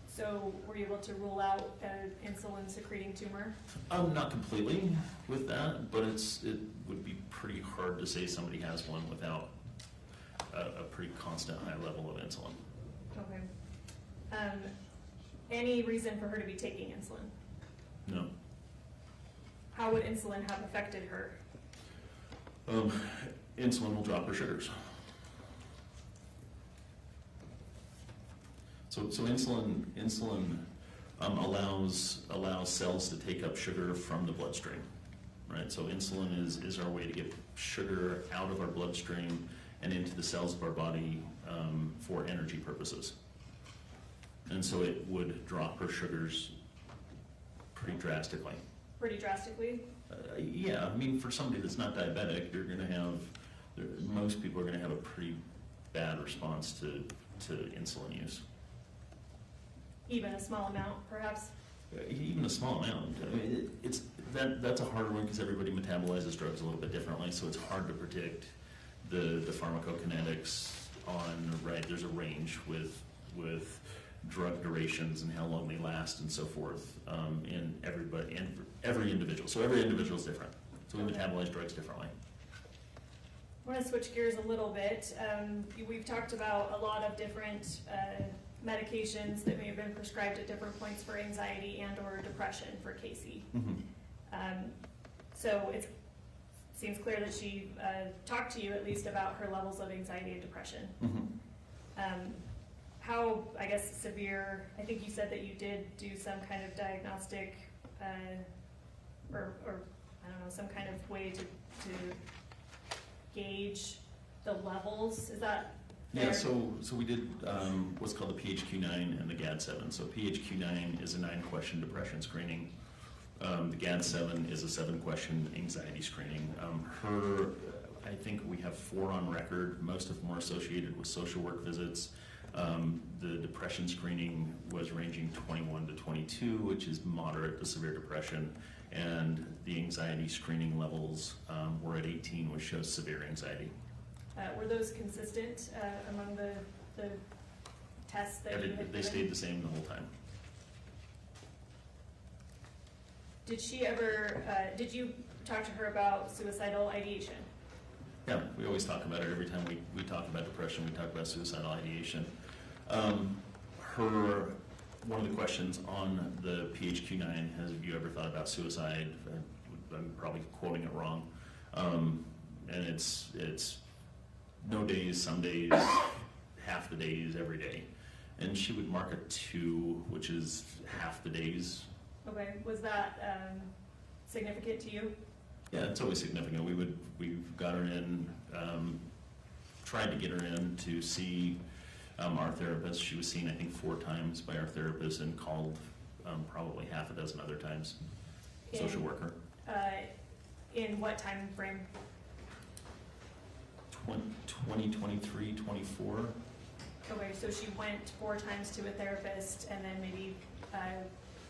So were you able to rule out an insulin-secreting tumor? Not completely with that, but it would be pretty hard to say somebody has one without a pretty constant high level of insulin. Okay. Any reason for her to be taking insulin? No. How would insulin have affected her? Insulin will drop her sugars. So insulin allows cells to take up sugar from the bloodstream, right? So insulin is our way to get sugar out of our bloodstream and into the cells of our body for energy purposes. And so it would drop her sugars pretty drastically. Pretty drastically? Yeah, I mean, for somebody that's not diabetic, you're going to have, most people are going to have a pretty bad response to insulin use. Even a small amount, perhaps? Even a small amount. I mean, that's a harder one because everybody metabolizes drugs a little bit differently, so it's hard to predict the pharmacokinetics on, right, there's a range with drug durations and how long they last and so forth in every individual. So every individual is different. So we metabolize drugs differently. I want to switch gears a little bit. We've talked about a lot of different medications that may have been prescribed at different points for anxiety and or depression for Kacee. Mm-hmm. So it seems clear that she talked to you at least about her levels of anxiety and depression. Mm-hmm. How, I guess, severe, I think you said that you did do some kind of diagnostic or I don't know, some kind of way to gauge the levels, is that fair? Yeah, so we did what's called the PHQ-9 and the GAD-7. So PHQ-9 is a 9-question depression screening. The GAD-7 is a 7-question anxiety screening. I think we have 4 on record. Most of them are associated with social work visits. The depression screening was ranging 21 to 22, which is moderate to severe depression, and the anxiety screening levels were at 18, which shows severe anxiety. Were those consistent among the tests that you had They given? stayed the same the whole time. Did she ever, did you talk to her about suicidal ideation? Yeah, we always talk about it. Every time we talk about depression, we talk about suicidal ideation. One of the questions on the PHQ-9, have you ever thought about suicide? I'm probably quoting it wrong. And it's no days, some days, half the days, every day. And she would mark a 2, which is half the days. Okay, was that significant to you? Yeah, it's always significant. We've got her in, tried to get her in to see our therapist. She was seen, I think, 4 times by our therapist and called probably half a dozen other times. Social worker. In what time frame? 2023, 24. Okay, so she went 4 times to a therapist and then maybe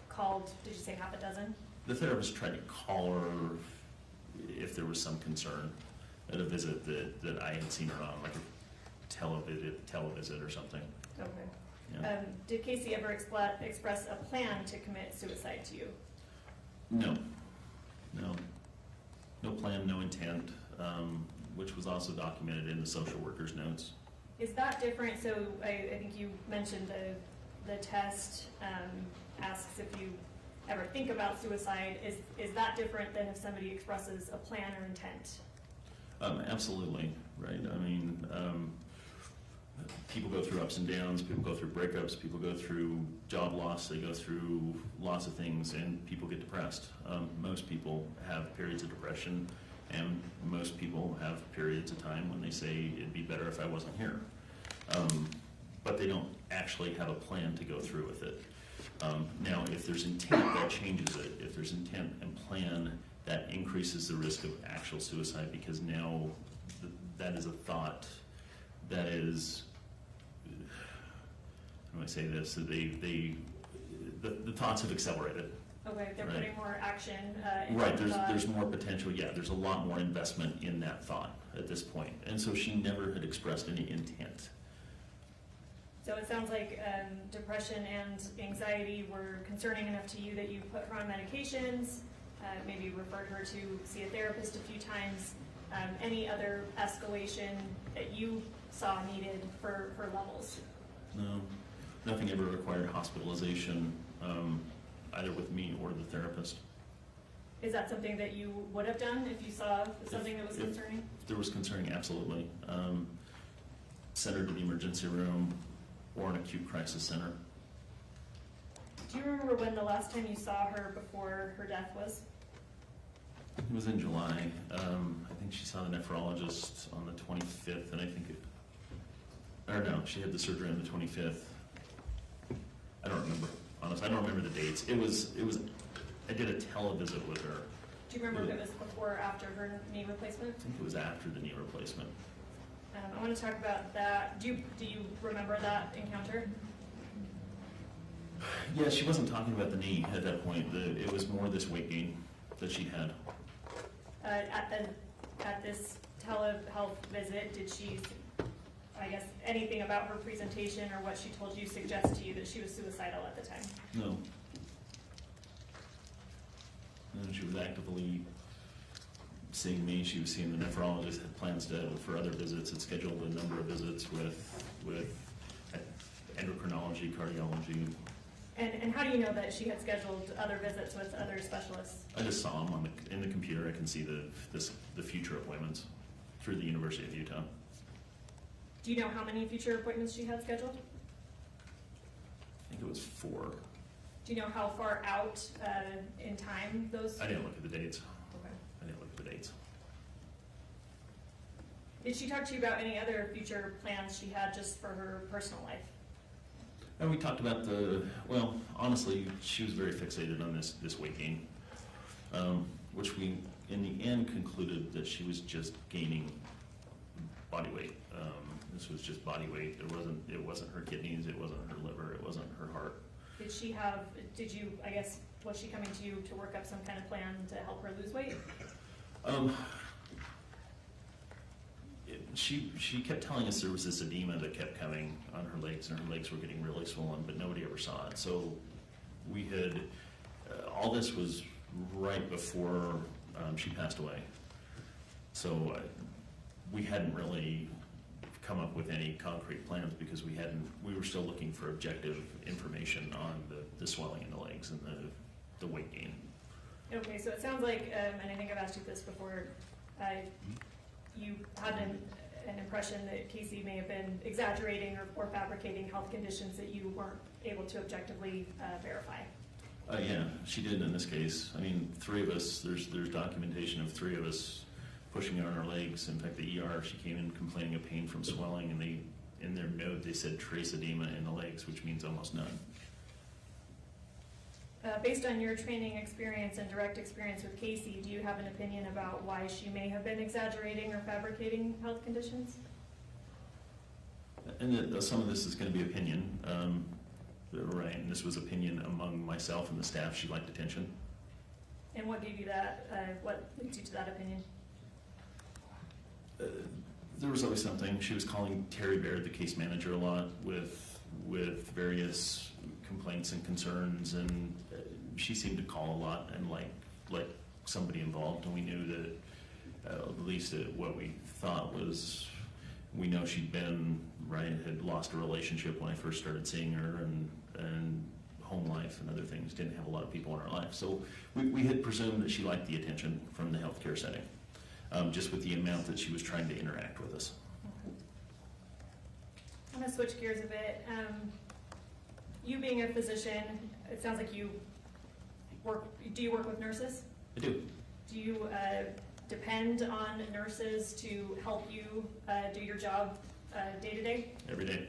called, did you say half a dozen? The therapist tried to call her if there was some concern at a visit that I had seen her on, like a televisit or something. Okay. Yeah. Did Kacee ever express a plan to commit suicide to you? No. No plan, no intent, which was also documented in the social worker's notes. Is that different? So I think you mentioned the test asks if you ever think about suicide, is that different than if somebody expresses a plan or intent? Absolutely, right? I mean, people go through ups and downs, people go through breakups, people go through job loss, they go through lots of things, and people get depressed. Most people have periods of depression, and most people have periods of time when they say, it'd be better if I wasn't here. But they don't actually have a plan to go through with it. Now, if there's intent, that changes it. If there's intent and plan, that increases the risk of actual suicide, because now that is a thought that is, how do I say this? The thoughts have accelerated. Okay, they're Right. putting more action in Right, the thought. there's more potential, yeah, there's a lot more investment in that thought at this point. And so she never had expressed any intent. So it sounds like depression and anxiety were concerning enough to you that you put her on medications, maybe referred her to see a therapist a few times. Any other escalation that you saw needed for her levels? No, nothing ever required hospitalization, either with me or the therapist. Is that something that you would have done if you saw something that was If concerning? there was concerning, absolutely. Send her to the emergency room or an acute crisis center. Do you remember when the last time you saw her before her death was? It was in July. I think she saw the nephrologist on the 25th, and I think she had the surgery on the 25th. I don't remember, honestly. I don't remember the dates. I did a televisit with her. Do you remember if it was before or after her knee replacement? I think it was after the knee replacement. I want to talk about that. Do you remember that encounter? Yeah, she wasn't talking about the knee at that point. It was more this weight gain that she had. At this telehealth visit, did she, I guess, anything about her presentation or what she told you suggest to you that she was suicidal at the time? No. And she was actively seeing me. She was seeing the nephrologist, had plans for other visits, had scheduled a number of visits with endocrinology, cardiology. And how do you know that she had scheduled other visits with other specialists? I just saw them in the computer. I can see the future appointments through the University of Utah. Do you know how many future appointments she had scheduled? I think it was 4. Do you know how far out in time those? I didn't look at the dates. Okay. I didn't look at the dates. Did she talk to you about any other future plans she had just for her personal life? And we talked about well, honestly, she was very fixated on this weight gain, which we, in the end, concluded that she was just gaining body weight. This was just body weight. It wasn't her kidneys, it wasn't her liver, it wasn't her heart. I guess, was she coming to you to work up some kind of plan to help her lose weight? She kept telling us there was this edema that kept coming on her legs, and her legs were getting really swollen, but nobody ever saw it. So we had, all this was right before she passed away. So we hadn't really come up with any concrete plans because we were still looking for objective information on the swelling in the legs and the weight gain. Okay, so it sounds like, and I think I've asked you this before, you had an impression that Kacee may have been exaggerating or fabricating health conditions that you weren't able to objectively verify. Yeah, she did in this case. I mean, 3 of us, there's documentation of 3 of us pushing her on her legs. In fact, the ER, she came in complaining of pain from swelling, and in their note, they said trace edema in the legs, which means almost none. Based on your training experience and direct experience with Kacee, do you have an opinion about why she may have been exaggerating or fabricating health conditions? And some of this is going to be opinion, right? And this was opinion among myself and the staff. She liked attention. And what gave you that, what leads you to that opinion? There was always something. She was calling Terry Baird, the case manager, a lot with various complaints and concerns, and she seemed to call a lot and like somebody involved. And we knew that at least what we thought was, we know she'd been had lost a relationship when I first started seeing her, and home life and other things, didn't have a lot of people in her life. So we had presumed that she liked the attention from the healthcare setting, just with the amount that she was trying to interact with us. I'm going to switch gears a bit. You being a physician, it sounds like you do you work with nurses? I do. Do you depend on nurses to help you do your job day to day? Every day.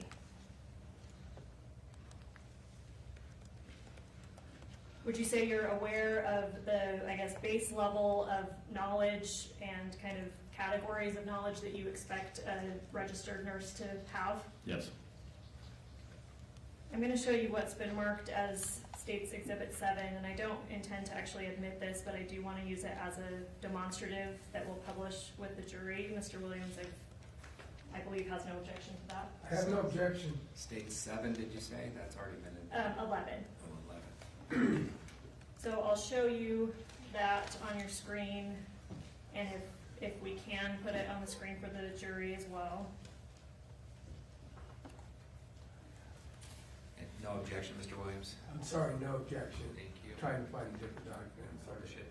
Would you say you're aware of the, I guess, base level of knowledge and kind of categories of knowledge that you expect a registered nurse to have? Yes. I'm going to show you what's been marked as State's Exhibit 7, and I don't intend to actually admit this, but I do want to use it as a demonstrative that we'll publish with the jury. Mr. Williams, I believe, has no objection to that. I have no objection. State 7, did you say? That's already been 11. Oh, 11. So I'll show you that on your screen, and if we can put it on the screen for the jury as well. And no objection, Mr. Williams? I'm sorry, no objection. Thank you. Trying to find a different document. I'm sorry. Shit.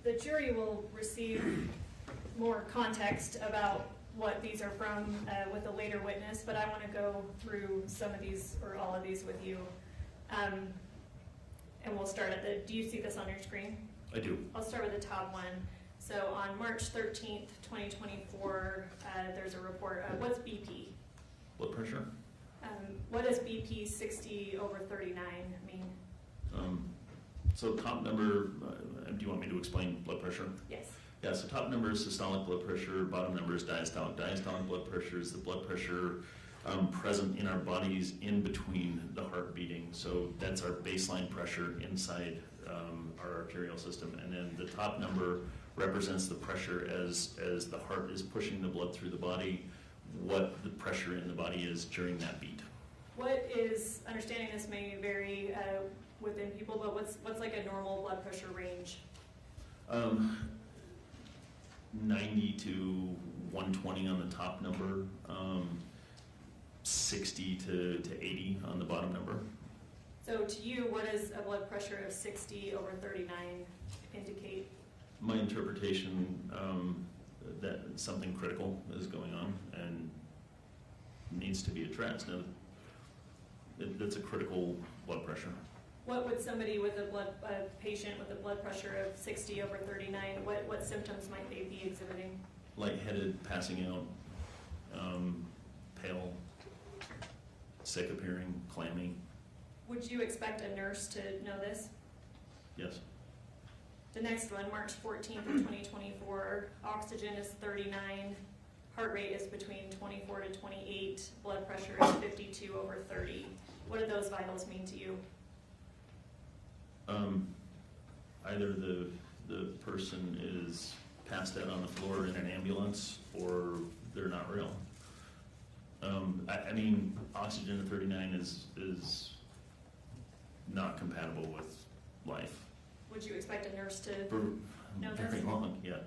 The jury will receive more context about what these are from with a later witness, but I want to go through some of these or all of these with you. And we'll start at the, do you see this on your screen? I do. I'll start with the top one. So on March 13th, 2024, there's a report. What's BP? Blood pressure? What does BP 60/39 mean? So top number, do you want me to explain blood pressure? Yes. Yeah, so top number is systolic blood pressure, bottom number is diastolic. Diastolic blood pressure is the blood pressure present in our bodies in between the heart beating. So that's our baseline pressure inside our arterial system. And then the top number represents the pressure as the heart is pushing the blood through the body, what the pressure in the body is during that beat. What is, understanding this may vary within people, but what's like a normal blood pressure range? 90 to 120 on the top number, 60 to 80 on the bottom number. So to you, what does a blood pressure of 60/39 indicate? My interpretation that something critical is going on and needs to be addressed. Now, that's a critical blood pressure. What would somebody with a patient with a blood pressure of 60/39, what symptoms might they be exhibiting? Lightheaded, passing out, pale, sick appearing, clammy. Would you expect a nurse to know this? Yes. The next one, March 14th of 2024, oxygen is 39, heart rate is between 24 to 28, blood pressure is 52/30. What do those vitals mean to you? Either the person is passed out on the floor in an ambulance or they're not real. I mean, oxygen at 39 is not compatible with life. Would you expect a nurse to know Very this? long, yeah.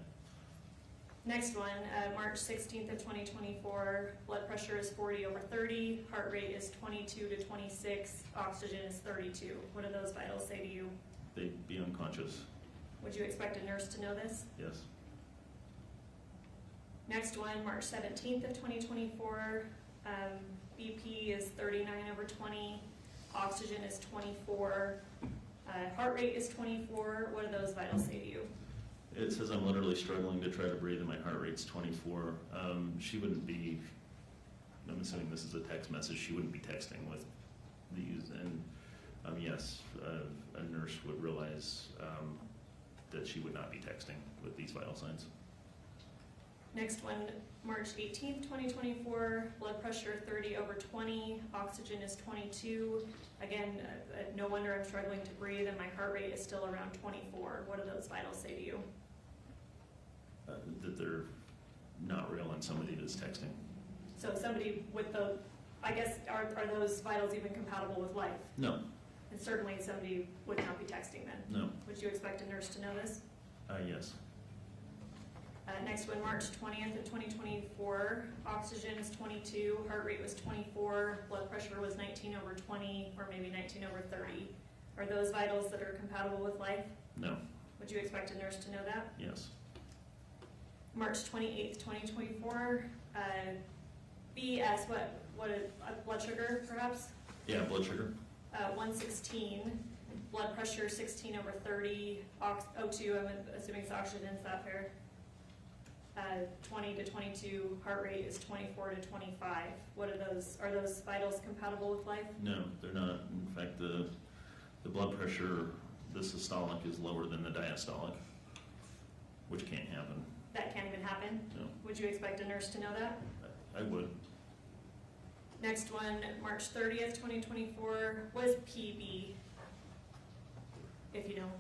Next one, March 16th of 2024, blood pressure is 40/30, heart rate is 22 to 26, oxygen is 32. What do those vitals say to you? They'd be unconscious, Would you expect a nurse to know this? yes. Next one, March 17th of 2024, BP is 39/20, oxygen is 24, heart rate is 24. What do those vitals say to you? It says I'm literally struggling to try to breathe and my heart rate's 24. She wouldn't be, I'm assuming this is a text message, she wouldn't be texting with these. And yes, a nurse would realize that she would not be texting with these vital signs. Next one, March 18th, 2024, blood pressure 30/20, oxygen is 22. Again, no wonder I'm struggling to breathe and my heart rate is still around 24. What do those vitals say to you? That they're not real and somebody that's texting. So somebody with the, I guess, are those vitals even compatible with life? No. And certainly somebody would not be texting then. No. Would you expect a nurse to know this? Yes. Next one, March 20th of 2024, oxygen is 22, heart rate was 24, blood pressure was 19/20, or maybe 19/30. Are those vitals that are compatible with life? No. Would you expect a nurse to know that? Yes. March 28th, 2024, BS, what, blood sugar perhaps? Yeah, blood sugar. 116, blood pressure 16/30, O2, I'm assuming it's oxygen, is that fair? 20 to 22, heart rate is 24 to 25. What are those vitals compatible with life? No, they're not. In fact, the blood pressure, the systolic is lower than the diastolic, which can't happen. That can't even happen? No. Would you expect a nurse to know that? I would. Next one, March 30th, 2024, what is PB? If you know.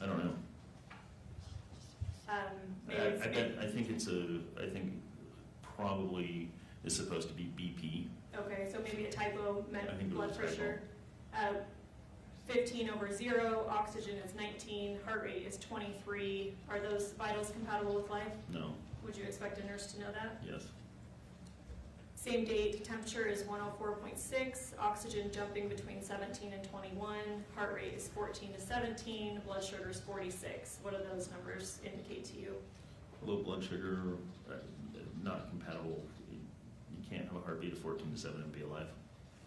I don't know. I think probably is supposed to be BP. Okay, so maybe a typo meant I think it blood was a typo. pressure. 15/0, oxygen is 19, heart rate is 23. Are those vitals compatible with life? No. Would you expect a nurse to know that? Yes. Same date, temperature is 104.6, oxygen jumping between 17 and 21, heart rate is 14 to 17, blood sugar is 46. What do those numbers indicate to you? Low blood sugar, not compatible. You can't have a heartbeat of 14 to 7 and be alive.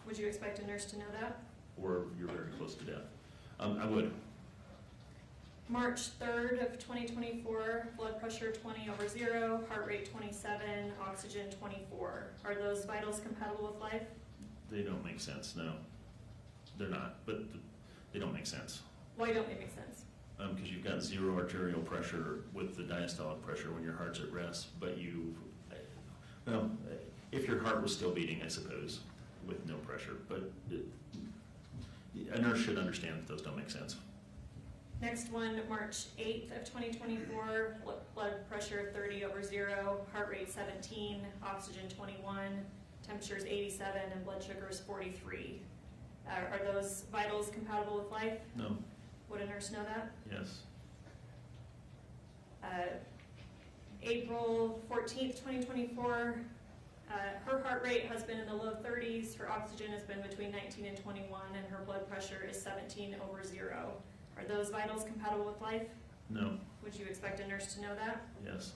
Would you expect a nurse to know that? Or you're very close to death. I would. March 3rd of 2024, blood pressure 20/0, heart rate 27, oxygen 24. Are those vitals compatible with life? They don't make sense, no. They're not, but they don't make sense. Why don't they make sense? Because you've got zero arterial pressure with the diastolic pressure when your heart's at rest, but if your heart was still beating, I suppose, with no pressure, but a nurse should understand that those don't make sense. Next one, March 8th of 2024, blood pressure 30/0, heart rate 17, oxygen 21, temperature is 87, and blood sugar is 43. Are those vitals compatible with life? No. Would a nurse know that? Yes. April 14th, 2024, her heart rate has been in the low 30s, her oxygen has been between 19 and 21, and her blood pressure is 17/0. Are those vitals compatible with life? No. Would you expect a nurse to know that? Yes.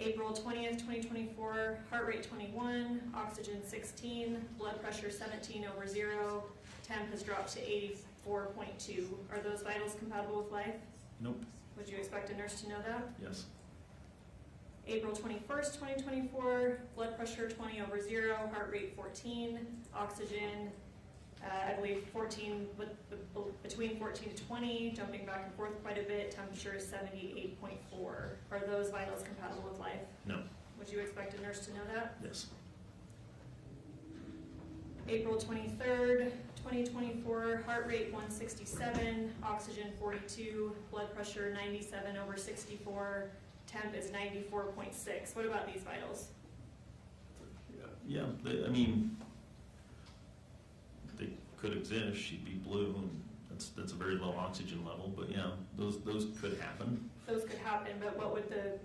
April 20th, 2024, heart rate 21, oxygen 16, blood pressure 17/0, temp has dropped to 84.2. Are those vitals compatible with life? Nope. Would you expect a nurse to know that? Yes. April 21st, 2024, blood pressure 20/0, heart rate 14, oxygen, I believe 14, between 14 to 20, jumping back and forth quite a bit, temperature is 78.4. Are those vitals compatible with life? No. Would you expect a nurse to know that? Yes. April 23rd, 2024, heart rate 167, oxygen 42, blood pressure 97/64, temp is 94.6. What about these vitals? Yeah, they could exist. She'd be blue, and that's a very low oxygen level. But yeah, those could happen. Those could happen, but what would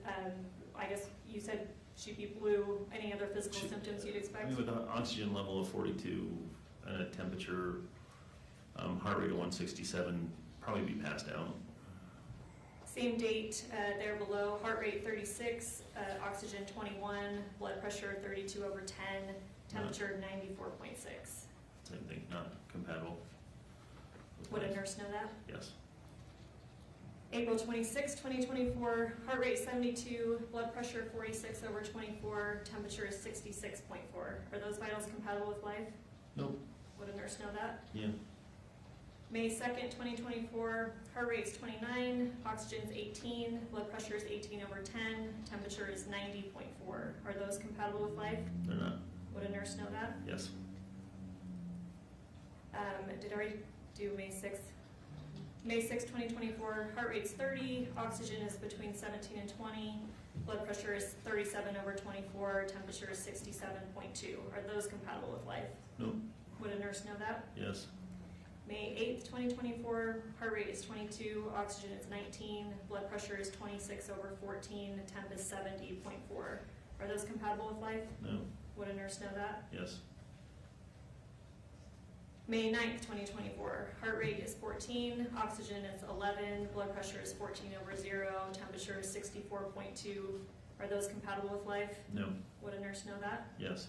I guess you said she'd be blue. Any other physical symptoms you'd expect? With an oxygen level of 42 and a temperature, heart rate of 167, probably be passed out. Same date there below, heart rate 36, oxygen 21, blood pressure 32/10, temperature 94.6. Same thing, not compatible. Would a nurse know that? Yes. April 26, 2024, heart rate 72, blood pressure 46/24, temperature is 66.4. Are those vitals compatible with life? Nope. Would a nurse know that? Yeah. May 2nd, 2024, heart rate is 29, oxygen is 18, blood pressure is 18/10, temperature is 90.4. Are those compatible with life? They're not. Would a nurse know that? Yes. Did I already do May 6th? May 6th, 2024, heart rate's 30, oxygen is between 17 and 20, blood pressure is 37/24, temperature is 67.2. Are those compatible with life? Nope. Would a nurse know that? Yes. May 8th, 2024, heart rate is 22, oxygen is 19, blood pressure is 26 over 14, temp is 70.4. Are those compatible with life? No. Would a nurse know that? Yes. May 9th, 2024, heart rate is 14, oxygen is 11, blood pressure is 14 over 0, temperature is 64.2. Are those compatible with life? No. Would a nurse know that? Yes.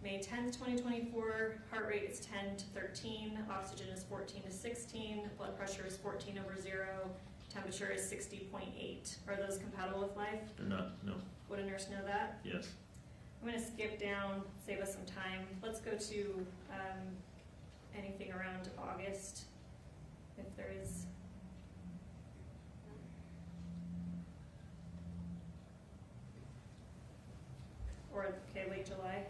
May 10th, 2024, heart rate is 10 to 13, oxygen is 14 to 16, blood pressure is 14 over 0, temperature is 60.8. Are those compatible with life? They're not. No. Would a nurse know that? Yes. I'm going to skip down, save us some time. Let's go to anything around August, if there is. Or, okay, late July.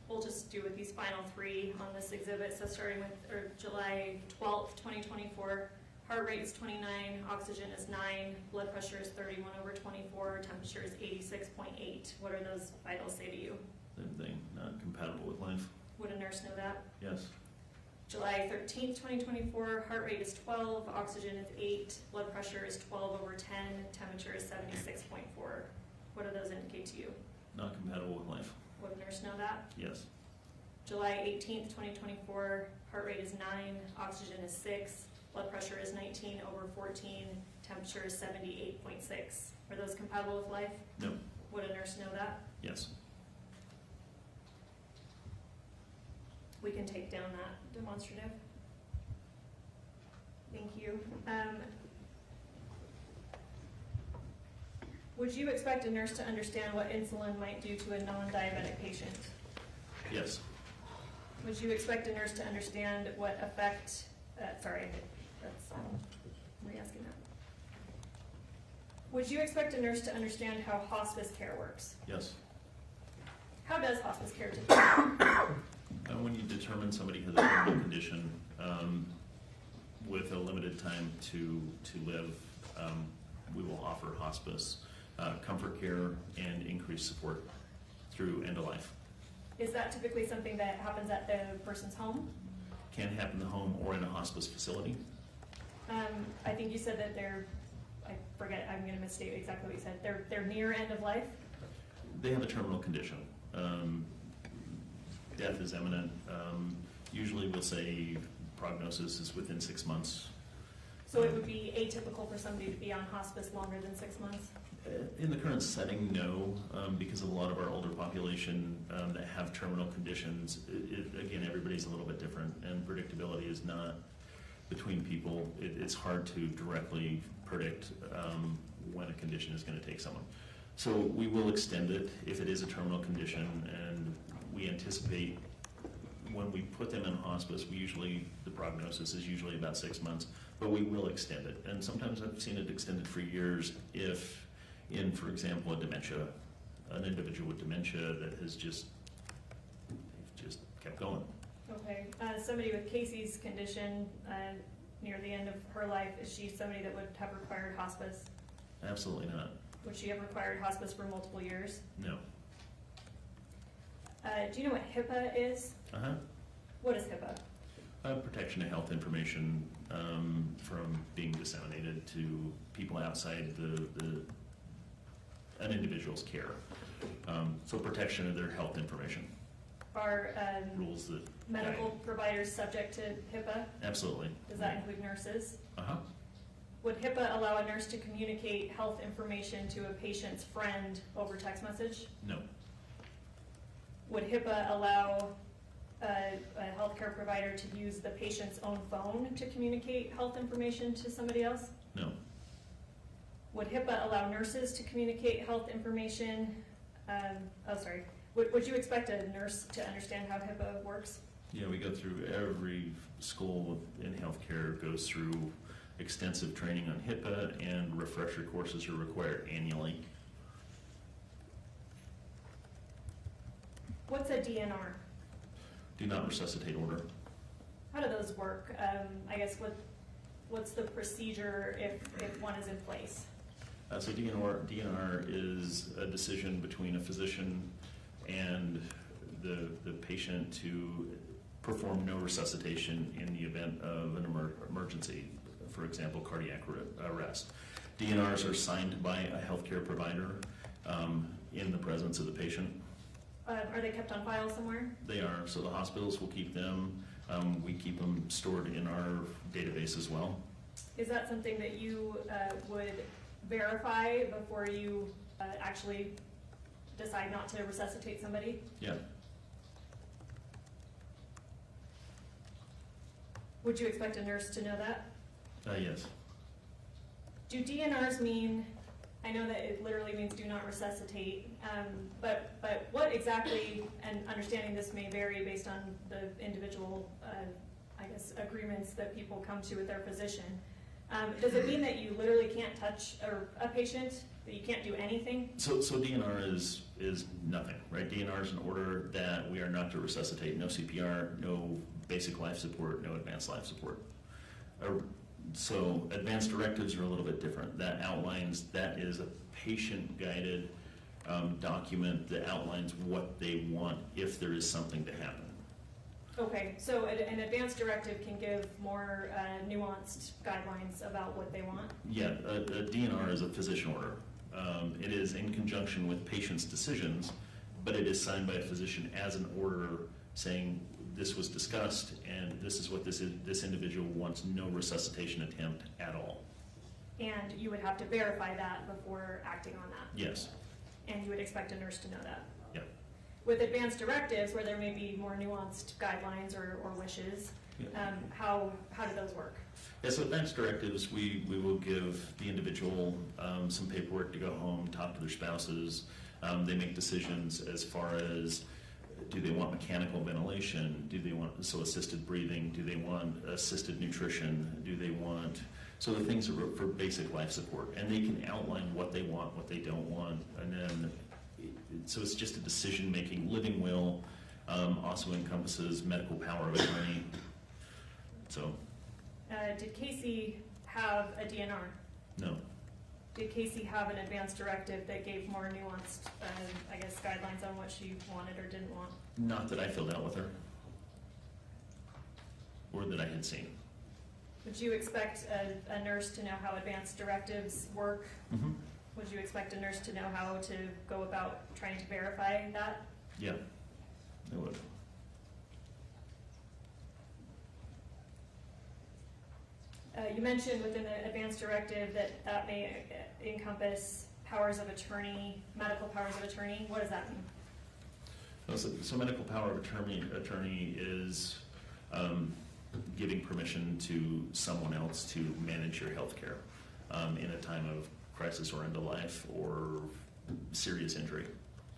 We'll just do with these final three on this exhibit. So starting with July 12th, 2024, heart rate is 29, oxygen is 9, blood pressure is 31 over 24, temperature is 86.8. What are those vitals say to you? Same thing. Not compatible with life. Would a nurse know that? Yes. July 13th, 2024, heart rate is 12, oxygen is 8, blood pressure is 12 over 10, temperature is 76.4. What do those indicate to you? Not compatible with life. Would a nurse know that? Yes. July 18th, 2024, heart rate is 9, oxygen is 6, blood pressure is 19 over 14, temperature is 78.6. Are those compatible with life? No. Would a nurse know that? Yes. We can take down that demonstrative. Thank you. Would you expect a nurse to understand what insulin might do to a non-diabetic patient? Yes. Would you expect a nurse to understand what effect, sorry, that's, re-asking that. Would you expect a nurse to understand how hospice care works? Yes. How does hospice care typically work? When you determine somebody has a terminal condition with a limited time to live, we will offer hospice, comfort care, and increased support through end of life. Is that typically something that happens at the person's home? Can happen in the home or in a hospice facility. I think you said that they're, I forget, I'm going to misstate exactly what you said. They're near end of life? They have a terminal condition. Death is imminent. Usually we'll say prognosis is within 6 months. So it would be atypical for somebody to be on hospice longer than 6 months? In the current setting, no, because of a lot of our older population that have terminal conditions. Again, everybody's a little bit different, and predictability is not between people. It's hard to directly predict when a condition is going to take someone. So we will extend it if it is a terminal condition, and we anticipate when we put them in hospice, the prognosis is usually about 6 months, but we will extend it. And sometimes I've seen it extended for years if in, for example, an individual with dementia that has just kept going. Okay. Somebody with Kacee's condition near the end of her life, is she somebody that would have required hospice? Absolutely not. Would she have required hospice for multiple years? No. Do you know what HIPAA is? Uh-huh. What is HIPAA? Protection of health information from being disseminated to people outside an individual's care. So protection of their health information. Are Rules that medical guide. providers subject to HIPAA? Absolutely. Does that include nurses? Uh-huh. Would HIPAA allow a nurse to communicate health information to a patient's friend over text message? No. Would HIPAA allow a healthcare provider to use the patient's own phone to communicate health information to somebody else? No. Would HIPAA allow nurses to communicate health information? Would you expect a nurse to understand how HIPAA works? Yeah, we go through every school in healthcare goes through extensive training on HIPAA, and refresher courses are required annually. What's a DNR? Do not resuscitate order. How do those work? I guess what's the procedure if one is in place? So DNR is a decision between a physician and the patient to perform no resuscitation in the event of an emergency, for example, cardiac arrest. DNRs are signed by a healthcare provider in the presence of the patient. Are they kept on file somewhere? They are, so the hospitals will keep them. We keep them stored in our database as well. Is that something that you would verify before you actually decide not to resuscitate somebody? Yeah. Would you expect a nurse to know that? Yes. Do DNRs mean, I know that it literally means do not resuscitate, but what exactly, and understanding this may vary based on the individual, I guess, agreements that people come to with their physician. Does it mean that you literally can't touch a patient, that you can't do anything? So DNR is nothing, right? DNR is an order that we are not to resuscitate. No CPR, no basic life support, no advanced life support. So advanced directives are a little bit different. That is a patient-guided document that outlines what they want if there is something to happen. Okay, so an advanced directive can give more nuanced guidelines about what they want? Yeah, a DNR is a physician order. It is in conjunction with patient's decisions, but it is signed by a physician as an order saying this was discussed and this is what this individual wants, no resuscitation attempt at all. And you would have to verify that before acting on that? Yes. And you would expect a nurse to know that? Yeah. With advanced directives, where there may be more nuanced guidelines or wishes, Yeah. how do those work? Yeah, so advanced directives, we will give the individual some paperwork to go home, talk to their spouses. They make decisions as far as do they want mechanical ventilation? Do they want assisted breathing? Do they want assisted nutrition? Do they want, so the things are for basic life support. And they can outline what they want, what they don't want. And then, so it's just a decision-making. Living will also encompasses medical power of attorney. So. Did Kacee have a DNR? No. Did Kacee have an advanced directive that gave more nuanced, I guess, guidelines on what she wanted or didn't want? Not that I filled out with her, or that I had seen. Would you expect a nurse to know how advanced directives work? Mm-hmm. Would you expect a nurse to know how to go about trying to verify that? Yeah, I would. You mentioned within the advanced directive that may encompass powers of attorney, medical powers of attorney. What does that mean? So medical power of attorney is giving permission to someone else to manage your health care in a time of crisis or end of life or serious injury.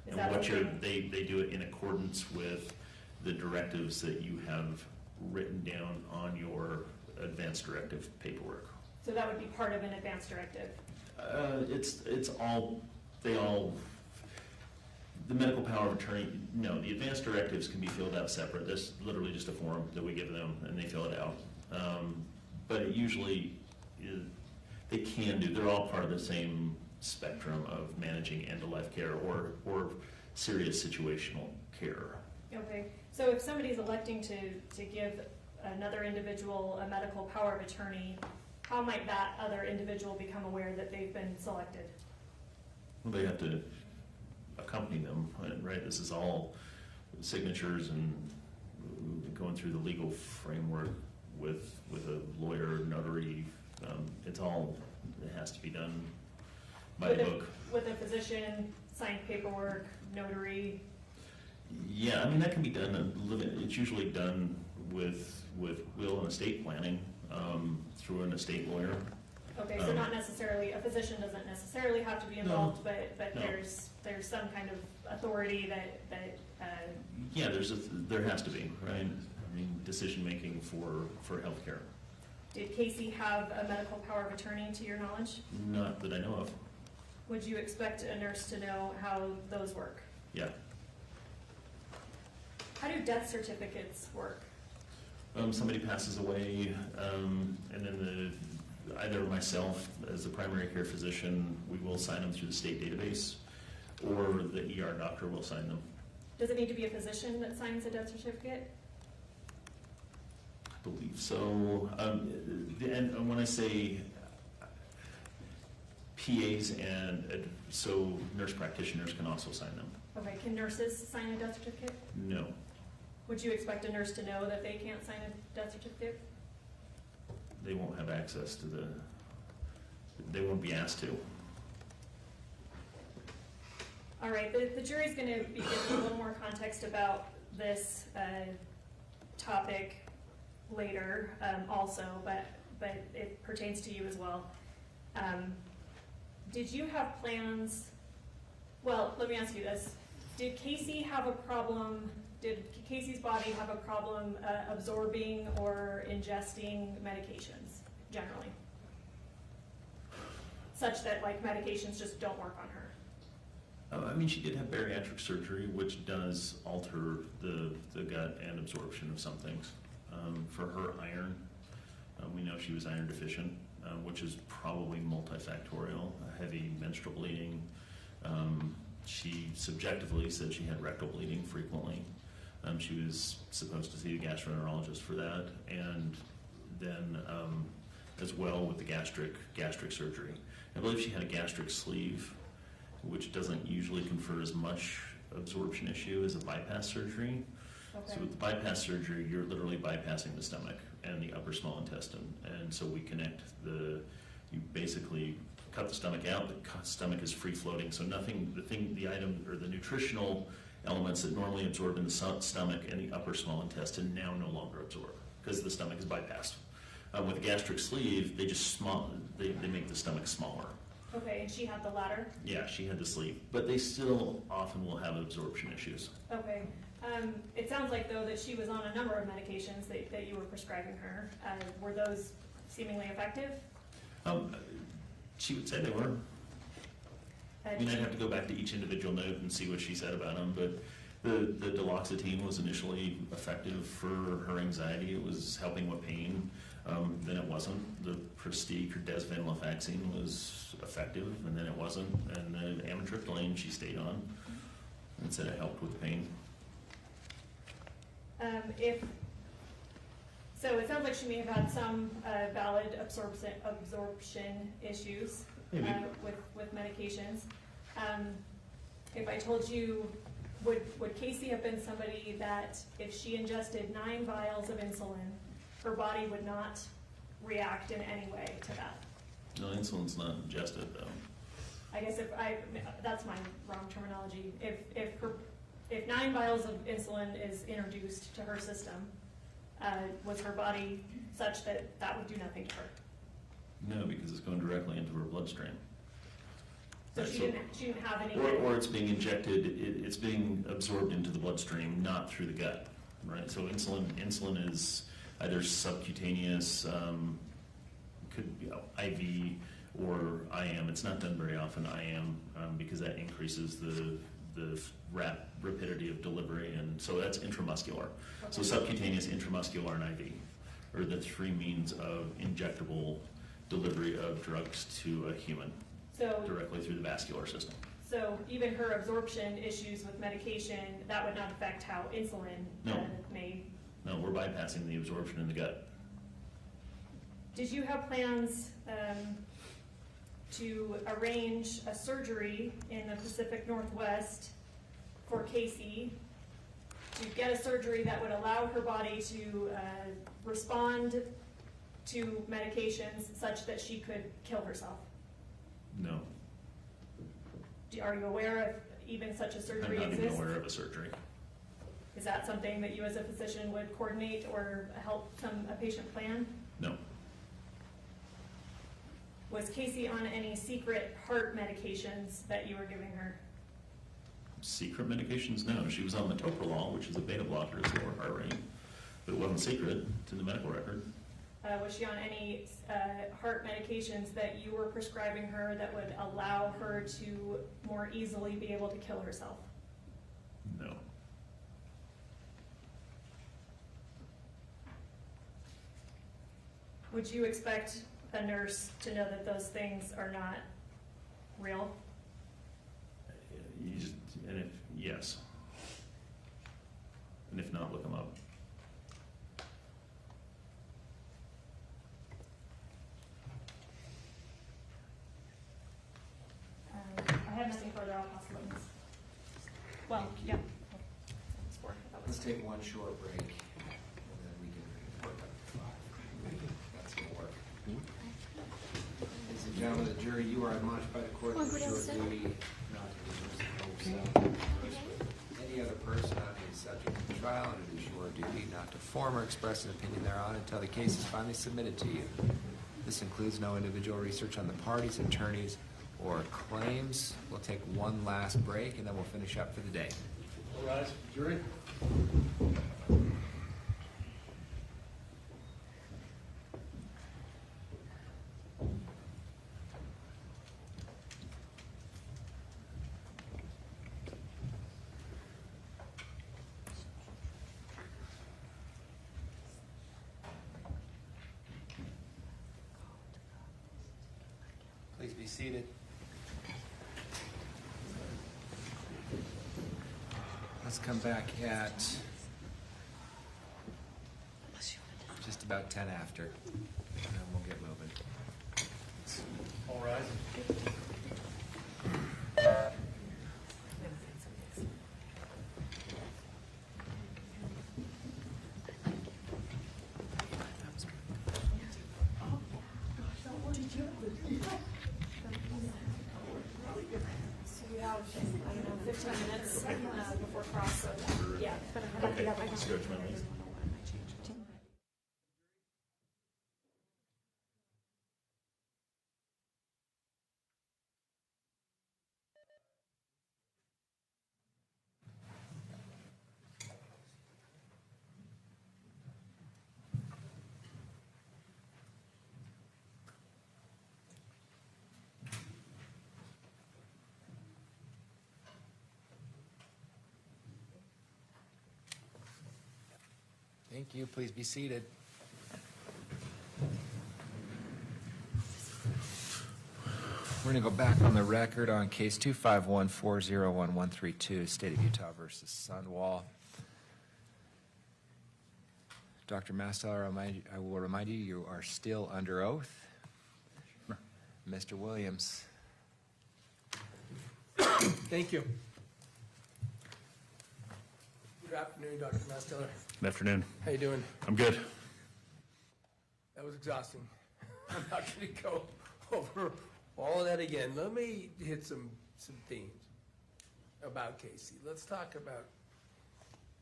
Is and that what okay? they do it in accordance with the directives that you have written down on your advanced directive paperwork. So that would be part of an advanced directive? It's all, the medical power of attorney, no, the advanced directives can be filled out separate. That's literally just a form that we give them and they fill it out. But it usually is, they can do, they're all part of the same spectrum of managing end-of-life care or serious situational care. Okay, so if somebody's electing to give another individual a medical power of attorney, how might that other individual become aware that they've been selected? Well, they have to accompany them, right? This is all signatures and going through the legal framework with a lawyer, notary. It has to be done by a book. With a physician, signed paperwork, notary? Yeah, I mean, that can be done. It's usually done with will and estate planning through an estate lawyer. Okay, so not necessarily, a physician doesn't necessarily have to be involved, but No. there's some kind of authority that Yeah, there has to be, right? I mean, decision-making for healthcare. Did Kacee have a medical power of attorney, to your knowledge? Not that I know of. Would you expect a nurse to know how those work? Yeah. How do death certificates work? Somebody passes away, and then either myself as the primary care physician, we will sign them through the state database, or the ER doctor will sign them. Does it need to be a physician that signs a death certificate? I believe so. And when I say PAs so nurse practitioners can also sign them. Okay, can nurses sign a death certificate? No. Would you expect a nurse to know that they can't sign a death certificate? They won't have access to they won't be asked to. All right, the jury's going to be given a little more context about this topic later also, but it pertains to you as well. Did you have plans, well, let me ask you this. Did Kacee have a problem, did Kacee's body have a problem absorbing or ingesting medications generally? Such that like medications just don't work on her? I mean, she did have bariatric surgery, which does alter the gut and absorption of some things. For her iron, we know she was iron deficient, which is probably multifactorial, heavy menstrual bleeding. She subjectively said she had rectal bleeding frequently. She was supposed to see a gastroenterologist for that, and then as well with the gastric surgery. I believe she had a gastric sleeve, which doesn't usually confer as much absorption issue as a bypass surgery. Okay. So with the bypass surgery, you're literally bypassing the stomach and the upper small intestine. And so we connect you basically cut the stomach out, the stomach is free floating. So nothing, the item or the nutritional elements that normally absorb in the stomach and the upper small intestine now no longer absorb because the stomach is bypassed. With a gastric sleeve, they make the stomach smaller. Okay, and she had the latter? Yeah, she had the sleeve, but they still often will have absorption issues. Okay. It sounds like, though, that she was on a number of medications that you were prescribing her. Were those seemingly effective? She would say they were. I mean, I'd have to go back to each individual note and see what she said about them, but the duloxetine was initially effective for her anxiety. It was helping with pain. Then it wasn't. The Prestige or desvenlafaxine was effective, and then it wasn't. And the amitriptyline she stayed on and said it helped with pain. So it sounds like she may have had some valid absorption issues with medications. If I told you, would Kacee have been somebody that if she ingested 9 vials of insulin, her body would not react in any way to that? No, insulin's not ingested, though. I guess that's my wrong terminology. If 9 vials of insulin is introduced to her system, was her body such that would do nothing to her? No, because it's going directly into her bloodstream. So Right, she didn't have any. Or it's being injected. It's being absorbed into the bloodstream, not through the gut. Right. So insulin is either subcutaneous, could be IV, or IM. It's not done very often, IM, because that increases the rapidity of delivery, and so that's intramuscular. Okay. So subcutaneous, intramuscular, and IV are the 3 means of injectable delivery of drugs to a human, directly through the vascular system. So even her absorption issues with medication, that would not affect how insulin may... No, we're bypassing the absorption in the gut. Did you have plans to arrange a surgery in the Pacific Northwest for Kacee, to get a surgery that would allow her body to respond to medications such that she could kill herself? No. Are you aware of even such a surgery exists? I'm not even aware of a surgery. Is that something that you as a physician would coordinate or help a patient plan? No. Was Kacee on any secret heart medications that you were giving her? Secret medications? No. She was on metoprolol, which is a beta blocker, to lower heart rate. But it wasn't secret. It's in the medical record. Was she on any heart medications that you were prescribing her that would allow her to more easily be able to kill herself? No. Would you expect a nurse to know that those things are not real? Yes. and if not, look them up. I have nothing further. I'll pass the witness. Well, yeah. Let's take one short break, and then we can work up to 5. That's gonna work. Ladies and gentlemen of the jury, you are admonished by the court that it is your duty not to converse with any other person on any subject of the trial, and it is your duty not to form or express an opinion thereon until the case is finally submitted to you. This includes no individual research on the parties, attorneys, or claims. We'll take one last break, and then we'll finish up for the day. All rise, jury. Please be seated. Let's come back at just about 10 after, and then we'll get moving. All rise. So you have, I don't know, 15 minutes before cross, so, yeah. Okay, let's go to my list. Thank you. Please be seated. We're going to go back on the record on case 251-401-132, State of Utah versus Sundwall. Dr. Masteller, I will remind you, you are still under oath. Mr. Williams. Thank you. Good afternoon, Dr. Masteller. Good afternoon. How you doing? I'm good. That was exhausting. I'm not going to go over all of that again. Let me hit some themes about Kacee. Let's talk about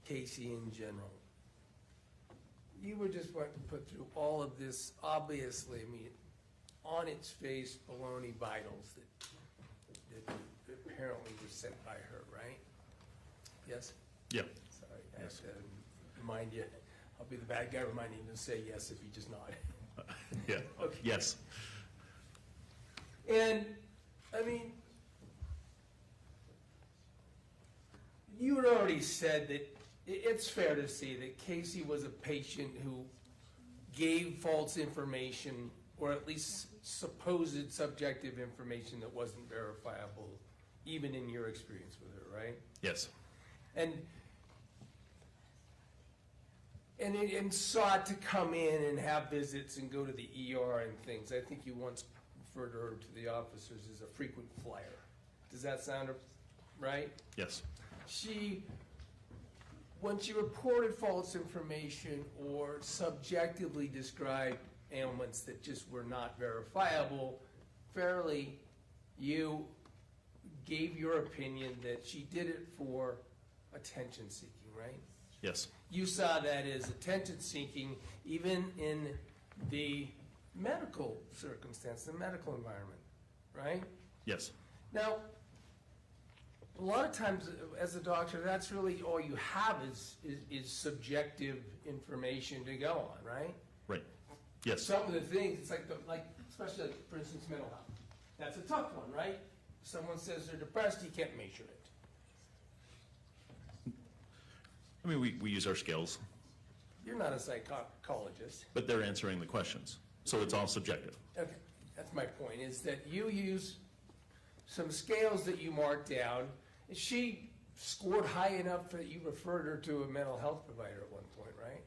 Kacee in general. You were just wanting to put through all of this, obviously, I mean, on its face, baloney vitals that apparently were sent by her, right? Yes? Yeah. Sorry, I Yes. have to remind you. I'll be the bad guy reminding you to say yes if you just nod. Yeah. Okay. Yes. And, I mean, you had already said that it's fair to say that Kacee was a patient who gave false information, or at least supposed subjective information that wasn't verifiable, even in your experience with her, right? Yes. And sought to come in and have visits and go to the ER and things. I think you once referred her to the officers as a frequent flyer. Does that sound right? Yes. When she reported false information or subjectively described ailments that just were not verifiable, fairly, you gave your opinion that she did it for attention seeking, right? Yes. You saw that as attention seeking even in the medical circumstance, the medical environment, right? Yes. Now, a lot of times as a doctor, that's really all you have is subjective information to go on, right? Right. Yes. Some of the things, it's like especially like, for instance, mental health. That's a tough one, right? If someone says they're depressed, you can't measure it. I mean, we use our scales, You're not a psychologist. but they're answering the questions. So it's all subjective. Okay, that's my point, is that you use some scales that you mark down. And she scored high enough that you referred her to a mental health provider at one point, right?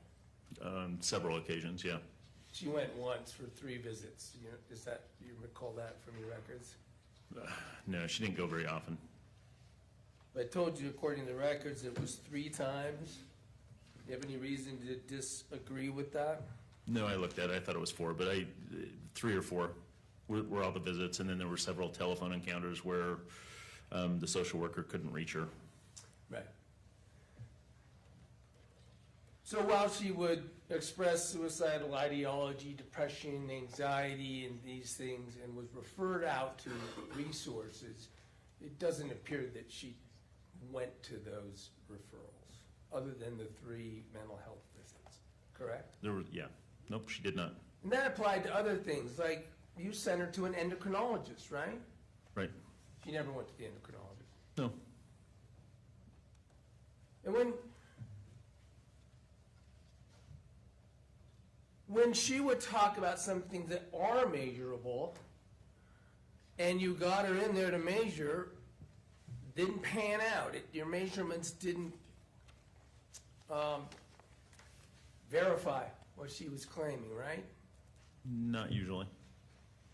Several occasions, yeah. She went once for 3 visits. You recall that from your records? No, she didn't go very often. But I told you, according to the records, it was 3 times. Do you have any reason to disagree with that? No, I looked at it, I thought it was 4, but 3 or 4 were all the visits, and then there were several telephone encounters where the social worker couldn't reach her. Right. So while she would express suicidal ideology, depression, anxiety, and these things, and was referred out to resources, it doesn't appear that she went to those referrals, other than the 3 mental health visits, correct? Yeah. Nope, she did not. And that applied to other things, like you sent her to an endocrinologist, right? Right. She never went to the endocrinologist. No. And when she would talk about some things that are measurable, and you got her in there to measure, didn't pan out. Your measurements didn't verify what she was claiming, right? Not usually.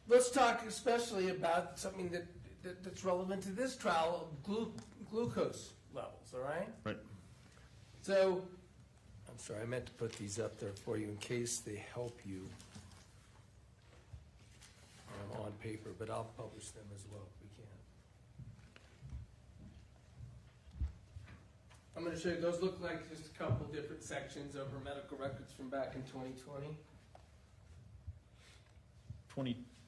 Let's talk especially about something that's relevant to this trial, glucose levels, all right? Right. So, I'm sorry, I meant to put these up there for you in case they help you on paper, but I'll publish them as well if we can. I'm going to show you, those look like just a couple different sections of her medical records from back in 2020.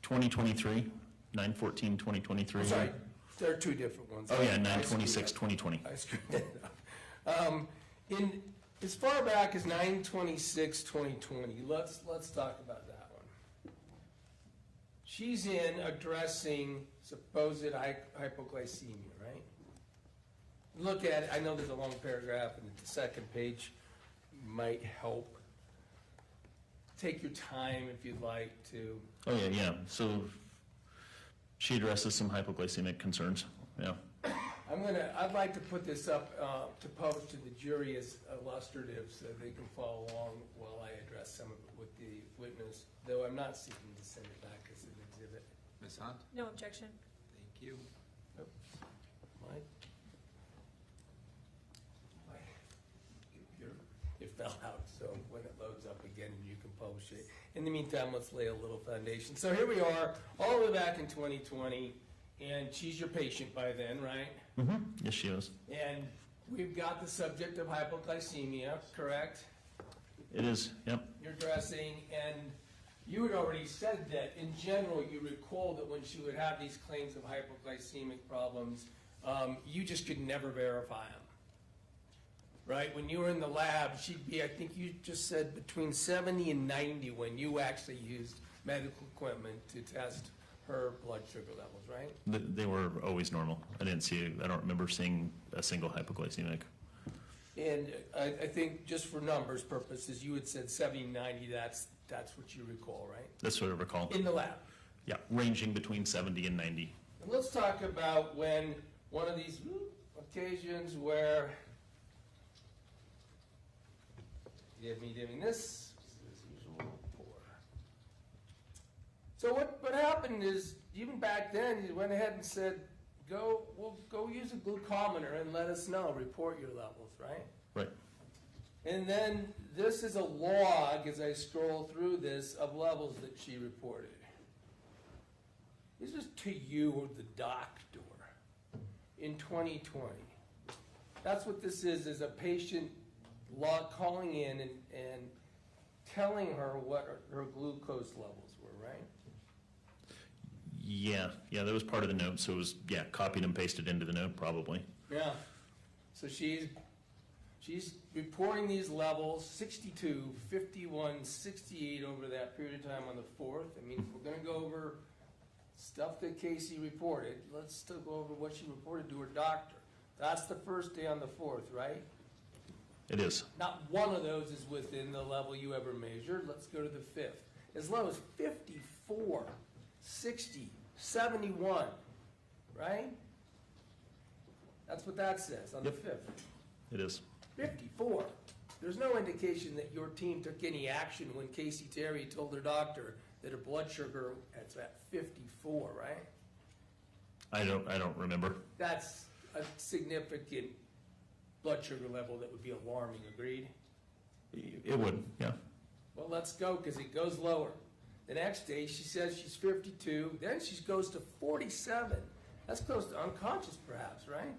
2023, 9/14/2023. I'm sorry, there are 2 different ones. Oh, yeah, 9/26/2020. I screwed that up. As far back as 9/26/2020, let's talk about that one. She's in addressing supposed hypoglycemia, right? Look at it. I know there's a long paragraph, and the second page might help. Take your time if you'd like to. Oh, yeah. So she addresses some hypoglycemic concerns, yeah. I'd like to put this up to publish to the jury as illustrative so they can follow along while I address some of it with the witness, though I'm not seeking to send it back as an exhibit. Ms. Hunt? No objection. Thank you. Mike? It fell out, so when it loads up again, you can publish it. In the meantime, let's lay a little foundation. So here we are, all the way back in 2020, and she's your patient by then, right? Mm-hmm. Yes, she is. And we've got the subject of hypoglycemia, correct? It is, yep. You're addressing, and you had already said that in general, you recall that when she would have these claims of hypoglycemic problems, you just could never verify them. Right? When you were in the lab, she'd be, I think you just said between 70 and 90 when you actually used medical equipment to test her blood sugar levels, right? They were always normal. I don't remember seeing a single hypoglycemic. And I think just for numbers purposes, you had said 70, 90, that's what you recall, right? That's what I recall. In the lab. Yeah, ranging between 70 and 90. And let's talk about when one of these occasions where you have me doing this, as usual, poor. So what happened is, even back then, you went ahead and said, go use a glucometer and let us know, report your levels, right? Right. And then this is a log, as I scroll through this, of levels that she reported. This is to you, the doctor, in 2020. That's what this is a patient calling in and telling her what her glucose levels were, right? Yeah, that was part of the note, so it was, copied and pasted into the note, probably. Yeah. So she's reporting these levels, 62, 51, 68 over that period of time on the 4th. I mean, if we're going to go over stuff that Kacee reported, let's still go over what she reported to her doctor. That's the first day on the 4th, right? It is. Not one of those is within the level you ever measured. Let's go to the 5th. As low as 54, 60, 71, right? That's what that says on the 5th. It is. 54. There's no indication that your team took any action when Kacee Terry told her doctor that her blood sugar is at 54, right? I don't remember. That's a significant blood sugar level that would be alarming, agreed? It would, yeah. Well, let's go, because it goes lower. The next day, she says she's 52, then she goes to 47. That's close to unconscious, perhaps, right?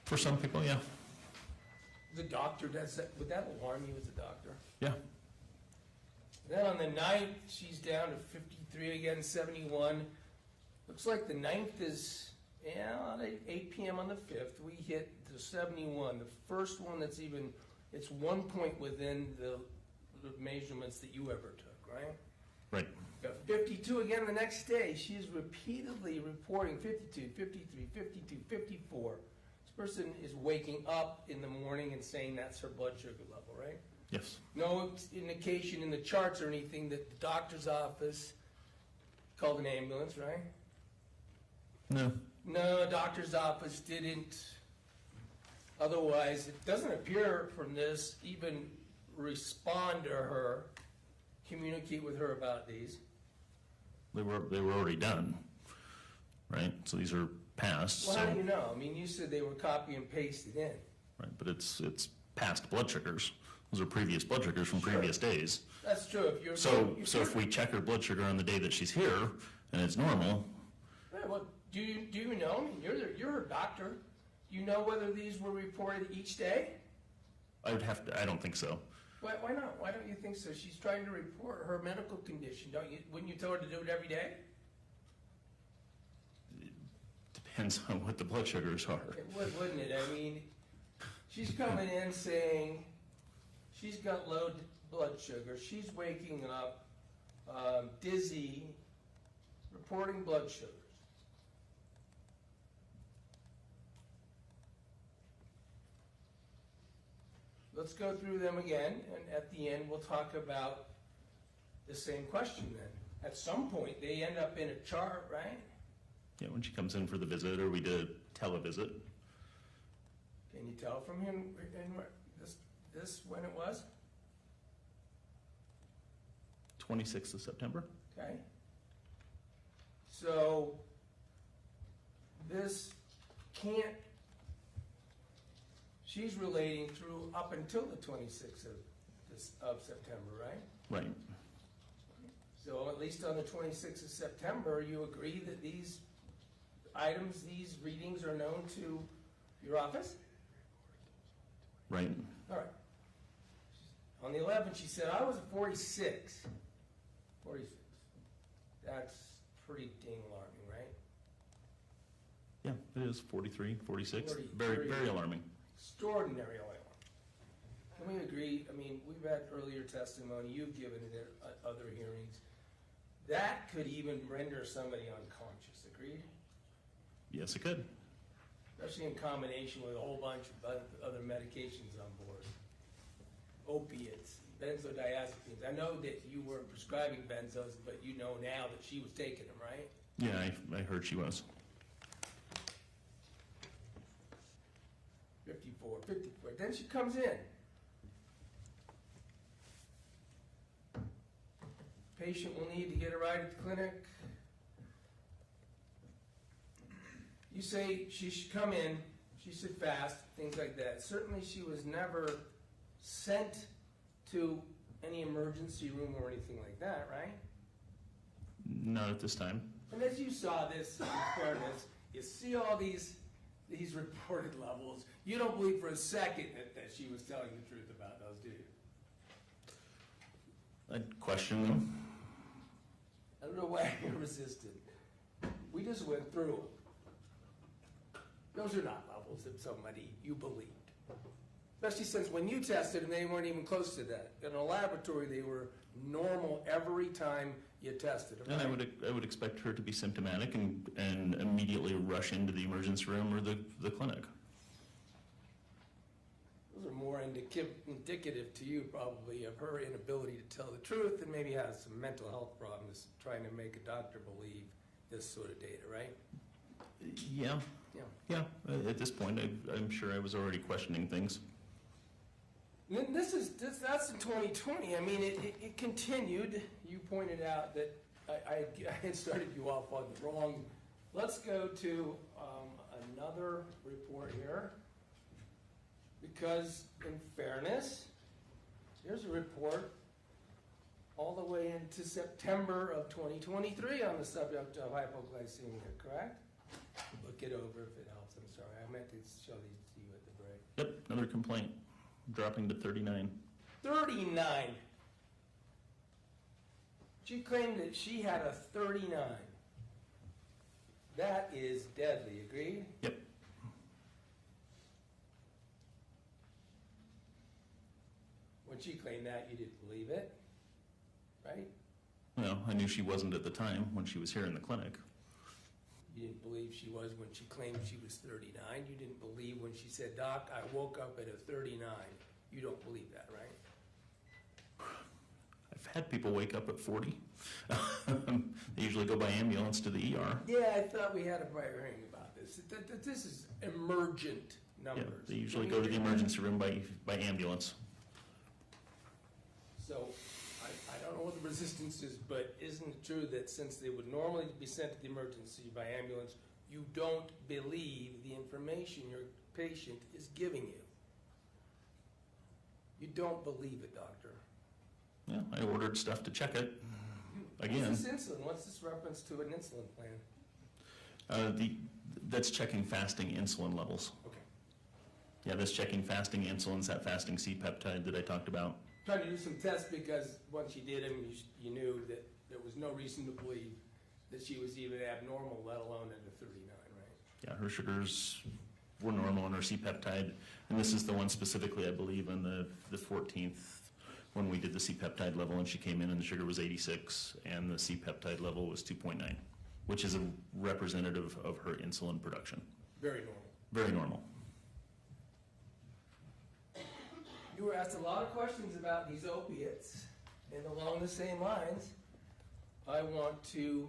For some people, yeah. The doctor does that. Would that alarm you as a doctor? Yeah. Then on the 9th, she's down to 53 again, 71. Looks like the 9th is, at 8 p.m. on the 5th, we hit the 71. The first one that's even, it's 1 point within the measurements that you ever took, right? Right. Got 52 again the next day. She is repeatedly reporting 52, 53, 52, 54. This person is waking up in the morning and saying that's her blood sugar level, right? Yes. No indication in the charts or anything that the doctor's office called an ambulance, right? No. No, doctor's office didn't. Otherwise, it doesn't appear from this even respond to her, communicate with her about these. They were already done, right? So these are passed. Well, so, how do you know? I mean, you said they were copy and pasted in. right, but it's past blood sugars. Those are previous blood sugars from previous days. That's true. If you're So if we check her blood sugar on the day that she's here and it's normal, yeah, well, do you know? I mean, you're her doctor. Do you know whether these were reported each day? I don't think so. Why not? Why don't you think so? She's trying to report her medical condition. Wouldn't you tell her to do it every day? Depends on what the blood sugars are. It would, wouldn't it? I mean, she's coming in saying she's got low blood sugar. She's waking up dizzy, reporting blood sugars. Let's go through them again, and at the end we'll talk about the same question then. At some point, they end up in a chart, right? Yeah, when she comes in for the visit, or we did a televisit. Can you tell from him this when it was? 26th of September. Okay. So this can't, she's relating through up until the 26th of September, right? Right. So at least on the 26th of September, you agree that these items, these readings are known to your office? Right. All right. On the 11th, she said, I was at 46. 46. That's pretty dang alarming, right? Yeah, it is 43, 46. 40, Very, very alarming. Extraordinary alarming. Can we agree? I mean, we've had earlier testimony, you've given it at other hearings. That could even render somebody unconscious, agreed? Yes, it could. Especially in combination with a whole bunch of other medications on board. Opiates, benzodiazepines. I know that you weren't prescribing benzos, but you know now that she was taking them, right? Yeah, I heard she was. 54. Then she comes in. Patient will need to get a ride at the clinic. You say she should come in, she should fast, things like that. Certainly she was never sent to any emergency room or anything like that, right? Not at this time. And as you saw this, in fairness, you see all these reported levels. You don't believe for a second that she was telling the truth about those, do you? I'd question them. I don't know why you resisted. We just went through them. Those are not levels that somebody you believed. Especially since when you tested them, they weren't even close to that. In a laboratory, they were normal every time you tested them. And right? I would expect her to be symptomatic and immediately rush into the emergency room or the clinic. Those are more indicative to you probably of her inability to tell the truth and maybe has some mental health problems trying to make a doctor believe this sort of data, right? Yeah. Yeah, at this point, I'm sure I was already questioning things. And that's in 2020. I mean, it continued. You pointed out that I had started you off on the wrong. Let's go to another report here. Because in fairness, here's a report all the way into September of 2023 on the subject of hypoglycemia, correct? Look it over if it helps. I'm sorry. I meant to show these to you at the break. Yep, another complaint, dropping to 39. 39. She claimed that she had a 39. That is deadly, agreed? Yep. When she claimed that, you didn't believe it, right? Well, I knew she wasn't at the time when she was here in the clinic. You didn't believe she was when she claimed she was 39. You didn't believe when she said, Doc, I woke up at a 39. You don't believe that, right? I've had people wake up at 40. They usually go by ambulance to the ER. Yeah, I thought we had a prior hearing about this. This is emergent numbers. Yeah, they usually go to the emergency room by ambulance. So I don't know what the resistance is, but isn't it true that since they would normally be sent to the emergency by ambulance, you don't believe the information your patient is giving you? You don't believe it, doctor. Yeah, I ordered stuff to check it. Again. What's this insulin? What's this reference to an insulin plan? That's checking fasting insulin levels. Okay. Yeah, that's checking fasting insulins, that fasting C-peptide that I talked about. Trying to do some tests because once you did them, you knew that there was no reason to believe that she was even abnormal, let alone at a 39, right? Yeah, her sugars were normal on her C-peptide, and this is the one specifically, I believe, on the 14th when we did the C-peptide level, and she came in and the sugar was 86, and the C-peptide level was 2.9, which is a representative of her insulin production. Very normal. Very normal. You were asked a lot of questions about these opiates, and along the same lines, I want to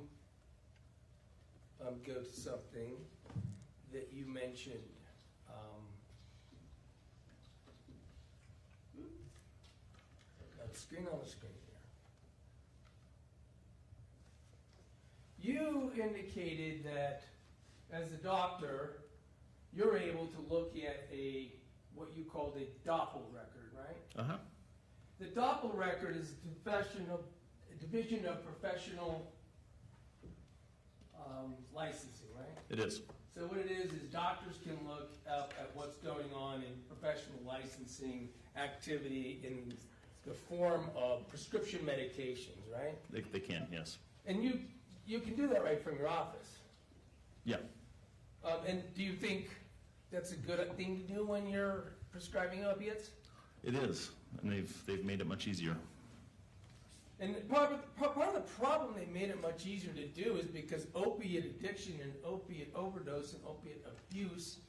go to something that you mentioned. Screen on the screen here. You indicated that as a doctor, you're able to look at what you called a Doppel record, right? Uh-huh. The Doppel record is a division of professional licensing, right? It is. So what it is doctors can look up at what's going on in professional licensing activity in the form of prescription medications, right? They can, yes. And you can do that right from your office. Yeah. And do you think that's a good thing to do when you're prescribing opiates? It is, and they've made it much easier. And part of the problem they made it much easier to do is because opiate addiction and opiate overdose and opiate abuse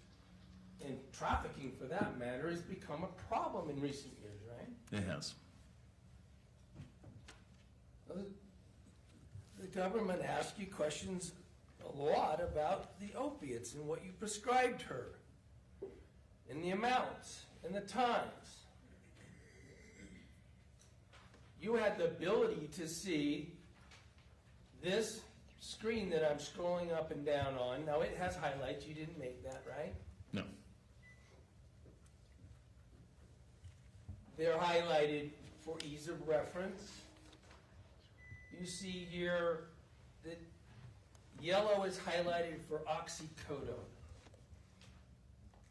and trafficking, for that matter, has become a problem in recent years, right? It has. The government asked you questions a lot about the opiates and what you prescribed her, and the amounts, and the times. You had the ability to see this screen that I'm scrolling up and down on. Now it has highlights. You didn't make that, right? No. They're highlighted for ease of reference. You see here that yellow is highlighted for oxycodone.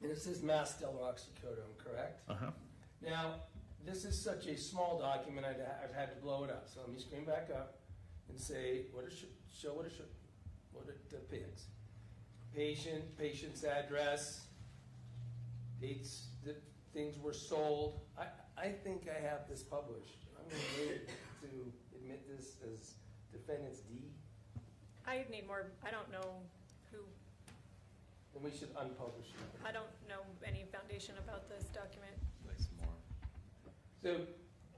And it says Masteller oxycodone, correct? Uh-huh. Now, this is such a small document, I've had to blow it up. So let me screen back up and say what it depicts. Patient's address, dates that things were sold. I think I have this published. I'm going to need to admit this as defendant's D. I need more, I don't know who, Then we should unpublish it. I don't know any foundation about this document. So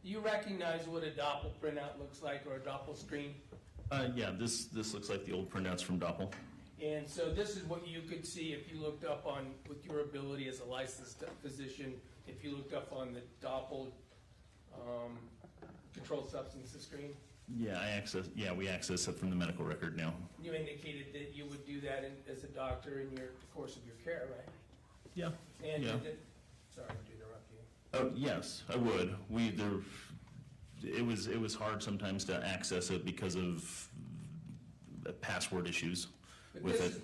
you recognize what a Doppel printout looks like, or a Doppel screen? Yeah, this looks like the old printouts from Doppel. And so this is what you could see if you looked up on, with your ability as a licensed physician, if you looked up on the Doppel controlled substances screen. Yeah, we access it from the medical record now. You indicated that you would do that as a doctor in the course of your care, right? Yeah. And Yeah. sorry to interrupt you. Oh, yes, I would. It was hard sometimes to access it because of password issues with it.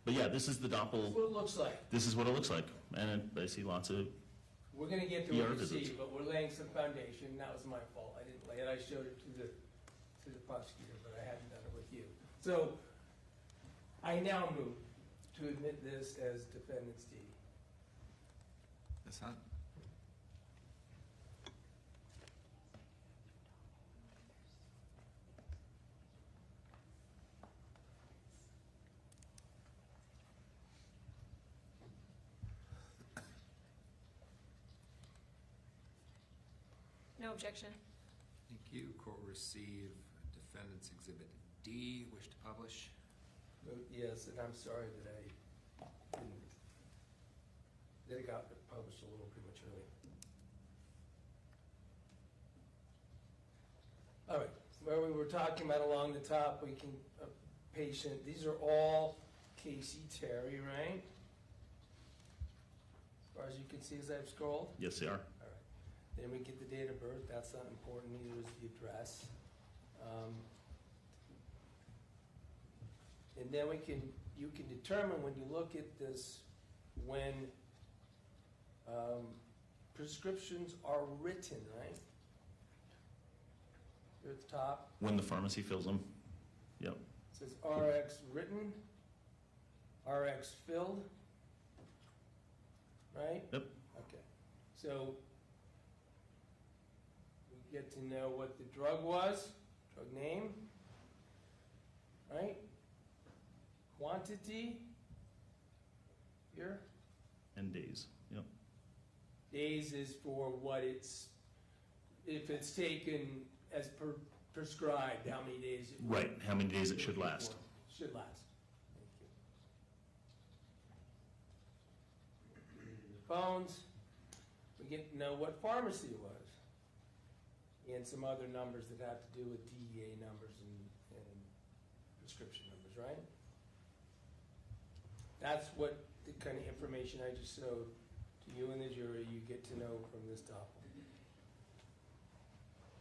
But yeah, this is the That's Doppel. what it looks like. This is what it looks like, and I see lots of. We're gonna get to ER what you see, visits. but we're laying some foundation. That was my fault. I didn't lay it. I showed it to the prosecutor, but I hadn't done it with you. So I now move to admit this as defendant's D. Ms. Hunt? No objection. Thank you. Court will receive Defendant's Exhibit D. Wish to publish? Vote yes, and I'm sorry that it got published a little prematurely. All right, where we were talking about along the top, we can, patient, these are all Kacee Terry, right? As far as you can see as I've scrolled? Yes, they are. All right. Then we get the date of birth, that's not important, neither is the address. And then you can determine when you look at this, when prescriptions are written, right? Here at the top. When the pharmacy fills them. Yep. It says RX written, RX filled, right? Yep. Okay. So we get to know what the drug was, drug name, right? Quantity here. And days. Yep. Days is for what it's, if it's taken as prescribed, how many days? Right. How many days it should last. Should last. Thank you. Phones, we get to know what pharmacy it was. And some other numbers that have to do with DEA numbers and prescription numbers, right? That's what the kind of information I just showed to you and the jury you get to know from this Doppel.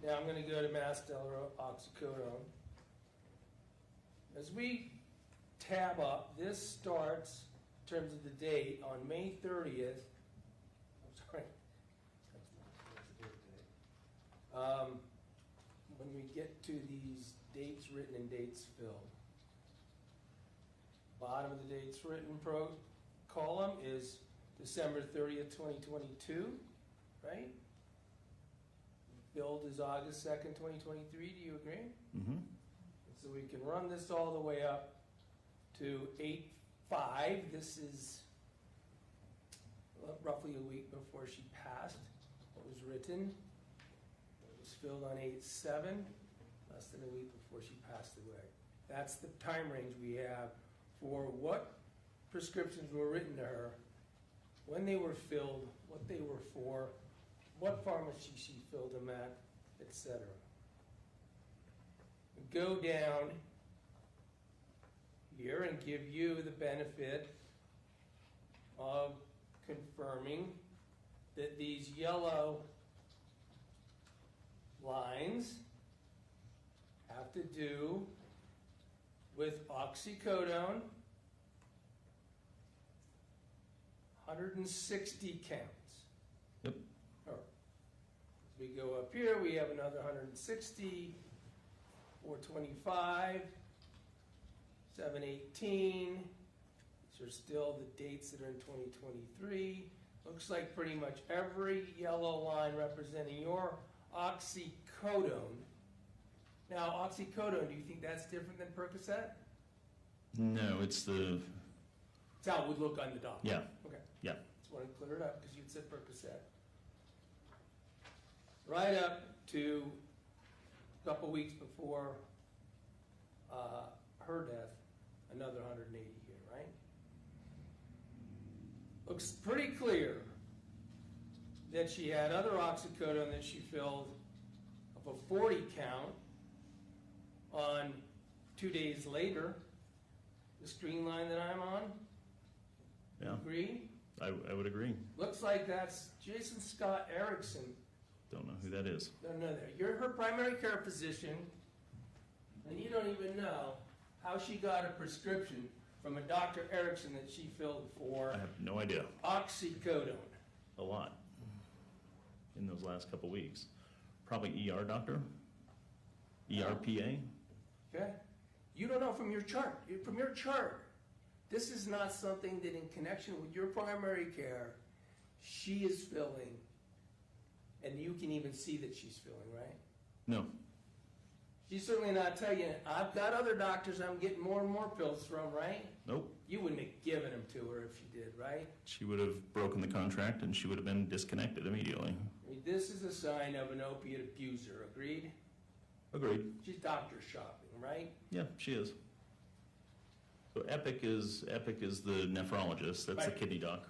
Now I'm going to go to Masteller oxycodone. As we tab up, this starts, in terms of the date, on May 30th. I'm sorry. When we get to these dates written and dates filled. Bottom of the dates written column is December 30th, 2022, right? Billed is August 2nd, 2023. Do you agree? Mm-hmm. So we can run this all the way up to 8/5. This is roughly a week before she passed. What was written? It was filled on 8/7, less than a week before she passed away. That's the time range we have for what prescriptions were written to her, when they were filled, what they were for, what pharmacy she filled them at, etc. Go down here and give you the benefit of confirming that these yellow lines have to do with oxycodone, 160 counts. Yep. All right. As we go up here, we have another 160, 425, 718. These are still the dates that are in 2023. Looks like pretty much every yellow line representing your oxycodone. Now, oxycodone, do you think that's different than Percocet? No, it's the. That's how it would look on the doc. Yeah. Okay. Yeah. Just want to clear it up because you'd said Percocet. Right up to a couple weeks before her death, another 180 here, right? Looks pretty clear that she had other oxycodone that she filled of a 40 count on 2 days later. This green line that I'm on, Yeah, agree? I would agree. Looks like that's Jason Scott Erickson. Don't know who that is. No, you're her primary care physician, and you don't even know how she got a prescription from a Dr. Erickson that she filled for I have no idea. oxycodone. A lot in those last couple weeks. Probably ER doctor, ERPA. Okay? You don't know from your chart. From your chart, this is not something that in connection with your primary care, she is filling, and you can even see that she's filling, right? No, She's certainly not telling you, I've got other doctors I'm getting more and more pills from, right? nope. You wouldn't have given them to her if you did, right? She would have broken the contract and she would have been disconnected immediately. I mean, this is a sign of an opiate abuser, agreed? Agreed. She's doctor shopping, right? Yeah, she is. So Epic is the nephrologist. That's the Right. kidney doc.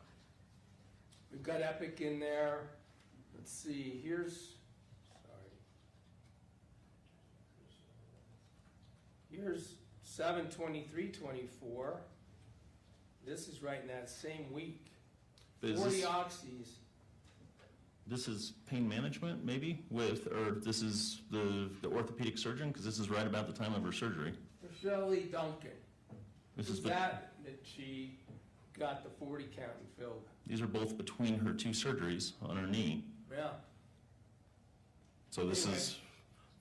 We've got Epic in there. Let's see, here's 7/23/24. This is right in that same week. Is 40 this- oxys. This is pain management, maybe, or this is the orthopedic surgeon, because this is right about the time of her surgery. Shelley Duncan. This Who's is that she got the 40 count and filled? These are both between her two surgeries on her knee. Yeah. So this Anyway. is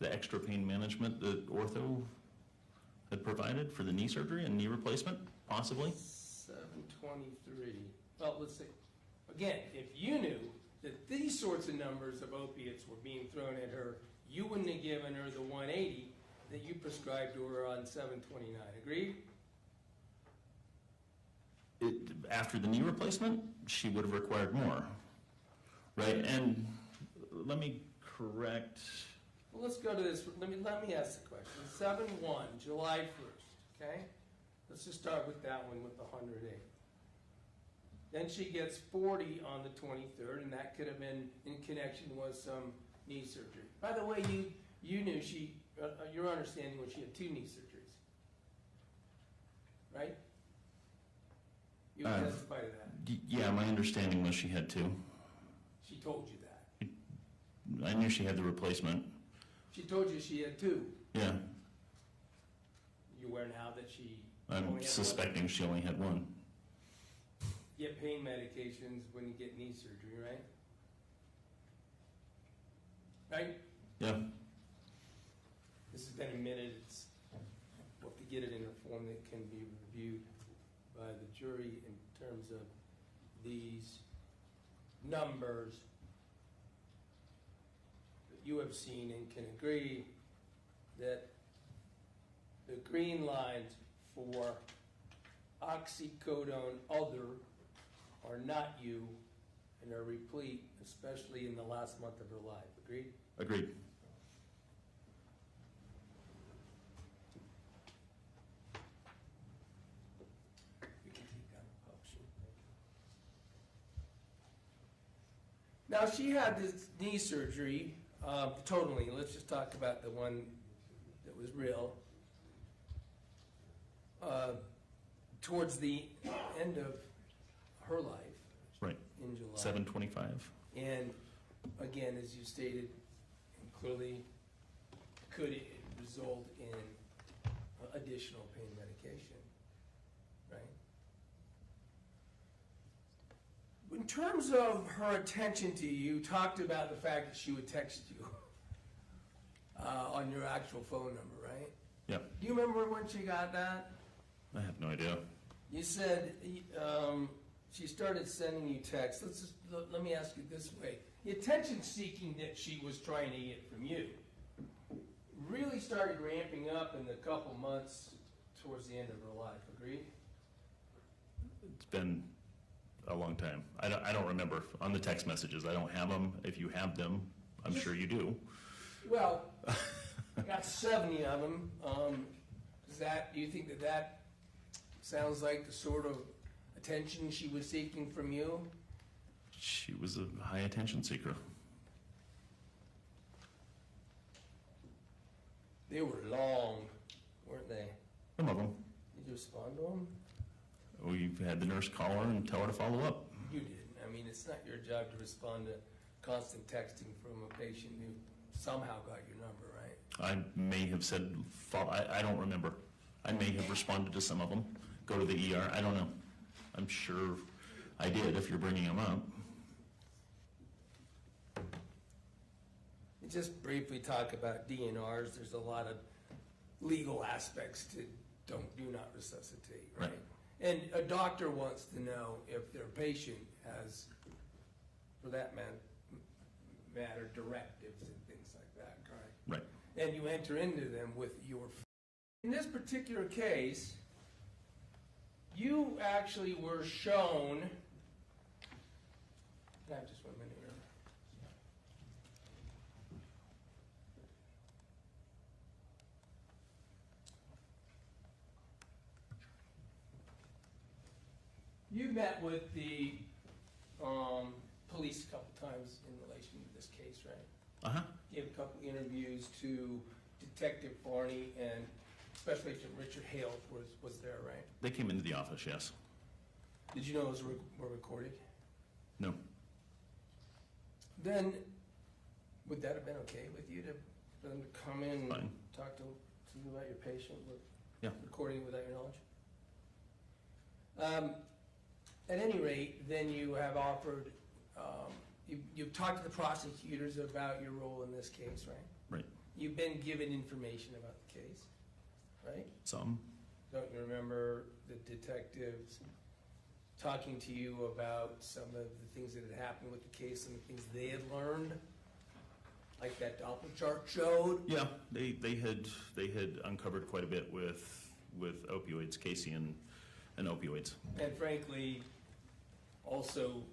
the extra pain management that ortho had provided for the knee surgery and knee replacement, possibly? 7/23. Well, let's see. Again, if you knew that these sorts of numbers of opiates were being thrown at her, you wouldn't have given her the 180 that you prescribed to her on 7/29. Agreed? After the knee replacement, she would have required more, right? And let me correct, Well, let's go to this. Let me ask the question. 7/1, July 1st, okay? Let's just start with that one with the 108. Then she gets 40 on the 23rd, and that could have been in connection with some knee surgery. By the way, you knew your understanding was she had 2 knee surgeries, right? You would testify to that. yeah, my understanding was she had 2. She told you that. I knew she had the replacement. She told you she had 2. Yeah, You aware now that she only I'm had suspecting she only had 1. one? You get pain medications when you get knee surgery, right? Right? Yeah, This has been a minute. We'll have to get it in a form that can be reviewed by the jury in terms of these numbers that you have seen and can agree that the green lines for oxycodone other are not you and are replete, especially in the last month of her life. Agreed? agreed. We can take down the potion. Now, she had this knee surgery, totally, let's just talk about the one that was real. Towards the end of her life. Right. In July. 7/25. And again, as you stated, clearly could it result in additional pain medication, right? In terms of her attention to you, you talked about the fact that she would text you on your actual phone number, right? Yeah, Do you remember when she got that? I have no idea. You said she started sending you texts. Let me ask you this way. The attention seeking that she was trying to get from you really started ramping up in the couple months towards the end of her life. Agreed? It's been a long time. I don't remember on the text messages. I don't have them. If you have them, I'm sure you do. Well, I got 70 of them. Do you think that sounds like the sort of attention she was seeking from you? She was a high attention seeker. They were long, weren't they? Some of them. Did you respond to them? We've had the nurse call her and tell her to follow up. You didn't. I mean, it's not your job to respond to constant texting from a patient who somehow got your number, right? I may have said, I don't remember. I may have responded to some of them. Go to the ER, I don't know. I'm sure I did if you're bringing them up. Just briefly talk about DNRs. There's a lot of legal aspects to do not resuscitate, right? And a doctor wants to know if their patient has, for that matter, directives and things like that, right? Right. And you enter into them with your. In this particular case, you actually were shown. Can I have just 1 minute here? You met with the police a couple times in relation to this case, right? Uh-huh. Gave a couple interviews to Detective Barney and Special Agent Richard Hale was there, right? They came into the office, yes. Did you know those were recorded? No. Then, would that have been okay with you for them to come in and Fine. talk to you about your patient with Yeah. recording without your knowledge? At any rate, then you have offered, you've talked to the prosecutors about your role in this case, right? Right. You've been given information about the case, right? Some. Don't you remember the detectives talking to you about some of the things that had happened with the case and the things they had learned? Like that Doppel chart showed? Yeah, they had uncovered quite a bit with opioids, Kacee and opioids. And frankly, also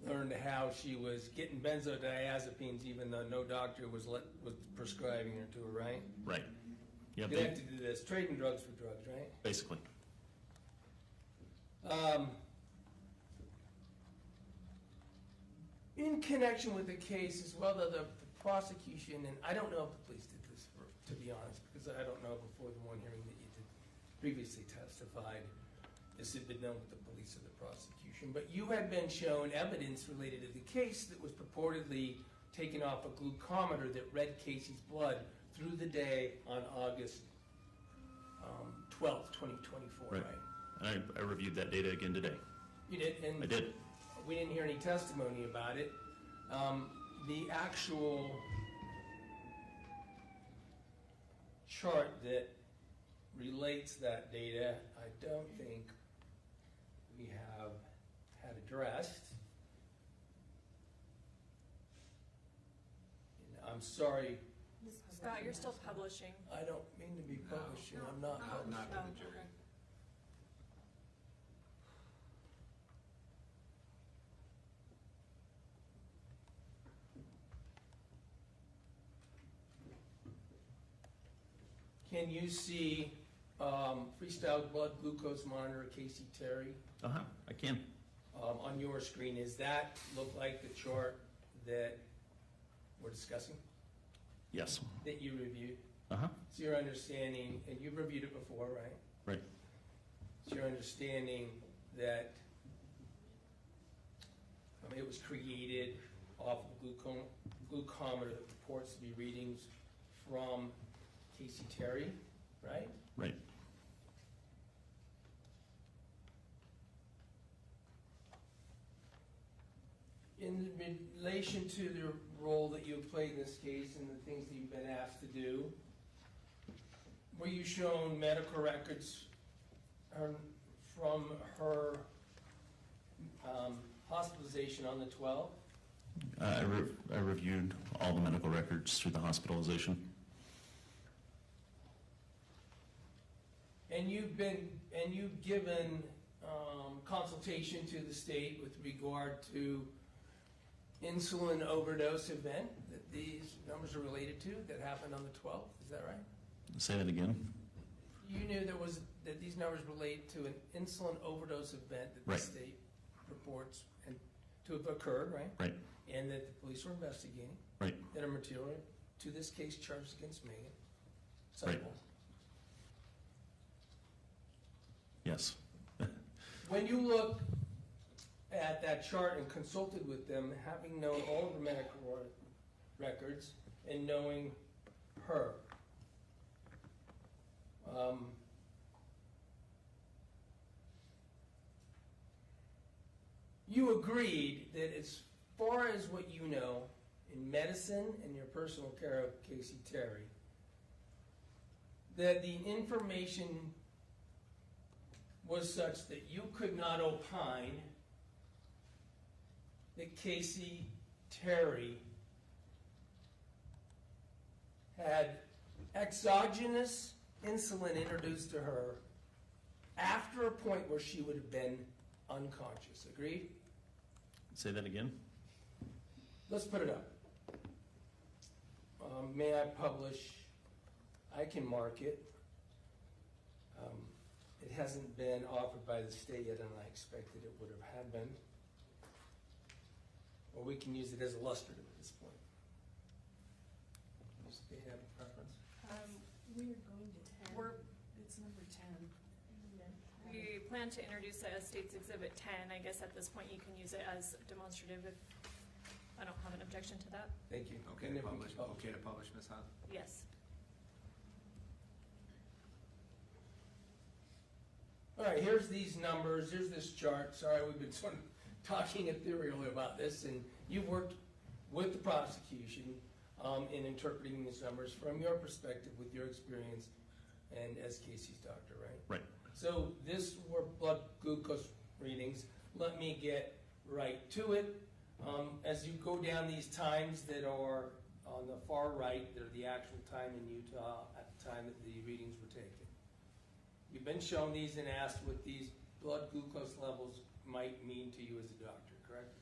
learned how she was getting benzodiazepines even though no doctor was prescribing her to her, right? Right. Yeah. Connected to this, trading drugs for drugs, right? Basically. In connection with the case as well, the prosecution, and I don't know if the police did this, to be honest, because I don't know before the one hearing that you did previously testified, this had been done with the police or the prosecution, but you had been shown evidence related to the case that was purportedly taken off a glucometer that read Kacee's blood through the day on August 12th, 2024, right? And I reviewed that data again today. You did? And I did. we didn't hear any testimony about it. The actual chart that relates that data, I don't think we have had addressed. And I'm sorry. Scott, you're still publishing. I don't mean to be publishing. I'm not publishing. Not to the jury. Can you see freestyle blood glucose monitor, Kacee Terry? Uh-huh, I can. On your screen, does that look like the chart that we're discussing? Yes. That you reviewed? Uh-huh. So your understanding, and you've reviewed it before, right? Right. So your understanding that it was created off of a glucometer that purports to be readings from Kacee Terry, right? Right. In relation to the role that you have played in this case and the things that you've been asked to do, were you shown medical records from her hospitalization on the 12th? I reviewed all the medical records through the hospitalization. And you've given consultation to the state with regard to insulin overdose event that these numbers are related to that happened on the 12th, is that right? Say that again. You knew there was that these numbers relate to an insulin overdose event that the Right. state reports and to have occurred, right? Right. And that the police are investigating. Right. That are material to this case charged against Meggan Right. Sundwall. Yes. When you look at that chart and consulted with them, having known all of the medical records and knowing her, you agreed that as far as what you know in medicine and your personal care of Kacee Terry, that the information was such that you could not opine that Kacee Terry had exogenous insulin introduced to her after a point where she would have been unconscious. Agreed? Say that again? Let's put it up. May I publish? I can mark it. It hasn't been offered by the state yet, and I expected it would have had been. Or we can use it as illustrative at this point. Does the state have a preference? We're going to 10. It's number 10. We plan to introduce it as State's Exhibit 10. I guess at this point you can use it as demonstrative if I don't have an objection to that. Thank you. Okay to publish, Ms. Hunt? Yes. All right, here's these numbers, here's this chart. Sorry, we've been sort of talking ethereally about this, and you've worked with the prosecution in interpreting these numbers from your perspective with your experience and as Kacee's doctor, right? Right. So this were blood glucose readings. Let me get right to it. As you go down these times that are on the far right, they're the actual time in Utah at the time that the readings were taken. You've been shown these and asked what these blood glucose levels might mean to you as a doctor, correct?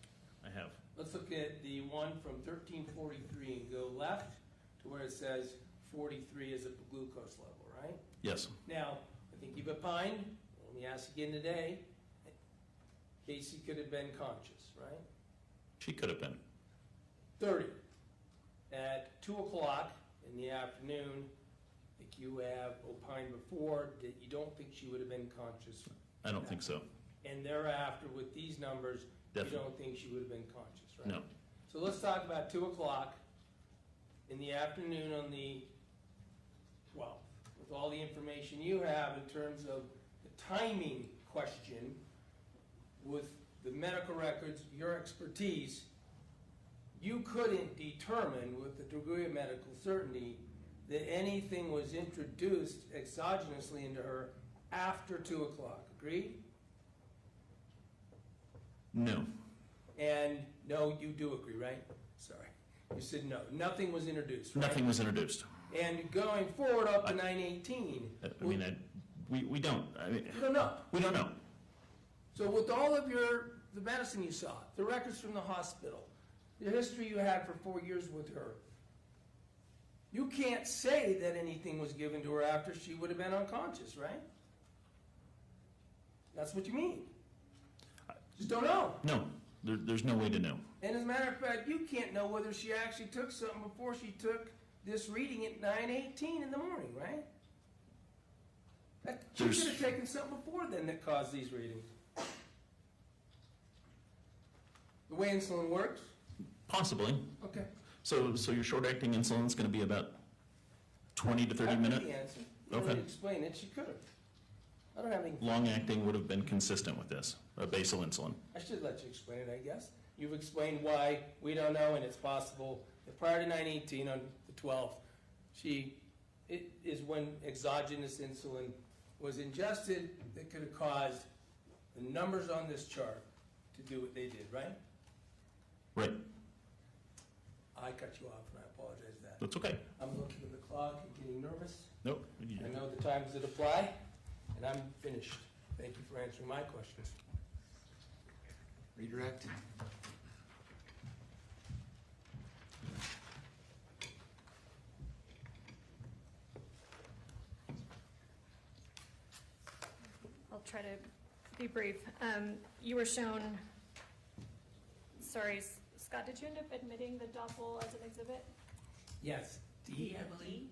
I have. Let's look at the one from 1343 and go left to where it says 43 is a glucose level, right? Yes. Now, I think you've opined, let me ask again today, Kacee could have been conscious, right? She could have been. 30. At 2 o'clock in the afternoon, I think you have opined before that you don't think she would have been conscious. I don't think so. And thereafter, with these numbers, Definitely. you don't think she would have been conscious, right? No. So let's talk about 2 o'clock in the afternoon on the 12th. With all the information you have in terms of the timing question, with the medical records, your expertise, you couldn't determine with the degree of medical certainty that anything was introduced exogenously into her after 2 o'clock. Agreed? No. And no, you do agree, right? Sorry. You said no. Nothing was introduced, right? Nothing was introduced. And going forward up to 918. We don't. I mean, You don't know. we don't know. So with all of the medicine you saw, the records from the hospital, the history you had for 4 years with her, you can't say that anything was given to her after she would have been unconscious, right? That's what you mean. Just don't know. No. There's no way to know. And as a matter of fact, you can't know whether she actually took something before she took this reading at 9:18 in the morning, right? She should have taken something before then that caused these readings. The way insulin works? Possibly. Okay. So your short-acting insulin is going to be about 20 to 30 I minutes? know the answer. Okay. When you explain it, she could have. I don't have any. Long-acting would have been consistent with this, basal insulin. I should let you explain it, I guess. You've explained why we don't know, and it's possible that prior to 9:18 on the 12th, it is when exogenous insulin was ingested that could have caused the numbers on this chart to do what they did, right? Right. I cut you off, and I apologize for that. That's okay. I'm looking at the clock and getting nervous. Nope. I know the times that apply, and I'm finished. Thank you for answering my questions. Redirect. try to be brief. You were shown, sorry, Scott, did you end up admitting the Doppel as an exhibit? Yes, D, I believe.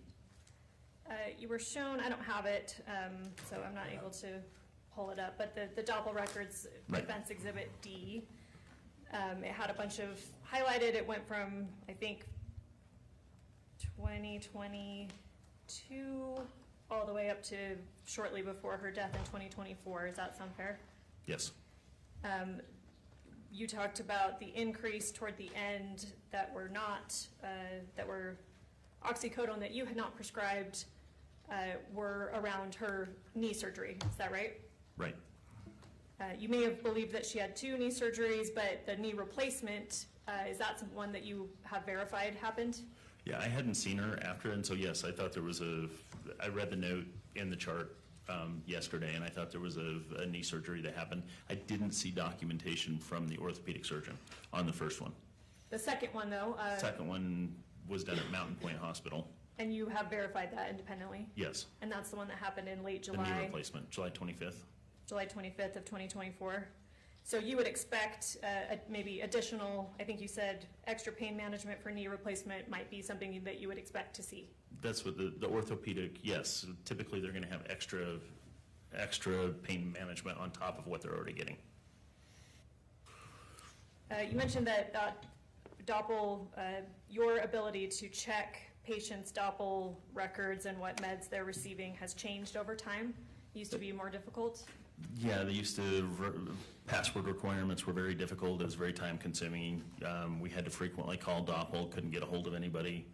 You were shown, I don't have it, so I'm not able to pull it up, but the Doppel records, Right. defense exhibit D, it had a bunch of highlighted, it went from, I think, 2022 all the way up to shortly before her death in 2024. Does that sound fair? Yes. You talked about the increase toward the end that were not, that were oxycodone that you had not prescribed were around her knee surgery. Is that right? Right. You may have believed that she had 2 knee surgeries, but the knee replacement, is that one that you have verified happened? Yeah, I hadn't seen her after, and so yes, I thought there was I read the note in the chart yesterday, and I thought there was a knee surgery that happened. I didn't see documentation from the orthopedic surgeon on the first one. The second one, though. Second one was done at Mountain Point Hospital. And you have verified that independently? Yes. And that's the one that happened in late The July? knee replacement, July 25th. July 25th of 2024. So you would expect maybe additional, I think you said, extra pain management for knee replacement might be something that you would expect to see? That's what the orthopedic, yes. Typically, they're going to have extra pain management on top of what they're already getting. You mentioned that Doppel, your ability to check patients' Doppel records and what meds they're receiving has changed over time. It used to be more difficult. Yeah, they used to, password requirements were very difficult. It was very time consuming. We had to frequently call Doppel, couldn't get a hold of anybody.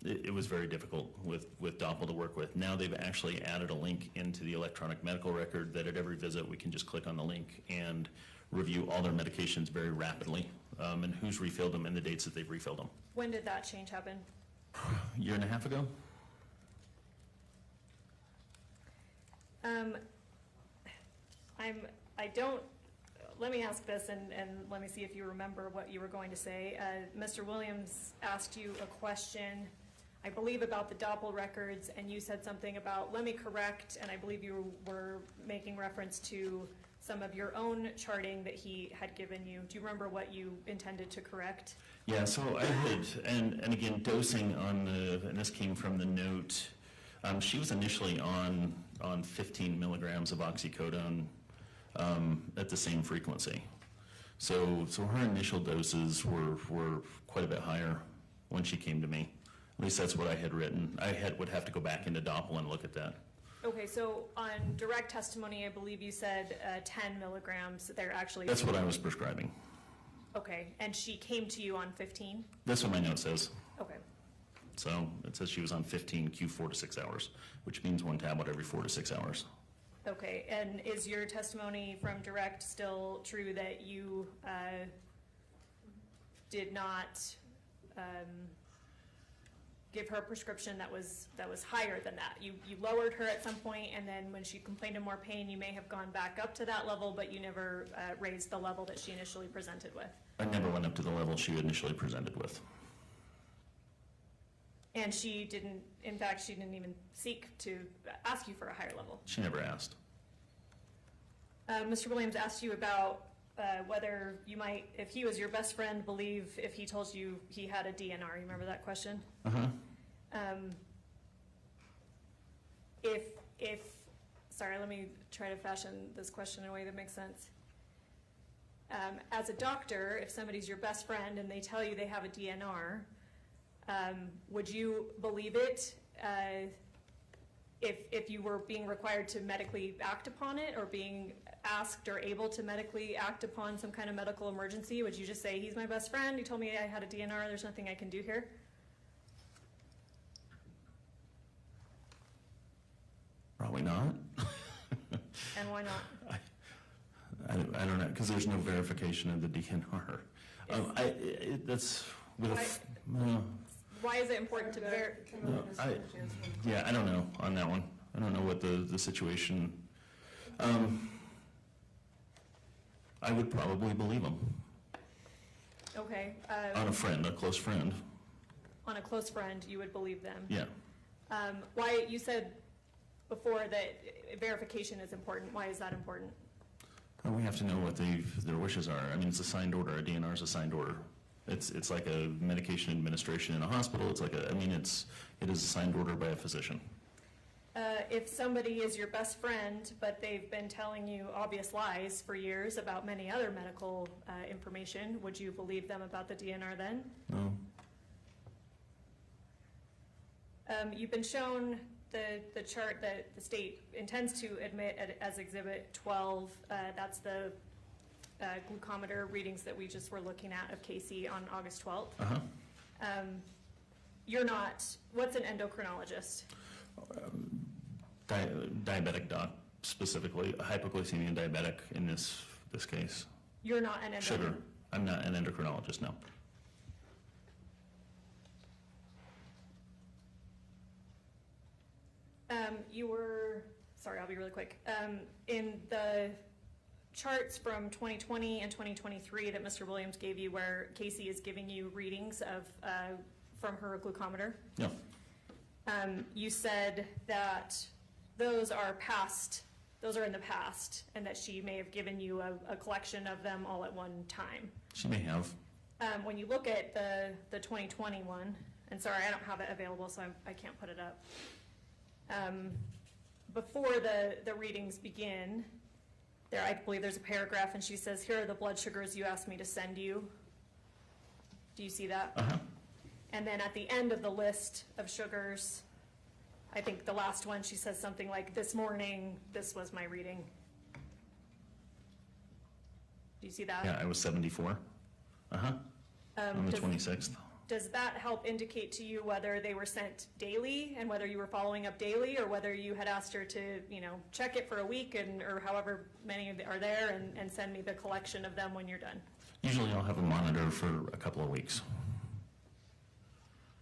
It was very difficult with Doppel to work with. Now they've actually added a link into the electronic medical record that at every visit we can just click on the link and review all their medications very rapidly, and who's refilled them and the dates that they've refilled them. When did that change happen? A year and a half ago? Let me ask this and let me see if you remember what you were going to say. Mr. Williams asked you a question, I believe about the Doppel records, and you said something about, let me correct, and I believe you were making reference to some of your own charting that he had given you. Do you remember what you intended to correct? Yeah, so I had, and again, dosing on and this came from the note, she was initially on 15 milligrams of oxycodone at the same frequency. So her initial doses were quite a bit higher when she came to me. At least that's what I had written. Would have to go back into Doppel and look at that. Okay, so on direct testimony, I believe you said 10 milligrams. They're actually... That's what I was prescribing. Okay, and she came to you on 15? That's what my note says. Okay. So it says she was on 15 Q 4 to 6 hours, which means 1 tablet every 4 to 6 hours. Okay, and is your testimony from direct still true that you did not give her a prescription that was higher than that? You lowered her at some point, and then when she complained of more pain, you may have gone back up to that level, but you never raised the level that she initially presented with? I never went up to the level she initially presented with. And she didn't, in fact, she didn't even seek to ask you for a higher level? She never asked. Mr. Williams asked you about whether you might, if he was your best friend, believe if he told you he had a DNR. You remember that question? Uh-huh. Sorry, let me try to fashion this question in a way that makes sense. As a doctor, if somebody's your best friend and they tell you they have a DNR, would you believe it if you were being required to medically act upon it, or being asked or able to medically act upon some kind of medical emergency? Would you just say, he's my best friend, he told me I had a DNR, there's nothing I can do here? Probably not. And why not? I don't know, because there's no verification of the DNR. That's with Why is it important to yeah, I don't know on that one. I don't know what the situation. I would probably believe him. Okay. On a friend, a close friend. On a close friend, you would believe them? Yeah. Why, you said before that verification is important. Why is that important? We have to know what their wishes are. I mean, it's a signed order. A DNR is a signed order. It's like a medication administration in a hospital. It's like it is a signed order by a physician. If somebody is your best friend, but they've been telling you obvious lies for years about many other medical information, would you believe them about the DNR then? No. You've been shown the chart that the state intends to admit as Exhibit 12. That's the glucometer readings that we just were looking at of Kacee on August 12th. Uh-huh. You're not, what's an endocrinologist? Diabetic doc, specifically, hypoglycemia diabetic in this case. You're not an endocrinologist? Sugar. I'm not an endocrinologist, no. You were, sorry, I'll be really quick. In the charts from 2020 and 2023 that Mr. Williams gave you, where Kacee is giving you readings of from her glucometer, No. You said that those are in the past, and that she may have given you a collection of them all at one time. She may have. When you look at the 2020 one, and sorry, I don't have it available, so I can't put it up. Before the readings begin, I believe there's a paragraph, and she says, here are the blood sugars you asked me to send you. Do you see that? Uh-huh. And then at the end of the list of sugars, I think the last one, she says something like, this morning, this was my reading. Do you see that? Yeah, I was 74. Uh-huh. On the 26th. Does that help indicate to you whether they were sent daily and whether you were following up daily, or whether you had asked her to, check it for a week or however many are there and send me the collection of them when you're done? Usually I'll have a monitor for a couple of weeks.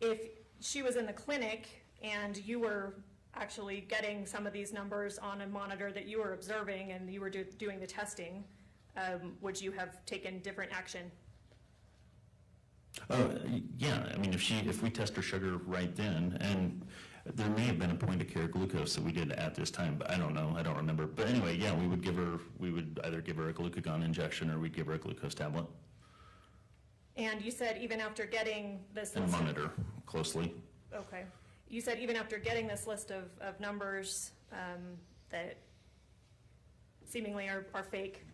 If she was in the clinic and you were actually getting some of these numbers on a monitor that you were observing and you were doing the testing, would you have taken different action? Yeah, I mean, if we test her sugar right then, and there may have been a point of care glucose that we did at this time, but I don't know, I don't remember. But anyway, yeah, we would either give her a glucagon injection or we'd give her a glucose tablet. And you said even after getting this And monitor closely. Okay. You said even after getting this list of numbers that seemingly are fake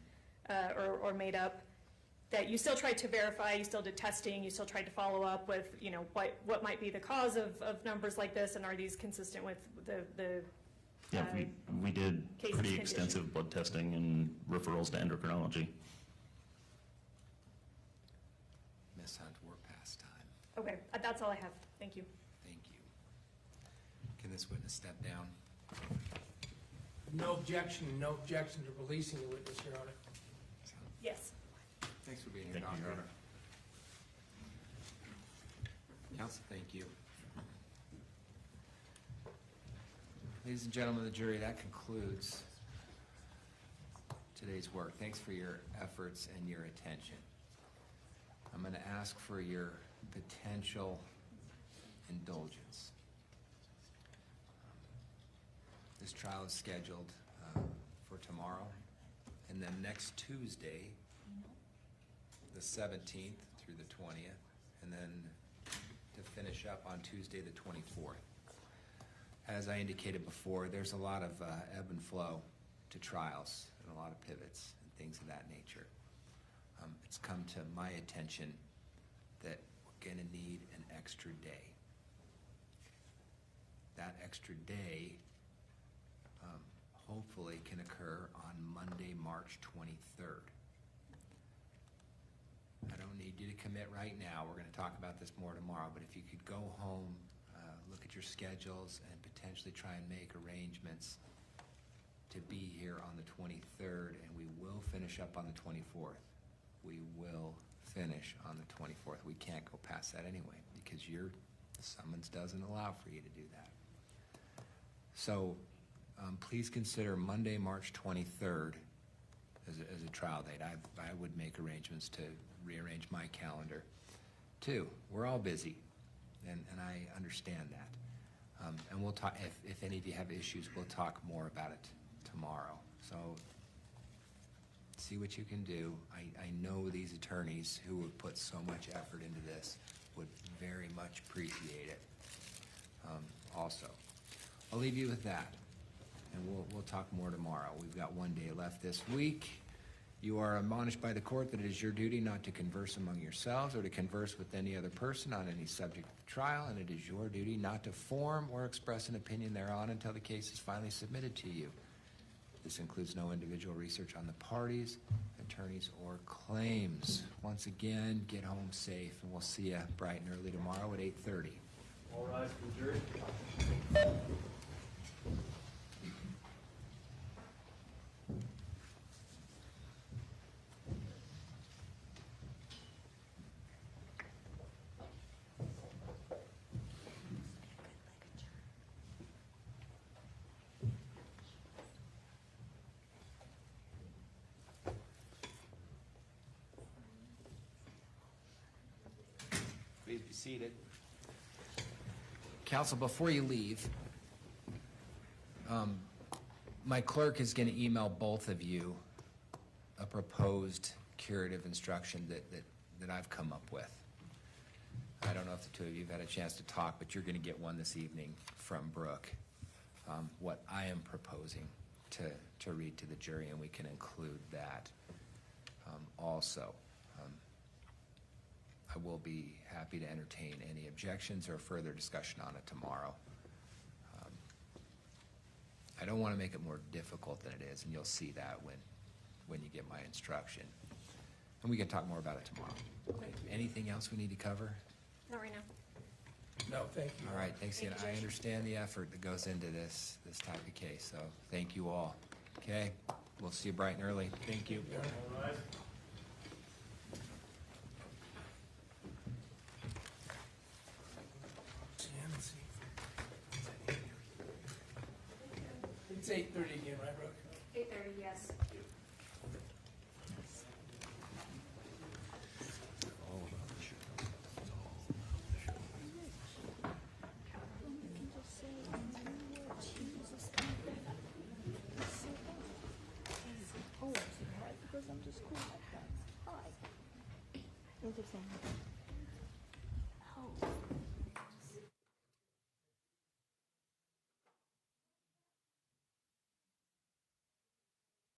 or made up, that you still tried to verify, you still did testing, you still tried to follow up with, what might be the cause of numbers like this, and are these consistent with the Yeah, we did Kacee's pretty condition. extensive blood testing and referrals to endocrinology. Ms. Hunt, we're past time. Okay, that's all I have. Thank you. Thank you. Can this witness step down? No objection to releasing the witness, Your Honor. Yes. Thanks for being here, Thank you, Doctor. Your Honor. Counsel, thank you. Ladies and gentlemen of the jury, that concludes today's work. Thanks for your efforts and your attention. I'm going to ask for your potential indulgence. This trial is scheduled for tomorrow, and then next Tuesday, the 17th through the 20th, and then to finish up on Tuesday, the 24th. As I indicated before, there's a lot of ebb and flow to trials and a lot of pivots and things of that nature. It's come to my attention that we're going to need an extra day. That extra day hopefully can occur on Monday, March 23rd. I don't need you to commit right now. We're going to talk about this more tomorrow, but if you could go home, look at your schedules, and potentially try and make arrangements to be here on the 23rd, and we will finish up on the 24th. We will finish on the 24th. We can't go past that anyway, because the summons doesn't allow for you to do that. So please consider Monday, March 23rd as a trial date. I would make arrangements to rearrange my calendar. 2, we're all busy, and I understand that. And we'll talk, if any of you have issues, we'll talk more about it tomorrow. So see what you can do. I know these attorneys who have put so much effort into this would very much appreciate it. Also, I'll leave you with that, and we'll talk more tomorrow. We've got one day left this week. You are admonished by the court that it is your duty not to converse among yourselves or to converse with any other person on any subject of the trial, and it is your duty not to form or express an opinion thereon until the case is finally submitted to you. This includes no individual research on the parties, attorneys, or claims. Once again, get home safe, and we'll see you bright and early tomorrow at 8:30. All rise for the jury. Please be seated. Counsel, before you leave, my clerk is going to email both of you a proposed curative instruction that I've come up with. I don't know if the two of you have had a chance to talk, but you're going to get one this evening from Brooke. What I am proposing to read to the jury, and we can include that also. I will be happy to entertain any objections or further discussion on it tomorrow. I don't want to make it more difficult than it is, and you'll see that when you get my instruction. And we can talk more about it tomorrow. Anything else we need to cover? Not right now. No, thank you. All right, thanks again. I understand the effort that goes into this type of case, so thank you all. Okay, we'll see you bright and early. Thank you. All rise. It's 8:30 again, right, Brooke? 8:30, yes. Because I'm just cool like that. Hi. Interesting.